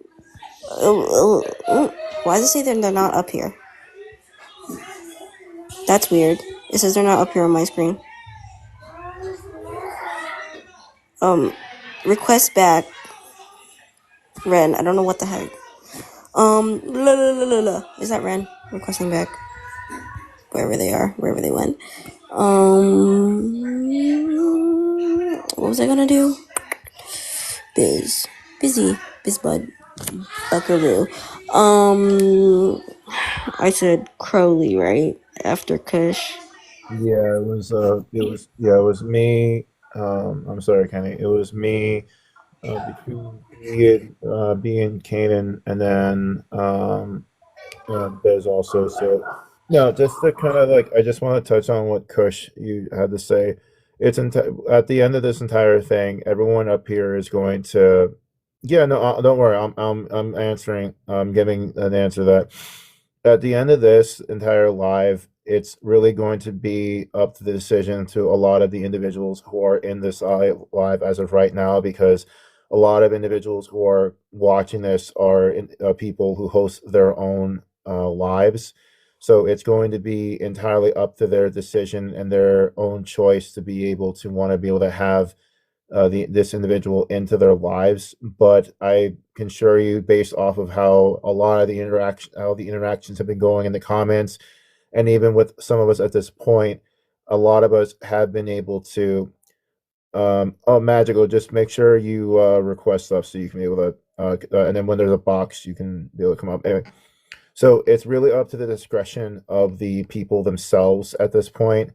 S2: Why does it say they're not up here? That's weird. It says they're not up here on my screen. Request back. Ren, I don't know what the heck. Is that Ren? Requesting back. Wherever they are, wherever they went. What was I gonna do? Busy, Bizbud, Buckaroo. I said Crowley, right? After Kush.
S1: Yeah, it was me. I'm sorry, Kenny. It was me, between me and Kanan, and then there's also, so no, just to kind of like, I just want to touch on what Kush you had to say. At the end of this entire thing, everyone up here is going to, yeah, no, don't worry, I'm answering, I'm giving an answer that at the end of this entire live, it's really going to be up to the decision to a lot of the individuals who are in this live as of right now, because a lot of individuals who are watching this are people who host their own lives. So it's going to be entirely up to their decision and their own choice to be able to want to be able to have this individual into their lives. But I can assure you, based off of how a lot of the interactions have been going in the comments, and even with some of us at this point, a lot of us have been able to. Magical. Just make sure you request stuff so you can be able to. And then when there's a box, you can be able to come up. Anyway, so it's really up to the discretion of the people themselves at this point.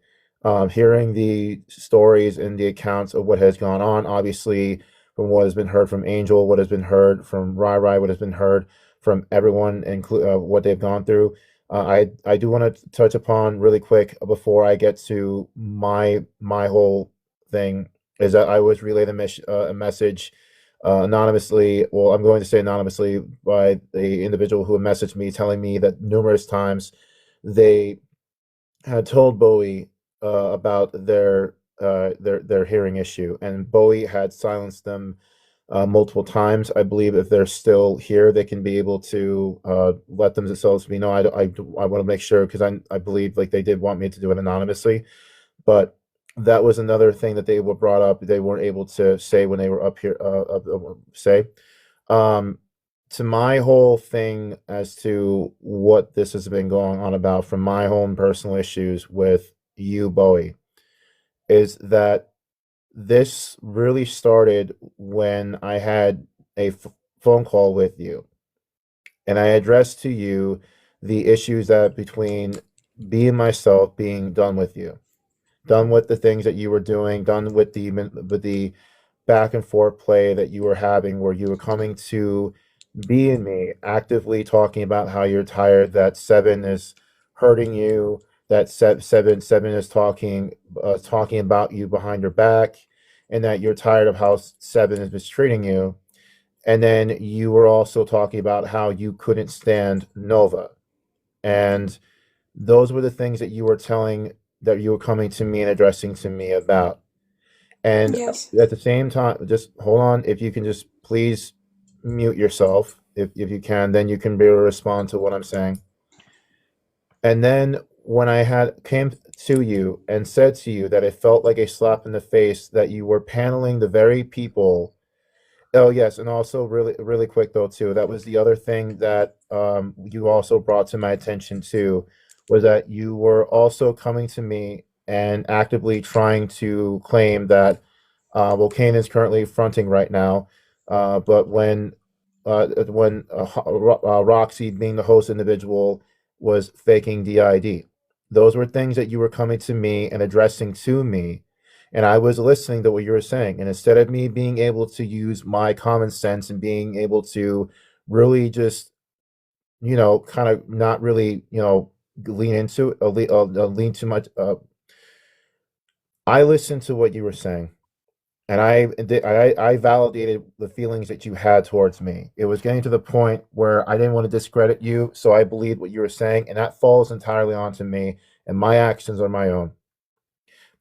S1: Hearing the stories and the accounts of what has gone on, obviously, from what has been heard from Angel, what has been heard from Rai, what has been heard from everyone, what they've gone through. I do want to touch upon really quick before I get to my whole thing, is that I was relayed a message anonymously. Well, I'm going to say anonymously, by the individual who messaged me, telling me that numerous times they had told Bowie about their hearing issue, and Bowie had silenced them multiple times. I believe if they're still here, they can be able to let themselves be know. I want to make sure, because I believe like they did want me to do it anonymously, but that was another thing that they were brought up. They weren't able to say when they were up here. Say. To my whole thing as to what this has been going on about, from my own personal issues with you, Bowie, is that this really started when I had a phone call with you, and I addressed to you the issues that between me and myself being done with you, done with the things that you were doing, done with the back and forth play that you were having, where you were coming to B and me, actively talking about how you're tired, that Seven is hurting you, that Seven is talking about you behind your back, and that you're tired of how Seven is mistreating you. And then you were also talking about how you couldn't stand Nova. And those were the things that you were coming to me and addressing to me about. And
S13: Yes.
S1: at the same time, just hold on, if you can just please mute yourself, if you can, then you can be able to respond to what I'm saying. And then when I came to you and said to you that it felt like a slap in the face that you were paneling the very people. Oh yes, and also really quick though too, that was the other thing that you also brought to my attention too, was that you were also coming to me and actively trying to claim that Kane is currently fronting right now, but when Roxy, being the host individual, was faking DID. Those were things that you were coming to me and addressing to me, and I was listening to what you were saying. And instead of me being able to use my common sense and being able to really just, kind of not really, lean into it, lean too much. I listened to what you were saying, and I validated the feelings that you had towards me. It was getting to the point where I didn't want to discredit you, so I believed what you were saying, and that falls entirely onto me, and my actions are my own.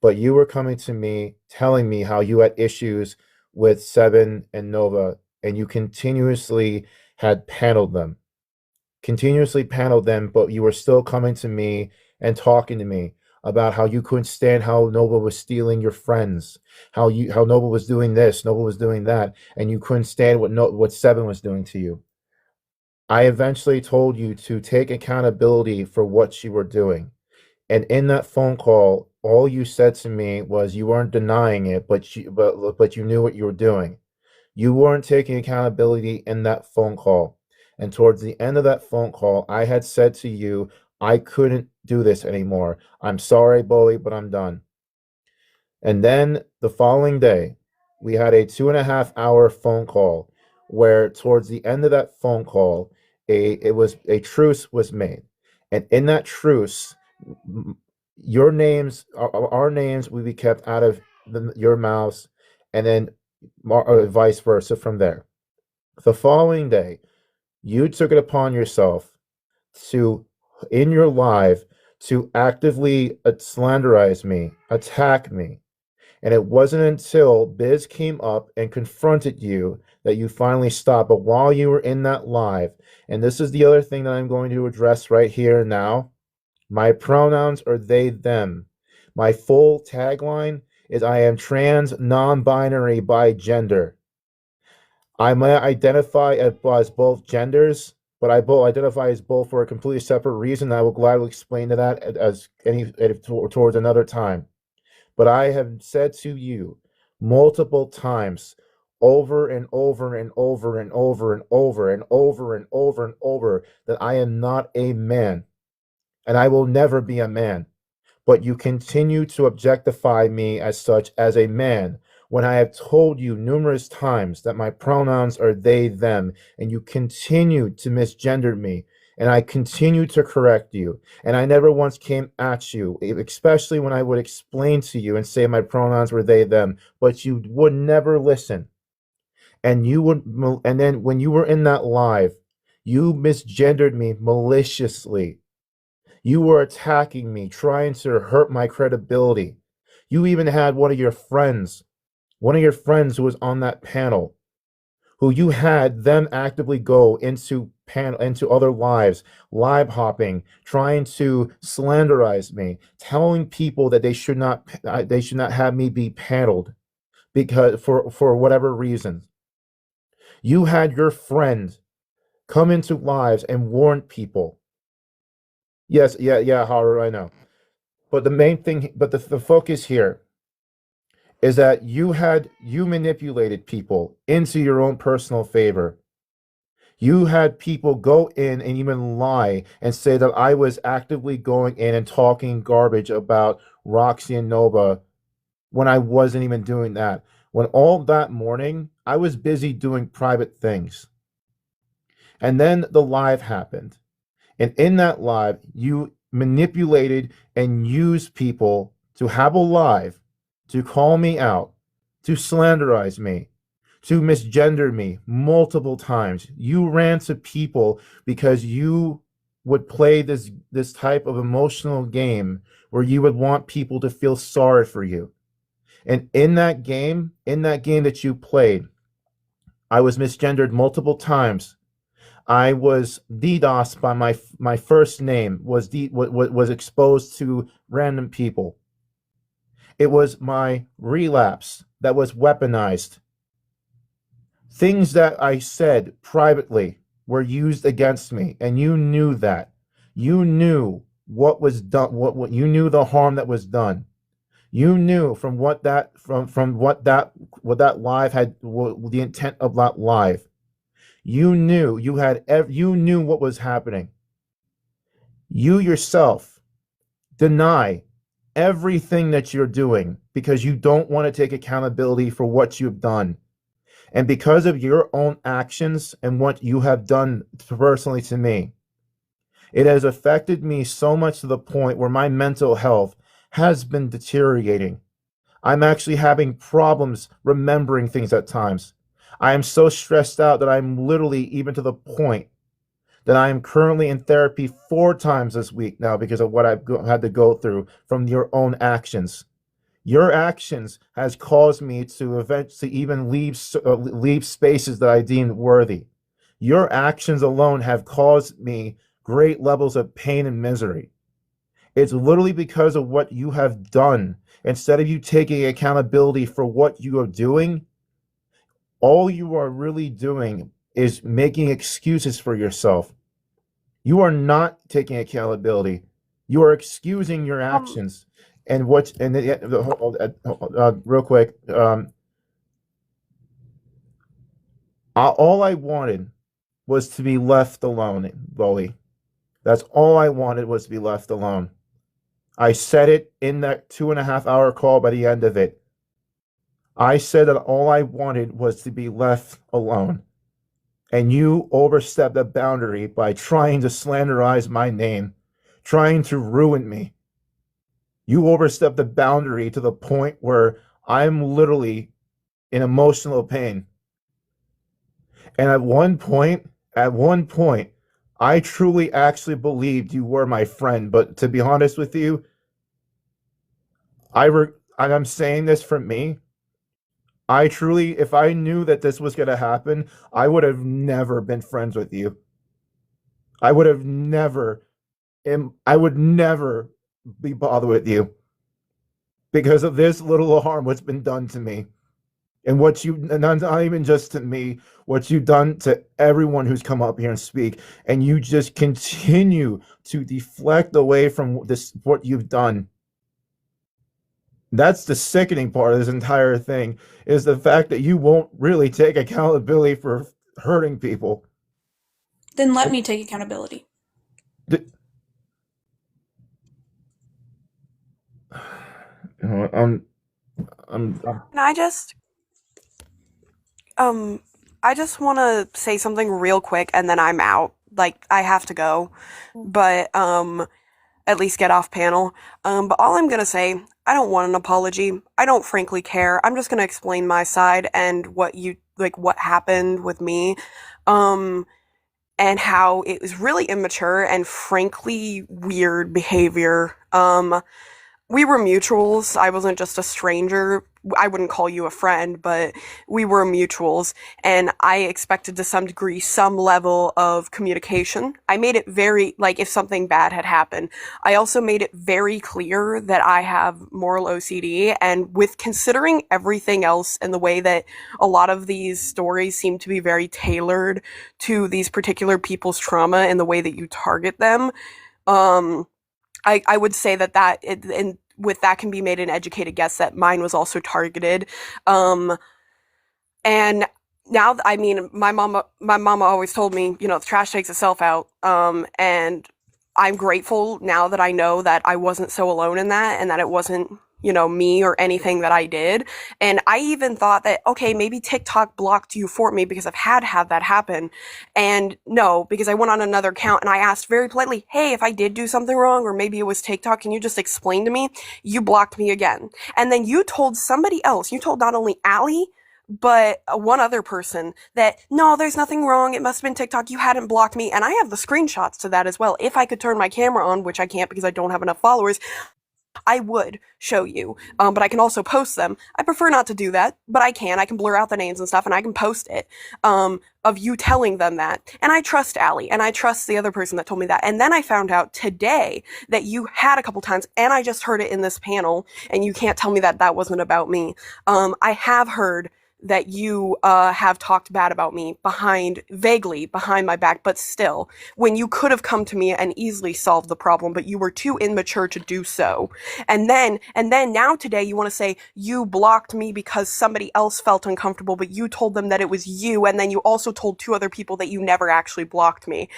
S1: but you were coming to me telling me how you had issues with Seven and Nova, and you continuously had continuously paneled them, but you were still coming to me and talking to me about how you couldn't stand how Nova was stealing your friends, how Nova was doing this, Nova was doing that, and you couldn't stand what Seven was doing to you. I eventually told you to take accountability for what you were doing. And in that phone call, all you said to me was you weren't denying it, but you knew what you were doing. You weren't taking accountability in that phone call. And towards the end of that phone call, I had said to you, I couldn't do this anymore. I'm sorry, Bowie, but I'm done. And then the following day, we had a 2.5-hour phone call where towards the end of that phone call, a truce was made. And in that truce, your names, our names will be kept out of your mouths, and then vice versa from there. The following day, you took it upon yourself to, in your live, to actively slanderize me, attack me. And it wasn't until Biz came up and confronted you that you finally stopped. But while you were in that live, and this is the other thing that I'm going to address right here and now, my pronouns are they, them. My full tagline is I am trans, non-binary, by gender. I might identify as both genders, but I both identify as both for a completely separate reason. I will gladly explain to that towards another time. But I have said to you multiple times, over and over and over and over and over and over and over and over, that I am not a man, and I will never be a man. But you continue to objectify me as such, as a man, when I have told you numerous times that my pronouns are they, them, and you continue to misgender me, and I continue to correct you, and I never once came at you, especially when I would explain to you and say my pronouns were they, them, but you would never listen. And then when you were in that live, you misgendered me maliciously. You were attacking me, trying to hurt my credibility. You even had one of your friends who was on that panel, who you had them actively go into other lives, live hopping, trying to slanderize me, telling people that they should not have me be paneled because for whatever reason. You had your friend come into lives and warn people. Yes, yeah, Haru, I know. But the main thing, the focus here is that you manipulated people into your own personal favor. You had people go in and even lie and say that I was actively going in and talking garbage about Roxy and Nova when I wasn't even doing that. When all that morning, I was busy doing private things. And then the live happened. And in that live, you manipulated and used people to have a live, to call me out, to slanderize me, to misgender me multiple times. You ran to people because you would play this type of emotional game where you would want people to feel sorry for you. And in that game that you played, I was misgendered multiple times. I was DDoSed by my first name was exposed to random people. It was my relapse that was weaponized. Things that I said privately were used against me, and you knew that. You knew what was done. What you knew the harm that was done. You knew from what that live had, the intent of that live. You knew you knew what was happening. You yourself deny everything that you're doing because you don't want to take accountability for what you've done. And because of your own actions and what you have done personally to me, it has affected me so much to the point where my mental health has been deteriorating. I'm actually having problems remembering things at times. I am so stressed out that I'm literally even to the point that I am currently in therapy 4 times this week now because of what I've had to go through from your own actions. Your actions has caused me to eventually even leave spaces that I deemed worthy. Your actions alone have caused me great levels of pain and misery. It's literally because of what you have done. Instead of you taking accountability for what you are doing, all you are really doing is making excuses for yourself. You are not taking accountability. You are excusing your actions. And what? And real quick, all I wanted was to be left alone, Bowie. That's all I wanted, was to be left alone. I said it in that 2.5-hour call. By the end of it, I said that all I wanted was to be left alone. And you overstepped the boundary by trying to slanderize my name, trying to ruin me. You overstepped the boundary to the point where I'm literally in emotional pain. And at one point, I truly actually believed you were my friend. But to be honest with you, I'm saying this for me. I truly, if I knew that this was going to happen, I would have never been friends with you. I would never be bothered with you because of this little harm what's been done to me. And not even just to me, what you've done to everyone who's come up here and speak. And you just continue to deflect away from what you've done. That's the sickening part of this entire thing, is the fact that you won't really take accountability for hurting people.
S13: Then let me take accountability.
S1: I'm
S6: And I just want to say something real quick and then I'm out. Like, I have to go, but, at least get off panel. But all I'm going to say, I don't want an apology. I don't frankly care. I'm just going to explain my side and what happened with me. And how it was really immature and frankly weird behavior. We were mutuals. I wasn't just a stranger. I wouldn't call you a friend, but we were mutuals. And I expected to some degree some level of communication. I made it very, if something bad had happened, I also made it very clear that I have moral OCD. And with considering everything else and the way that a lot of these stories seem to be very tailored to these particular people's trauma and the way that you target them, I would say and with that can be made an educated guess that mine was also targeted. And now, my mama always told me, the trash takes itself out. And I'm grateful now that I know that I wasn't so alone in that and that it wasn't, me or anything that I did. And I even thought that, okay, maybe TikTok blocked you for me because I've had that happen. And no, because I went on another account and I asked very politely, hey, if I did do something wrong or maybe it was TikTok, can you just explain to me? You blocked me again. And then you told somebody else, you told not only Allie, but one other person that, no, there's nothing wrong. It must have been TikTok. You hadn't blocked me. And I have the screenshots to that as well. If I could turn my camera on, which I can't because I don't have enough followers, I would show you, but I can also post them. I prefer not to do that, but I can blur out the names and stuff and I can post it, of you telling them that. And I trust Allie and I trust the other person that told me that. And then I found out today that you had a couple times and I just heard it in this panel and you can't tell me that that wasn't about me. I have heard that you have talked bad about me vaguely behind my back, but still, when you could have come to me and easily solved the problem, but you were too immature to do so. And then now today you want to say you blocked me because somebody else felt uncomfortable, but you told them that it was you, and then you also told 2 other people that you never actually blocked me.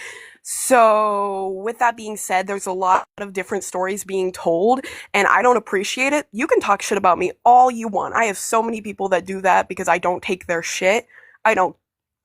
S6: So with that being said, there's a lot of different stories being told and I don't appreciate it. You can talk shit about me all you want. I have so many people that do that because I don't take their shit. I don't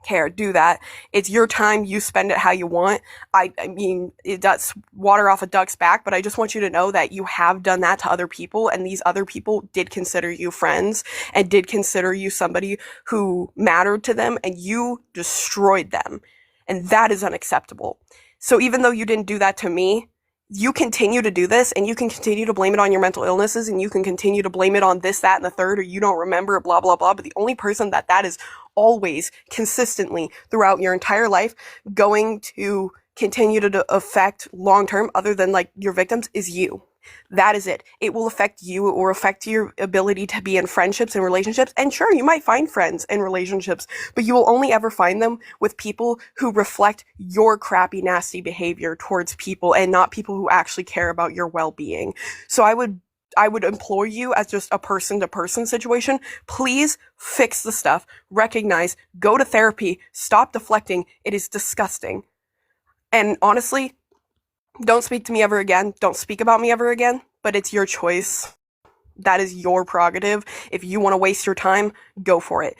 S6: care. Do that. It's your time. You spend it how you want. I mean, that's water off a duck's back, but I just want you to know that you have done that to other people and these other people did consider you friends and did consider you somebody who mattered to them and you destroyed them. And that is unacceptable. So even though you didn't do that to me, you continue to do this and you can continue to blame it on your mental illnesses and you can continue to blame it on this, that, and the third, or you don't remember it, blah, blah, blah. But the only person that is always consistently throughout your entire life going to continue to affect long term, other than like your victims, is you. That is it. It will affect you or affect your ability to be in friendships and relationships. And sure, you might find friends and relationships, but you will only ever find them with people who reflect your crappy, nasty behavior towards people and not people who actually care about your well-being. So I would implore you, as just a person-to-person situation, please fix the stuff, recognize, go to therapy, stop deflecting. It is disgusting. And honestly, don't speak to me ever again. Don't speak about me ever again, but it's your choice. That is your prerogative. If you want to waste your time, go for it.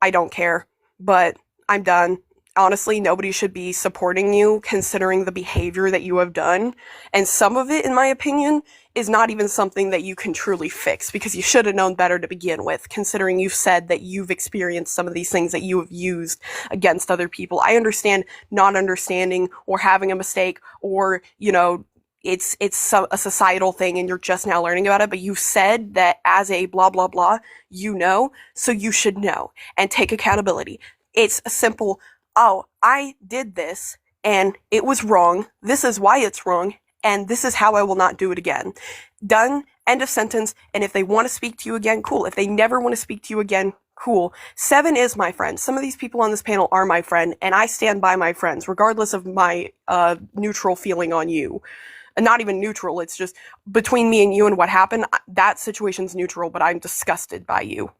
S6: I don't care, but I'm done. Honestly, nobody should be supporting you considering the behavior that you have done. And some of it, in my opinion, is not even something that you can truly fix because you should have known better to begin with, considering you've said that you've experienced some of these things that you have used against other people. I understand not understanding or having a mistake or, you know, it's a societal thing and you're just now learning about it, but you said that as a blah, blah, blah, you know, so you should know and take accountability. It's a simple, oh, I did this and it was wrong. This is why it's wrong. And this is how I will not do it again. Done. End of sentence. And if they want to speak to you again, cool. If they never want to speak to you again, cool. 7 is my friend. Some of these people on this panel are my friend, and I stand by my friends, regardless of my neutral feeling on you. Not even neutral. It's just between me and you and what happened. That situation's neutral, but I'm disgusted by you.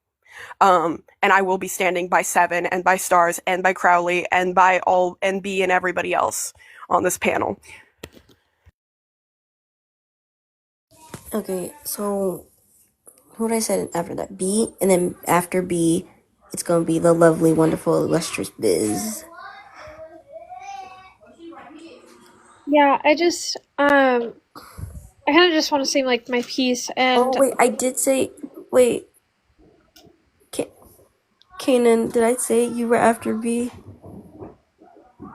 S6: And I will be standing by 7 and by Stars and by Crowley and by all NB and everybody else on this panel.
S2: Okay, so what I said after that? B, and then after B, it's gonna be the lovely, wonderful, illustrious Biz.
S9: Yeah, I just I kind of just want to say like my piece and.
S2: Oh wait, I did say. Wait, Kanan, did I say you were after B?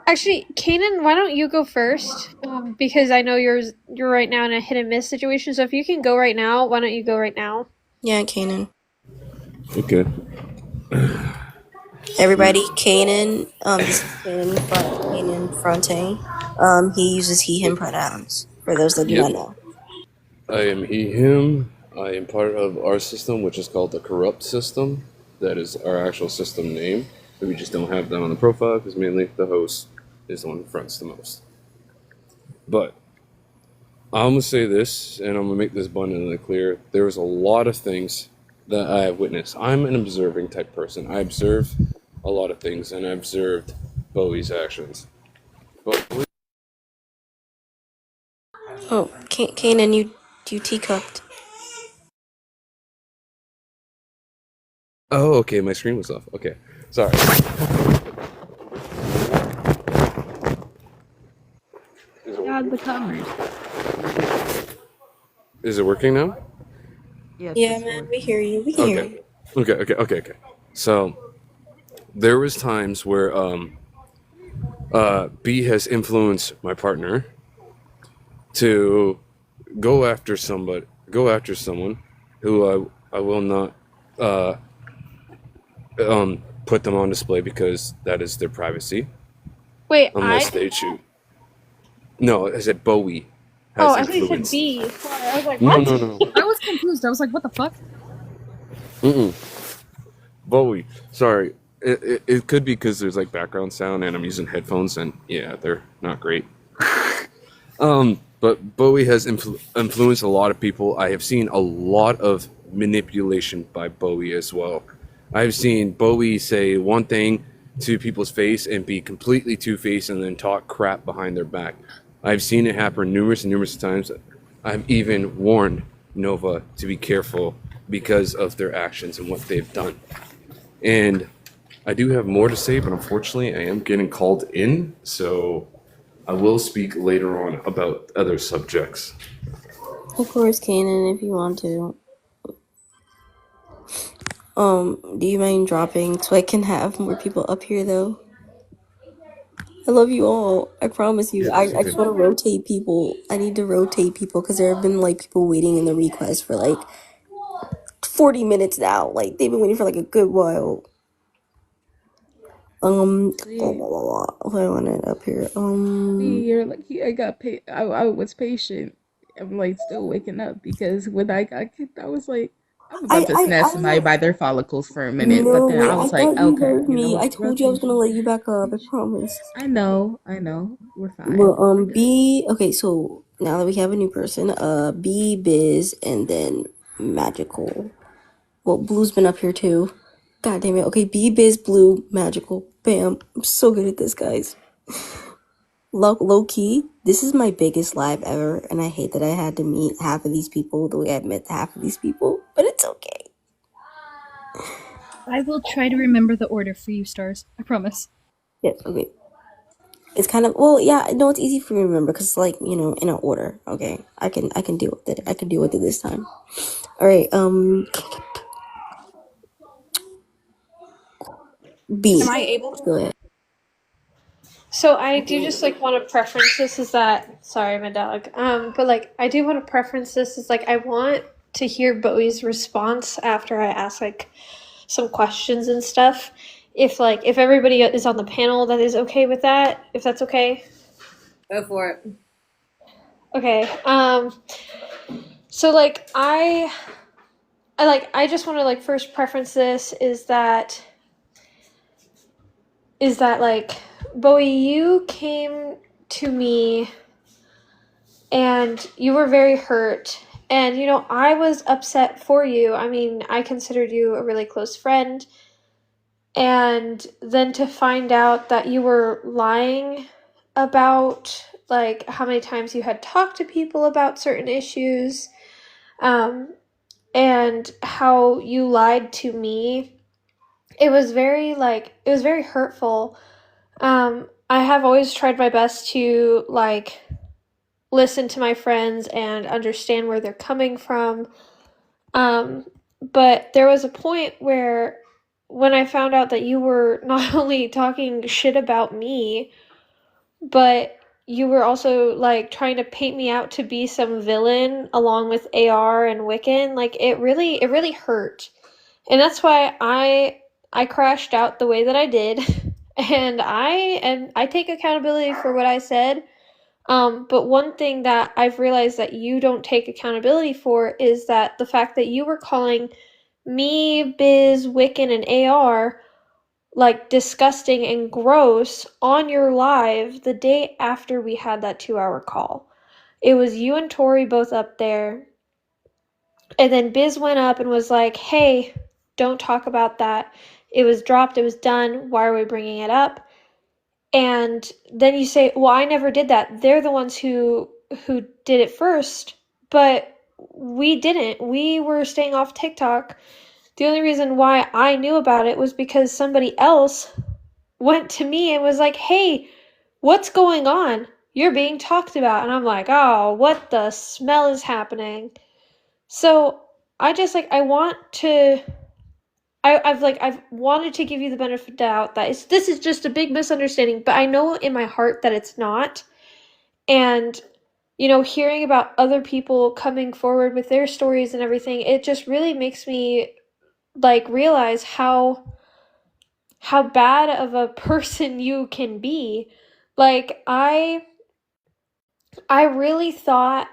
S9: Actually, Kanan, why don't you go first? Because I know you're right now in a hit and miss situation. So if you can go right now, why don't you go right now?
S2: Yeah, Kanan.
S10: Okay.
S2: Everybody, Kanan. This is Kanan Fronte. He uses he/him pronouns. For those that do not know.
S10: I am he, him. I am part of our system, which is called the Corrupt System. That is our actual system name. But we just don't have that on the profile because mainly the host is the one who fronts the most. But I'm going to say this, and I'm going to make this abundantly clear. There was a lot of things that I have witnessed. I'm an observing type person. I observe a lot of things, and I observed Bowie's actions. But
S2: Oh, Kanan, you teacupped.
S10: oh, okay, my screen was off. Okay, sorry.
S19: God, the comers.
S10: Is it working now?
S19: Yes,
S2: Yeah, man, we hear you. We can hear you.
S10: Okay. So there was times where B has influenced my partner to go after someone who I will not put them on display because that is their privacy.
S9: Wait,
S10: Unless they choose. No, I said Bowie has
S9: Oh, I thought you said
S10: influenced.
S9: B. Sorry, I was like,
S10: No,
S9: what?
S10: no.
S11: I was confused. I was like, what the fuck?
S10: Bowie. Sorry. It could be because there's like background sound and I'm using headphones and yeah, they're not great. But Bowie has influenced a lot of people. I have seen a lot of manipulation by Bowie as well. I've seen Bowie say one thing to people's face and be completely two-faced and then talk crap behind their back. I've seen it happen numerous and numerous times. I've even warned Nova to be careful because of their actions and what they've done. And I do have more to say, but unfortunately I am getting called in, so I will speak later on about other subjects.
S2: Of course, Kanan, if you want to. Do you mind dropping so I can have more people up here, though? I love you all. I promise you.
S17: Yeah,
S2: I
S17: okay.
S2: just want to rotate people. I need to rotate people because there have been like people waiting in the request for like 40 minutes now. Like they've been waiting for like a good while. What do I want it up here?
S19: You're lucky I got paid. I was patient. I'm like still waking up because when I got kicked, I was like, I was about to snatch
S2: I
S19: somebody by
S2: don't.
S19: their follicles for a minute, but
S2: No
S19: then
S2: way.
S19: I
S2: I
S19: was like,
S2: thought you
S19: okay,
S2: heard
S19: you know
S2: me. I
S19: what?
S2: told you I was gonna let you back up. I promise.
S19: I know. We're
S2: Well,
S19: fine. We're good.
S2: B. Okay, so now that we have a new person, B, Biz, and then Magical. Well, Blue's been up here too. God damn it. Okay, B, Biz, Blue, Magical. Bam. I'm so good at this, guys. Low key, this is my biggest live ever, and I hate that I had to meet half of these people the way I met half of these people, but it's okay.
S11: I will try to remember the order for you, Stars. I promise.
S2: Yeah, okay. It's kind of well, yeah. No, it's easy for me to remember because, like, you know, in an order. Okay, I can deal with it. I can deal with it this time. All right. B.
S13: Am I able to?
S2: Go ahead.
S9: So I do just like want to preference this is that sorry, my dog. But like I do want to preference this is like I want to hear Bowie's response after I ask like some questions and stuff. If everybody is on the panel that is okay with that, if that's okay.
S3: Go for it.
S9: Okay. So like I just want to like first preference this is that like Bowie, you came to me and you were very hurt. And you know, I was upset for you. I mean, I considered you a really close friend. And then to find out that you were lying about like how many times you had talked to people about certain issues, and how you lied to me, it was very hurtful. I have always tried my best to like listen to my friends and understand where they're coming from. But there was a point where when I found out that you were not only talking shit about me, but you were also like trying to paint me out to be some villain along with AR and Wiccan, like it really hurt. And that's why I crashed out the way that I did. And I take accountability for what I said. But one thing that I've realized that you don't take accountability for is that the fact that you were calling me, Biz, Wiccan, and AR like disgusting and gross on your live the day after we had that 2 hour call. It was you and Tori both up there. And then Biz went up and was like, hey, don't talk about that. It was dropped, it was done. Why are we bringing it up? And then you say, well, I never did that. They're the ones who did it first, but we didn't. We were staying off TikTok. The only reason why I knew about it was because somebody else went to me and was like, hey, what's going on? You're being talked about. And I'm like, oh, what the smell is happening? So I just like, I want to I've wanted to give you the benefit of the doubt that this is just a big misunderstanding, but I know in my heart that it's not. And you know, hearing about other people coming forward with their stories and everything, it just really makes me like realize how bad of a person you can be. Like I really thought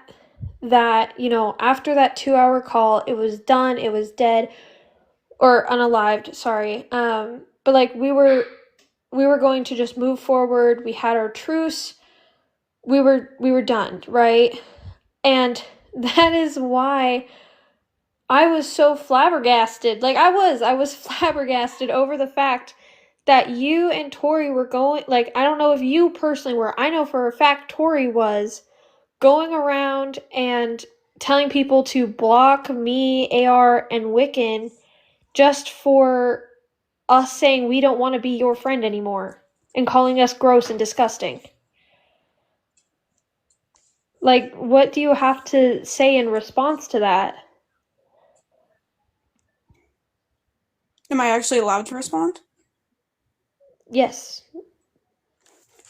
S9: that, you know, after that 2 hour call, it was done, it was dead or unalived, sorry. But like we were going to just move forward. We had our truce. We were done, right? And that is why I was so flabbergasted. Like I was flabbergasted over the fact that you and Tori were going, like I don't know if you personally were. I know for a fact Tori was going around and telling people to block me, AR, and Wiccan just for us saying we don't want to be your friend anymore and calling us gross and disgusting. Like, what do you have to say in response to that?
S13: Am I actually allowed to respond?
S9: Yes.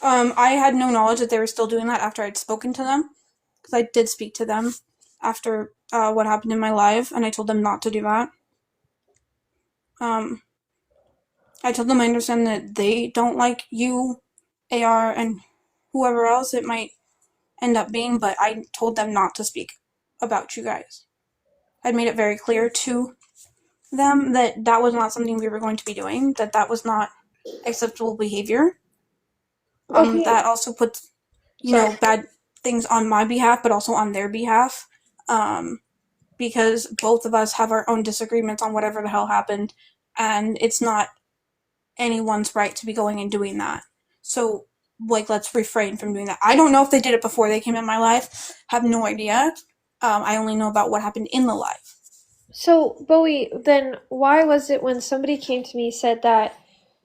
S13: I had no knowledge that they were still doing that after I'd spoken to them, because I did speak to them after what happened in my live, and I told them not to do that. I told them I understand that they don't like you, AR, and whoever else it might end up being, but I told them not to speak about you guys. I'd made it very clear to them that that was not something we were going to be doing, that that was not acceptable behavior.
S9: Okay.
S13: That also puts, bad things on my behalf, but also on their behalf, because both of us have our own disagreements on whatever the hell happened, and it's not anyone's right to be going and doing that. So, let's refrain from doing that. I don't know if they did it before they came in my life. Have no idea. I only know about what happened in the live.
S9: So, Bowie, then why was it when somebody came to me said that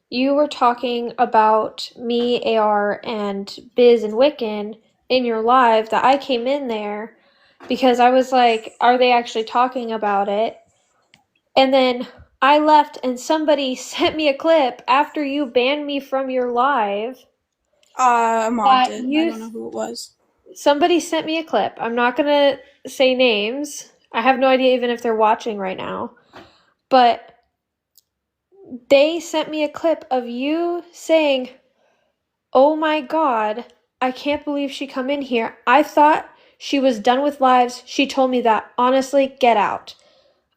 S9: you were talking about me, AR, and Biz and Wiccan in your live that I came in there because I was like, are they actually talking about it? And then I left and somebody sent me a clip after you banned me from your live.
S13: Mom did. I don't know who it was.
S9: Somebody sent me a clip. I'm not gonna say names. I have no idea even if they're watching right now. But they sent me a clip of you saying, "Oh my god, I can't believe she come in here. I thought she was done with lives. She told me that. Honestly, get out."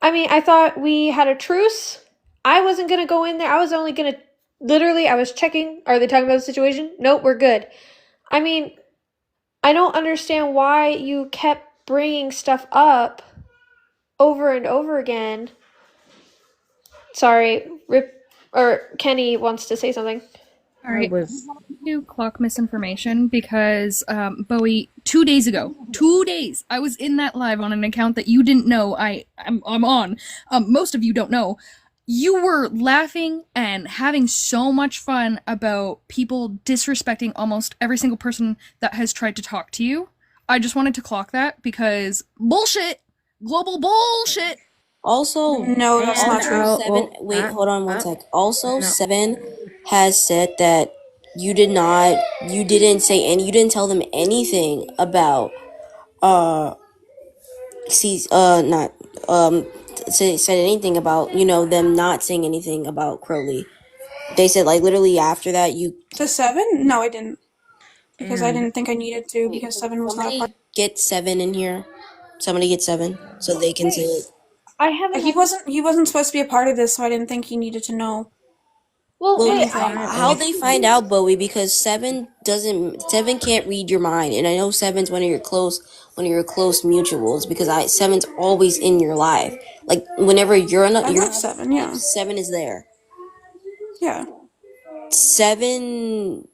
S9: I mean, I thought we had a truce. I wasn't gonna go in there. I was only gonna, literally, I was checking. Are they talking about the situation? Nope, we're good. I mean, I don't understand why you kept bringing stuff up over and over again. Sorry, Kenny wants to say something.
S11: All right, I want to clock misinformation because Bowie, 2 days ago, 2 days, I was in that live on an account that you didn't know I'm on. Most of you don't know. You were laughing and having so much fun about people disrespecting almost every single person that has tried to talk to you. I just wanted to clock that because bullshit, global bullshit.
S2: Also,
S13: No, that's not true.
S2: Wait, hold on one sec. Also, Seven has said that you didn't tell them anything about, said anything about, them not saying anything about Crowley. They said, literally after that,
S13: To 7? No, I didn't. Because I didn't think I needed to, because 7 was not a part.
S2: Get 7 in here. Somebody get 7 so they can say it.
S9: I haven't.
S13: He wasn't supposed to be a part of this, so I didn't think he needed to know.
S2: Well, how they find out, Bowie? Because Seven can't read your mind, and I know Seven's one of your close mutuals. Because Seven's always in your life. Like whenever you're in,
S13: I love 7, yeah.
S2: 7 is there.
S13: Yeah.
S2: 7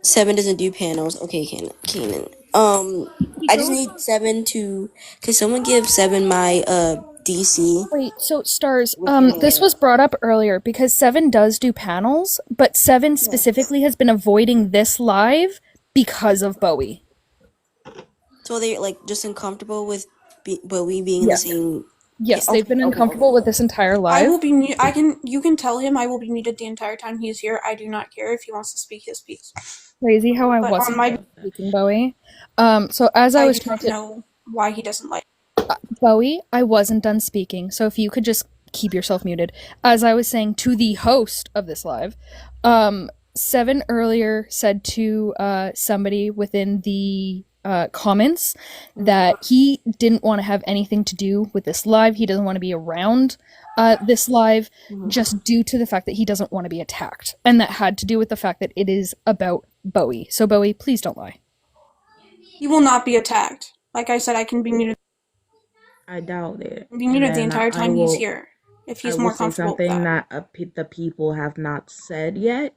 S2: doesn't do panels. Okay, Kanan. I just need 7 to. Can someone give 7 my DC?
S11: Wait, so Stars, this was brought up earlier because 7 does do panels, but 7 specifically has been avoiding this live because of Bowie.
S2: So they're just uncomfortable with Bowie being in the same.
S11: Yes, they've been uncomfortable with this entire live.
S13: I will be. You can tell him I will be muted the entire time he's here. I do not care if he wants to speak his piece.
S11: Crazy how I wasn't speaking Bowie. So as I was trying to
S13: know why he doesn't like
S11: Bowie, I wasn't done speaking. So if you could just keep yourself muted. As I was saying to the host of this live, 7 earlier said to somebody within the comments that he didn't want to have anything to do with this live. He doesn't want to be around this live just due to the fact that he doesn't want to be attacked. And that had to do with the fact that it is about Bowie. So Bowie, please don't lie.
S13: He will not be attacked. Like I said, I can be muted.
S7: I doubt it.
S13: Be muted the entire time he's here. If he's more comfortable with
S7: something
S13: that.
S7: the people have not said yet.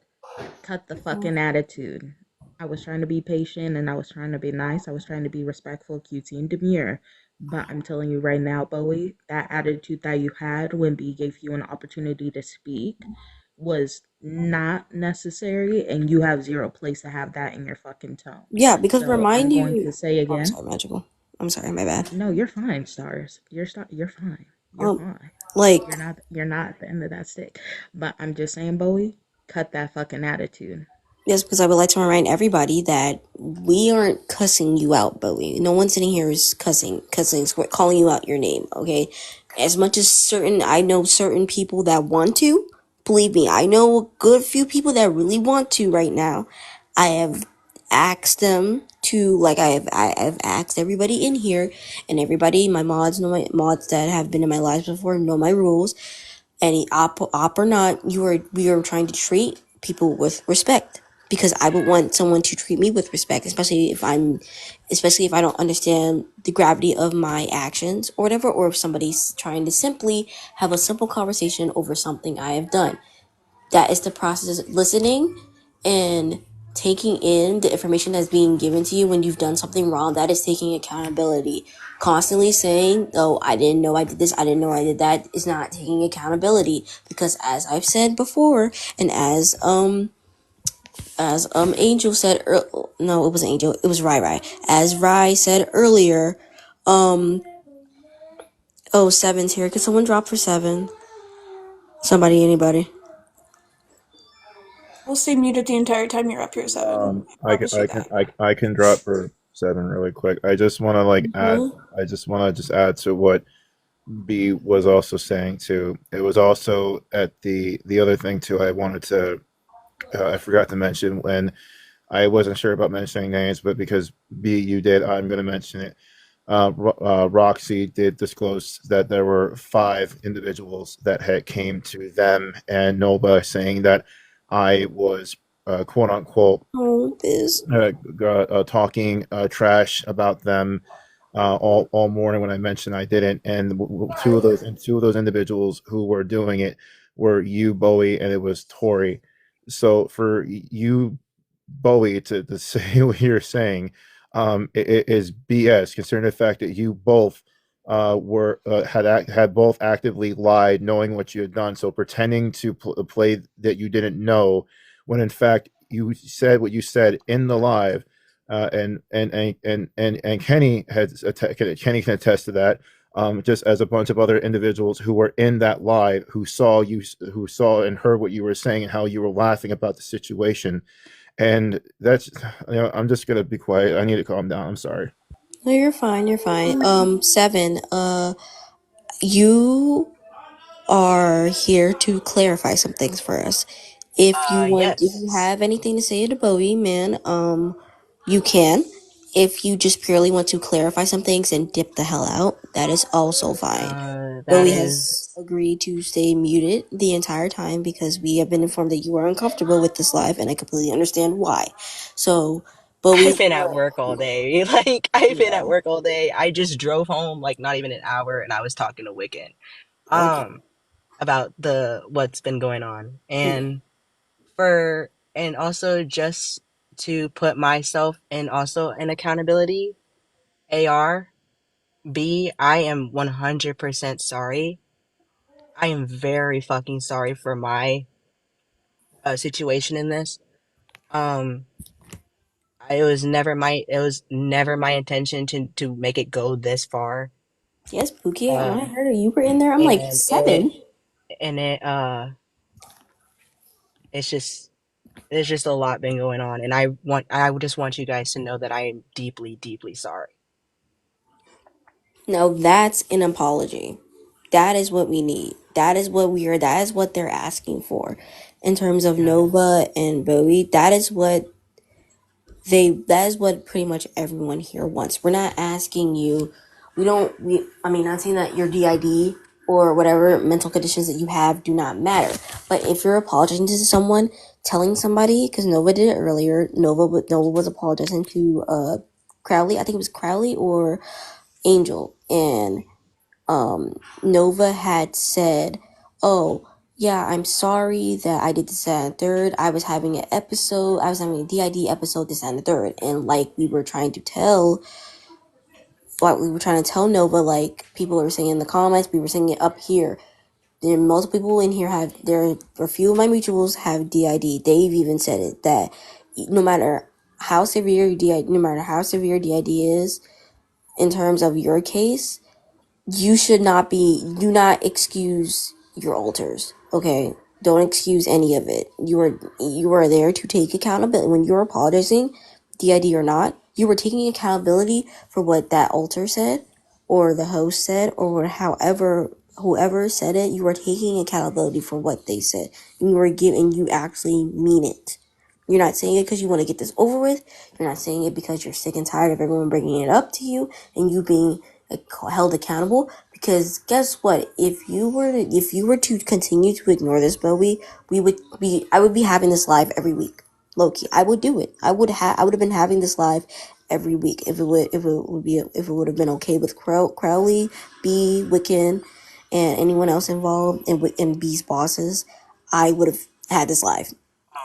S7: Cut the fucking attitude. I was trying to be patient and I was trying to be nice. I was trying to be respectful, cutesy, and demure. But I'm telling you right now, Bowie, that attitude that you had when B gave you an opportunity to speak was not necessary, and you have zero place to have that in your fucking tone.
S2: Yeah, because
S7: So
S2: remind
S7: I'm
S2: you.
S7: going to say again.
S2: I'm sorry, Magical. I'm sorry, my bad.
S7: No, you're fine, Stars. You're fine. You're fine. You're not at the end of that stick. But I'm just saying, Bowie, cut that fucking attitude.
S2: Yes, because I would like to remind everybody that we aren't cussing you out, Bowie. No one sitting here is cussing, calling you out your name, okay? As much as I know certain people that want to, believe me, I know a good few people that really want to right now. I have asked them to, like, I have asked everybody in here, and everybody, my mods that have been in my lives before know my rules. Any op or not, we are trying to treat people with respect, because I would want someone to treat me with respect, especially if I don't understand the gravity of my actions or whatever, or if somebody's trying to simply have a simple conversation over something I have done. That is the process of listening and taking in the information that's being given to you when you've done something wrong. That is taking accountability. Constantly saying, oh, I didn't know I did this, I didn't know I did that, is not taking accountability, because as I've said before, and as Angel said, no, it wasn't Angel, it was Rai. As Rai said earlier, Seven's here. Could someone drop for Seven? Somebody, anybody?
S13: We'll stay muted the entire time you're up here, Seven.
S1: I can drop for 7 really quick. I just want to add. I just want to add to what B was also saying too. It was also at the other thing too. I wanted to. I forgot to mention when I wasn't sure about mentioning names, but because B you did, I'm going to mention it. Roxy did disclose that there were 5 individuals that had came to them and Nova saying that I was quote unquote talking trash about them all morning when I mentioned I didn't, and two of those individuals who were doing it were you, Bowie, and it was Tori. So for you, Bowie, to say what you're saying, it is BS, considering the fact that you both had both actively lied, knowing what you had done. So pretending to play that you didn't know, when in fact you said what you said in the live, and Kenny Kenny can attest to that. Just as a bunch of other individuals who were in that live, who saw and heard what you were saying and how you were laughing about the situation. And that's, I'm just gonna be quiet. I need to calm down. I'm sorry.
S2: No, you're fine. You're fine. Seven. You are here to clarify some things for us. If you have anything to say to Bowie, man, you can. If you just purely want to clarify some things and dip the hell out, that is also fine. Bowie has agreed to stay muted the entire time because we have been informed that you are uncomfortable with this live, and I completely understand why. So, Bowie,
S16: I've been at work all day. I've been at work all day. I just drove home not even an hour, and I was talking to Wicked about what's been going on. And also just to put myself in also in accountability, B, I am 100% sorry. I am very fucking sorry for my situation in this. It was never my intention to make it go this far.
S2: Yes, Pookie, when I heard you were in there, I'm like, 7?
S16: It's just, there's just a lot been going on, and I just want you guys to know that I am deeply, deeply sorry.
S2: Now that's an apology. That is what we need. That is what they're asking for. In terms of Nova and Bowie, that is what pretty much everyone here wants. We're not asking you, not saying that your DID or whatever mental conditions that you have do not matter. But if you're apologizing to someone, telling somebody, because Nova did it earlier, Nova was apologizing to Crowley, I think it was Crowley or Angel, and Nova had said, oh, yeah, I'm sorry that I did this, that, and third. I was having a DID episode, this, and the third. And we were trying to tell Nova, people were saying in the comments, we were saying it up here. There are multiple people in here a few of my mutuals have DID. They've even said it, that no matter how severe DID is, in terms of your case, do not excuse your alters, okay? Don't excuse any of it. You are there to take accountability. When you're apologizing, DID or not, you were taking accountability for what that alter said, or the host said, or however whoever said it. You are taking accountability for what they said, and you actually mean it. You're not saying it because you want to get this over with. You're not saying it because you're sick and tired of everyone bringing it up to you and you being held accountable. Because guess what? If you were to continue to ignore this, Bowie, I would be having this live every week. Loki, I would do it. I would have been having this live every week if it would have been okay with Crowley, B, Wiccan, and anyone else involved, and B's bosses. I would have had this live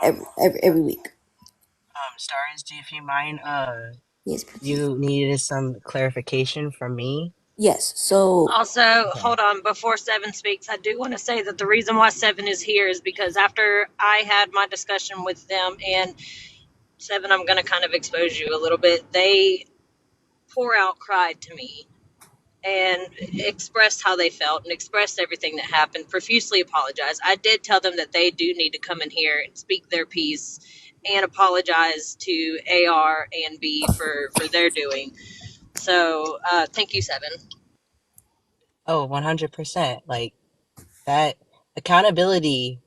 S2: every week.
S16: Stars, do you mind?
S2: Yes, please.
S16: You needed some clarification from me.
S2: Yes. So
S5: Also, hold on, before Seven speaks, I do want to say that the reason why Seven is here is because after I had my discussion with them, and Seven, I'm going to kind of expose you a little bit, they cried to me and expressed how they felt and expressed everything that happened, profusely apologized. I did tell them that they do need to come in here and speak their piece and apologize to AR and B for their doing. So, thank you, Seven.
S16: Oh, 100%. Like, that accountability,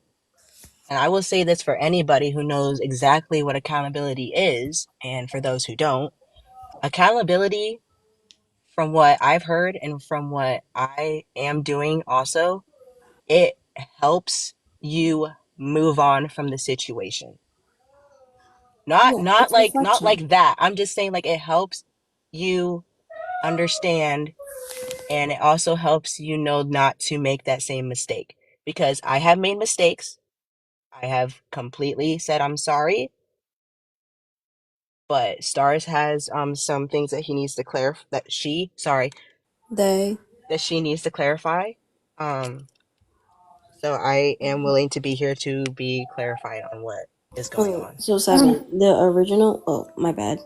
S16: and I will say this for anybody who knows exactly what accountability is, and for those who don't, accountability, from what I've heard and from what I am doing also, it helps you move on from the situation. Not
S2: it's
S16: like
S2: reflection.
S16: that. I'm just saying, like, it helps you understand, and it also helps you know not to make that same mistake. Because I have made mistakes. I have completely said I'm sorry. But Stars has some things that he needs to clarify, that she needs to clarify. So I am willing to be here to be clarified on what is going on.
S2: So Seven, the original. Oh, my bad,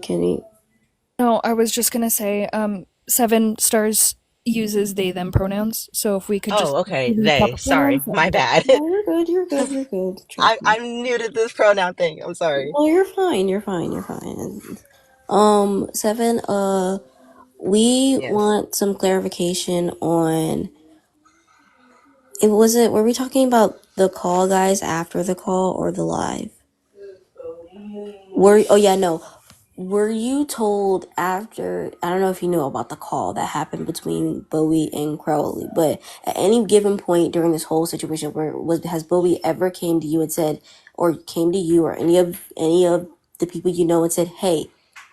S2: Kenny.
S11: No, I was just gonna say, Seven Stars uses they them pronouns, so if we could just
S16: okay,
S11: use
S16: they.
S11: proper
S16: Sorry,
S11: pronouns,
S16: my bad.
S2: No, you're good.
S16: I'm new to this pronoun thing. I'm sorry.
S2: No, you're fine. Seven. We want some clarification on. Were we talking about the call, guys, after the call or the live? Were you told after? I don't know if you know about the call that happened between Bowie and Crowley, but at any given point during this whole situation, has Bowie ever came to you and said, or came to you or any of the people you know and said, hey,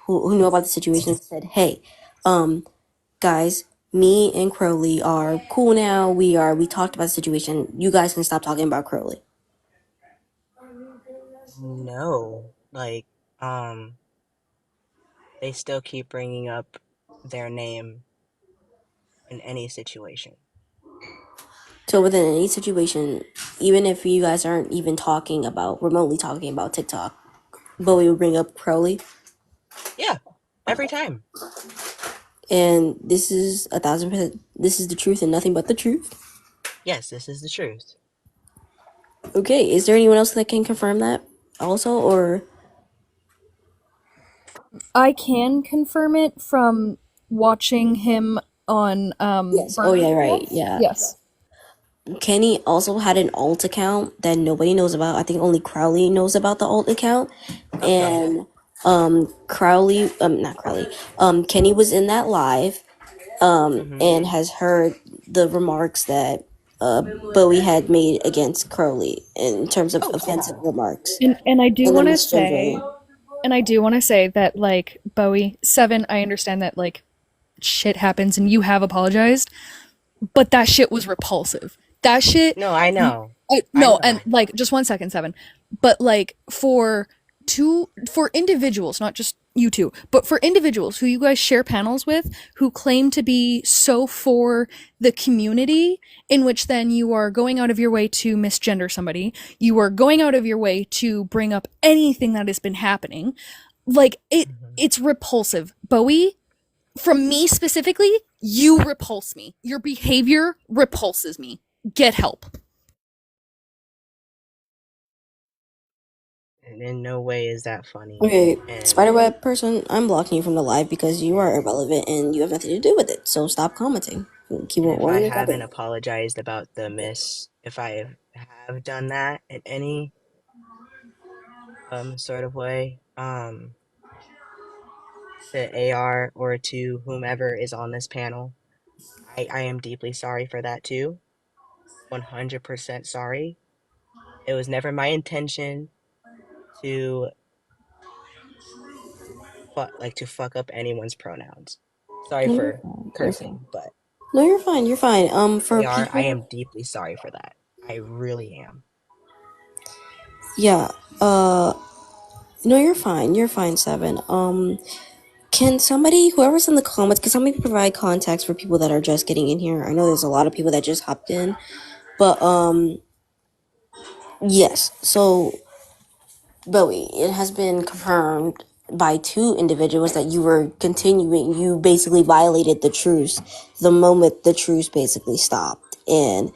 S2: who know about the situation, said, hey, guys, me and Crowley are cool now. We talked about the situation. You guys can stop talking about Crowley.
S16: No, like, they still keep bringing up their name in any situation.
S2: So within any situation, even if you guys aren't even remotely talking about TikTok, Bowie will bring up Crowley.
S16: Yeah, every time.
S2: And this is 1,000%. This is the truth and nothing but the truth.
S16: Yes, this is the truth.
S2: Okay, is there anyone else that can confirm that also, or?
S11: I can confirm it from watching him on
S2: Yes. Oh yeah, right. Yeah.
S11: Yes.
S2: Kenny also had an alt account that nobody knows about. I think only Crowley knows about the alt account. And Kenny was in that live and has heard the remarks that Bowie had made against Crowley in terms of offensive remarks.
S11: And I do want to
S2: misgendering.
S11: say that, like, Bowie, Seven, I understand that, like, shit happens and you have apologized, but that shit was repulsive. That shit.
S16: No, I know.
S11: And like, just 1 second, Seven. But like, for individuals, not just you two, but for individuals who you guys share panels with, who claim to be so for the community, in which then you are going out of your way to misgender somebody, you are going out of your way to bring up anything that has been happening, like, it's repulsive. Bowie, from me specifically, you repulse me. Your behavior repulses me. Get help.
S16: And in no way is that funny.
S2: Okay,
S16: And
S2: spiderweb person, I'm blocking you from the live because you are irrelevant and you have nothing to do with it. So stop commenting. Keep
S16: and if I
S2: on your
S16: haven't
S2: topic.
S16: apologized about the miss, if I have done that in any sort of way, to AR or to whomever is on this panel, I am deeply sorry for that too. 100% sorry. It was never my intention to to fuck up anyone's pronouns. Sorry
S2: No, you're
S16: for
S2: fine. You're fine.
S16: cursing, but
S2: No, you're fine. You're fine. For
S16: AR, I
S2: people,
S16: am deeply sorry for that. I really am.
S2: yeah. No, you're fine. You're fine, Seven. Can somebody, whoever's in the comments, can somebody provide context for people that are just getting in here? I know there's a lot of people that just hopped in, but yes. So, Bowie, it has been confirmed by 2 individuals that you were continuing. You basically violated the truce the moment the truce basically stopped, and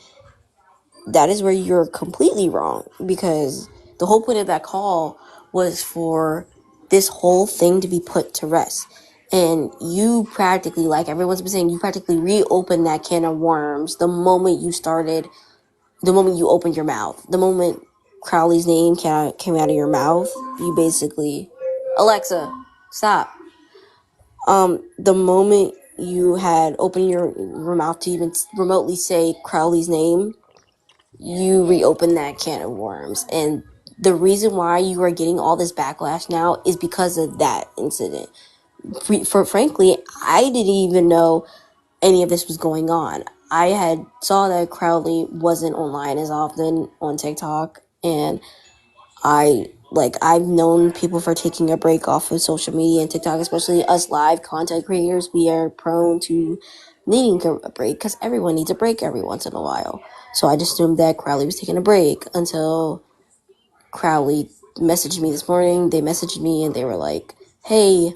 S2: that is where you're completely wrong, because the whole point of that call was for this whole thing to be put to rest. And you practically, like everyone's been saying, you practically reopened that can of worms the moment you opened your mouth. The moment Crowley's name came out of your mouth, you basically, Alexa, stop. The moment you had opened your mouth to even remotely say Crowley's name, you reopen that can of worms. And the reason why you are getting all this backlash now is because of that incident. For frankly, I didn't even know any of this was going on. I had saw that Crowley wasn't online as often on TikTok, and I've known people for taking a break off of social media and TikTok, especially us live content creators. We are prone to needing a break because everyone needs a break every once in a while. So I just assumed that Crowley was taking a break until Crowley messaged me this morning. They messaged me and they were like, "Hey,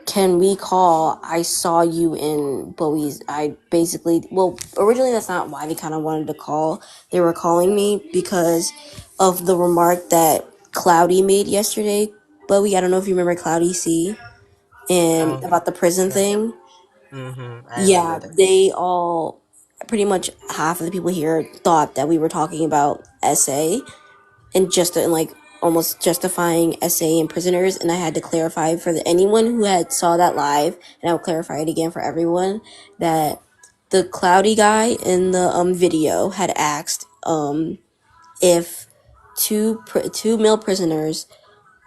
S2: can we call? I saw you in Bowie's." Originally that's not why they kind of wanted to call. They were calling me because of the remark that Cloudy made yesterday. Bowie, I don't know if you remember Cloudy C and
S16: Oh,
S2: about the prison
S16: yeah.
S2: thing.
S16: I
S2: Yeah,
S16: remember that.
S2: they all, pretty much half of the people here thought that we were talking about SA and almost justifying SA and prisoners. And I had to clarify for anyone who had saw that live, and I'll clarify it again for everyone, that the Cloudy guy in the video had asked if two male prisoners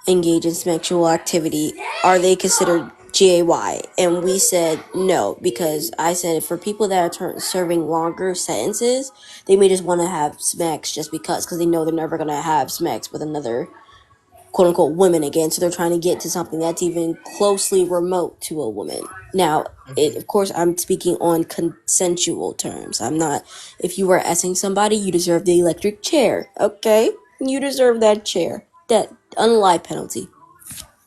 S2: engage in sexual activity, are they considered GAY? And we said no, because I said for people that are serving longer sentences, they may just want to have smacks just because they know they're never going to have smacks with another quote unquote woman again. So they're trying to get to something that's even closely remote to a woman. Now, of course, I'm speaking on consensual terms. I'm not, if you are essing somebody, you deserve the electric chair. Okay? You deserve that chair. That unlife penalty.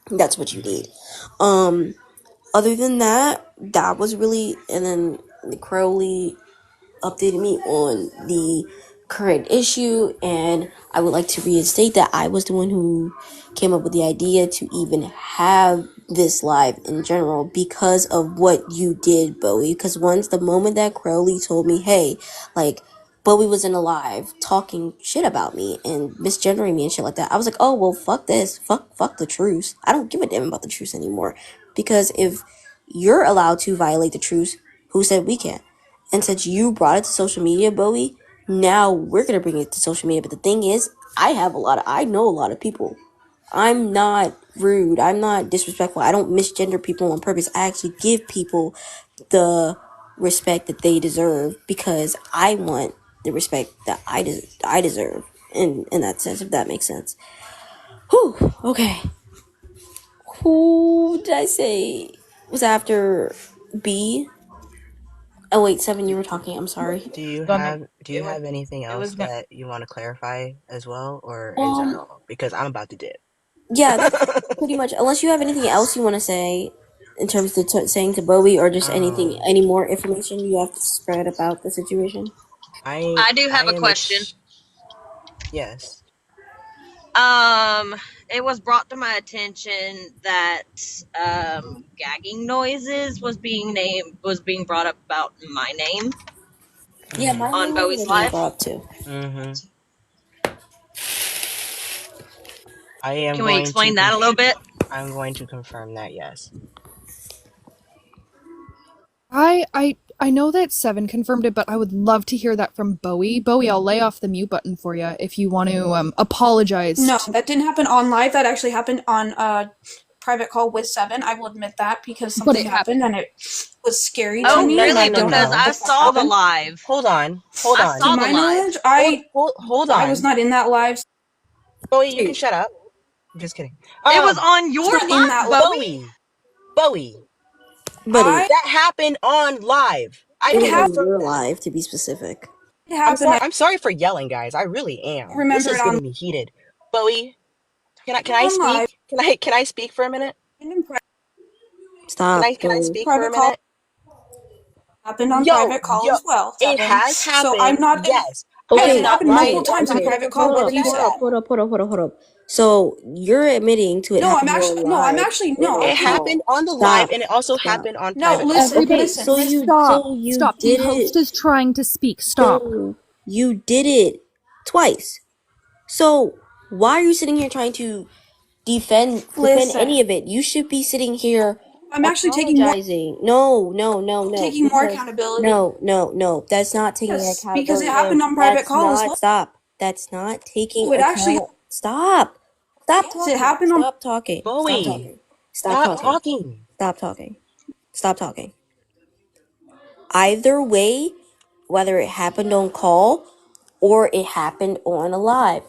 S2: That's what you need. Other than that, that was really, and then Crowley updated me on the current issue, and I would like to reinstate that I was the one who came up with the idea to even have this live in general because of what you did, Bowie. Because once the moment that Crowley told me, hey, Bowie was in a live talking shit about me and misgendering me and shit like that, I was like, oh well, fuck this, fuck the truce. I don't give a damn about the truce anymore, because if you're allowed to violate the truce, who said we can't? And since you brought it to social media, Bowie, now we're gonna bring it to social media. But the thing is, I know a lot of people. I'm not rude. I'm not disrespectful. I don't misgender people on purpose. I actually give people the respect that they deserve because I want the respect that I deserve in that sense, if that makes sense. Whew, okay. Who did I say was after B? Oh wait, Seven, you were talking. I'm sorry.
S16: Do you have anything else that you want to clarify as well, or is that all? Because I'm about to dip.
S2: Yeah, that's pretty much. Unless you have anything else you want to say in terms of saying to Bowie, or just any more information you have to spread about the situation.
S16: I
S5: do have a
S16: am
S5: question.
S16: yes.
S5: It was brought to my attention that gagging noises was being brought up about my name.
S2: Yeah, my
S5: on
S2: name
S5: Bowie's
S2: was being
S5: live.
S2: brought up too.
S16: I am
S5: Can we
S16: going
S5: explain
S16: to
S5: that a little bit?
S16: I'm going to confirm that, yes.
S11: I know that Seven confirmed it, but I would love to hear that from Bowie. Bowie, I'll lay off the mute button for you if you want to apologize.
S13: No, that didn't happen on live. That actually happened on a private call with Seven. I will admit that because
S11: But
S13: something
S11: it
S13: happened and it was scary
S5: Oh,
S13: to me.
S5: really?
S13: And I don't
S5: Because
S13: know
S5: I
S13: what
S5: saw the
S13: happened.
S5: live.
S16: Hold on.
S5: I saw
S13: To
S5: the
S13: my
S5: live.
S13: knowledge,
S16: Hold on.
S13: I was not in that live.
S16: Bowie, you can shut up. I'm just kidding.
S5: It was on your
S13: not in that
S5: live,
S13: live.
S16: Bowie.
S2: Buddy,
S16: That happened on live. I
S2: it
S16: can
S2: was on
S16: confirm
S2: your
S16: that.
S2: live, to be specific.
S13: It happened.
S16: I'm sorry for yelling, guys. I really am. This
S13: remember
S16: is
S13: it on-
S16: getting me heated. Bowie, can I
S13: on live.
S16: speak? Can I speak for a minute?
S2: Stop.
S16: Can I
S2: Bowie.
S16: speak for a
S13: Private call
S16: minute?
S13: happened on private call as well.
S16: It
S13: Seven.
S16: has happened.
S13: So I'm not.
S16: Yes.
S2: Okay,
S13: It happened multiple
S2: okay,
S13: times on
S2: okay.
S13: private call.
S2: Hold
S13: What
S2: up,
S13: you
S2: hold
S13: said.
S2: up, hold up. So you're admitting to it
S13: No, I'm
S2: happening
S13: actually.
S2: on
S13: No, I'm
S2: live.
S13: actually. No.
S16: It happened on the
S2: Stop.
S16: live, and it also
S2: Stop.
S16: happened on
S13: No,
S16: private
S13: listen.
S16: call.
S2: Okay,
S13: Listen.
S2: so you
S11: Stop.
S2: did
S11: The host
S2: it.
S11: is trying to speak. Stop.
S2: So you did it twice. So why are you sitting here trying to defend
S13: Listen.
S2: any of it? You should be sitting here
S13: I'm actually taking more.
S2: apologizing. No.
S13: Taking more
S2: because-
S13: accountability.
S2: No. That's not taking
S13: Yes,
S2: accountability.
S13: because it happened on private
S2: That's
S13: call as
S2: not-
S13: well.
S2: Stop. That's not taking
S13: It actually-
S2: Stop. Stop
S13: Yes,
S2: talking.
S13: it happened on-
S2: Stop talking.
S16: Bowie,
S2: Stop talking. Stop talking. Either way, whether it happened on call or it happened on a live,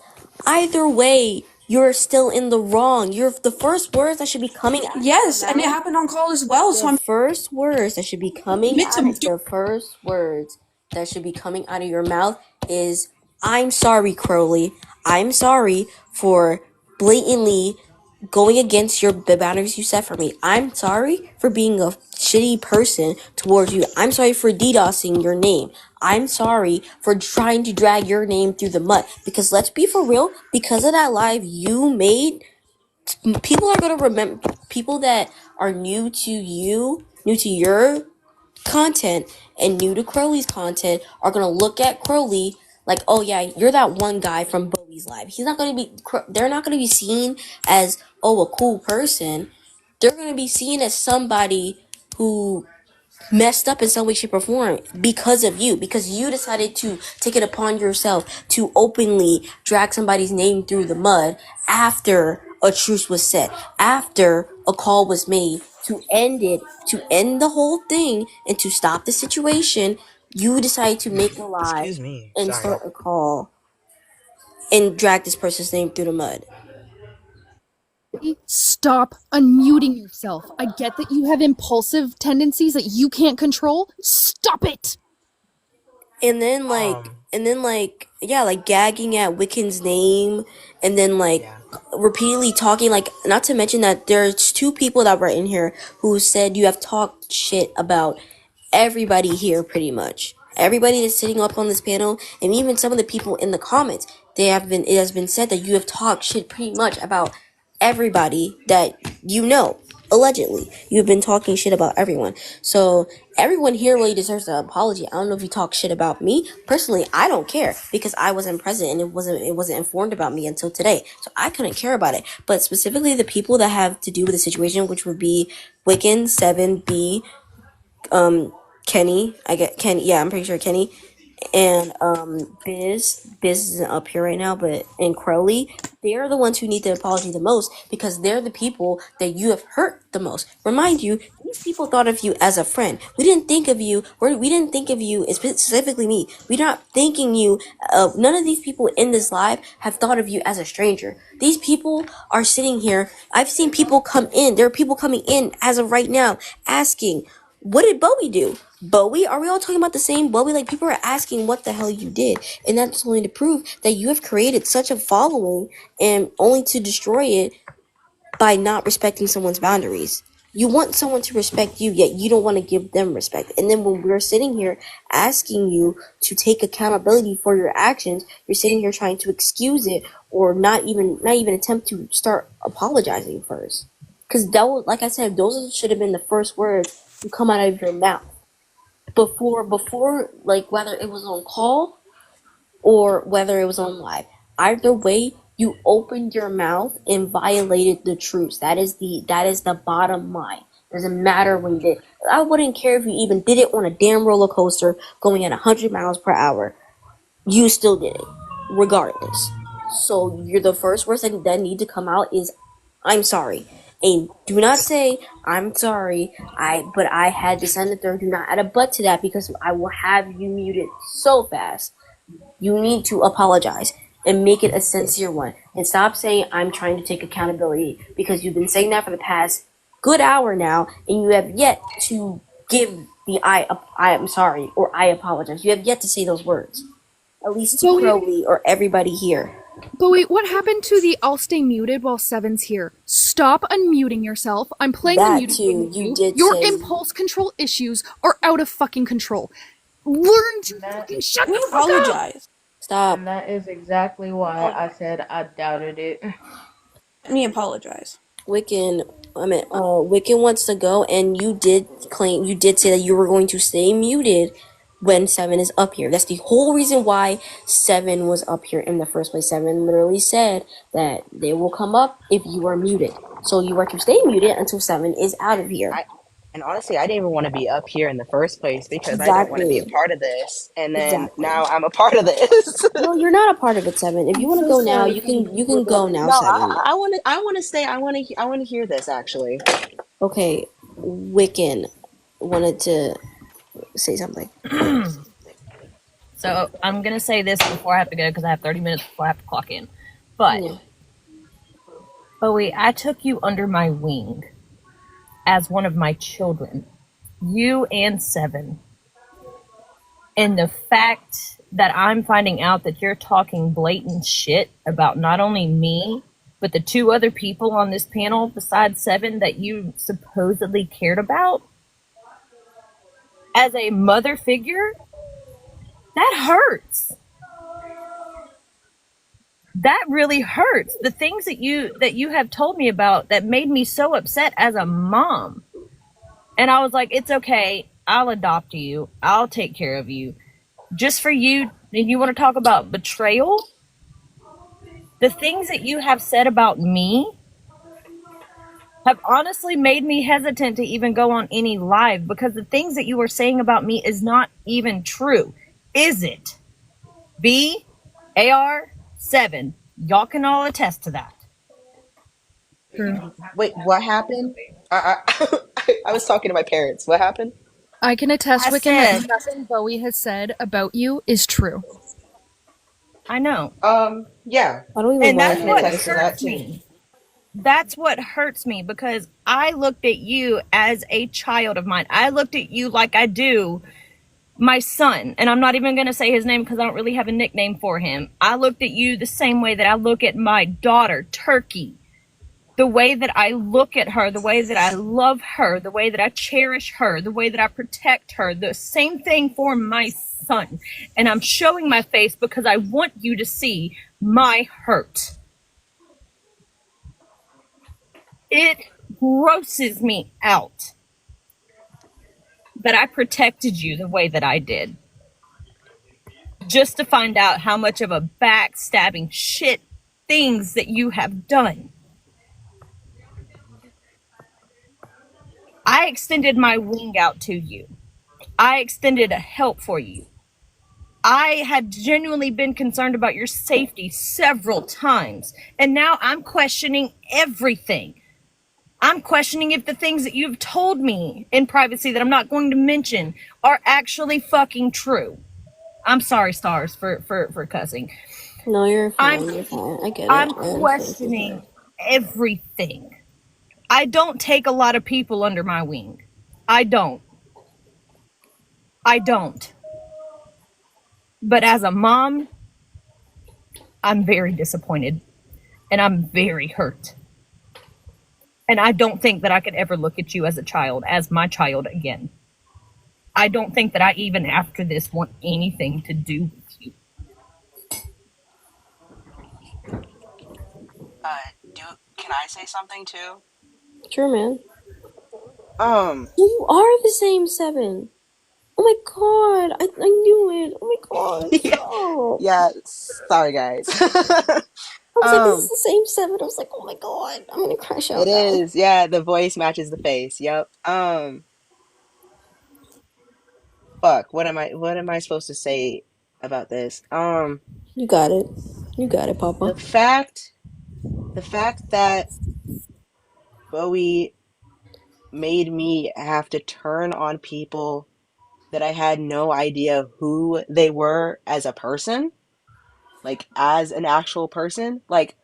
S2: either way, you're still in the wrong. You're the first words that should be coming out.
S13: Yes, and it happened on call as well. So I'm.
S2: First words that should be coming
S13: Admit
S2: out.
S13: to-
S2: The first words that should be coming out of your mouth is, "I'm sorry, Crowley. I'm sorry for blatantly going against the boundaries you set for me. I'm sorry for being a shitty person towards you. I'm sorry for DDoSing your name. I'm sorry for trying to drag your name through the mud. Because let's be for real, because of that live you made, people are going to remember, people that are new to your content and new to Crowley's content are going to look at Crowley like, oh yeah, you're that one guy from Bowie's live. They're not going to be seen as, oh, a cool person. They're going to be seen as somebody who messed up in some way, shape, or form because of you, because you decided to take it upon yourself to openly drag somebody's name through the mud after a truce was set, after a call was made to end the whole thing and to stop the situation. You decided to make a live
S16: Excuse me.
S2: and
S16: Sorry.
S2: start a call and drag this person's name through the mud.
S11: Stop unmuting yourself. I get that you have impulsive tendencies that you can't control. Stop it!
S2: And then gagging at Wiccan's name, and then repeatedly talking, not to mention that there's two people that were in here who said you have talked shit about everybody here, pretty much. Everybody that's sitting up on this panel, and even some of the people in the comments, it has been said that you have talked shit pretty much about everybody that you know. Allegedly, you've been talking shit about everyone. So everyone here really deserves an apology. I don't know if you talk shit about me. Personally, I don't care because I wasn't present and it wasn't informed about me until today. So I couldn't care about it. But specifically the people that have to do with the situation, which would be Wiccan, 7B, Kenny. I'm pretty sure Kenny. And Biz isn't up here right now, and Crowley, they're the ones who need the apology the most because they're the people that you have hurt the most. Remind you, these people thought of you as a friend. We didn't think of you, specifically me. We're not thinking you, none of these people in this live have thought of you as a stranger. These people are sitting here. I've seen people come in. There are people coming in as of right now asking, what did Bowie do? Bowie? Are we all talking about the same Bowie? People are asking what the hell you did. And that's only to prove that you have created such a following and only to destroy it by not respecting someone's boundaries. You want someone to respect you, yet you don't want to give them respect. And then when we're sitting here asking you to take accountability for your actions, you're sitting here trying to excuse it or not even attempt to start apologizing first. Because that was, like I said, those should have been the first words to come out of your mouth before like whether it was on call or whether it was on live. Either way, you opened your mouth and violated the truth. That is the bottom line. Doesn't matter when you did. I wouldn't care if you even did it on a damn roller coaster going at 100 miles per hour. You still did it, regardless. So you're the first words that need to come out is, "I'm sorry." And do not say, "I'm sorry, but I had to send it through." Do not add a but to that because I will have you muted so fast. You need to apologize and make it a sincere one. And stop saying, "I'm trying to take accountability," because you've been saying that for the past good hour now, and you have yet to give the I am sorry or "I apologize." You have yet to say those words. At least to Crowley or everybody here.
S11: But wait, what happened to the "I'll stay muted while Seven's here"? Stop unmuting yourself. I'm playing the
S2: That
S11: muted
S2: too,
S11: game with
S2: you
S11: you.
S2: did
S11: Your
S2: say.
S11: impulse control issues are out of fucking control. Learn to fucking shut the fuck up.
S6: Apologize.
S2: Stop.
S7: And that is exactly why I said I doubted it.
S13: Let me apologize.
S2: Wiccan wants to go, and you did say that you were going to stay muted when Seven is up here. That's the whole reason why Seven was up here in the first place. Seven literally said that they will come up if you are muted. So you are to stay muted until Seven is out of here.
S16: And honestly, I didn't even want to be up here in the first place because I don't want to be a
S2: Exactly.
S16: part of this. And then
S2: Exactly.
S16: now I'm a part of this.
S2: No, you're not a part of it, Seven. If you want to go now, you can go now,
S16: No,
S2: Seven.
S16: I want to stay. I want to hear this actually.
S2: Okay, Wiccan wanted to say something.
S5: So I'm gonna say this before I have to go because I have 30 minutes before I have to clock in. But Bowie, I took you under my wing as one of my children, you and Seven. And the fact that I'm finding out that you're talking blatant shit about not only me, but the two other people on this panel besides Seven that you supposedly cared about, as a mother figure, that hurts. That really hurts. The things that you have told me about that made me so upset as a mom. And I was like, it's okay. I'll adopt you. I'll take care of you. Just for you. And you want to talk about betrayal? The things that you have said about me have honestly made me hesitant to even go on any live because the things that you were saying about me is not even true. Is it? B, AR, 7. Y'all can all attest to that.
S16: Wait, what happened? I was talking to my parents. What happened?
S11: I can attest,
S5: I
S11: Wiccan, that
S5: said-
S11: nothing Bowie has said about you is true.
S5: I know.
S16: Yeah.
S5: And that's what hurts me. That's what hurts me because I looked at you as a child of mine. I looked at you like I do my son, and I'm not even going to say his name because I don't really have a nickname for him. I looked at you the same way that I look at my daughter, Turkey. The way that I look at her, the way that I love her, the way that I cherish her, the way that I protect her, the same thing for my son. And I'm showing my face because I want you to see my hurt. It grosses me out that I protected you the way that I did. Just to find out how much of a backstabbing shit things that you have done. I extended my wing out to you. I extended a help for you. I had genuinely been concerned about your safety several times. And now I'm questioning everything. I'm questioning if the things that you've told me in privacy that I'm not going to mention are actually fucking true. I'm sorry, Stars, for cussing.
S2: No, you're fine. You're fine. I get it.
S5: I'm
S2: I understand.
S5: questioning everything. I don't take a lot of people under my wing. I don't. But as a mom, I'm very disappointed. And I'm very hurt. And I don't think that I could ever look at you as a child, as my child again. I don't think that I even after this want anything to do with you.
S16: Can I say something too?
S2: Sure, man. You are the same 7. Oh my god, I knew it. Oh my god. Stop.
S16: Yeah, sorry guys.
S2: I was like, this is the same 7. I was like, oh my god, I'm gonna crash out
S16: It
S2: now.
S16: is, yeah, the voice matches the face. Yep. Fuck, what am I supposed to say about this?
S2: You got it. You got it, Papa.
S16: The fact that Bowie made me have to turn on people that I had no idea who they were as a person, like as an actual person. Like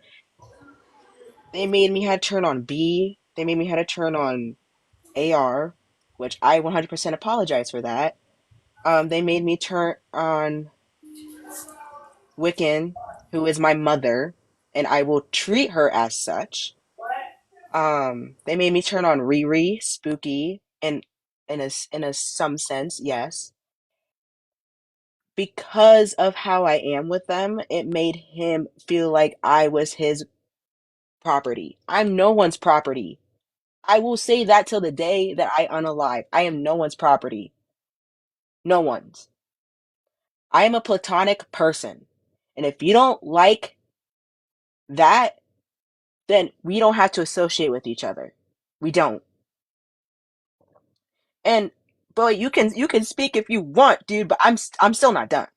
S16: they made me have to turn on B, they made me have to turn on AR, which I 100% apologize for that. They made me turn on Wiccan, who is my mother, and I will treat her as such. They made me turn on Riri, Spooky, and in a some sense, yes. Because of how I am with them, it made him feel like I was his property. I'm no one's property. I will say that till the day that I unalive. I am no one's property. No one's. I am a platonic person. And if you don't like that, then we don't have to associate with each other. We don't. And boy, you can speak if you want, dude, but I'm still not done.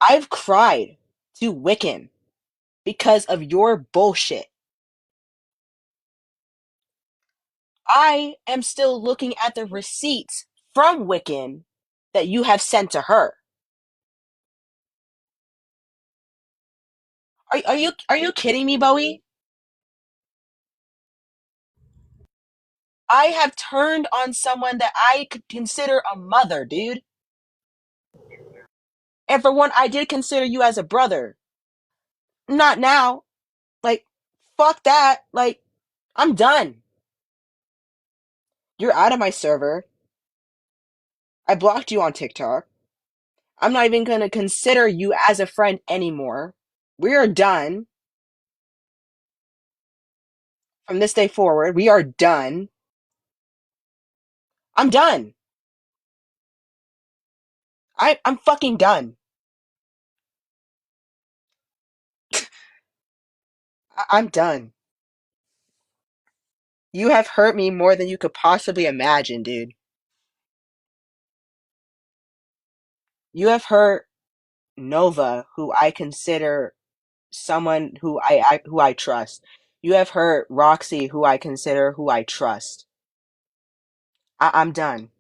S16: I've cried to Wiccan because of your bullshit. I am still looking at the receipts from Wiccan that you have sent to her. Are you kidding me, Bowie? I have turned on someone that I could consider a mother, dude. And for one, I did consider you as a brother. Not now. Like, fuck that. Like, I'm done. You're out of my server. I blocked you on TikTok. I'm not even gonna consider you as a friend anymore. We're done. From this day forward, we are done. I'm done. I'm fucking done. I'm done. You have hurt me more than you could possibly imagine, dude. You have hurt Nova, who I consider someone who I trust. You have hurt Roxy, who I consider who I trust. I'm done.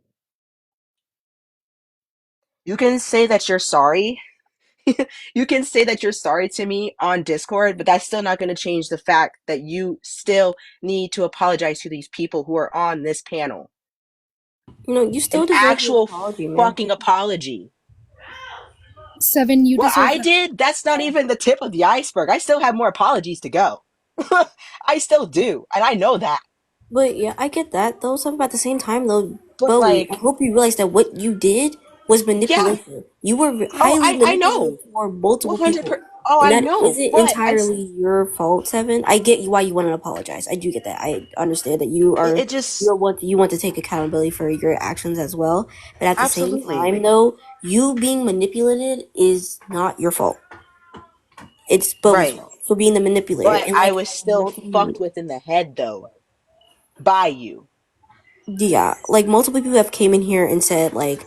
S16: You can say that you're sorry. You can say that you're sorry to me on Discord, but that's still not going to change the fact that you still need to apologize to these people who are on this panel.
S2: You know, you still
S16: An
S2: deserve
S16: actual
S2: an apology, man.
S16: fucking apology.
S11: 7, you
S16: What
S11: deserve
S16: I
S11: that.
S16: did, that's not even the tip of the iceberg. I still have more apologies to go. I still do, and I know that.
S2: But yeah, I get that though. So at the same time though,
S16: But
S2: Bowie,
S16: like,
S2: I hope you realize that what you did was manipulation. You were highly
S16: I know.
S2: manipulated for multiple
S16: 100%.
S2: people.
S16: Oh,
S2: And
S16: I
S2: that
S16: know.
S2: isn't
S16: But
S2: entirely your fault, Seven. I get why you want to apologize. I do get that. I understand that you are
S16: it just
S2: you want to take accountability for your actions as well. But at the same
S16: absolutely.
S2: time though, you being manipulated is not your fault. It's Bowie's
S16: Right.
S2: fault for being the manipulator.
S16: But
S2: And
S16: I
S2: like
S16: was still fucked with in the head though. By you.
S2: yeah, like multiple people have came in here and said like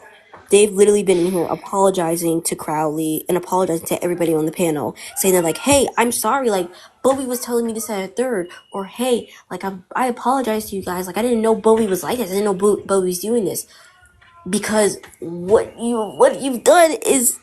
S2: they've literally been in here apologizing to Crowley and apologizing to everybody on the panel, saying that like, hey, I'm sorry, like Bowie was telling me this at a third, or hey, like I apologize to you guys, like I didn't know Bowie was like this, I didn't know Bowie's doing this, because what you've done is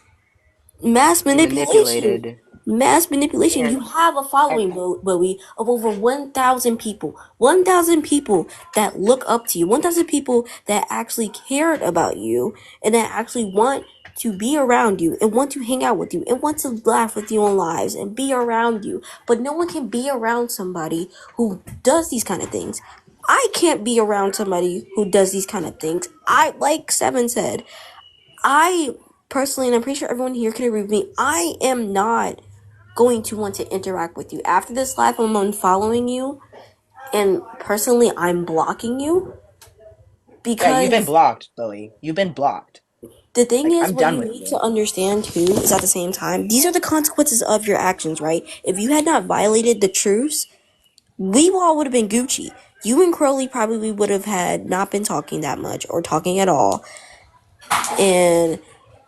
S2: mass
S16: You
S2: manipulation.
S16: manipulated.
S2: Mass manipulation. You
S16: And
S2: have a following, Bowie, of over 1,000 people. 1,000 people that look up to you. 1,000 people that actually cared about you and that actually want to be around you and want to hang out with you and want to laugh with you on lives and be around you. But no one can be around somebody who does these kind of things. I can't be around somebody who does these kind of things. Like Seven said, I personally, and I'm pretty sure everyone here can agree with me, I am not going to want to interact with you. After this live, I'm unfollowing you, and personally, I'm blocking you. Because
S16: Yeah, you've been blocked, Bowie. You've been blocked.
S2: The thing
S16: Like,
S2: is,
S16: I'm
S2: what
S16: done
S2: you
S16: with
S2: need
S16: you.
S2: to understand too is at the same time, these are the consequences of your actions, right? If you had not violated the truce, we all would have been Gucci. You and Crowley probably would have had not been talking that much or talking at all. And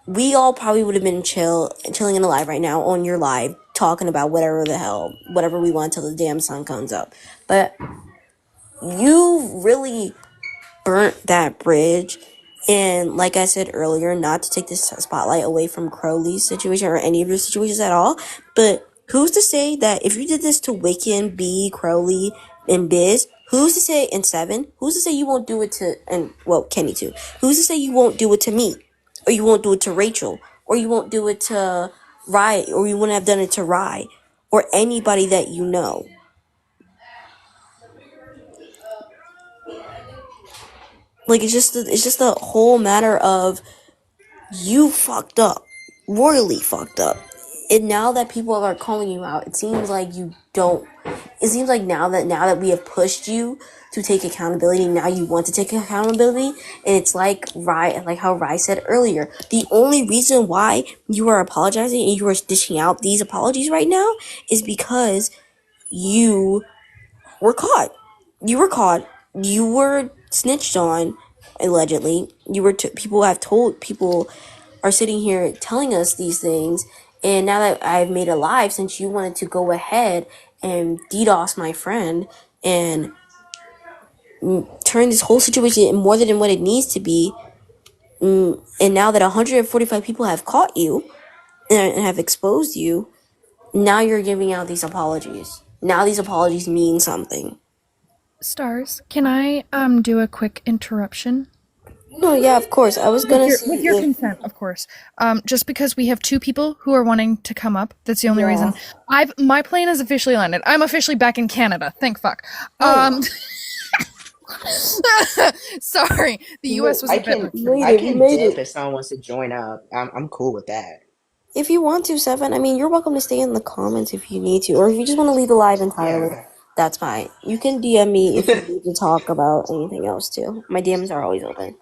S2: we all probably would have been chilling and alive right now on your live, talking about whatever the hell, whatever we want till the damn sun comes up. But you really burnt that bridge. And like I said earlier, not to take this spotlight away from Crowley's situation or any of your situations at all, but who's to say that if you did this to Wiccan, B, Crowley, and Biz, who's to say, and Seven, who's to say you won't do it to, and well, Kenny too, who's to say you won't do it to me, or you won't do it to Rachel, or you won't do it to Rye, or you wouldn't have done it to Rye, or anybody that you know. Like, it's just a whole matter of you fucked up, royally fucked up. And now that people are calling you out, it seems like you don't. It seems like now that we have pushed you to take accountability, now you want to take accountability. And it's like how Rye said earlier, the only reason why you are apologizing and you are dishing out these apologies right now is because you were caught. You were caught. You were snitched on, allegedly. You were people have told, people are sitting here telling us these things, and now that I've made a live, since you wanted to go ahead and DDoS my friend and turn this whole situation in more than what it needs to be, and now that 145 people have caught you and have exposed you, now you're giving out these apologies. Now these apologies mean something.
S11: Stars, can I do a quick interruption?
S2: No, yeah, of course. I was gonna see
S11: With your
S2: if
S11: consent, of course. Just because we have two people who are wanting to come up, that's the only reason. My plane has officially landed. I'm officially back in Canada. Thank fuck. Sorry, the U.S. was
S16: I
S11: a bit.
S16: can dip if someone wants to join up. I'm cool with that.
S2: If you want to, Seven, I mean, you're welcome to stay in the comments if you need to, or if you just want to leave the live entirely, that's fine. You can DM me if you need to talk about anything else too. My DMs are always open.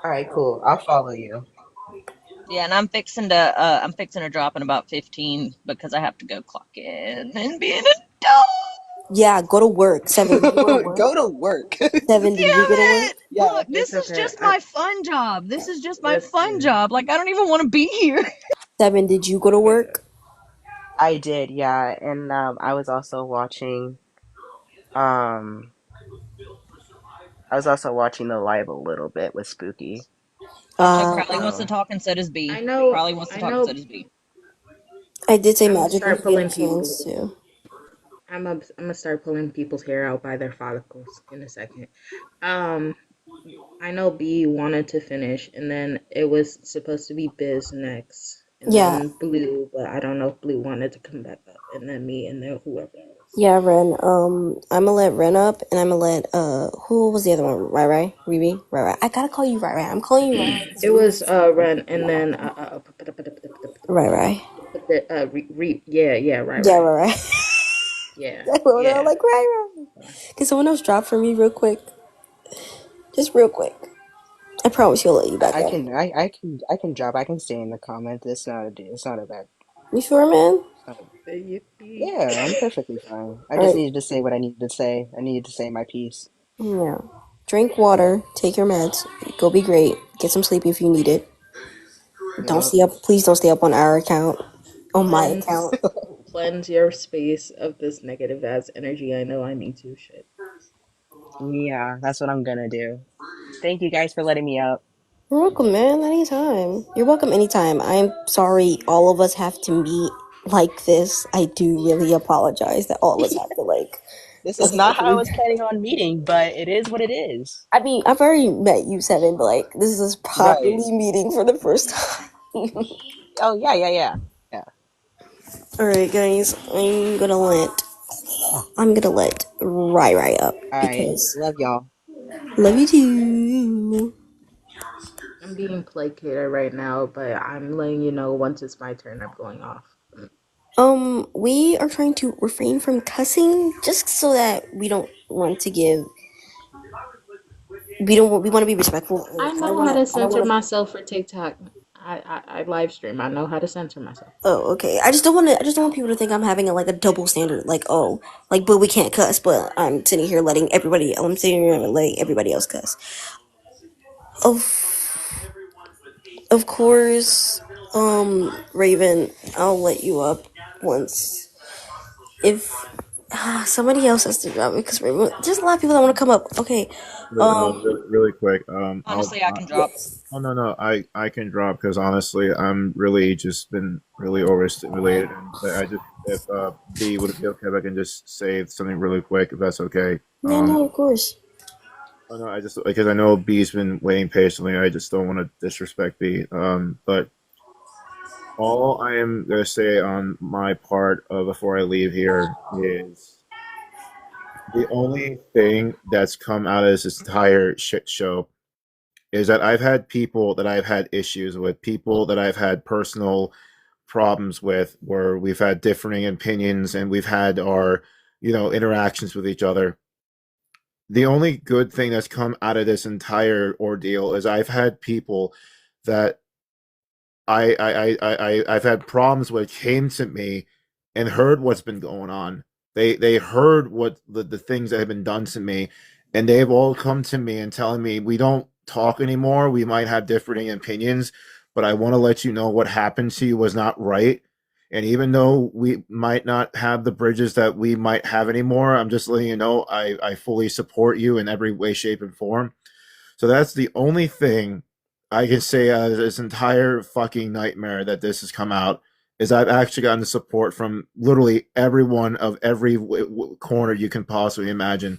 S16: All right, cool. I'll follow you.
S5: Yeah, and I'm fixing to drop in about 15 because I have to go clock in and be an adult.
S2: Yeah, go to work. Seven, did you go to work?
S16: Go to work.
S2: Seven, did you go to work?
S5: Look, this is just my fun job. This is just my fun job. Like, I don't even want to be here.
S2: Seven, did you go to work?
S16: I did, yeah, and I was also watching the live a little bit with Spooky.
S5: So Crowley wants to talk and so does B.
S7: I know.
S5: Crowley wants to talk and so does B.
S2: I did say
S7: I'm gonna
S2: magic
S7: start
S2: and
S7: pulling
S2: feelings
S7: people.
S2: too.
S7: I'm gonna start pulling people's hair out by their follicles in a second. I know B wanted to finish, and then it was supposed to be Biz next, and then Blue, but I don't know if Blue wanted to come back up, and then me, and then whoever else.
S2: Yeah, Ren. I'm gonna let Ren up, and I'm gonna let who was the other one? Rai, Riri, Rai. I gotta call you Rai. I'm calling you Rai.
S7: It was Ren, and then
S2: Rai.
S7: Yeah, Rai.
S2: Yeah, Rai.
S7: Yeah.
S2: I'm like Rai. Can someone else drop for me real quick? Just real quick. I promise he'll let you back
S16: I
S2: up.
S16: can drop. I can stay in the comments. It's not a bad.
S2: You sure, man?
S16: Yeah, I'm perfectly fine. I just
S2: Alright.
S16: needed to say what I needed to say. I needed to say my piece.
S2: Yeah. Drink water. Take your meds. Go be great. Get some sleep if you need it. Don't stay up. Please don't stay up on our account. On my account.
S7: Cleanse your space of this negative ass energy. I know I need to. Shit.
S16: Yeah, that's what I'm gonna do. Thank you guys for letting me up.
S2: You're welcome, man. Anytime. You're welcome anytime. I'm sorry all of us have to meet like this. I do really apologize that all of us have to
S16: This is not how I was planning on meeting, but it is what it is.
S2: I mean, I've already met you, Seven, but like this is properly
S16: Right.
S2: meeting for the first time.
S16: Oh yeah.
S2: All right, guys, I'm gonna let Rai up
S16: All right.
S2: because
S16: Love y'all.
S2: love you too.
S7: I'm being placated right now, but I'm letting you know once it's my turn, I'm going off.
S2: We are trying to refrain from cussing just so that we don't want to give. We want to be respectful.
S7: I know how to censor myself for TikTok. I live stream. I know how to censor myself.
S2: Oh, okay. I just don't want people to think I'm having a double standard. Like, oh, like, but we can't cuss. But I'm sitting here letting everybody. I'm sitting here letting everybody else cuss. Of course, Raven. I'll let you up once if somebody else has to drop it because there's a lot of people that want to come up. Okay.
S1: Really quick.
S16: Honestly, I can drop.
S1: Oh no, I can drop because honestly, I'm really just been really overstimulated, and I just if B would it be okay if I can just say something really quick if that's okay.
S2: Yeah, no, of course.
S1: Oh no, I just because I know B's been waiting patiently. I just don't want to disrespect B. But all I am gonna say on my part before I leave here is the only thing that's come out of this entire shit show is that I've had people that I've had issues with, people that I've had personal problems with, where we've had differing opinions and we've had our, interactions with each other. The only good thing that's come out of this entire ordeal is I've had people that I've had problems with came to me and heard what's been going on. They heard what the things that have been done to me, and they've all come to me and telling me we don't talk anymore. We might have differing opinions, but I want to let you know what happened to you was not right. And even though we might not have the bridges that we might have anymore, I'm just letting you know I fully support you in every way, shape, and form. So that's the only thing I can say out of this entire fucking nightmare that this has come out is I've actually gotten the support from literally everyone of every corner you can possibly imagine.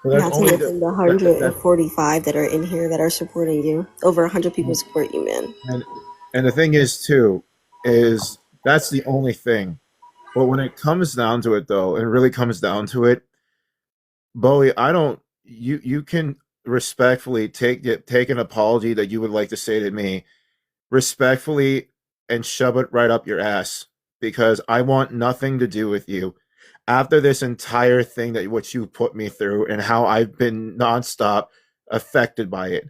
S1: So
S2: Not to mention the 145 that are in here that are supporting you. Over 100 people support you, man.
S1: And the thing is, too, is that's the only thing. But when it comes down to it, though, and it really comes down to it, Bowie, you can respectfully take an apology that you would like to say to me respectfully and shove it right up your ass because I want nothing to do with you after this entire thing that what you put me through and how I've been nonstop affected by it.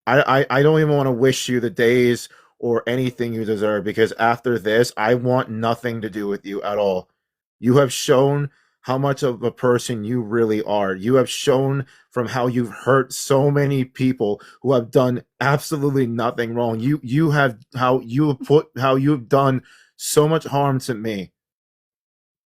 S1: I don't even want to wish you the days or anything you deserve because after this I want nothing to do with you at all. You have shown how much of a person you really are. You have shown from how you've hurt so many people who have done absolutely nothing wrong. You have done so much harm to me.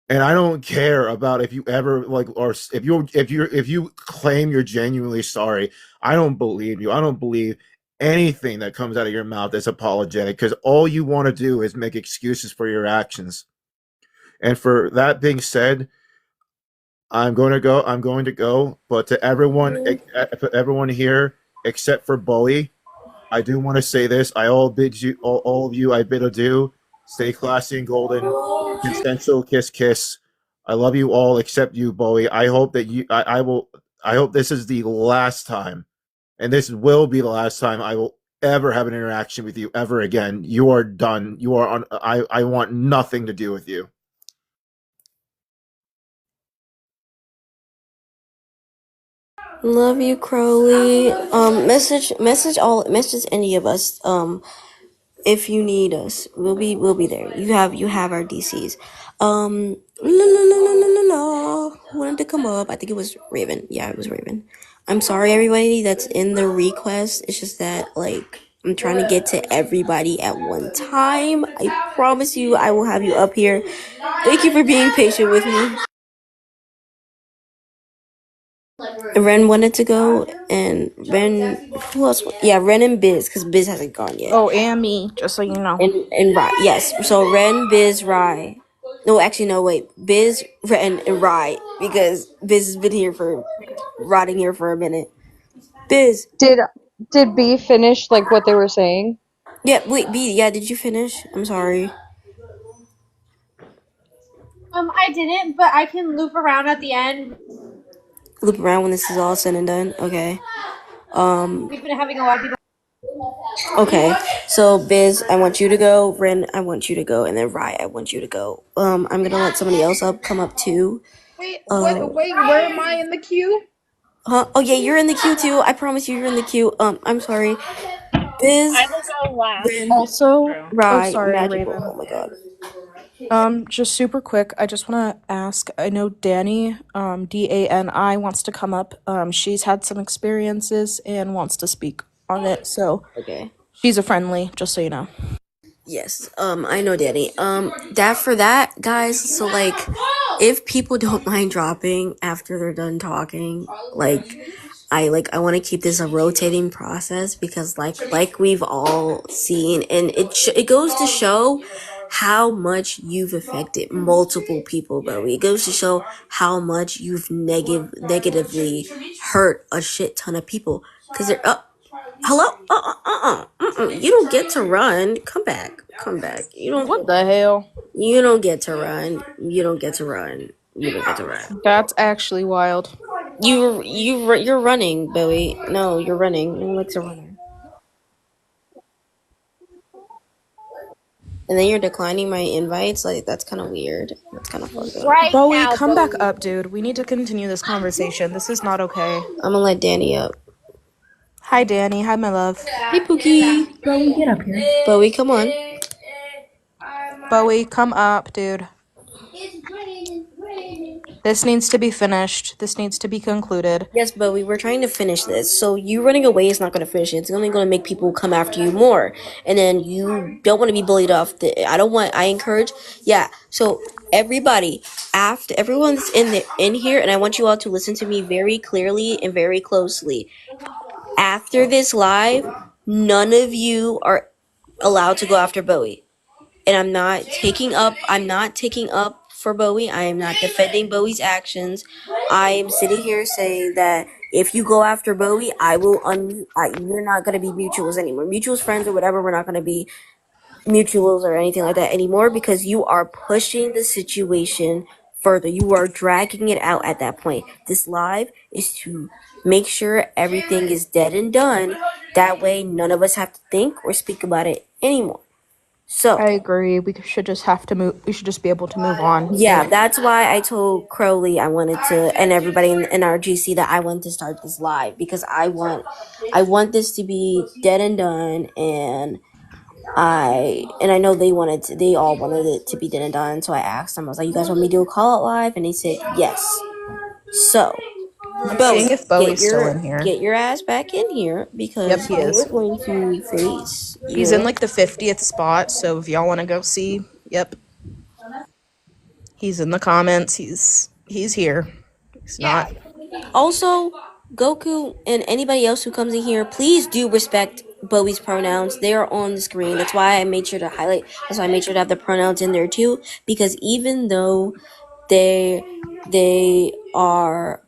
S1: And I don't care about if you ever or if you claim you're genuinely sorry. I don't believe you. I don't believe anything that comes out of your mouth that's apologetic because all you want to do is make excuses for your actions. And for that being said, I'm going to go, but to everyone here except for Bowie, I do want to say this. All of you, I bid adieu. Stay classy and golden. Consensual kiss. I love you all except you, Bowie. I hope that I hope this is the last time, and this will be the last time I will ever have an interaction with you ever again. You are done. You are on. I want nothing to do with you.
S2: Love you, Crowley. Message any of us. If you need us, we'll be there. You have our DCs. Wanted to come up. I think it was Raven. Yeah, it was Raven. I'm sorry, everybody that's in the request. It's just that I'm trying to get to everybody at one time. I promise you, I will have you up here. Thank you for being patient with me. Ren wanted to go, and Ren, who else? Yeah, Ren and Biz, because Biz hasn't gone yet.
S12: Oh, and me, just so you know.
S2: And Rai, yes. So Ren, Biz, Rai. No, actually, no. Wait, Biz, and Rye, because Biz has been here for rotting here for a minute. Biz.
S4: Did B finish like what they were saying?
S2: Yeah. Wait, B. Yeah. Did you finish? I'm sorry.
S9: I didn't, but I can loop around at the end.
S2: Loop around when this is all said and done. Okay.
S9: We've been having a lot of people.
S2: Okay. So Biz, I want you to go. Ren, I want you to go, and then Rye, I want you to go. I'm gonna let somebody else come up too.
S12: Wait, where am I in the queue?
S2: Huh? Oh yeah, you're in the queue too. I promise you're in the queue. I'm sorry. Biz,
S18: I will go last.
S2: Ren,
S12: Also,
S2: Rye,
S12: sorry,
S2: Magical.
S12: Raven.
S2: Oh my god.
S12: Just super quick, I just want to ask, I know Danny, Dani, wants to come up. She's had some experiences and wants to speak on it, so
S2: Okay.
S12: she's a friendly, just so you know.
S2: Yes. I know, Danny. That for that, guys. So like, if people don't mind dropping after they're done talking, I want to keep this a rotating process because like we've all seen, and it goes to show how much you've affected multiple people, bro. It goes to show how much you've negatively hurt a shit ton of people because they're hello? You don't get to run. Come back. You don't.
S12: What the hell?
S2: You don't get to run. You don't get to run.
S12: That's actually wild.
S2: You're running, Bowie. No, you're running. No one likes a runner. And then you're declining my invites. Like that's kind of weird. That's kind of fucked up.
S18: Right
S12: Bowie,
S18: now,
S12: come back
S18: Bowie.
S12: up, dude. We need to continue this conversation. This is not okay.
S2: I'm gonna let Danny up.
S12: Hi, Danny. Hi, my love.
S2: Hey, Pookie.
S12: Bowie, get up here.
S2: Bowie, come on.
S12: Bowie, come up, dude. This needs to be finished. This needs to be concluded.
S2: Yes, Bowie, we're trying to finish this. So you running away is not going to finish it. It's only going to make people come after you more. And then you don't want to be bullied off. I encourage. Yeah. So everybody, after everyone's in here, and I want you all to listen to me very clearly and very closely. After this live, none of you are allowed to go after Bowie. And I'm not taking up for Bowie. I am not defending Bowie's actions. I am sitting here saying that if you go after Bowie, I will you're not going to be mutuals anymore. Mutuals, friends, or whatever. We're not going to be mutuals or anything like that anymore because you are pushing the situation further. You are dragging it out at that point. This live is to make sure everything is dead and done. That way, none of us have to think or speak about it anymore. So
S12: I agree. We should just be able to move on.
S2: yeah, that's why I told Crowley I wanted to, and everybody in our GC, that I wanted to start this live because I want this to be dead and done, and I know they all wanted it to be dead and done. So I asked them, I was like, "You guys want me to do a call out live?" And they said yes. So
S12: I'm seeing if Bowie's still in here.
S2: Get your ass back in here because
S12: Yep, he is.
S2: we're going to face.
S12: He's in like the 50th spot, so if y'all want to go see, yep. He's in the comments. He's here. He's not.
S2: Also, Goku and anybody else who comes in here, please do respect Bowie's pronouns. They are on the screen. That's why I made sure to highlight. That's why I made sure to have the pronouns in there too. Because even though they are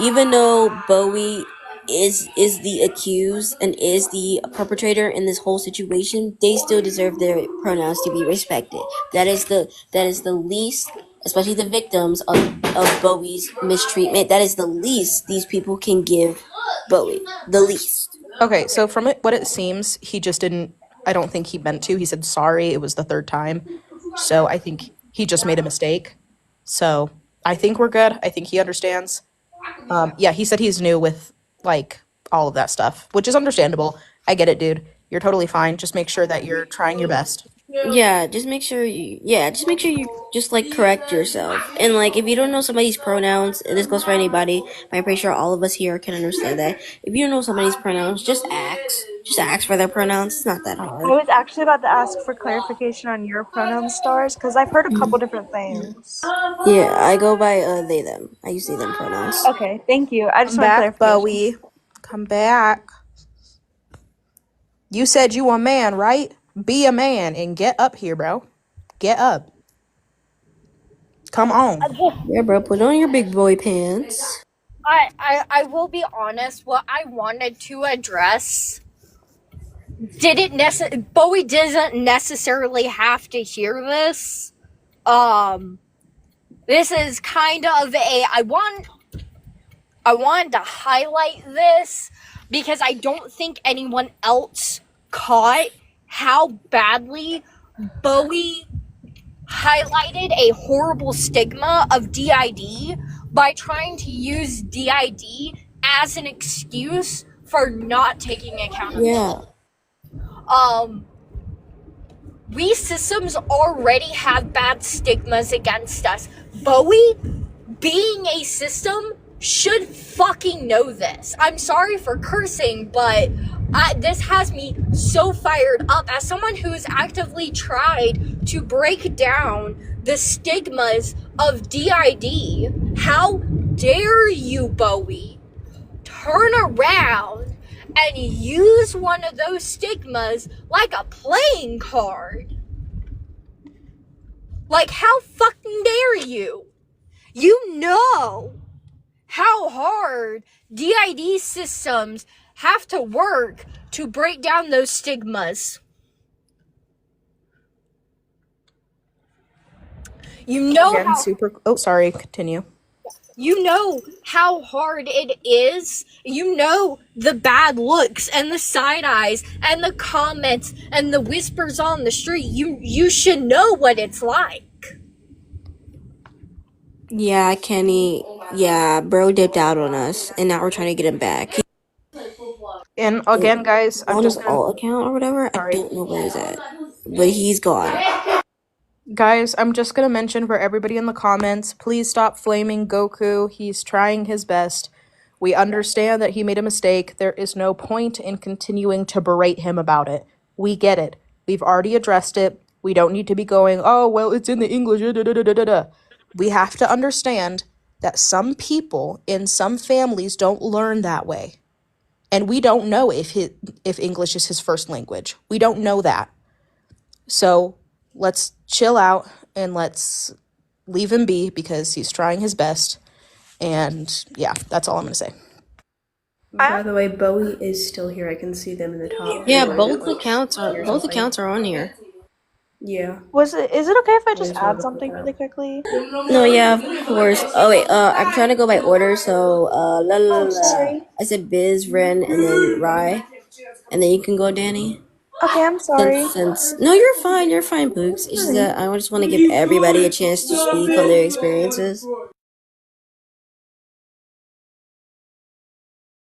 S2: even though Bowie is the accused and is the perpetrator in this whole situation, they still deserve their pronouns to be respected. That is the least, especially the victims of Bowie's mistreatment. That is the least these people can give Bowie. The least.
S12: Okay, so from what it seems, he just didn't. I don't think he meant to. He said sorry. It was the third time, so I think he just made a mistake. So I think we're good. I think he understands. Yeah, he said he's new with like all of that stuff, which is understandable. I get it, dude. You're totally fine. Just make sure that you're trying your best.
S2: Yeah, just make sure you just like correct yourself. And like if you don't know somebody's pronouns, and this goes for anybody, but I'm pretty sure all of us here can understand that. If you don't know somebody's pronouns, just ask. Just ask for their pronouns. It's not that
S20: I
S2: hard.
S20: was actually about to ask for clarification on your pronoun, Stars, because I've heard a couple different things.
S2: Yeah, I go by they them. I use they them pronouns.
S20: Okay, thank you. I just
S12: Come
S20: want
S12: back,
S20: clarification.
S12: Bowie. Come back. You said you a man, right? Be a man and get up here, bro. Get up. Come on.
S2: Yeah, bro, put on your big boy pants.
S15: I will be honest. What I wanted to address Bowie doesn't necessarily have to hear this. This is kind of I wanted to highlight this because I don't think anyone else caught how badly Bowie highlighted a horrible stigma of DID by trying to use DID as an excuse for not taking accountability.
S2: Yeah.
S15: We systems already have bad stigmas against us. Bowie, being a system, should fucking know this. I'm sorry for cursing, but this has me so fired up as someone who's actively tried to break down the stigmas of DID. How dare you, Bowie, turn around and use one of those stigmas like a playing card? Like, how fucking dare you? You know how hard DID systems have to work to break down those stigmas. You know
S12: Again,
S15: how
S12: Oh, sorry. Continue.
S15: You know how hard it is. You know the bad looks and the side eyes and the comments and the whispers on the street. You should know what it's like.
S2: Yeah, Kenny. Yeah, bro dipped out on us, and now we're trying to get him back.
S12: And again, guys, I'm
S2: on
S12: just
S2: his
S12: gonna.
S2: alt account or whatever. I don't know where he's at, but he's gone.
S12: Guys, I'm just gonna mention for everybody in the comments, please stop flaming Goku. He's trying his best. We understand that he made a mistake. There is no point in continuing to berate him about it. We get it. We've already addressed it. We don't need to be going, oh, well, it's in the English. We have to understand that some people in some families don't learn that way. And we don't know if English is his first language. We don't know that. So let's chill out and let's leave him be because he's trying his best. And yeah, that's all I'm going to say.
S18: By the way, Bowie is still here. I can see them in the top.
S2: Yeah, both accounts are on here.
S18: Yeah.
S20: Is it okay if I just add something really quickly?
S2: No, yeah, of course. Oh wait, I'm trying to go by order. So, I said Biz, Ren, and then Rye, and then you can go, Danny.
S20: Okay, I'm sorry.
S2: No, you're fine, Books. It's just that I just want to give everybody a chance to speak on their experiences.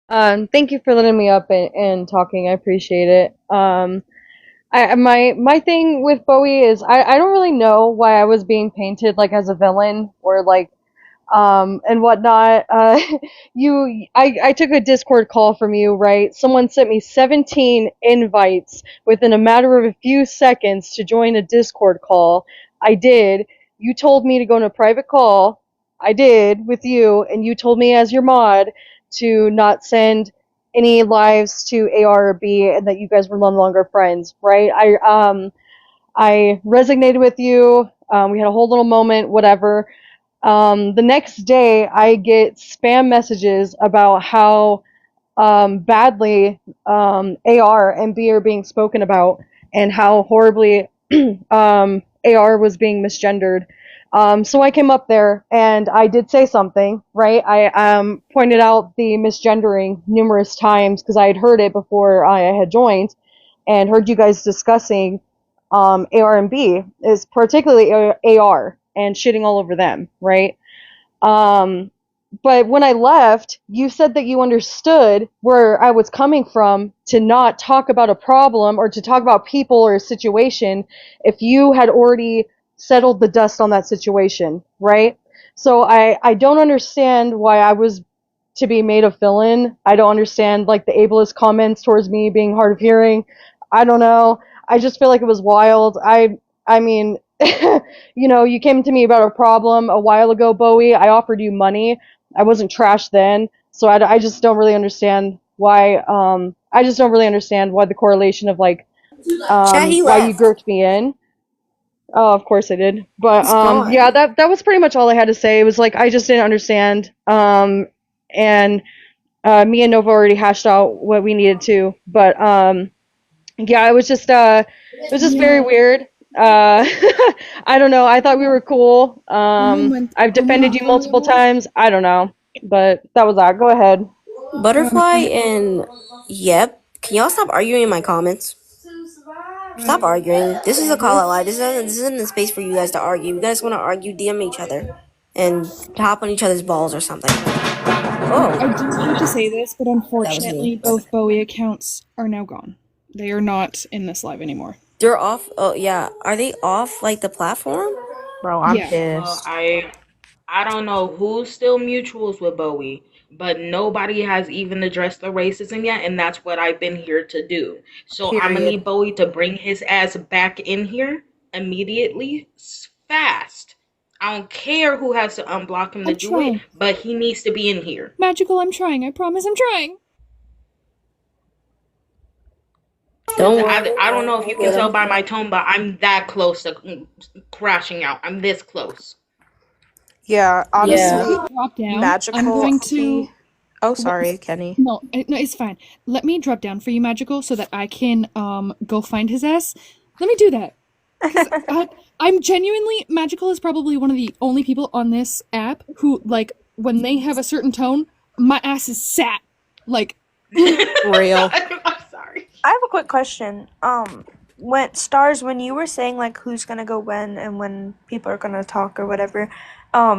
S4: Thank you for letting me up and talking. I appreciate it. My thing with Bowie is I don't really know why I was being painted like as a villain or like and whatnot. I took a Discord call from you, right? Someone sent me 17 invites within a matter of a few seconds to join a Discord call. I did. You told me to go on a private call. I did with you, and you told me as your mod to not send any lives to AR or B, and that you guys were no longer friends, right? I resonated with you. We had a whole little moment, whatever. The next day, I get spam messages about how badly AR and B are being spoken about, and how horribly AR was being misgendered. So I came up there and I did say something, right? I pointed out the misgendering numerous times because I had heard it before I had joined and heard you guys discussing AR and B, is particularly AR and shitting all over them, right? But when I left, you said that you understood where I was coming from to not talk about a problem or to talk about people or a situation if you had already settled the dust on that situation, right? So I don't understand why I was to be made a villain. I don't understand like the ableist comments towards me being hard of hearing. I don't know. I just feel like it was wild. I mean, you know, you came to me about a problem a while ago, Bowie. I offered you money. I wasn't trash then. So I just don't really understand why, the correlation of like
S2: Chat, he
S4: why you
S2: left.
S4: grouped me in. Oh, of course I did. But
S2: He's gone.
S4: yeah, that was pretty much all I had to say. It was like I just didn't understand. And me and Nova already hashed out what we needed to. But yeah, it was just very weird. I don't know. I thought we were cool. I've defended you multiple times. I don't know. But that was that. Go ahead.
S2: Butterfly and Yep. Can y'all stop arguing in my comments? Stop arguing. This is a call out live. This isn't a space for you guys to argue. You guys want to argue, DM each other and hop on each other's balls or something.
S11: I do hate to say this, but
S2: That was
S11: unfortunately,
S2: me.
S11: both Bowie accounts are now gone. They are not in this live anymore.
S2: They're off. Oh yeah. Are they off like the platform?
S7: Bro, I'm
S11: Yeah.
S7: pissed.
S21: I don't know who's still mutuals with Bowie, but nobody has even addressed the racism yet, and that's what I've been here to do. So I'm gonna
S7: Period.
S21: need Bowie to bring his ass back in here immediately, fast. I don't care who has to unblock him to
S11: I'm
S21: do
S11: trying.
S21: it, but he needs to be in here.
S11: Magical, I'm trying. I promise I'm trying.
S2: Don't
S21: I don't know if you can tell by my tone, but I'm that close to crashing out. I'm this close.
S12: Yeah, honestly,
S11: Let me drop down.
S12: Magical.
S11: I'm going to.
S12: Oh, sorry, Kenny.
S11: No, it's fine. Let me drop down for you, Magical, so that I can go find his ass. Let me do that. 'Cause I'm genuinely Magical is probably one of the only people on this app who, like, when they have a certain tone, my ass is sat. Like,
S12: Real.
S20: I have a quick question. When you were saying like who's gonna go when and when people are gonna talk or whatever,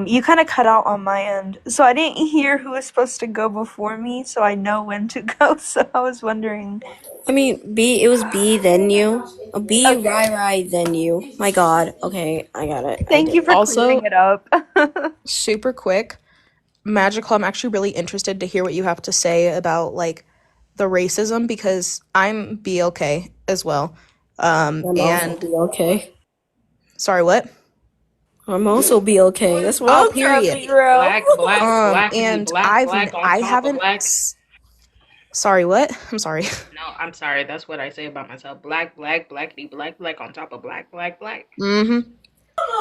S20: you kind of cut out on my end, so I didn't hear who was supposed to go before me, so I know when to go. So I was wondering.
S2: I mean, it was B then you. B, Rai, then you. My god. Okay, I got it.
S20: Thank you for
S12: Also,
S20: clearing it up.
S12: super quick, Magical, I'm actually really interested to hear what you have to say about like the racism because I'm BLK as well.
S2: I'm also
S12: And
S2: BLK.
S12: sorry, what?
S2: I'm also BLK. That's wrong.
S12: Oh, period.
S21: Black,
S12: and
S21: black
S12: I
S21: on top of
S12: haven't.
S21: black.
S12: Sorry, what? I'm sorry.
S21: No, I'm sorry. That's what I say about myself. Black, blackity, black on top of black.
S12: Mm-hmm. You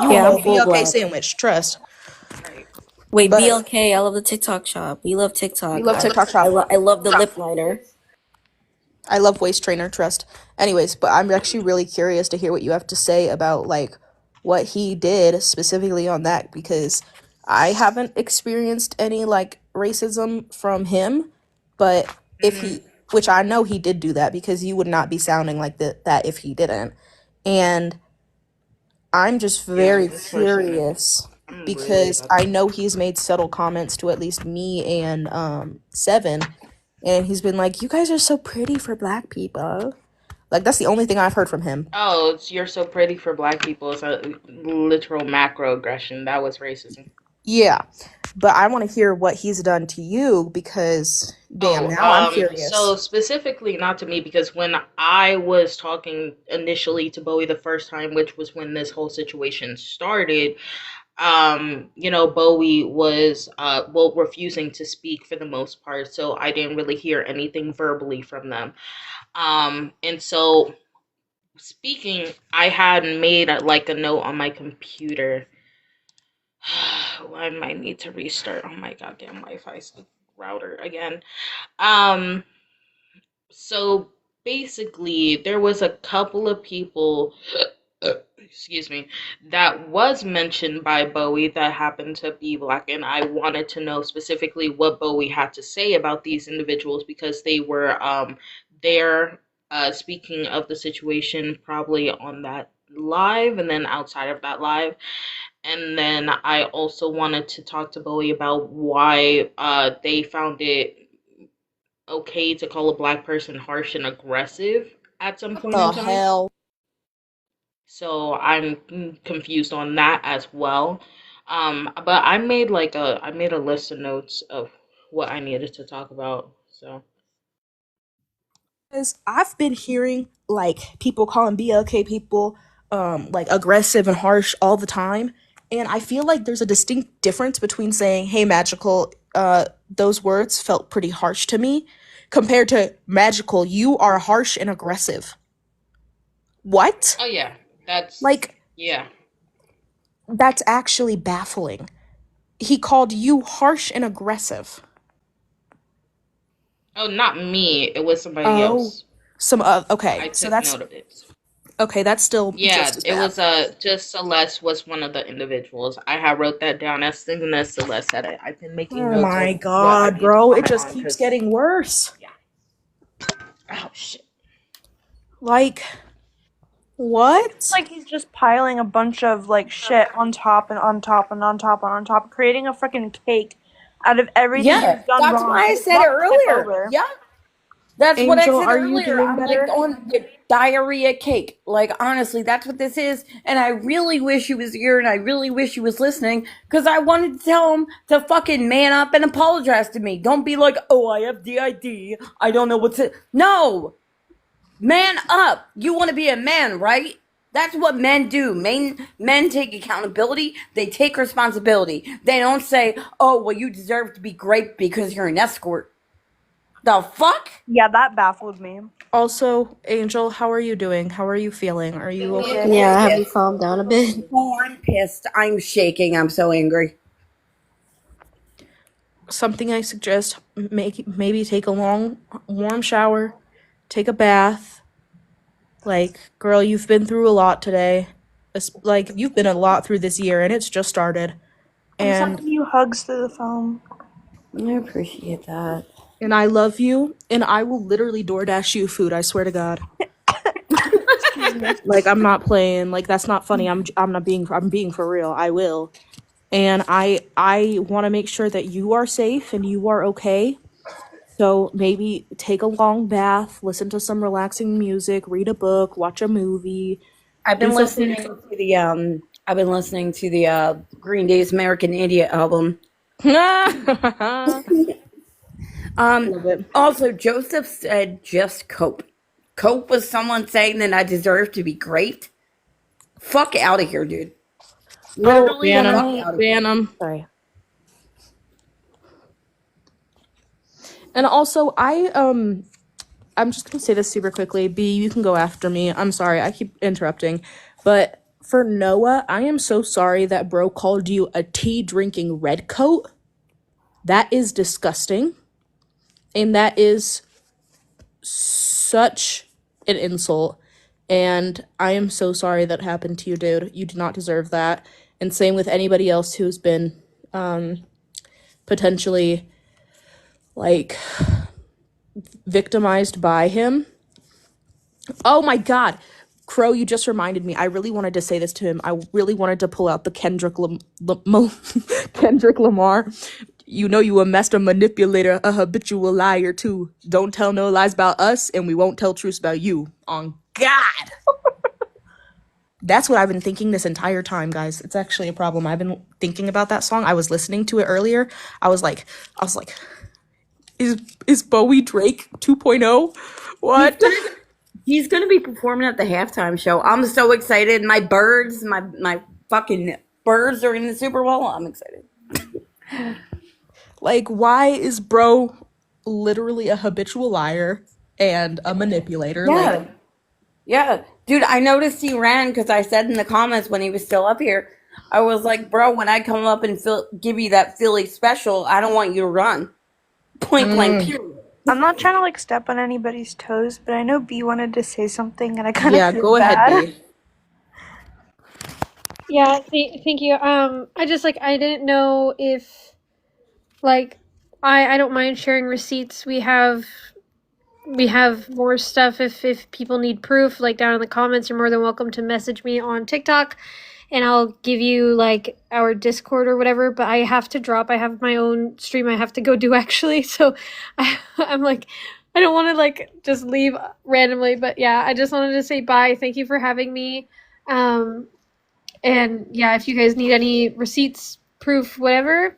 S2: Yeah,
S12: a
S2: I'm full
S12: BLK
S2: black.
S12: sandwich, trust.
S2: Wait,
S12: But
S2: BLK, I love the TikTok shop. We love TikTok.
S12: we love TikTok shop.
S2: I love the lip liner.
S12: I love waist trainer, trust. Anyways, but I'm actually really curious to hear what you have to say about like what he did specifically on that because I haven't experienced any like racism from him, but if he, which I know he did do that because you would not be sounding like that if he didn't. And I'm just very curious because I know he's made subtle comments to at least me and Seven, and he's been like, "You guys are so pretty for black people." Like that's the only thing I've heard from him.
S21: Oh, you're so pretty for black people. It's a literal macroaggression. That was racism.
S12: Yeah, but I want to hear what he's done to you because damn, now I'm curious.
S21: So specifically, not to me, because when I was talking initially to Bowie the first time, which was when this whole situation started, Bowie was refusing to speak for the most part, so I didn't really hear anything verbally from them. And so speaking, I had made a note on my computer. I might need to restart on my goddamn Wi-Fi router again. So basically, there was a couple of people, excuse me, that was mentioned by Bowie that happened to be black, and I wanted to know specifically what Bowie had to say about these individuals because they were there speaking of the situation probably on that live and then outside of that live. And then I also wanted to talk to Bowie about why they found it okay to call a black person harsh and aggressive at some point in time.
S12: Hell.
S21: So I'm confused on that as well. But I made a list of notes of what I needed to talk about. So
S12: Because I've been hearing like people calling BLK people like aggressive and harsh all the time, and I feel like there's a distinct difference between saying, "Hey, Magical, those words felt pretty harsh to me," compared to Magical, you are harsh and aggressive.
S8: What?
S21: Oh yeah, that's
S8: Like,
S21: yeah.
S8: that's actually baffling. He called you harsh and aggressive.
S21: Oh, not me. It was somebody
S8: Oh.
S21: else.
S8: Okay,
S21: I
S8: so
S21: took
S8: that's
S21: note of it.
S8: okay, that's still
S21: Yeah,
S8: just as
S21: it
S8: bad.
S21: was just Celeste was one of the individuals. I had wrote that down as soon as Celeste said it. I've been making
S8: Oh
S21: notes
S8: my
S21: of what I
S8: god,
S21: need to
S8: bro, it
S21: comment
S8: just
S21: on
S8: keeps
S21: 'cause
S8: getting worse.
S21: oh shit.
S8: Like, what?
S20: It's like he's just piling a bunch of like shit on top and on top and on top and on top, creating a freaking cake out of everything
S3: Yeah,
S20: you've done
S3: that's
S20: wrong.
S3: why I
S20: and
S3: said it
S20: not tip
S3: earlier.
S20: over.
S3: Yeah, that's what I
S8: Angel,
S3: said
S8: are you
S3: earlier.
S8: doing
S3: I'm
S8: better?
S3: like on the diarrhea cake. Like, honestly, that's what this is. And I really wish he was here and I really wish he was listening because I wanted to tell him to fucking man up and apologize to me. Don't be like, oh, I have DID. I don't know what to. No! Man up. You want to be a man, right? That's what men do. Men take accountability. They take responsibility. They don't say, oh, well, you deserve to be great because you're an escort. The fuck?
S20: Yeah, that baffled me.
S8: Also, Angel, how are you doing? How are you feeling? Are you okay?
S2: Yeah, have you calmed down a bit?
S3: Oh, I'm pissed. I'm shaking. I'm so angry.
S8: Something I suggest, maybe take a long, warm shower, take a bath. Like, girl, you've been through a lot today. Like, you've been a lot through this year, and it's just started.
S20: I'm
S8: And
S20: sending you hugs through the phone.
S3: I appreciate that.
S8: and I love you, and I will literally DoorDash you food. I swear to God. Like, I'm not playing. Like, that's not funny. I'm being for real. I will. And I want to make sure that you are safe and you are okay. So maybe take a long bath, listen to some relaxing music, read a book, watch a movie.
S3: I've been
S8: do something-
S3: listening to the Green Day's American Idiot album. Also, Joseph said just cope. Cope was someone saying that I deserve to be great. Fuck out of here, dude. Literally,
S8: ban
S3: fuck
S8: him.
S3: out of
S8: Ban him. Sorry. And also, I'm just gonna say this super quickly. B, you can go after me. I'm sorry, I keep interrupting. But for Noah, I am so sorry that bro called you a tea drinking redcoat. That is disgusting. And that is such an insult. And I am so sorry that happened to you, dude. You do not deserve that. And same with anybody else who's been potentially like victimized by him. Oh my god. Crow, you just reminded me. I really wanted to say this to him. I really wanted to pull out the Kendrick Lamar. You know you a master manipulator, a habitual liar too. Don't tell no lies about us, and we won't tell truths about you. On God. That's what I've been thinking this entire time, guys. It's actually a problem. I've been thinking about that song. I was listening to it earlier. I was like, is Bowie Drake 2.0? What?
S3: He's gonna be performing at the halftime show. I'm so excited. My fucking birds are in the Super Bowl. I'm excited.
S8: Like, why is bro literally a habitual liar and a manipulator?
S3: Yeah. Yeah. Dude, I noticed he ran because I said in the comments when he was still up here, I was like, bro, when I come up and give you that Philly special, I don't want you to run. Point blank, period.
S20: I'm not trying to like step on anybody's toes, but I know B wanted to say something, and I kind of
S8: Yeah,
S20: feel
S8: go
S20: bad.
S8: ahead, B.
S9: Yeah, thank you. I just I didn't know if I don't mind sharing receipts. We have more stuff if people need proof. Down in the comments, you're more than welcome to message me on TikTok, and I'll give you our Discord or whatever. But I have to drop. I have my own stream I have to go do actually. So I'm I don't want to just leave randomly. But yeah, I just wanted to say bye. Thank you for having me. And yeah, if you guys need any receipts, proof, whatever,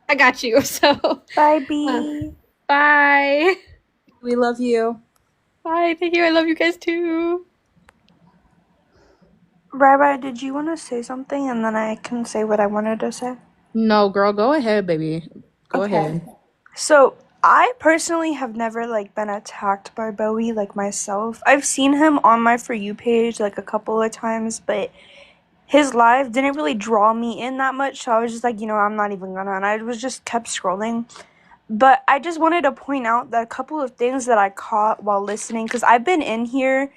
S9: I got you. So
S20: bye, B.
S9: Bye.
S8: We love you.
S9: Bye. Thank you. I love you guys too.
S20: Rabbi, did you want to say something, and then I can say what I wanted to say?
S8: No, girl, go ahead, baby. Go
S20: Okay.
S8: ahead.
S20: So I personally have never like been attacked by Bowie like myself. I've seen him on my For You page like a couple of times, but his live didn't really draw me in that much, so I was just like, I'm not even gonna, and I was just kept scrolling. But I just wanted to point out that a couple of things that I caught while listening, because I've been in here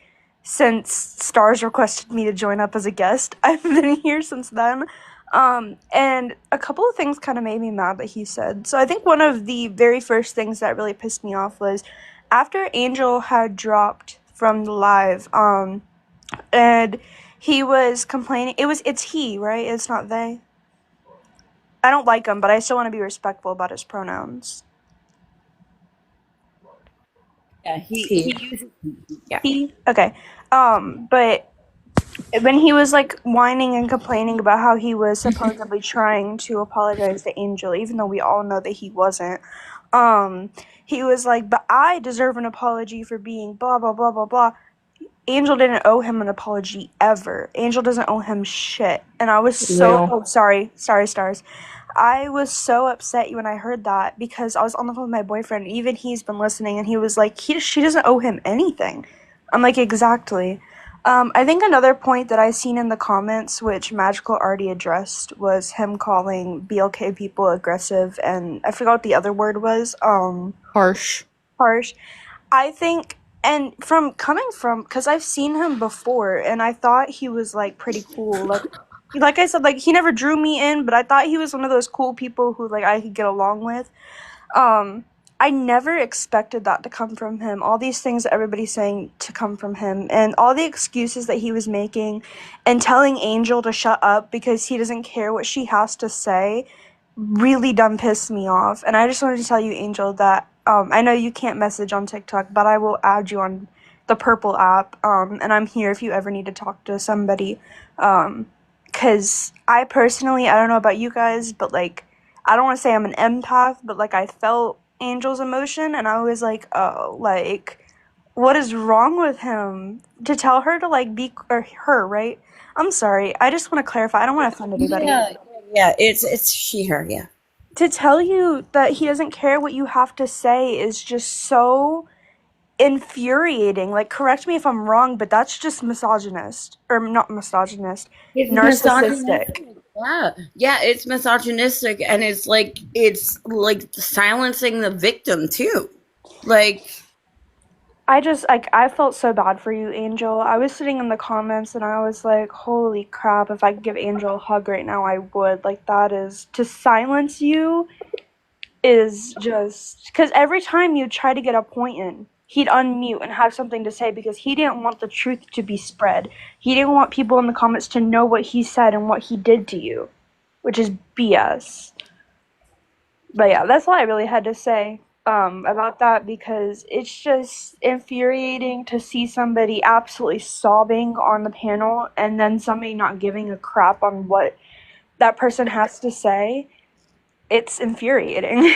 S20: since Stars requested me to join up as a guest. I've been here since then. And a couple of things kind of made me mad that he said. So I think one of the very first things that really pissed me off was after Angel had dropped from the live, and he was complaining. It's he, right? It's not they. I don't like him, but I still want to be respectful about his pronouns.
S3: Yeah, he uses yeah.
S20: He? Okay. But when he was like whining and complaining about how he was supposedly trying to apologize to Angel, even though we all know that he wasn't, he was like, but I deserve an apology for being blah, blah, blah, blah, blah. Angel didn't owe him an apology ever. Angel doesn't owe him shit. And I was sorry, Stars. I was so upset when I heard that because I was on the phone with my boyfriend. And even he's been listening, and he was like, she doesn't owe him anything. I'm like, exactly. I think another point that I seen in the comments, which Magical already addressed, was him calling BLK people aggressive, and I forgot what the other word was.
S8: Harsh.
S20: I think, and because I've seen him before, and I thought he was like pretty cool. Like I said, like he never drew me in, but I thought he was one of those cool people who like I could get along with. I never expected that to come from him. All these things that everybody's saying to come from him, and all the excuses that he was making, and telling Angel to shut up because he doesn't care what she has to say, really done pissed me off. And I just wanted to tell you, Angel, that I know you can't message on TikTok, but I will add you on the Purple app, and I'm here if you ever need to talk to somebody. Because I personally, I don't know about you guys, but like, I don't want to say I'm an empath, but like I felt Angel's emotion, and I was like, oh, like, what is wrong with him? To tell her to like be, or her, right? I'm sorry, I just want to clarify, I don't want to offend anybody.
S3: Yeah, it's she, her, yeah.
S20: To tell you that he doesn't care what you have to say is just so infuriating. Like, correct me if I'm wrong, but that's just misogynist, or not misogynist,
S3: It's
S20: narcissistic.
S3: Yeah, it's misogynistic, and it's like silencing the victim too. Like,
S20: I felt so bad for you, Angel. I was sitting in the comments and I was like, holy crap, if I could give Angel a hug right now, I would. Like, that is, to silence you is just, because every time you try to get a point in, he'd unmute and have something to say because he didn't want the truth to be spread. He didn't want people in the comments to know what he said and what he did to you, which is BS. But yeah, that's all I really had to say about that, because it's just infuriating to see somebody absolutely sobbing on the panel and then somebody not giving a crap on what that person has to say. It's infuriating.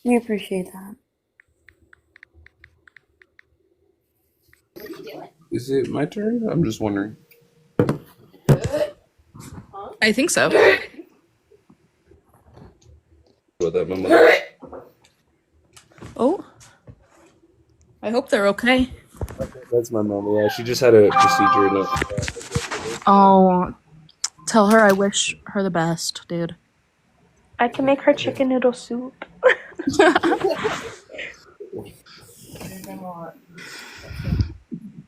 S3: we appreciate that.
S10: Is it my turn? I'm just wondering.
S8: I think so.
S10: About that, my mother.
S8: Oh. I hope they're okay.
S10: That's my mom. Yeah, she just had a procedure.
S8: Oh, tell her I wish her the best, dude.
S20: I can make her chicken noodle soup.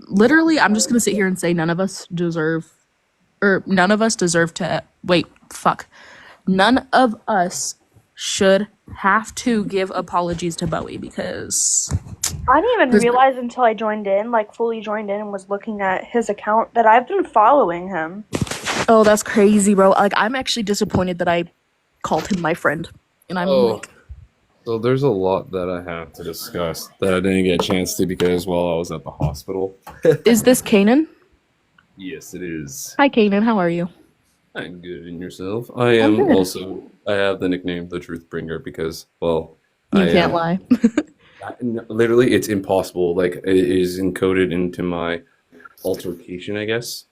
S8: Literally, I'm just gonna sit here and say none of us deserve to. Wait, fuck. None of us should have to give apologies to Bowie because
S20: I didn't even realize until I joined in, like fully joined in and was looking at his account, that I've been following him.
S8: Oh, that's crazy, bro. Like, I'm actually disappointed that I called him my friend. And I'm like...
S10: So there's a lot that I have to discuss that I didn't get a chance to because, well, I was at the hospital.
S8: Is this Kanan?
S10: Yes, it is.
S8: Hi, Kanan. How are you?
S10: I'm good. And yourself? I am also... I have the nickname The Truth Bringer because, well...
S8: You can't lie.
S10: Literally, it's impossible. Like, it is encoded into my altercation, I guess.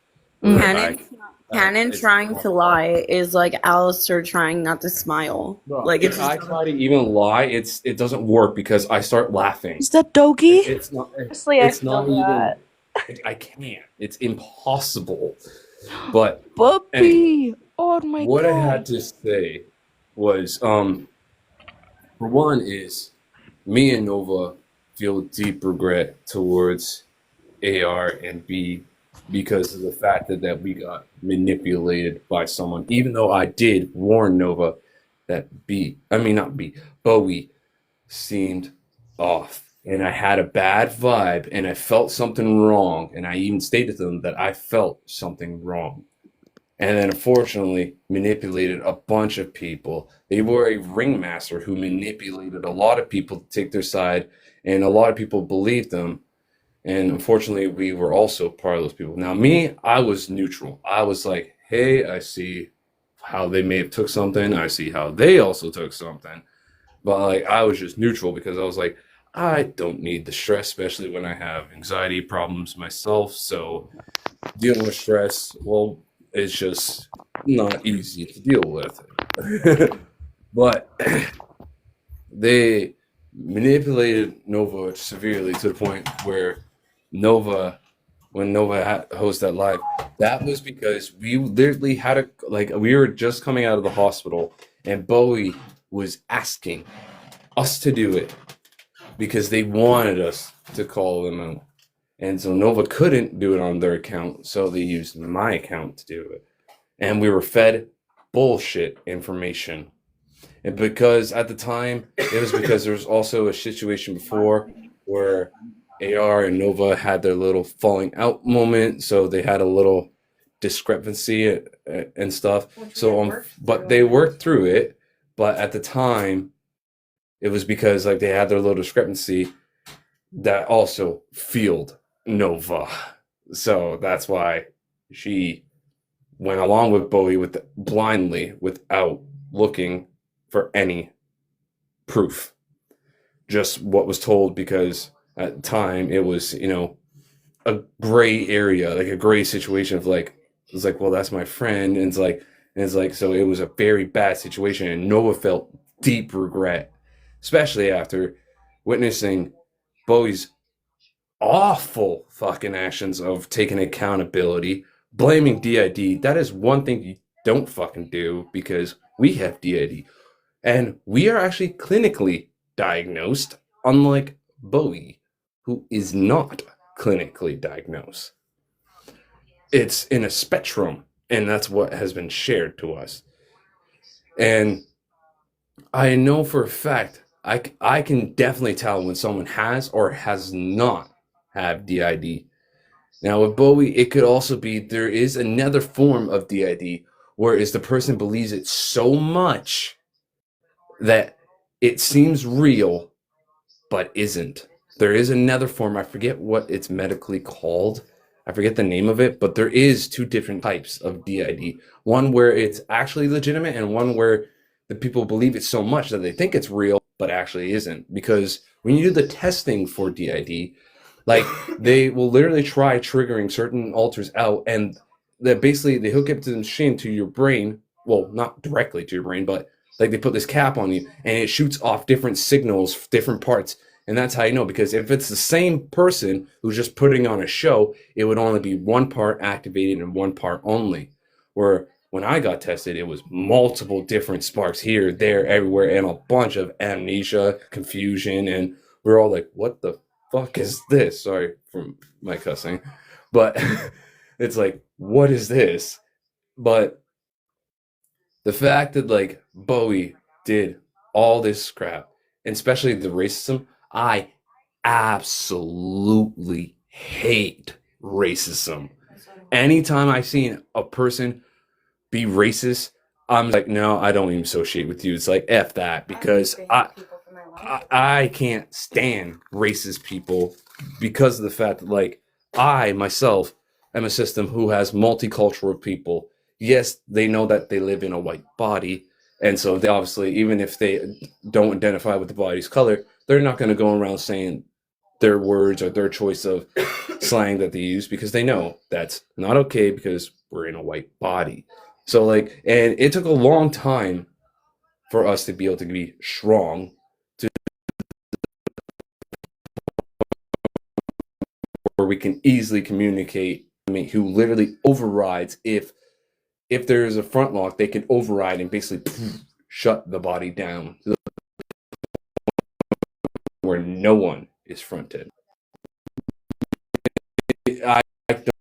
S3: Canon
S10: It's
S3: trying to lie is like Alistair trying not to smile.
S10: bro,
S3: Like it's
S10: if I
S3: just
S10: try to even lie, it doesn't work because I start laughing.
S7: Is that Dogi?
S10: It's not.
S20: Honestly, I
S10: It's
S20: feel
S10: not even.
S20: that.
S10: I can't. It's impossible. But
S7: Puppy!
S10: anyway,
S7: Oh my
S10: what I
S7: god.
S10: had to say was, for one, is me and Nova feel deep regret towards AR and B because of the fact that we got manipulated by someone. Even though I did warn Nova that not B, Bowie seemed off. And I had a bad vibe and I felt something wrong. And I even stated to them that I felt something wrong. And then unfortunately manipulated a bunch of people. They were a ringmaster who manipulated a lot of people to take their side, and a lot of people believed them. And unfortunately, we were also part of those people. Now, me, I was neutral. I was like, hey, I see how they may have took something. I see how they also took something. But like, I was just neutral because I was like, I don't need the stress, especially when I have anxiety problems myself. So dealing with stress, well, it's just not easy to deal with. But they manipulated Nova severely to the point where when Nova hosted that live, that was because we literally had we were just coming out of the hospital and Bowie was asking us to do it because they wanted us to call them out. And so Nova couldn't do it on their account, so they used my account to do it. And we were fed bullshit information. And because at the time, it was because there was also a situation before where AR and Nova had their little falling out moment, so they had a little discrepancy and stuff. But they worked through it. But at the time, it was because like they had their little discrepancy that also fueled Nova. So that's why she went along with Bowie blindly without looking for any proof. Just what was told, because at the time it was, a gray area, like a gray situation of like, it's like, well, that's my friend. And it's like, so it was a very bad situation. And Nova felt deep regret, especially after witnessing Bowie's awful fucking actions of taking accountability, blaming DID. That is one thing you don't fucking do, because we have DID. And we are actually clinically diagnosed, unlike Bowie, who is not clinically diagnosed. It's in a spectrum, and that's what has been shared to us. And I know for a fact, I can definitely tell when someone has or has not have DID. Now with Bowie, it could also be there is another form of DID, whereas the person believes it so much that it seems real, but isn't. There is another form, I forget what it's medically called. I forget the name of it, but there is two different types of DID. One where it's actually legitimate, and one where the people believe it so much that they think it's real, but actually isn't. Because when you do the testing for DID, like they will literally try triggering certain alters out, and that basically they hook up to the machine to your brain. Well, not directly to your brain, but like they put this cap on you, and it shoots off different signals, different parts. And that's how you know, because if it's the same person who's just putting on a show, it would only be one part activated and one part only. Where when I got tested, it was multiple different sparks here, there, everywhere, and a bunch of amnesia, confusion, and we're all like, what the fuck is this? Sorry for my cussing. But it's like, what is this? But the fact that like Bowie did all this crap, and especially the racism, I absolutely hate racism. Anytime I've seen a person be racist, I'm like, no, I don't even associate with you. It's like, F that, because I can't stand racist people because of the fact that, like, I myself am a system who has multicultural people. Yes, they know that they live in a white body, and so they obviously, even if they don't identify with the body's color, they're not going to go around saying their words or their choice of slang that they use because they know that's not okay because we're in a white body. So like, and it took a long time for us to be able to be strong to where we can easily communicate. I mean, who literally overrides if there's a front lock, they can override and basically shut the body down to the where no one is fronted. I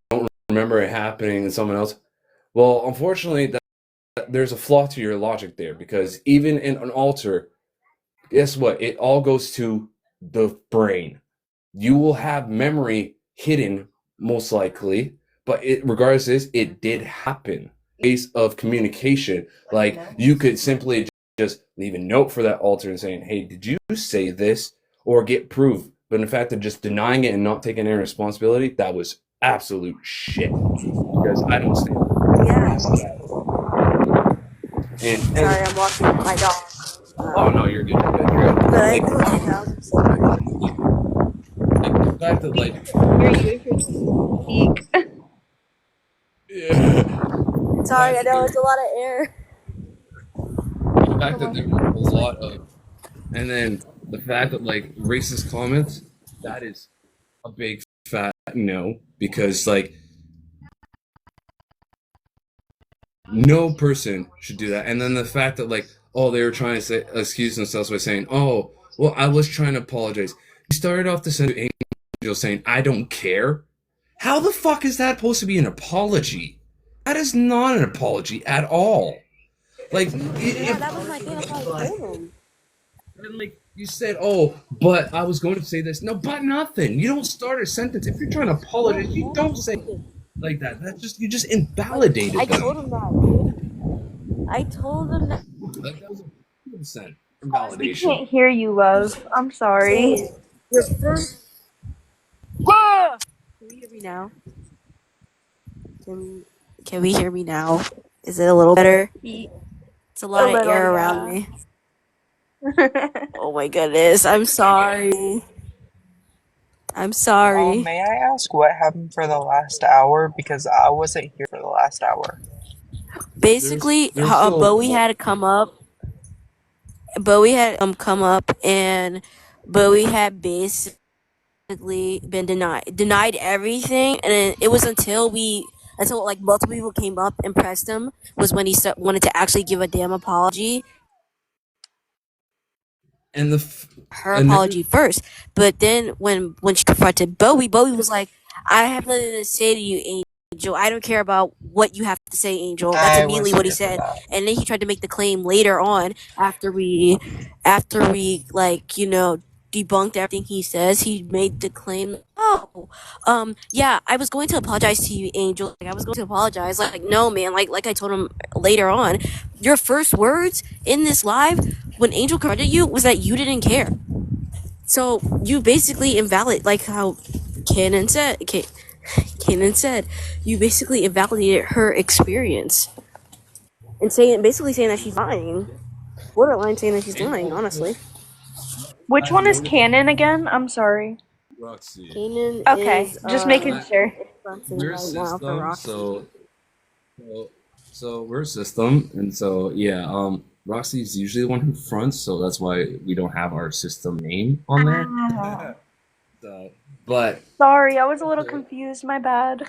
S10: don't remember it happening to someone else. Well, unfortunately, there's a flaw to your logic there because even in an altar, guess what? It all goes to the brain. You will have memory hidden, most likely, but regardless, it did happen. Ways of communication, like you could simply just leave a note for that altar and saying, "Hey, did you say this?" or get proof. But in fact, of just denying it and not taking any responsibility, that was absolute shit. Because I don't stand. And
S2: Sorry, I'm walking my dog.
S10: oh no, you're good. You're good. You're good.
S2: But I
S10: Like,
S2: do
S10: the fact that like
S2: Sorry, I know it's a lot of air.
S10: the fact that there were a lot of, and then the fact that like racist comments, that is a big fat no, because like no person should do that. And then the fact that like, oh, they were trying to say excuse themselves by saying, oh, well, I was trying to apologize. You started off the sentence Angel saying, I don't care. How the fuck is that supposed to be an apology? That is not an apology at all. Like,
S2: That was my thing. That's why I told him.
S10: and like you said, oh, but I was going to say this. No, but nothing. You don't start a sentence. If you're trying to apologize, you don't say like that. That's just you just invalidated
S2: I
S10: them.
S2: told him that, dude. I told him that.
S10: Like, that was 100%
S20: We
S10: invalidation.
S20: can't hear you, love. I'm sorry.
S2: Your first. Can we hear me now? Can we hear me now? Is it a little better? It's a lot of air around me. Oh my goodness. I'm sorry. I'm sorry.
S14: May I ask what happened for the last hour? Because I wasn't here for the last hour.
S2: Basically,
S14: there's still-
S2: Bowie had come up. Bowie had come up, and Bowie had basically been denied everything, and then it was until like multiple people came up and pressed him was when he wanted to actually give a damn apology.
S10: And
S2: Her apology first, but then when she confronted Bowie was like, "I have nothing to say to you, Angel. I don't care about what you have to say, Angel." That's
S14: I
S2: immediately
S14: was
S2: what he
S14: here for
S2: said,
S14: that.
S2: and then he tried to make the claim later on after we like debunked everything he says. He made the claim, "Oh, yeah, I was going to apologize to you, Angel. Like, I was going to apologize." Like, no, man. Like I told him later on, your first words in this live when Angel confronted you was that you didn't care. So you basically invalid, like how Kanan said, you basically invalidated her experience and basically saying that she's lying, borderline saying that she's lying. Honestly,
S20: Which one is canon again? I'm sorry.
S10: Roxy.
S2: Kanan
S20: Okay,
S2: is
S20: just making sure.
S10: We're a
S2: right now for
S10: system,
S2: Roxy.
S10: so we're a system, and so yeah, Roxy's usually the one who fronts, so that's why we don't have our system name on there.
S20: Ah.
S10: So, but
S20: Sorry, I was a little confused. My bad.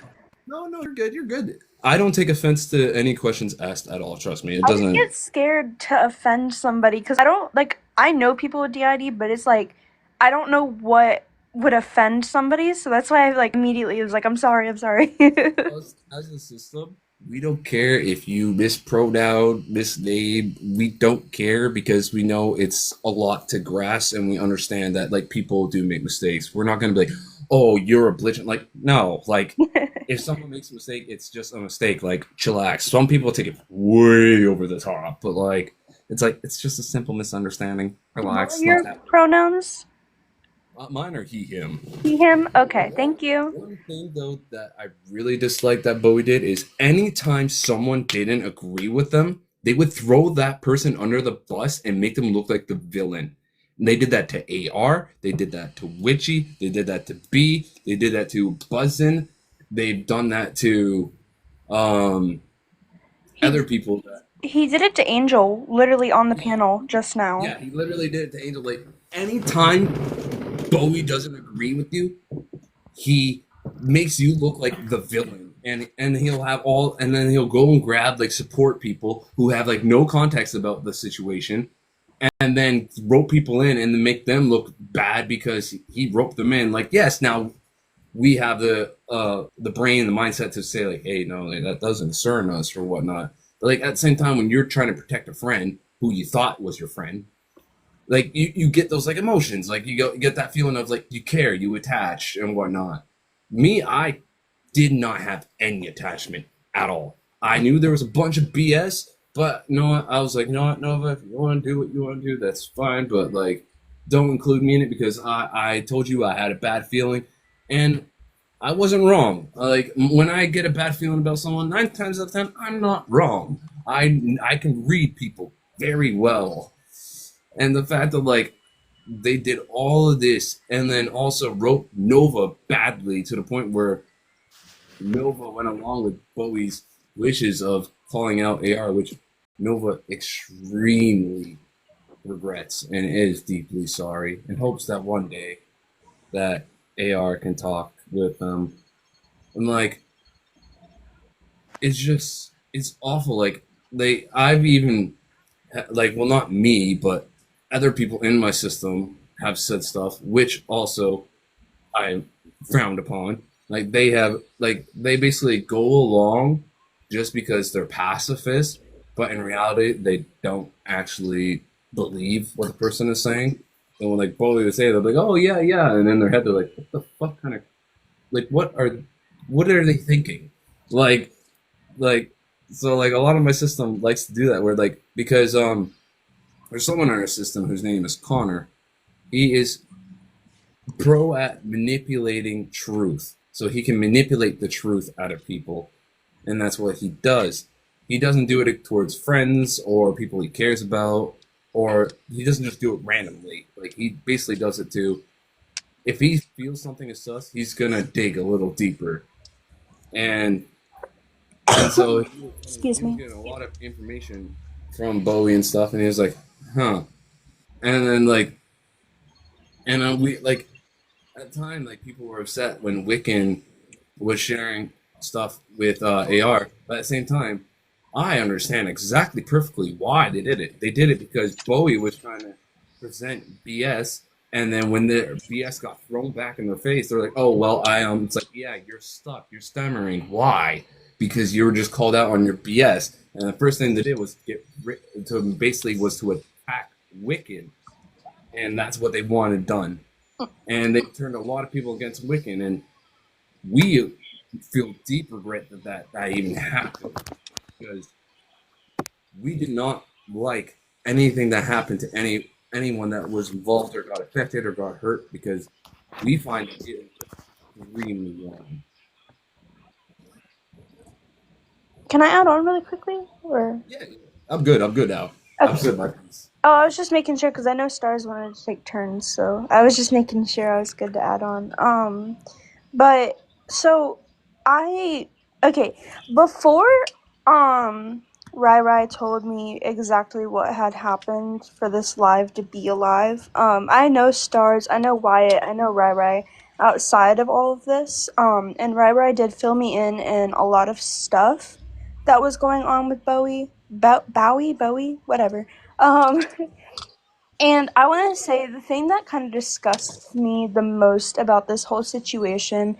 S10: no, you're good. You're good. I don't take offense to any questions asked at all. Trust me, it
S20: I
S10: doesn't.
S20: just get scared to offend somebody because I don't like. I know people with DID, but it's like I don't know what would offend somebody, so that's why I like immediately was like, I'm sorry.
S10: As a system, we don't care if you mispronounce, misname. We don't care because we know it's a lot to grasp, and we understand that like people do make mistakes. We're not gonna be like, oh, you're a belligerent. Like, no, like if someone makes a mistake, it's just a mistake. Like, chillax. Some people take it way over the top, but like it's just a simple misunderstanding. Relax.
S20: What are your pronouns?
S10: Mine are he, him.
S20: He, him? Okay, thank you.
S10: One thing though that I really dislike that Bowie did is anytime someone didn't agree with them, they would throw that person under the bus and make them look like the villain. They did that to AR. They did that to Witchy. They did that to B. They did that to Buzzin. They've done that to other people.
S20: He did it to Angel, literally on the panel just now.
S10: Yeah, he literally did it to Angel. Like, anytime Bowie doesn't agree with you, he makes you look like the villain. And he'll have and then he'll go and grab like support people who have like no context about the situation, and then rope people in and then make them look bad because he roped them in. Like, yes, now we have the brain, the mindset to say like, hey, no, like, that doesn't concern us or whatnot. But like at the same time, when you're trying to protect a friend who you thought was your friend, like you get those like emotions, like you get that feeling of like you care, you attach and whatnot. Me, I did not have any attachment at all. I knew there was a bunch of BS, but I was like, you know what, Nova, if you want to do what you want to do, that's fine, but like, don't include me in it because I told you I had a bad feeling, and I wasn't wrong. Like, when I get a bad feeling about someone, 9 times out of 10, I'm not wrong. I can read people very well, and the fact that like they did all of this and then also wrote Nova badly to the point where Nova went along with Bowie's wishes of calling out AR, which Nova extremely regrets and is deeply sorry and hopes that one day that AR can talk with them. And like, it's awful. Like, I've even, like, well, not me, but other people in my system have said stuff which also I frowned upon. Like, they basically go along just because they're pacifists, but in reality, they don't actually believe what the person is saying. And when like Bowie would say, they're like, "Oh yeah, yeah," and in their head, they're like, "What the fuck kind of, like, what are they thinking?" Like, so like a lot of my system likes to do that, where like because there's someone in our system whose name is Connor. He is pro at manipulating truth. So he can manipulate the truth out of people. And that's what he does. He doesn't do it towards friends or people he cares about, or he doesn't just do it randomly. Like, he basically does it to, if he feels something is sus, he's gonna dig a little deeper. And so
S20: Excuse me.
S10: he was getting a lot of information from Bowie and stuff, and he was like, huh. And then like, and we like, at the time, like, people were upset when Wiccan was sharing stuff with AR, but at the same time, I understand exactly perfectly why they did it. They did it because Bowie was trying to present BS, and then when their BS got thrown back in their face, they're like, "Oh well, it's like, yeah, you're stuck, you're stammering. Why? Because you were just called out on your BS." And the first thing they did was to attack Wiccan, and that's what they wanted done. And they turned a lot of people against Wiccan, and we feel deep regret that even happened, because we did not like anything that happened to anyone that was involved or got affected or got hurt, because we find it extremely wrong.
S20: Can I add on really quickly? Or
S10: I'm good now.
S20: Okay.
S10: I'm good, my piece.
S20: Oh, I was just making sure because I know Stars wanted to take turns, so I was just making sure I was good to add on. But so before Rai Rai told me exactly what had happened for this live to be alive. I know Stars, I know Wyatt, I know Rai Rai outside of all of this. And Rai Rai did fill me in a lot of stuff that was going on with Bowie, whatever. And I want to say the thing that kind of disgusts me the most about this whole situation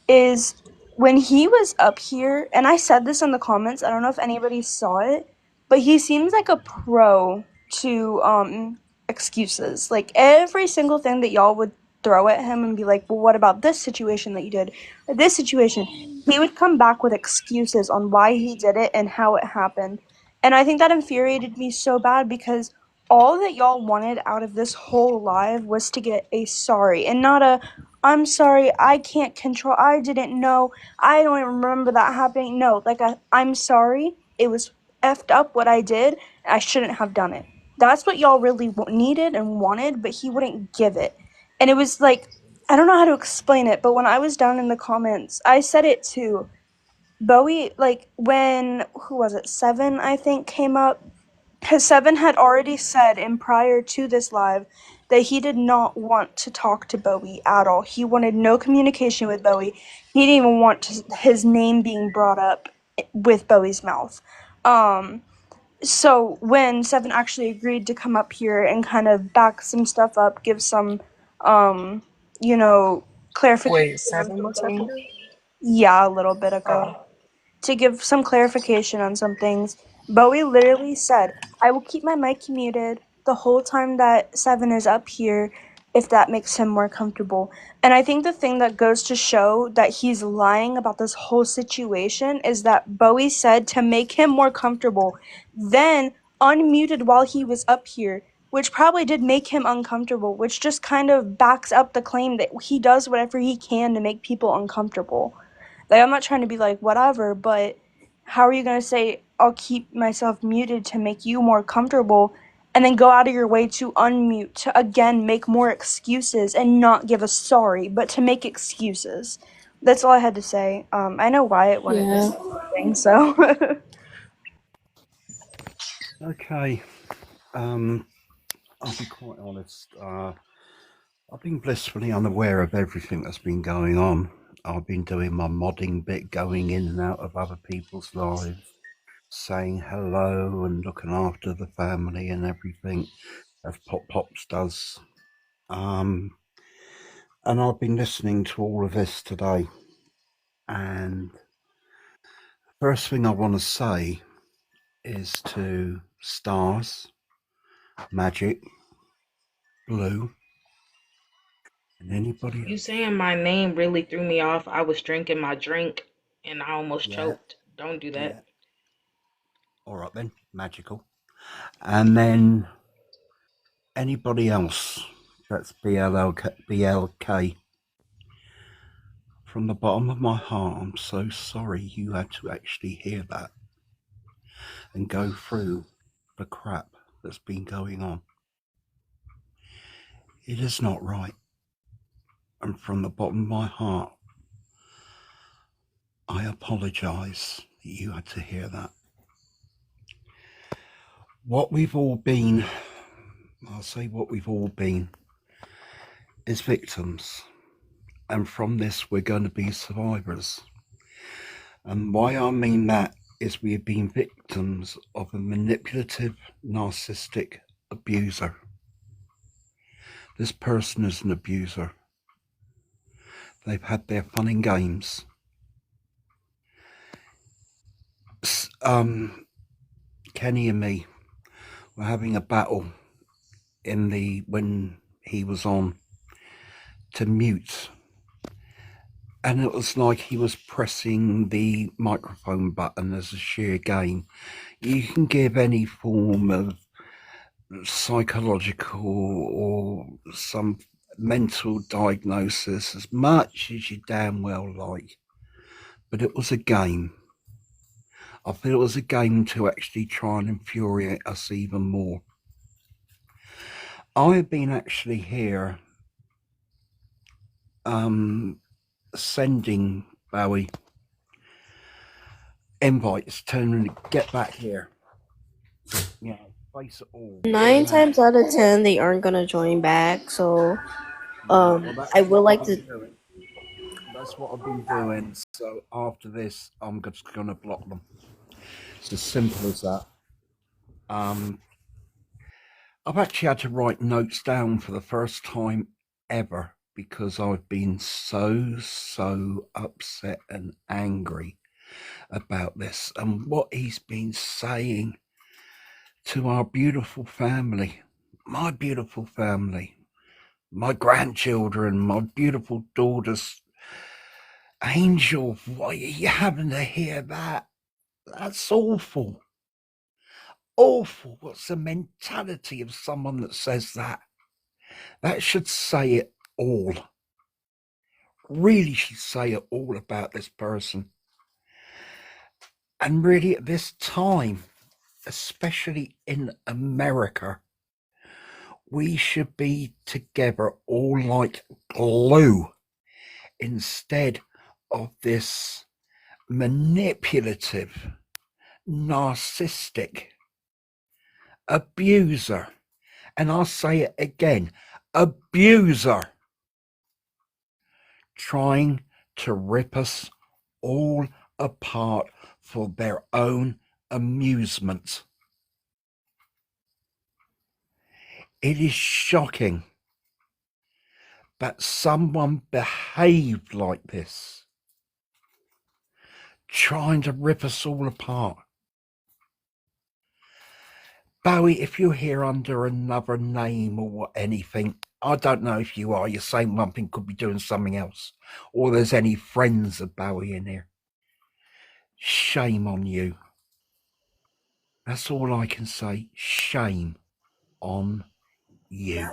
S20: is when he was up here, and I said this in the comments, I don't know if anybody saw it, but he seems like a pro to excuses. Like, every single thing that y'all would throw at him and be like, well, what about this situation that you did, or this situation, he would come back with excuses on why he did it and how it happened. And I think that infuriated me so bad, because all that y'all wanted out of this whole live was to get a sorry, and not a, I'm sorry, I can't control, I didn't know, I don't even remember that happening. No, like, I'm sorry, it was effed up what I did, I shouldn't have done it. That's what y'all really needed and wanted, but he wouldn't give it. And it was like, I don't know how to explain it, but when I was down in the comments, I said it too. Bowie, like, when, who was it, Seven, I think, came up, because Seven had already said in prior to this live that he did not want to talk to Bowie at all. He wanted no communication with Bowie. He didn't even want his name being brought up with Bowie's mouth. So when Seven actually agreed to come up here and kind of back some stuff up, give some, you know, clarification
S14: Wait,
S20: on
S14: 7
S20: some
S14: was
S20: stuff.
S14: here?
S20: Yeah, a little bit ago. To give some clarification on some things, Bowie literally said, I will keep my mic muted the whole time that Seven is up here if that makes him more comfortable. And I think the thing that goes to show that he's lying about this whole situation is that Bowie said to make him more comfortable, then unmuted while he was up here, which probably did make him uncomfortable, which just kind of backs up the claim that he does whatever he can to make people uncomfortable. Like, I'm not trying to be like, whatever, but how are you going to say, I'll keep myself muted to make you more comfortable, and then go out of your way to unmute, to again make more excuses and not give a sorry, but to make excuses? That's all I had to say. I know Wyatt wanted to
S2: Yeah.
S20: say something, so.
S17: Okay. I'll be quite honest. I've been blissfully unaware of everything that's been going on. I've been doing my modding bit, going in and out of other people's lives, saying hello and looking after the family and everything, as Pop Pops does. And I've been listening to all of this today. And first thing I want to say is to Stars, Magic, Blue, and anybody
S21: You
S17: else.
S21: saying my name really threw me off. I was drinking my drink and I almost
S17: Yeah,
S21: choked. Don't do that.
S17: yeah. All right then, Magical. And then anybody else that's BLK. From the bottom of my heart, I'm so sorry you had to actually hear that and go through the crap that's been going on. It is not right. And from the bottom of my heart, I apologize that you had to hear that. What we've all been, I'll say what we've all been, is victims. And from this, we're going to be survivors. And why I mean that is we have been victims of a manipulative, narcissistic abuser. This person is an abuser. They've had their fun and games. Kenny and me were having a battle when he was on to mute. And it was like he was pressing the microphone button as a sheer game. You can give any form of psychological or some mental diagnosis as much as you damn well like. But it was a game. I feel it was a game to actually try and infuriate us even more. I have been actually here sending Bowie invites, telling him to get back here. You know, face it all.
S2: 9 times out of 10, they aren't gonna join back. So, I would like to.
S17: That's what I've been doing. So after this, I'm just gonna block them. It's as simple as that. I've actually had to write notes down for the first time ever because I've been so upset and angry about this and what he's been saying to our beautiful family, my beautiful family, my grandchildren, my beautiful daughters. Angel, why are you having to hear that? That's awful. Awful. What's the mentality of someone that says that? That should say it all. Really should say it all about this person. And really at this time, especially in America, We should be together all like glue instead of this manipulative, narcissistic abuser. And I'll say it again, abuser, trying to rip us all apart for their own amusement. It is shocking that someone behaved like this, trying to rip us all apart. Bowie, if you're here under another name or anything, I don't know if you are. You're saying one thing, could be doing something else. Or there's any friends of Bowie in here. Shame on you. That's all I can say. Shame on you.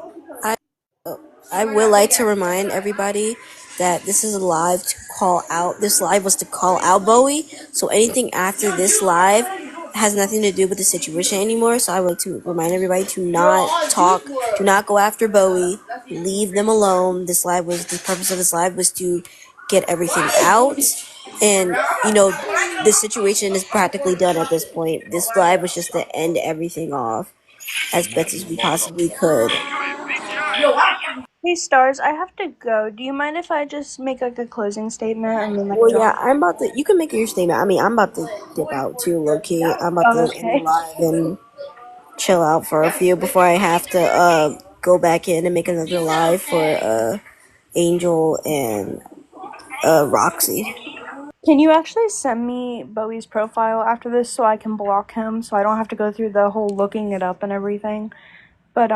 S2: I would like to remind everybody that this is a live to call out. This live was to call out Bowie. So anything after this live has nothing to do with the situation anymore. So I would like to remind everybody to not talk, do not go after Bowie. Leave them alone. The purpose of this live was to get everything out. And, the situation is practically done at this point. This live was just to end everything off as best as we possibly could.
S20: Hey Stars, I have to go. Do you mind if I just make like a closing statement and then
S2: Well, yeah, you can make your statement. I mean, I'm about to dip out too, low key. I'm about to end the live and chill out for a few before I have to go back in and make another live for Angel and Roxy.
S20: Can you actually send me Bowie's profile after this so I can block him so I don't have to go through the whole looking it up and everything? But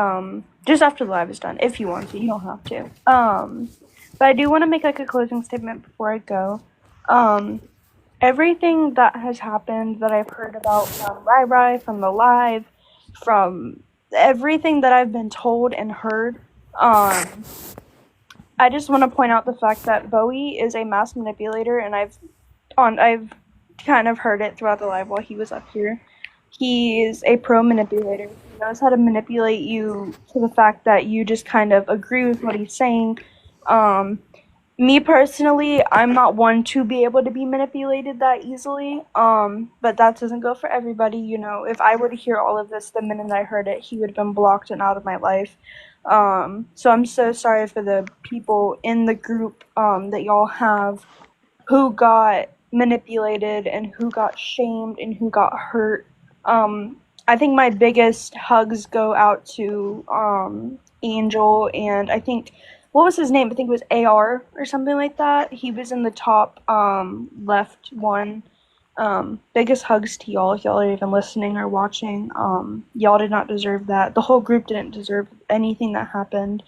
S20: just after the live is done, if you want to, you don't have to. But I do want to make like a closing statement before I go. Everything that has happened that I've heard about from Rai, from the live, from everything that I've been told and heard, I just want to point out the fact that Bowie is a mass manipulator, and I've kind of heard it throughout the live while he was up here. He is a pro manipulator. He knows how to manipulate you to the fact that you just kind of agree with what he's saying. Me personally, I'm not one to be able to be manipulated that easily. But that doesn't go for everybody. If I were to hear all of this the minute I heard it, he would have been blocked and out of my life. So I'm so sorry for the people in the group that y'all have who got manipulated and who got shamed and who got hurt. I think my biggest hugs go out to Angel, and I think, what was his name? I think it was AR or something like that. He was in the top left one. Biggest hugs to y'all if y'all are even listening or watching. Y'all did not deserve that. The whole group didn't deserve anything that happened.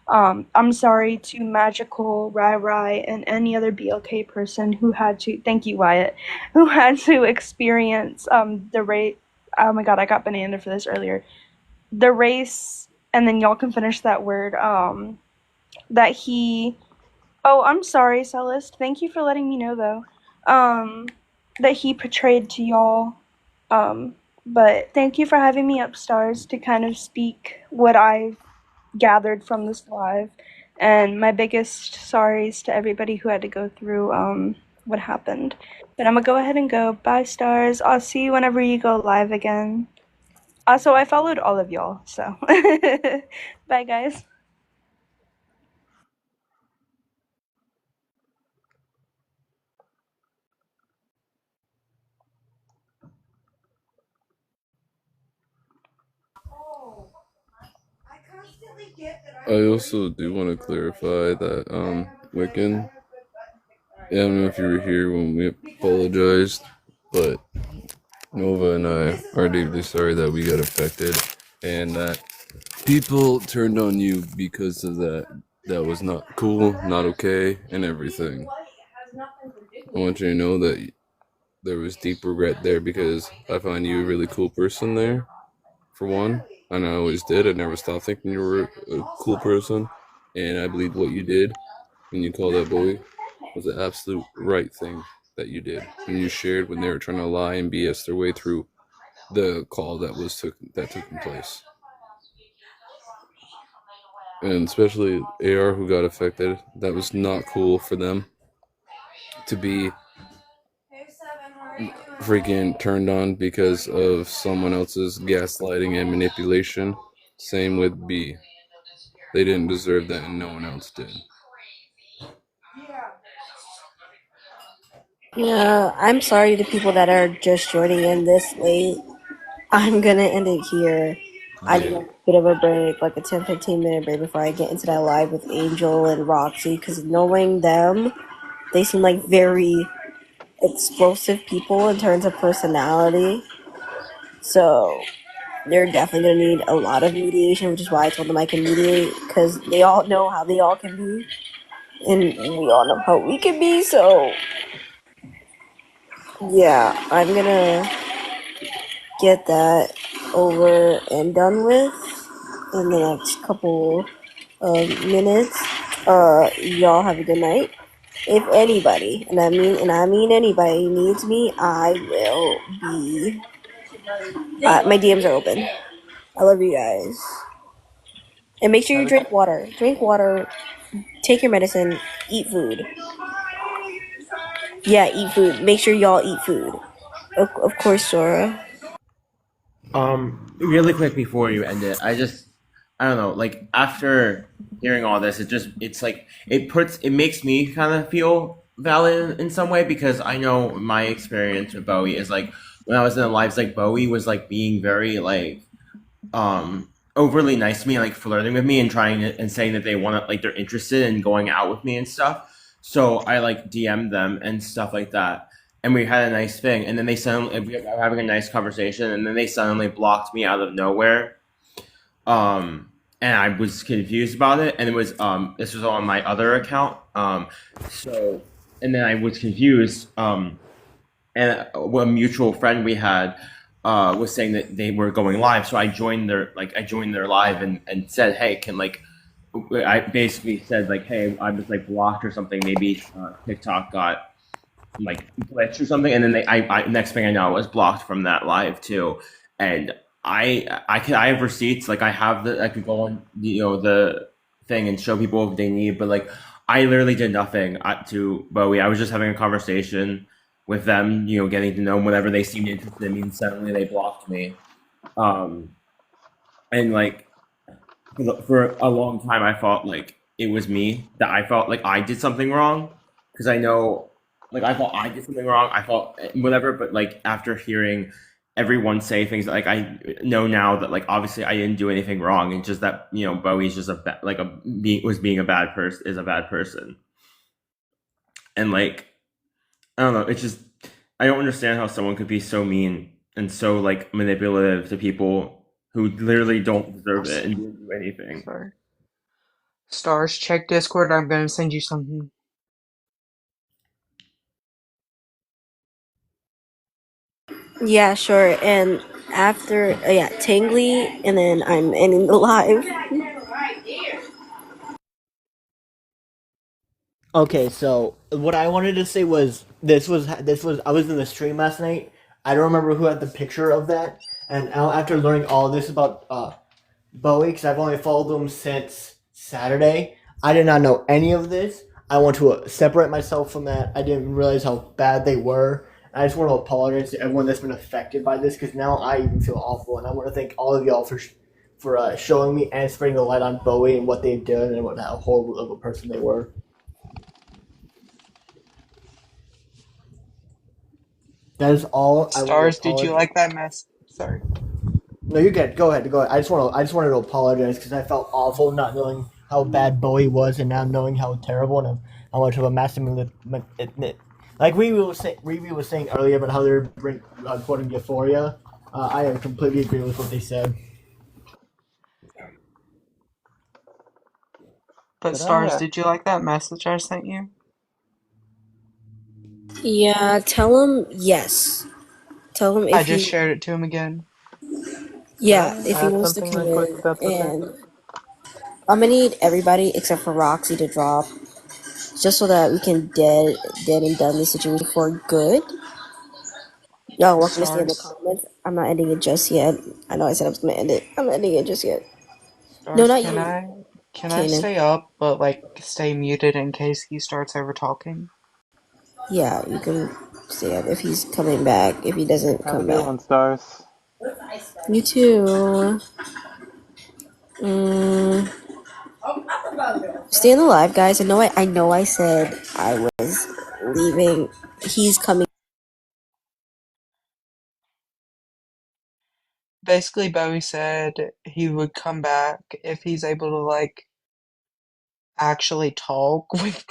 S20: I'm sorry to Magical, Rai, and any other BLK person who had to, thank you Wyatt, who had to experience the race. Oh my god, I got banana for this earlier. The race, and then y'all can finish that word, that he, I'm sorry, Celeste, thank you for letting me know though, that he portrayed to y'all, but thank you for having me up, Stars, to kind of speak what I've gathered from this live, and my biggest sorries to everybody who had to go through what happened. But I'm gonna go ahead and go. Bye, Stars. I'll see you whenever you go live again. Also, I followed all of y'all, so bye, guys.
S10: I also do want to clarify that Wiccan, I don't know if you were here when we apologized, but Nova and I are deeply sorry that we got affected and that people turned on you because of that. That was not cool, not okay, and everything. I want you to know that there was deep regret there because I find you a really cool person there, for one. And I always did. I never stopped thinking you were a cool person. And I believe what you did when you called that Bowie was the absolute right thing that you did. And you shared when they were trying to lie and BS their way through the call that took place. and especially AR who got affected. That was not cool for them to be freaking turned on because of someone else's gaslighting and manipulation. Same with B. They didn't deserve that and no one else did.
S2: Yeah, I'm sorry to people that are just joining in this late. I'm gonna end it here. I need a bit of a break, like a 10-15 minute break before I get into that live with Angel and Roxy, because knowing them, they seem like very explosive people in terms of personality. So they're definitely gonna need a lot of mediation, which is why I told them I can mediate, because they all know how they all can be, and we all know how we can be. So yeah, I'm gonna get that over and done with in the next couple of minutes. Y'all have a good night. If anybody, and I mean anybody needs me, I will be. My DMs are open. I love you guys. And make sure you drink water. Drink water. Take your medicine. Eat food. Yeah, eat food. Make sure y'all eat food. Of course, Sora.
S19: Really quick before you end it, I don't know, like after hearing all this, it's like it makes me kind of feel valid in some way, because I know my experience with Bowie is like when I was in the lives, like Bowie was like being very like overly nice to me, like flirting with me and and saying that they want to, like, they're interested in going out with me and stuff. So I like DM'd them and stuff like that, and we had a nice thing. And then we were having a nice conversation, and then they suddenly blocked me out of nowhere. And I was confused about it, and it was this was on my other account. So and then I was confused. And a mutual friend we had was saying that they were going live, so I joined their live and said, hey, can like, I basically said like, hey, I was like blocked or something, maybe TikTok got like glitched or something, and then I next thing I know I was blocked from that live too. And I have receipts, like I could go on the thing and show people if they need, but like I literally did nothing to Bowie. I was just having a conversation with them, getting to know them, whatever. They seemed interested in me, and suddenly they blocked me. And like for a long time, I thought like it was me, that I felt like I did something wrong, because I know, like I thought I did something wrong. I thought whatever, but like after hearing everyone say things, like I know now that like obviously I didn't do anything wrong, and just that Bowie's just being a bad person, is a bad person. And like I don't know, it's just I don't understand how someone could be so mean and so like manipulative to people who literally don't deserve it and didn't do anything.
S14: Sorry. Stars, check Discord. I'm gonna send you something.
S2: Yeah, sure. And after, Tangly, and then I'm ending the live.
S22: Okay, so what I wanted to say was this was I was in the stream last night. I don't remember who had the picture of that. And after learning all this about Bowie, because I've only followed him since Saturday, I did not know any of this. I want to separate myself from that. I didn't realize how bad they were. I just want to apologize to everyone that's been affected by this, because now I even feel awful, and I want to thank all of y'all for showing me and spreading the light on Bowie and what they've done and how horrible of a person they were. That is all.
S14: Stars, did you like that mess? Sorry.
S22: No, you're good. Go ahead. I just wanted to apologize, because I felt awful not knowing how bad Bowie was, and now knowing how terrible and how much of a massive like Riri was saying earlier about how they're quoting Euphoria. I completely agree with what they said.
S14: But Stars, did you like that message I sent you?
S2: Yeah, tell him yes. Tell him if
S14: I just shared it to him again.
S2: Yeah, if he wants to come in, and I'm gonna need everybody except for Roxy to drop, just so that we can dead and done this situation for good. Y'all welcome to stay in the comments. I'm not ending it just yet. I know I said I was gonna end it. I'm not ending it just yet.
S14: Stars,
S2: No, not
S14: can
S2: you.
S14: I Can I
S2: Kanan.
S14: stay up, but like stay muted in case he starts over talking?
S2: Yeah, you can stay up if he's coming back. If he doesn't
S6: Have a
S2: come
S6: good
S2: back,
S6: one, Stars.
S2: you too. Staying alive, guys. I know I said I was leaving. He's coming.
S14: Basically, Bowie said he would come back if he's able to like actually talk with.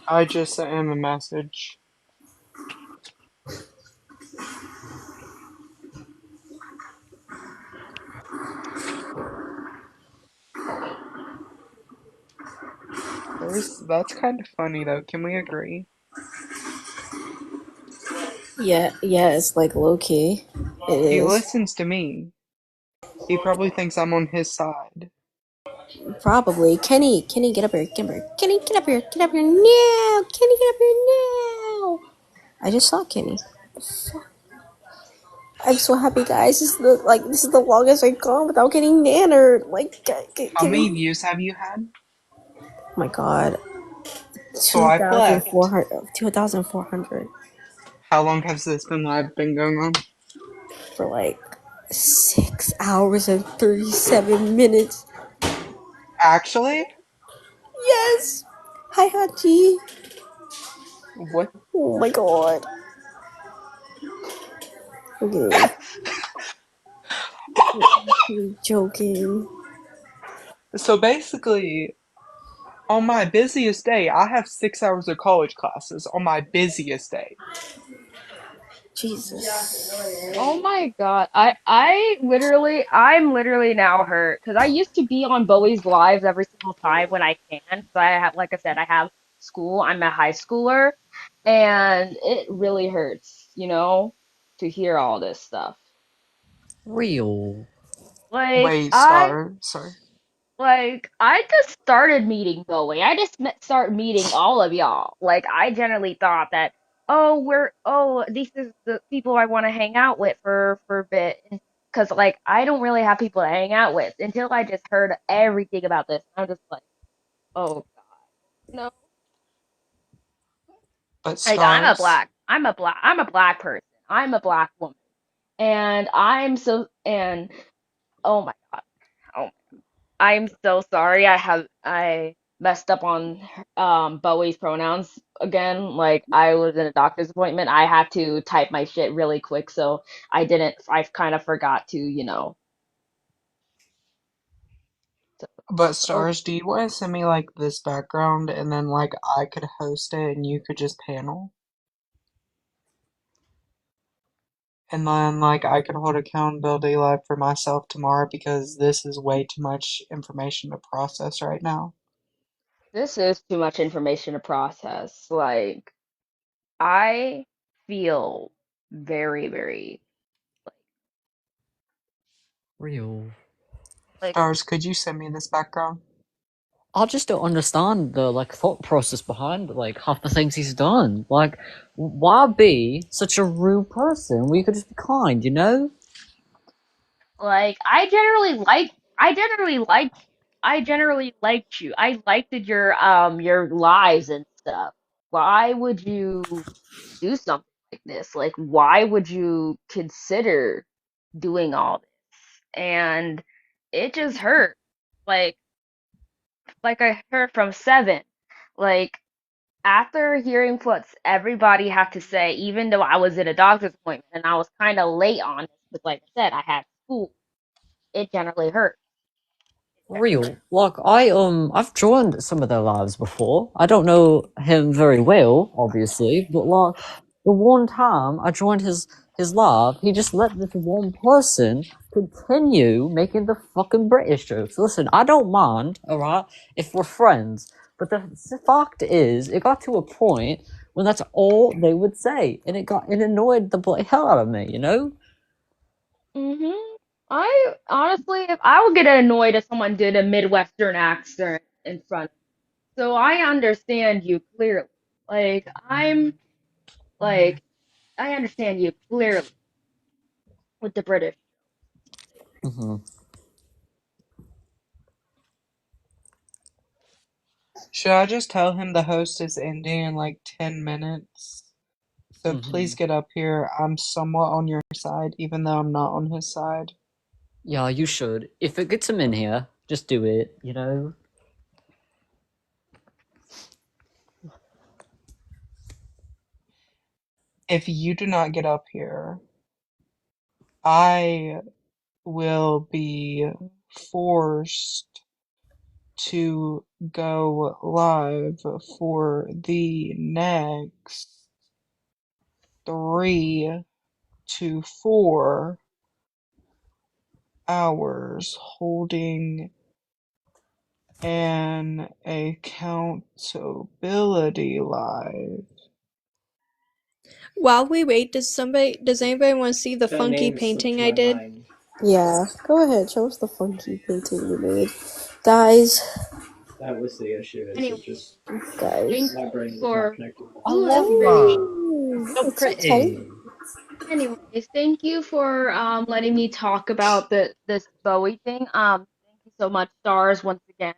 S14: I just sent him a message. That's kind of funny though. Can we agree?
S2: Yeah, it's like low key. It
S14: He
S2: is.
S14: listens to me. He probably thinks I'm on his side.
S2: Probably. Kenny, get up here. Get up here. Kenny, get up here. Get up here now. Kenny, get up here now. I just saw Kenny. I'm so happy, guys. This is the longest I've gone without getting nannered. Like,
S14: How many
S2: getting.
S14: views have you had?
S2: Oh my god.
S14: Swipe left.
S2: 2,400
S14: How long has this been going on?
S2: for like 6 hours and 37 minutes.
S14: Actually?
S2: Yes. Hi, Hachi.
S14: What?
S2: Oh my god. Okay. I'm joking.
S14: So basically, on my busiest day, I have 6 hours of college classes on my busiest day.
S2: Jesus.
S13: Oh my god. I'm literally now hurt because I used to be on Bowie's lives every single time when I can. So I have, like I said, I have school. I'm a high schooler, and it really hurts, to hear all this stuff.
S23: Real.
S13: Like
S14: Wait,
S13: I
S14: Star, sorry.
S13: Like, I just started meeting Bowie. I just start meeting all of y'all. Like, I generally thought that, these is the people I want to hang out with for a bit. Because, like, I don't really have people to hang out with until I just heard everything about this. I'm just like, oh, God, no.
S14: But
S13: Like,
S14: Stars,
S13: I'm a black person. I'm a black woman. And oh my God. Oh I'm so sorry. I messed up on Bowie's pronouns again. Like I was in a doctor's appointment. I had to type my shit really quick, so I kind of forgot to,
S14: but
S13: Oh,
S14: Stars, do you want to send me like this background and then like I could host it and you could just panel? And then like I could hold accountability live for myself tomorrow because this is way too much information to process right now.
S13: this is too much information to process. Like I feel very, very
S23: Real.
S13: like
S14: Stars, could you send me this background?
S23: I just don't understand the thought process behind half the things he's done. Like, why be such a rude person? We could just be kind.
S13: Like I generally liked you. I liked your lives and stuff. Why would you do something like this? Like why would you consider doing all this? And it just hurt. Like like I heard from Seven. Like after hearing what everybody had to say, even though I was at a doctor's appointment and I was kind of late on it, but like I said, I had school. It generally hurt.
S23: Real. Like I've joined some of their lives before. I don't know him very well, obviously, but like the one time I joined his live, he just let this one person continue making the fucking British jokes. Listen, I don't mind, alright, if we're friends, but the fact is, it got to a point when that's all they would say, and it annoyed the bloody hell out of me, you know?
S13: Mhm. I honestly, if I would get annoyed if someone did a Midwestern accent in front of me. So I understand you clearly. Like like I understand you clearly with the British.
S23: Mm-hmm.
S14: Should I just tell him the host is ending in like 10 minutes? So
S23: Mm-hmm.
S14: please get up here. I'm somewhat on your side, even though I'm not on his side.
S23: Yeah, you should. If it gets him in here, just do it, you know?
S14: If you do not get up here, I will be forced to go live for the next 3 to 4 hours holding an accountability live.
S9: While we wait, does anybody want to see the funky painting I did?
S2: Yeah, go ahead. Show us the funky painting you made, guys.
S5: That was the issue. Is
S13: Anyway,
S5: it just
S2: Guys.
S5: my brain was not
S13: for
S5: connected?
S23: I
S13: ooh,
S23: love
S13: that's pretty.
S23: that. So
S2: It's so
S23: pretty.
S2: tight.
S13: Anyways, thank you for letting me talk about this Bowie thing. Thank you so much, Stars, once again.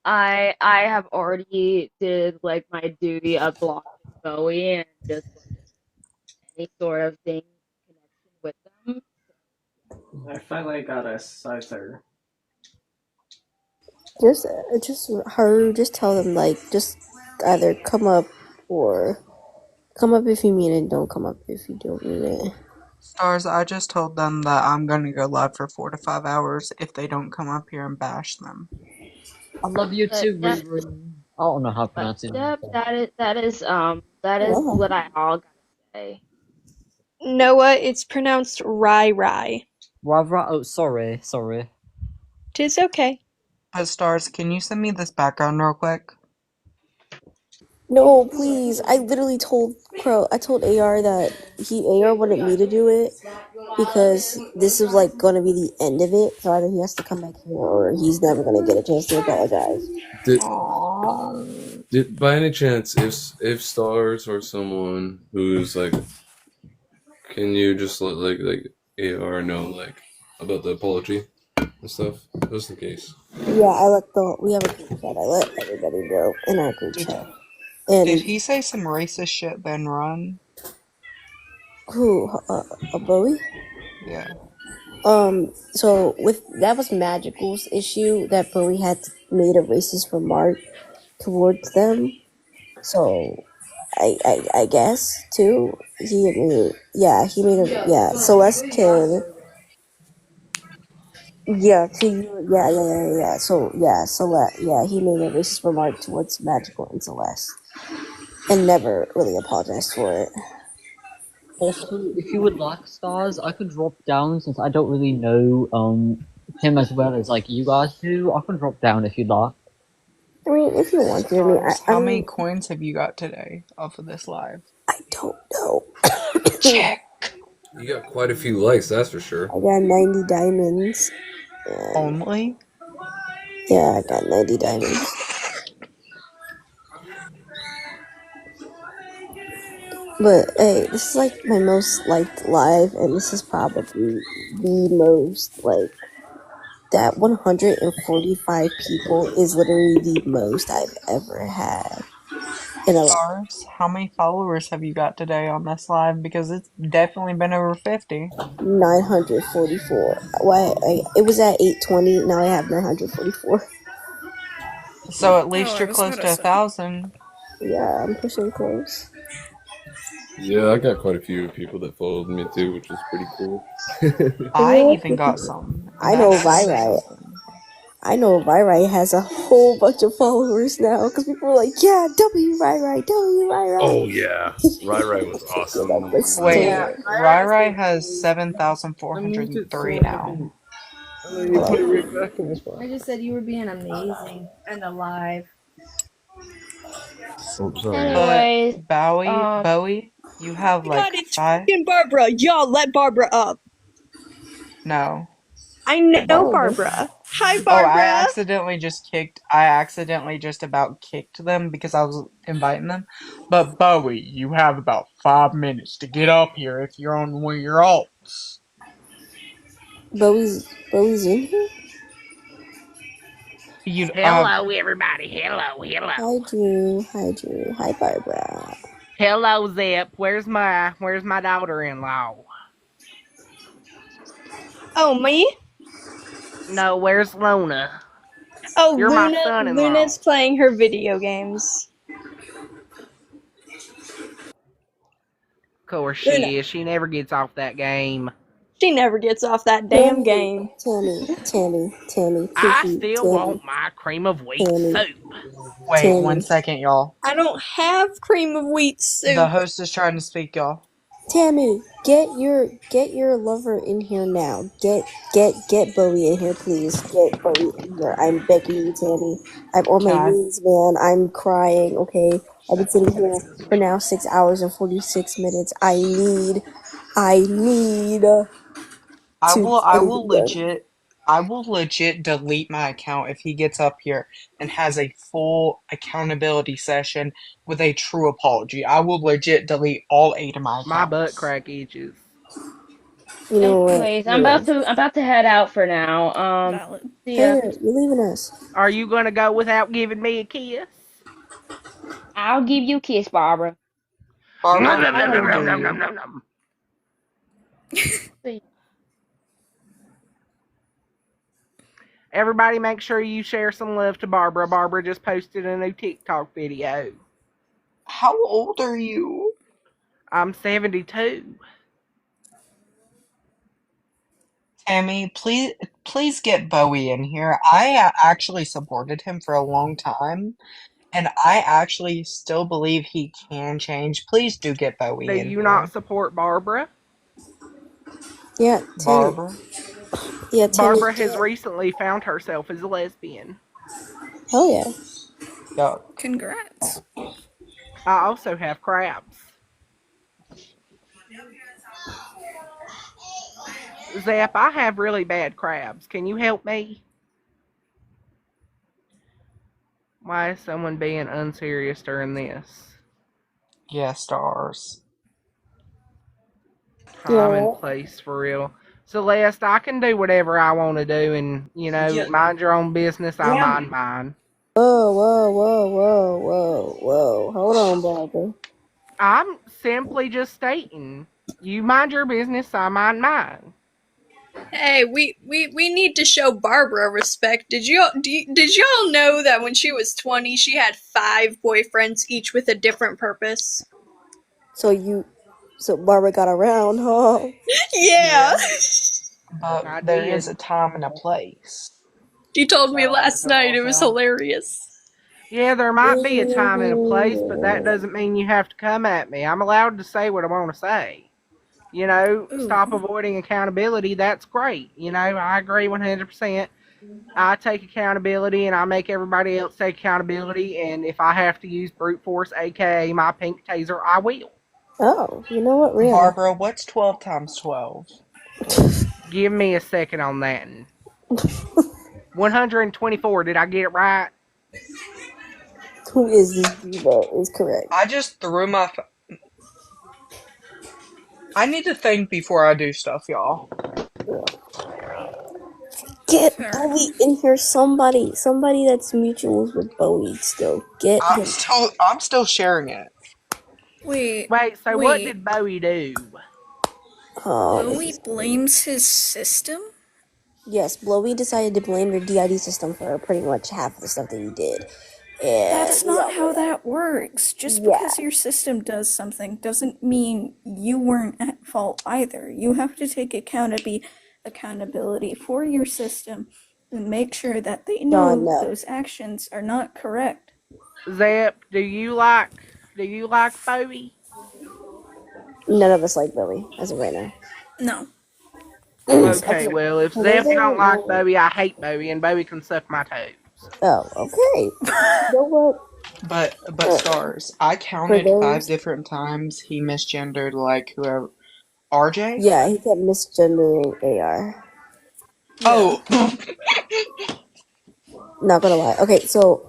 S13: I have already did like my duty of blocking Bowie and just like any sort of thing connection with them.
S5: I finally got a Scyther.
S2: Just tell them like, just either come up or come up if you mean it. Don't come up if you don't mean it.
S14: Stars, I just told them that I'm gonna go live for 4 to 5 hours if they don't come up here and bash them.
S23: I love you
S13: But
S23: too,
S13: that,
S23: Riri. I don't know how to pronounce it.
S13: yep, that is
S2: Yeah.
S13: what I all gotta say.
S9: Noah, it's pronounced Rai.
S23: Oh, sorry.
S9: Tis okay.
S14: But Stars, can you send me this background real quick?
S2: No, please. I literally told AR that AR wanted me to do it because this is like gonna be the end of it. So either he has to come back here or he's never gonna get a chance to apologize.
S10: Did by any chance, if Stars or someone who's like, can you just let like AR know like about the apology and stuff, just in case.
S2: Yeah, we have a group chat. I let everybody know in our group chat. And
S14: Did he say some racist shit, then run?
S2: who? A Bowie?
S14: Yeah.
S2: So that was Magical's issue that Bowie had made a racist remark towards them. So I guess too. He made Celeste kid. Yeah, to you. Yeah. So yeah, Celeste. Yeah, he made a racist remark towards Magical and Celeste, and never really apologized for it.
S23: Also, if you would like, Stars, I could drop down since I don't really know him as well as like you guys do. I can drop down if you'd like.
S2: I mean, if you want to.
S14: Stars, how many coins have you got today off of this live?
S2: I don't know.
S14: Check.
S10: You got quite a few likes, that's for sure.
S2: I got 90 diamonds.
S14: Only?
S2: Yeah, I got 90 diamonds. But hey, this is like my most liked live, and this is probably the most like that 145 people is literally the most I've ever had in a live.
S14: Stars, how many followers have you got today on this live? Because it's definitely been over 50.
S2: 944. It was at 820. Now I have 944.
S14: So at least you're close to 1,000.
S2: Yeah, I'm pushing close.
S10: Yeah, I got quite a few people that followed me too, which is pretty cool.
S14: I even got some.
S2: I know
S14: That's saying
S2: Virai.
S14: something.
S2: I know Virai has a whole bunch of followers now because people are like, yeah, W Virai, W Virai.
S10: Oh yeah, Rai Rai was awesome.
S14: Wait,
S2: Yeah.
S14: Rai Rai has 7,403 now.
S10: You put it right back in the spot.
S1: I just said you were being amazing and alive.
S10: Oh, sorry.
S13: Anyways,
S14: Bowie, you have like
S20: God, it's
S14: 5.
S20: fucking Barbara. Y'all let Barbara up.
S14: No.
S20: I know Barbara. Hi,
S14: Oh,
S20: Barbara.
S14: I accidentally just about kicked them because I was inviting them. But Bowie, you have about 5 minutes to get up here if you're on one of your alts.
S2: Bowie's in here?
S6: Hello, everybody. Hello.
S2: Hi, Drew. Hi, Barbara.
S6: Hello, Zip. Where's my daughter-in-law?
S20: Oh, me?
S6: No, where's Luna?
S20: Oh,
S6: You're my son-in-law.
S20: Luna's playing her video games.
S6: Of course
S20: Luna.
S6: she is. She never gets off that game.
S20: She never gets off that damn game.
S2: Tammy.
S6: I still want my cream of wheat soup.
S14: Wait 1 second, y'all.
S20: I don't have cream of wheat soup.
S14: The host is trying to speak, y'all.
S2: Tammy, get your lover in here now. Get Bowie in here, please. Get Bowie in here. I'm begging you, Tammy. I'm on my knees, man. I'm crying. Okay, I've been sitting here for now 6 hours and 46 minutes. I need.
S14: I will legit delete my account if he gets up here and has a full accountability session with a true apology. I will legit delete all 8 of my accounts.
S6: My butt crack itches.
S2: You know what?
S13: anyways, I'm about to head out for now. See ya.
S2: Hey, you're leaving us.
S6: Are you gonna go without giving me a kiss?
S13: I'll give you a kiss, Barbara.
S6: Everybody make sure you share some love to Barbara. Barbara just posted a new TikTok video.
S14: How old are you?
S6: I'm 72.
S14: Tammy, please get Bowie in here. I actually supported him for a long time, and I actually still believe he can change. Please do get Bowie
S6: Do
S14: in
S6: you
S14: here.
S6: not support Barbara?
S2: Yeah, Tammy.
S14: Barbara?
S2: Yeah, Tammy.
S6: Barbara has recently found herself as a lesbian.
S2: Hell yeah.
S11: Congrats.
S6: I also have crabs. Zap, I have really bad crabs. Can you help me? Why is someone being unserious during this?
S14: Yeah, stars.
S6: Time and place for real. Celeste, I can do whatever I want to do, and mind your own business. I mind mine.
S2: Whoa. Hold on, Barbara.
S6: I'm simply just stating. You mind your business. I mind mine.
S20: Hey, we need to show Barbara respect. Did y'all know that when she was 20, she had 5 boyfriends, each with a different purpose?
S2: So Barbara got around, huh?
S20: Yeah.
S14: But there is a time and a place.
S20: She told me last night. It was hilarious.
S6: Yeah, there might be a time and a place, but that doesn't mean you have to come at me. I'm allowed to say what I want to say. Stop avoiding accountability. That's great. I agree 100%. I take accountability and I make everybody else take accountability. And if I have to use brute force, aka my pink taser, I will.
S2: Oh, you know what, really?
S14: Barbara, what's 12 times 12?
S6: Give me a second on that. 124. Did I get it right?
S2: Who is this diva is correct.
S14: I just threw my... I need to think before I do stuff, y'all.
S2: Get Bowie in here. Somebody that's mutuals with Bowie still. Get him.
S14: I'm still sharing it.
S11: Wait,
S6: so what did Bowie do?
S11: Bowie blames his system?
S2: Yes, Bowie decided to blame your DID system for pretty much half of the stuff that he did. Yeah,
S15: That's
S2: we
S15: not
S2: all
S15: how
S2: know that.
S15: that works. Just
S2: Yeah.
S15: because your system does something doesn't mean you weren't at fault either. You have to take accountability for your system and make sure that they
S2: John,
S15: know
S2: no.
S15: those actions are not correct.
S6: Zep, do you like Bowie?
S2: None of us like Bowie as of right now.
S15: No.
S6: Okay, well, if
S2: For those
S6: Zep
S2: that
S6: don't
S2: don't
S6: like
S2: know,
S6: Bowie, I hate Bowie, and Bowie can suck my toes.
S2: oh, okay. You know what?
S14: But
S2: Uh,
S14: stars, I
S2: for
S14: counted 5
S2: those,
S14: different times he misgendered like whoever. RJ?
S2: yeah, he kept misgendering AR.
S14: Oh,
S2: Not gonna lie. Okay, so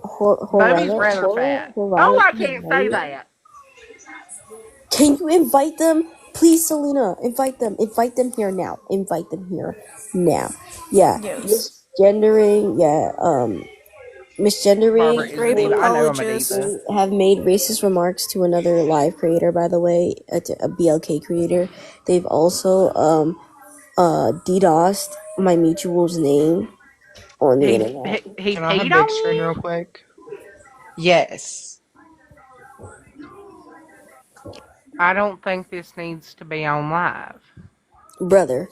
S6: Bowie's rather fat. Oh, I can't say that.
S2: Can you invite them? Please, Selena, invite them. Invite them here now. Invite them here now. Yeah.
S15: Yes.
S2: Misgendering, misgendering.
S6: Barbara is a diva. I know I'm a diva.
S2: They have made racist remarks to another live creator, by the way, a BLK creator. They've also DDoSed my mutual's name on the internet.
S6: He
S14: can I have
S6: peed
S14: big
S6: on
S14: screen
S6: you?
S14: real quick? Yes.
S6: I don't think this needs to be on live.
S2: Brother,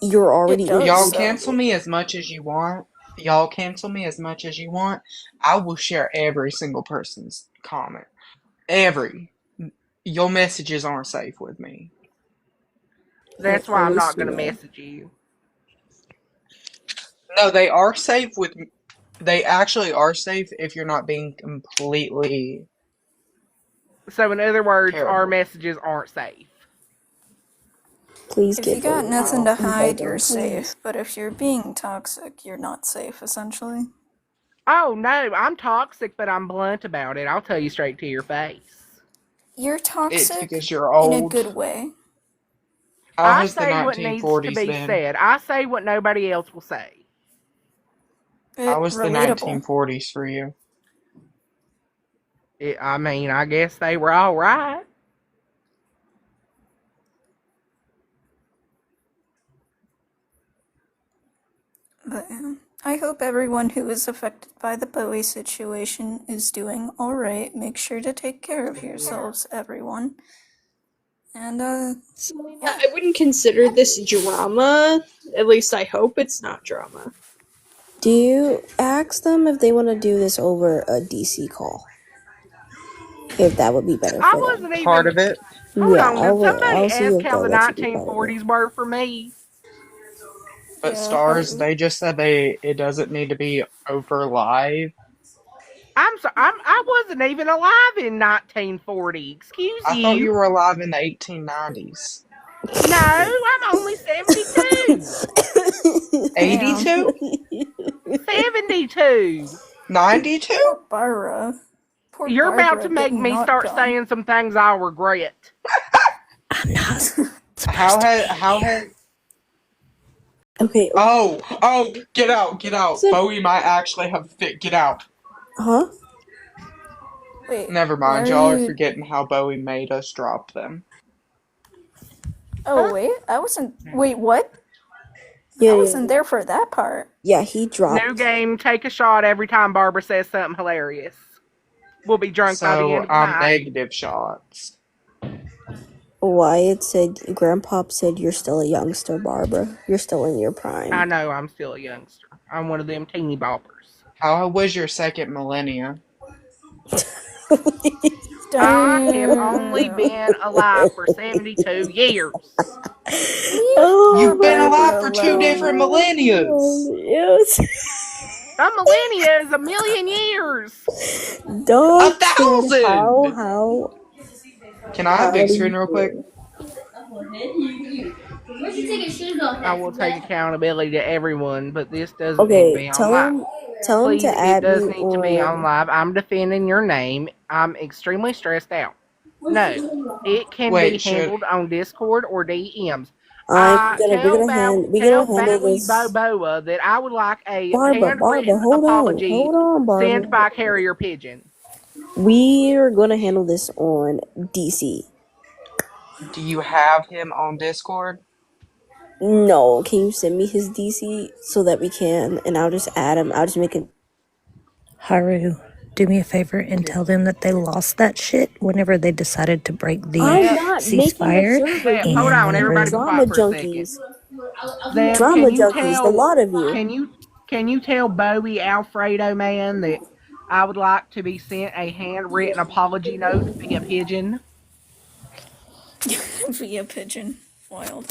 S2: you're already
S14: Y'all cancel me as much as you want. I will share every single person's comment. Your messages aren't safe with me.
S6: That's why I'm not going to message you.
S14: No, they are safe with me. They actually are safe if you're not being completely.
S6: So, in other words,
S14: terrible.
S6: our messages aren't safe.
S2: Please
S15: If you got nothing to hide, you're
S2: please.
S15: safe. But if you're being toxic, you're not safe, essentially.
S6: Oh, no, I'm toxic, but I'm blunt about it. I'll tell you straight to your face.
S15: You're toxic
S14: It's because you're
S15: in a
S14: old.
S15: good way.
S14: How
S6: I
S14: has the
S6: say what needs to
S14: 1940s
S6: be
S14: been?
S6: said. I say what nobody else will say.
S14: How was the
S15: Relatable.
S14: 1940s for you?
S6: I mean, I guess they were all right.
S15: But I hope everyone who is affected by the Bowie situation is doing alright. Make sure to take care of yourselves, everyone. And,
S16: I wouldn't consider this drama. At least I hope it's not drama.
S2: Do you ask them if they want to do this over a DC call? If that would be better
S6: I
S2: for them.
S6: wasn't even
S14: part of it.
S6: Hold
S2: Yeah,
S6: on,
S2: I'll
S6: did somebody
S2: see
S6: ask
S2: if
S6: how
S2: they'll
S6: the
S2: let you be part of it.
S6: 1940s were for me?
S14: But
S15: Yeah,
S14: stars,
S15: how-
S14: they just said it doesn't need to be over live.
S6: I wasn't even alive in 1940. Excuse
S14: I
S6: you.
S14: thought you were alive in the 1890s.
S6: No, I'm only 72.
S14: 82?
S6: 72.
S14: 92?
S15: Barbara. Poor
S6: You're about
S15: Barbara
S6: to make
S15: getting
S6: me
S15: knocked
S6: start
S15: on.
S6: saying some things I'll regret.
S14: How has
S2: Okay.
S14: Oh, get out. Bowie might actually have get out.
S2: Huh?
S15: Wait.
S14: Never mind,
S15: why
S14: y'all are
S15: you-
S14: forgetting how Bowie made us drop them.
S15: Oh, wait. I wasn't. Wait, what?
S2: Yeah,
S15: I wasn't there for that part.
S2: Yeah, he dropped.
S6: New game, take a shot every time Barbara says something hilarious. We'll be drunk by the
S14: So
S6: end of the
S14: I'm
S6: night.
S14: negative shots.
S2: Wyatt said, Grandpa said, you're still a youngster, Barbara. You're still in your prime.
S6: I know, I'm still a youngster. I'm one of them teeny boppers.
S14: How was your second millennia?
S6: I have only been alive for 72 years.
S14: You've been alive for 2 different millenniums.
S2: Yes.
S6: A millennia is a million years.
S2: Don't
S14: 1,000.
S2: How?
S14: Can I have big screen real quick?
S6: I will take accountability to everyone, but this doesn't need to be
S2: Okay,
S6: on
S2: tell
S6: live.
S2: him
S6: Please,
S2: to add
S6: it does
S2: me
S6: need to be on
S2: on.
S6: live. I'm defending your name. I'm extremely stressed out. No, it can
S14: Wait,
S6: be handled on Discord or DMs.
S2: we're gonna handle
S6: Tell Bowie
S2: this.
S6: Boboa that I would like a
S2: Barbara,
S6: handwritten
S2: hold
S6: apology
S2: on, Barbara.
S6: sent by carrier pigeon.
S2: We're gonna handle this on DC.
S14: Do you have him on Discord?
S2: No, can you send me his DC so that we can, and I'll just add him. I'll just make it.
S18: Haru,
S4: do me a favor and tell them that they lost that shit whenever they decided to break the
S2: I'm not making a
S4: ceasefire.
S2: server
S6: Zep,
S4: And
S6: hold on,
S4: whenever
S6: everybody be
S2: drama
S6: quiet for a second.
S2: junkies.
S6: Zeb,
S2: Drama junkies, the lot of you.
S6: Can you tell Bowie Alfredo man that I would like to be sent a handwritten apology note via pigeon?
S15: Via pigeon. Wild.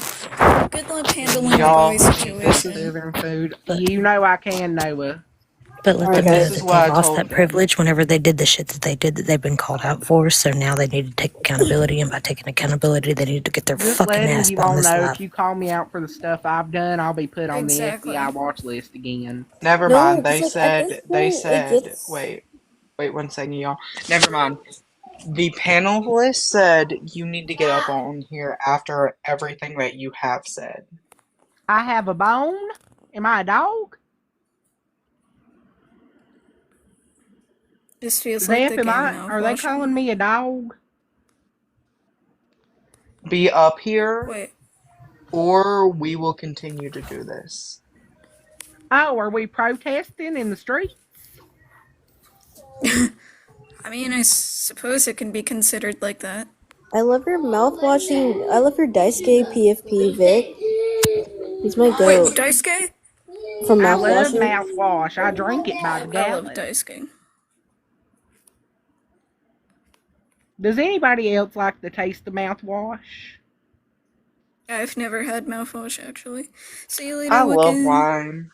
S15: Good luck handling the
S14: Y'all,
S15: boy
S14: this
S15: situation.
S14: is
S6: Serving food. You know I can, Noah.
S4: But let them
S14: Alright,
S4: know
S14: this
S4: that
S14: is
S4: they
S14: what I
S4: lost
S14: told
S4: that
S14: them.
S4: privilege whenever they did the shit that they did that they've been called out for. So now they need to take accountability, and by taking accountability, they need to get their
S6: Just
S4: fucking
S6: letting
S4: ass
S6: you
S4: on
S6: all
S4: this
S6: know,
S4: live.
S6: if you call me out for the stuff I've done, I'll be put on
S15: Exactly.
S6: the FBI watch list again.
S14: Never
S2: No,
S14: mind. They
S2: because like at
S14: said.
S2: this point it gets.
S14: Wait 1 second, y'all. Never mind. The panelist said you need to get up on here after everything that you have said.
S6: I have a bone? Am I a dog?
S15: This feels like
S6: Zep,
S15: the game
S6: are they
S15: mouthwash.
S6: calling me a dog?
S14: Be up here,
S15: Wait.
S14: or we will continue to do this.
S6: Oh, are we protesting in the street?
S15: I mean, I suppose it can be considered like that.
S2: I love your mouth washing. I love your Daisuke PFP Vic. He's my
S15: Wait,
S2: goat.
S15: Daisuke?
S2: From
S6: I
S2: mouth
S6: love
S2: washing.
S6: mouthwash. I drink it by the
S15: I love
S6: gallon.
S15: Daisuke.
S6: Does anybody else like the taste of mouthwash?
S15: I've never had mouthwash, actually. See you later,
S14: I love
S15: Wiccan.
S14: wine.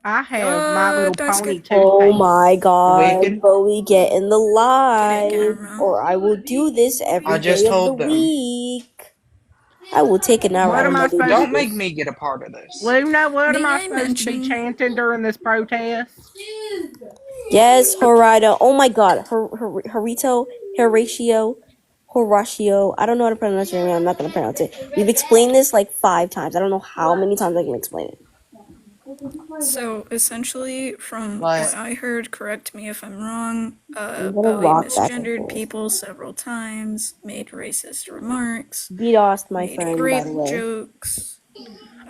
S6: I have My Little
S15: Daisuke.
S6: Pony toothpaste.
S2: Oh my god,
S14: Wicked.
S2: Bowie, get in the
S15: Get
S2: live,
S15: him,
S2: or I will do this every
S14: I just
S2: day of the
S14: told them.
S2: week. I will take an hour
S6: What
S2: out of
S6: am
S2: my
S6: I
S2: day to
S6: supposed
S2: do
S14: Don't make
S2: this.
S14: me get a part of this.
S6: Luna, what
S15: May
S6: am I
S15: I
S6: supposed to be
S15: mention-
S6: chanting during this protest?
S2: Yes, Horida. Oh my god, Horatio. I don't know how to pronounce your name. I'm not gonna pronounce it. We've explained this like 5 times. I don't know how many times I can explain it.
S15: So, essentially, from
S14: Like-
S15: what I heard, correct me if I'm wrong,
S2: I'm gonna
S15: Bowie
S2: rock back and
S15: misgendered
S2: forth.
S15: people several times, made racist remarks,
S2: DDoSed my
S15: made
S2: friend, by
S15: rape
S2: the way.
S15: jokes.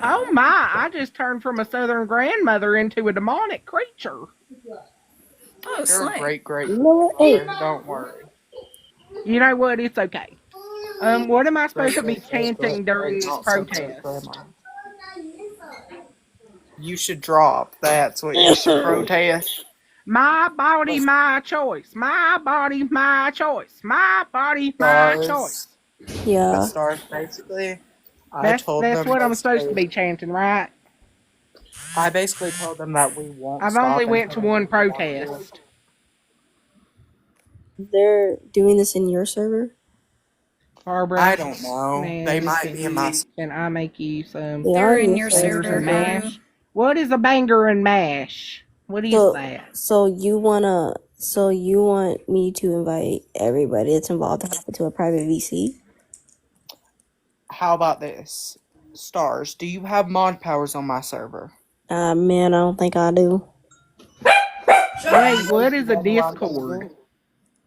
S6: Oh my, I just turned from a southern grandmother into a demonic creature.
S15: Oh,
S14: You're a
S15: slay.
S14: great.
S2: You know what? Hey,
S14: Don't worry.
S6: You know what? It's okay. What am I supposed to be
S14: Great,
S6: chanting during this
S14: not so great,
S6: protest?
S14: Grandma. You should drop. That's what you should protest.
S6: My body, my choice. My body, my choice. My body, my choice.
S2: yeah.
S14: Stars, basically. I
S6: That's
S14: told them
S6: what I'm supposed to
S14: basically-
S6: be chanting, right?
S14: I basically told them that we won't.
S6: I've
S14: stop
S6: only went to
S14: until
S6: one
S14: we want
S6: protest.
S2: They're doing this in your server?
S6: Barbara.
S14: I don't know.
S6: Man,
S14: They might be in my.
S6: Can I make you some
S2: They
S15: They're
S2: are
S15: in
S2: in
S15: your
S2: your
S6: bangers
S15: server,
S6: and
S2: server.
S15: Harry.
S6: mash? What is a banger and mash? What is that?
S2: So you want me to invite everybody that's involved to hop into a private VC?
S14: How about this? Stars, do you have mod powers on my server?
S2: Man, I don't think I do.
S6: Wait, what is a Discord?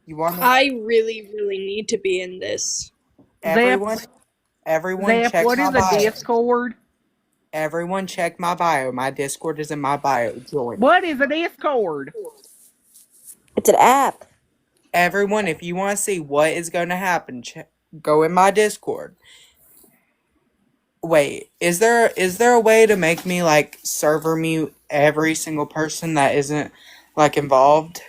S14: You want me?
S16: I really, really need to be in this.
S14: Everyone
S6: Zep,
S14: check
S6: what
S14: my
S6: is a
S14: bio.
S6: Discord?
S14: Everyone check my bio. My Discord is in my bio. Join.
S6: What is a Discord?
S2: It's an app.
S14: Everyone, if you want to see what is going to happen, go in my Discord. Wait, is there a way to make me like server mute every single person that isn't like involved?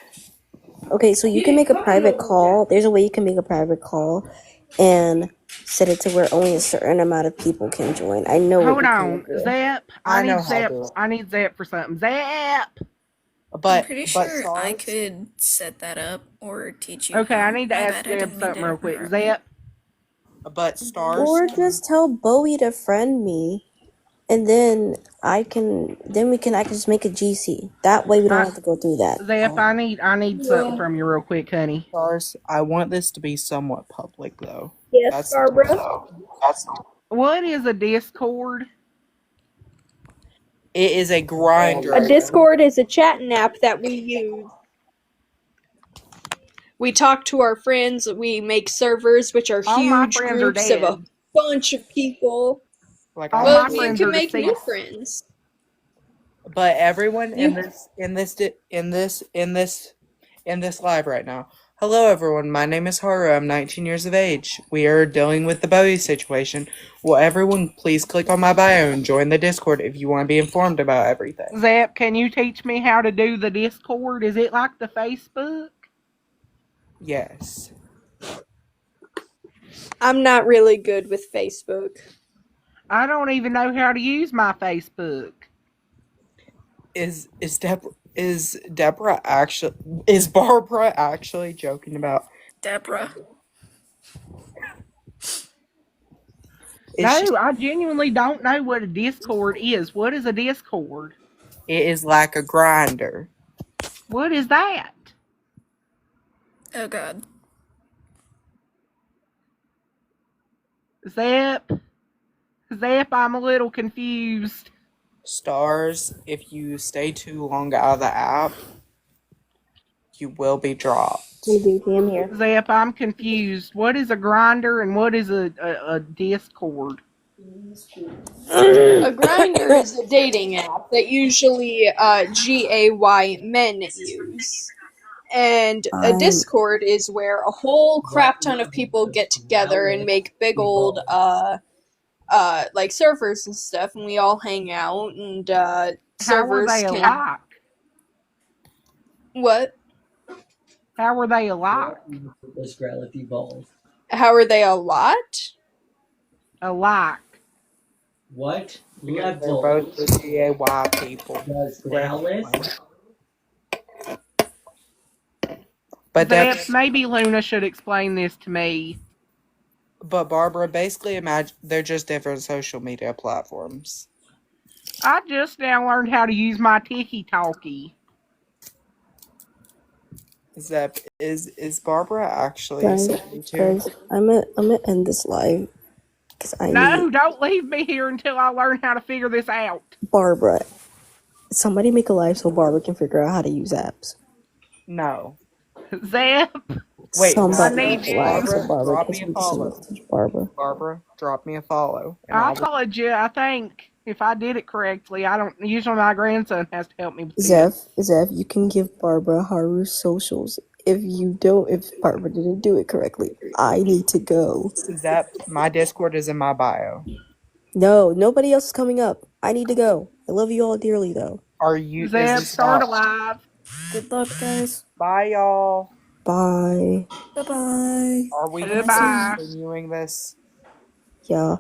S2: Okay, so you can make a private call. There's a way you can make a private call and set it to where only a certain amount of people can join. I know.
S6: Hold
S2: what you
S6: on,
S2: can do.
S6: Zep.
S14: I know
S6: need
S14: how
S6: Zep.
S14: to do it.
S6: I need Zep for something. Zep.
S15: I'm pretty sure I could set that up or teach you.
S6: Okay,
S15: how.
S6: I need to
S15: My
S6: ask
S15: bad, I
S6: Zep
S15: didn't mean
S6: something
S15: to
S6: real quick.
S15: interrupt.
S6: Zep.
S14: But Stars.
S2: Or just tell Bowie to friend me, and then I can just make a GC. That way we don't have to go through that.
S6: Zep, I need something from you real quick, honey.
S14: Stars, I want this to be somewhat public though.
S16: Yes, Barbara.
S6: What is a Discord?
S14: It is a grinder.
S16: A Discord is a chatting app that we use. We talk to our friends, we make servers, which are
S6: All my
S16: huge
S6: friends are
S16: groups of a
S6: dead.
S16: bunch of people.
S14: Like
S6: All
S16: Well,
S6: my
S16: you
S6: friends
S16: can
S6: are
S16: make new
S6: deceased.
S16: friends.
S14: But everyone in
S16: You-
S14: this in this live right now. Hello, everyone. My name is Haru. I'm 19 years of age. We are dealing with the Bowie situation. Will everyone please click on my bio and join the Discord if you want to be informed about everything?
S6: Zep, can you teach me how to do the Discord? Is it like the Facebook?
S14: Yes.
S16: I'm not really good with Facebook.
S6: I don't even know how to use my Facebook.
S14: Is Barbara actually joking about
S15: Deborah?
S6: No, I genuinely don't know what a Discord is. What is a Discord?
S14: It is like a grinder.
S6: What is that?
S15: Oh god.
S6: Zep, I'm a little confused.
S14: Stars, if you stay too long out of the app, you will be dropped.
S2: I'm here.
S6: Zep, I'm confused. What is a grinder and what is a Discord?
S16: A grinder is a dating app that usually GAY men use. And a Discord is where a whole crap ton of people get together and make big old like servers and stuff, and we all hang out and servers
S6: How are they
S16: can.
S6: alike?
S16: What?
S6: How are they alike?
S23: This gravity balls.
S16: How are they a lot?
S6: Alike.
S23: What?
S14: Because they're both the GAY people. But
S6: Zep, maybe Luna should explain this to me.
S14: But Barbara, basically imagine they're just different social media platforms.
S6: I just now learned how to use my tiki-talkie.
S14: Zep, is Barbara actually
S2: Guys, I'm gonna end this live because I
S6: No,
S2: need
S6: don't leave me here until I learn how to figure this out.
S2: Barbara. Somebody make a live so Barbara can figure out how to use apps.
S14: No.
S6: Zep.
S14: Wait,
S2: Somebody
S6: I need
S2: make a live so
S6: you.
S2: Barbara
S14: drop
S2: can
S14: me a
S2: speak
S14: follow.
S2: to Barbara.
S14: Barbara, drop me a follow. And
S6: I
S14: I'll
S6: told you, I think, if I did it correctly, I don't. Usually my grandson has to help me with
S2: Zeph, you can give Barbara Haru's socials. If Barbara didn't do it correctly, I need to go.
S14: Zep, my Discord is in my bio.
S2: No, nobody else is coming up. I need to go. I love you all dearly, though.
S14: Are you?
S6: Zep, start alive.
S15: Good luck, guys.
S14: Bye, y'all.
S2: Bye.
S15: Bye-bye.
S14: Are we
S6: Goodbye.
S14: continuing this?
S2: Yeah.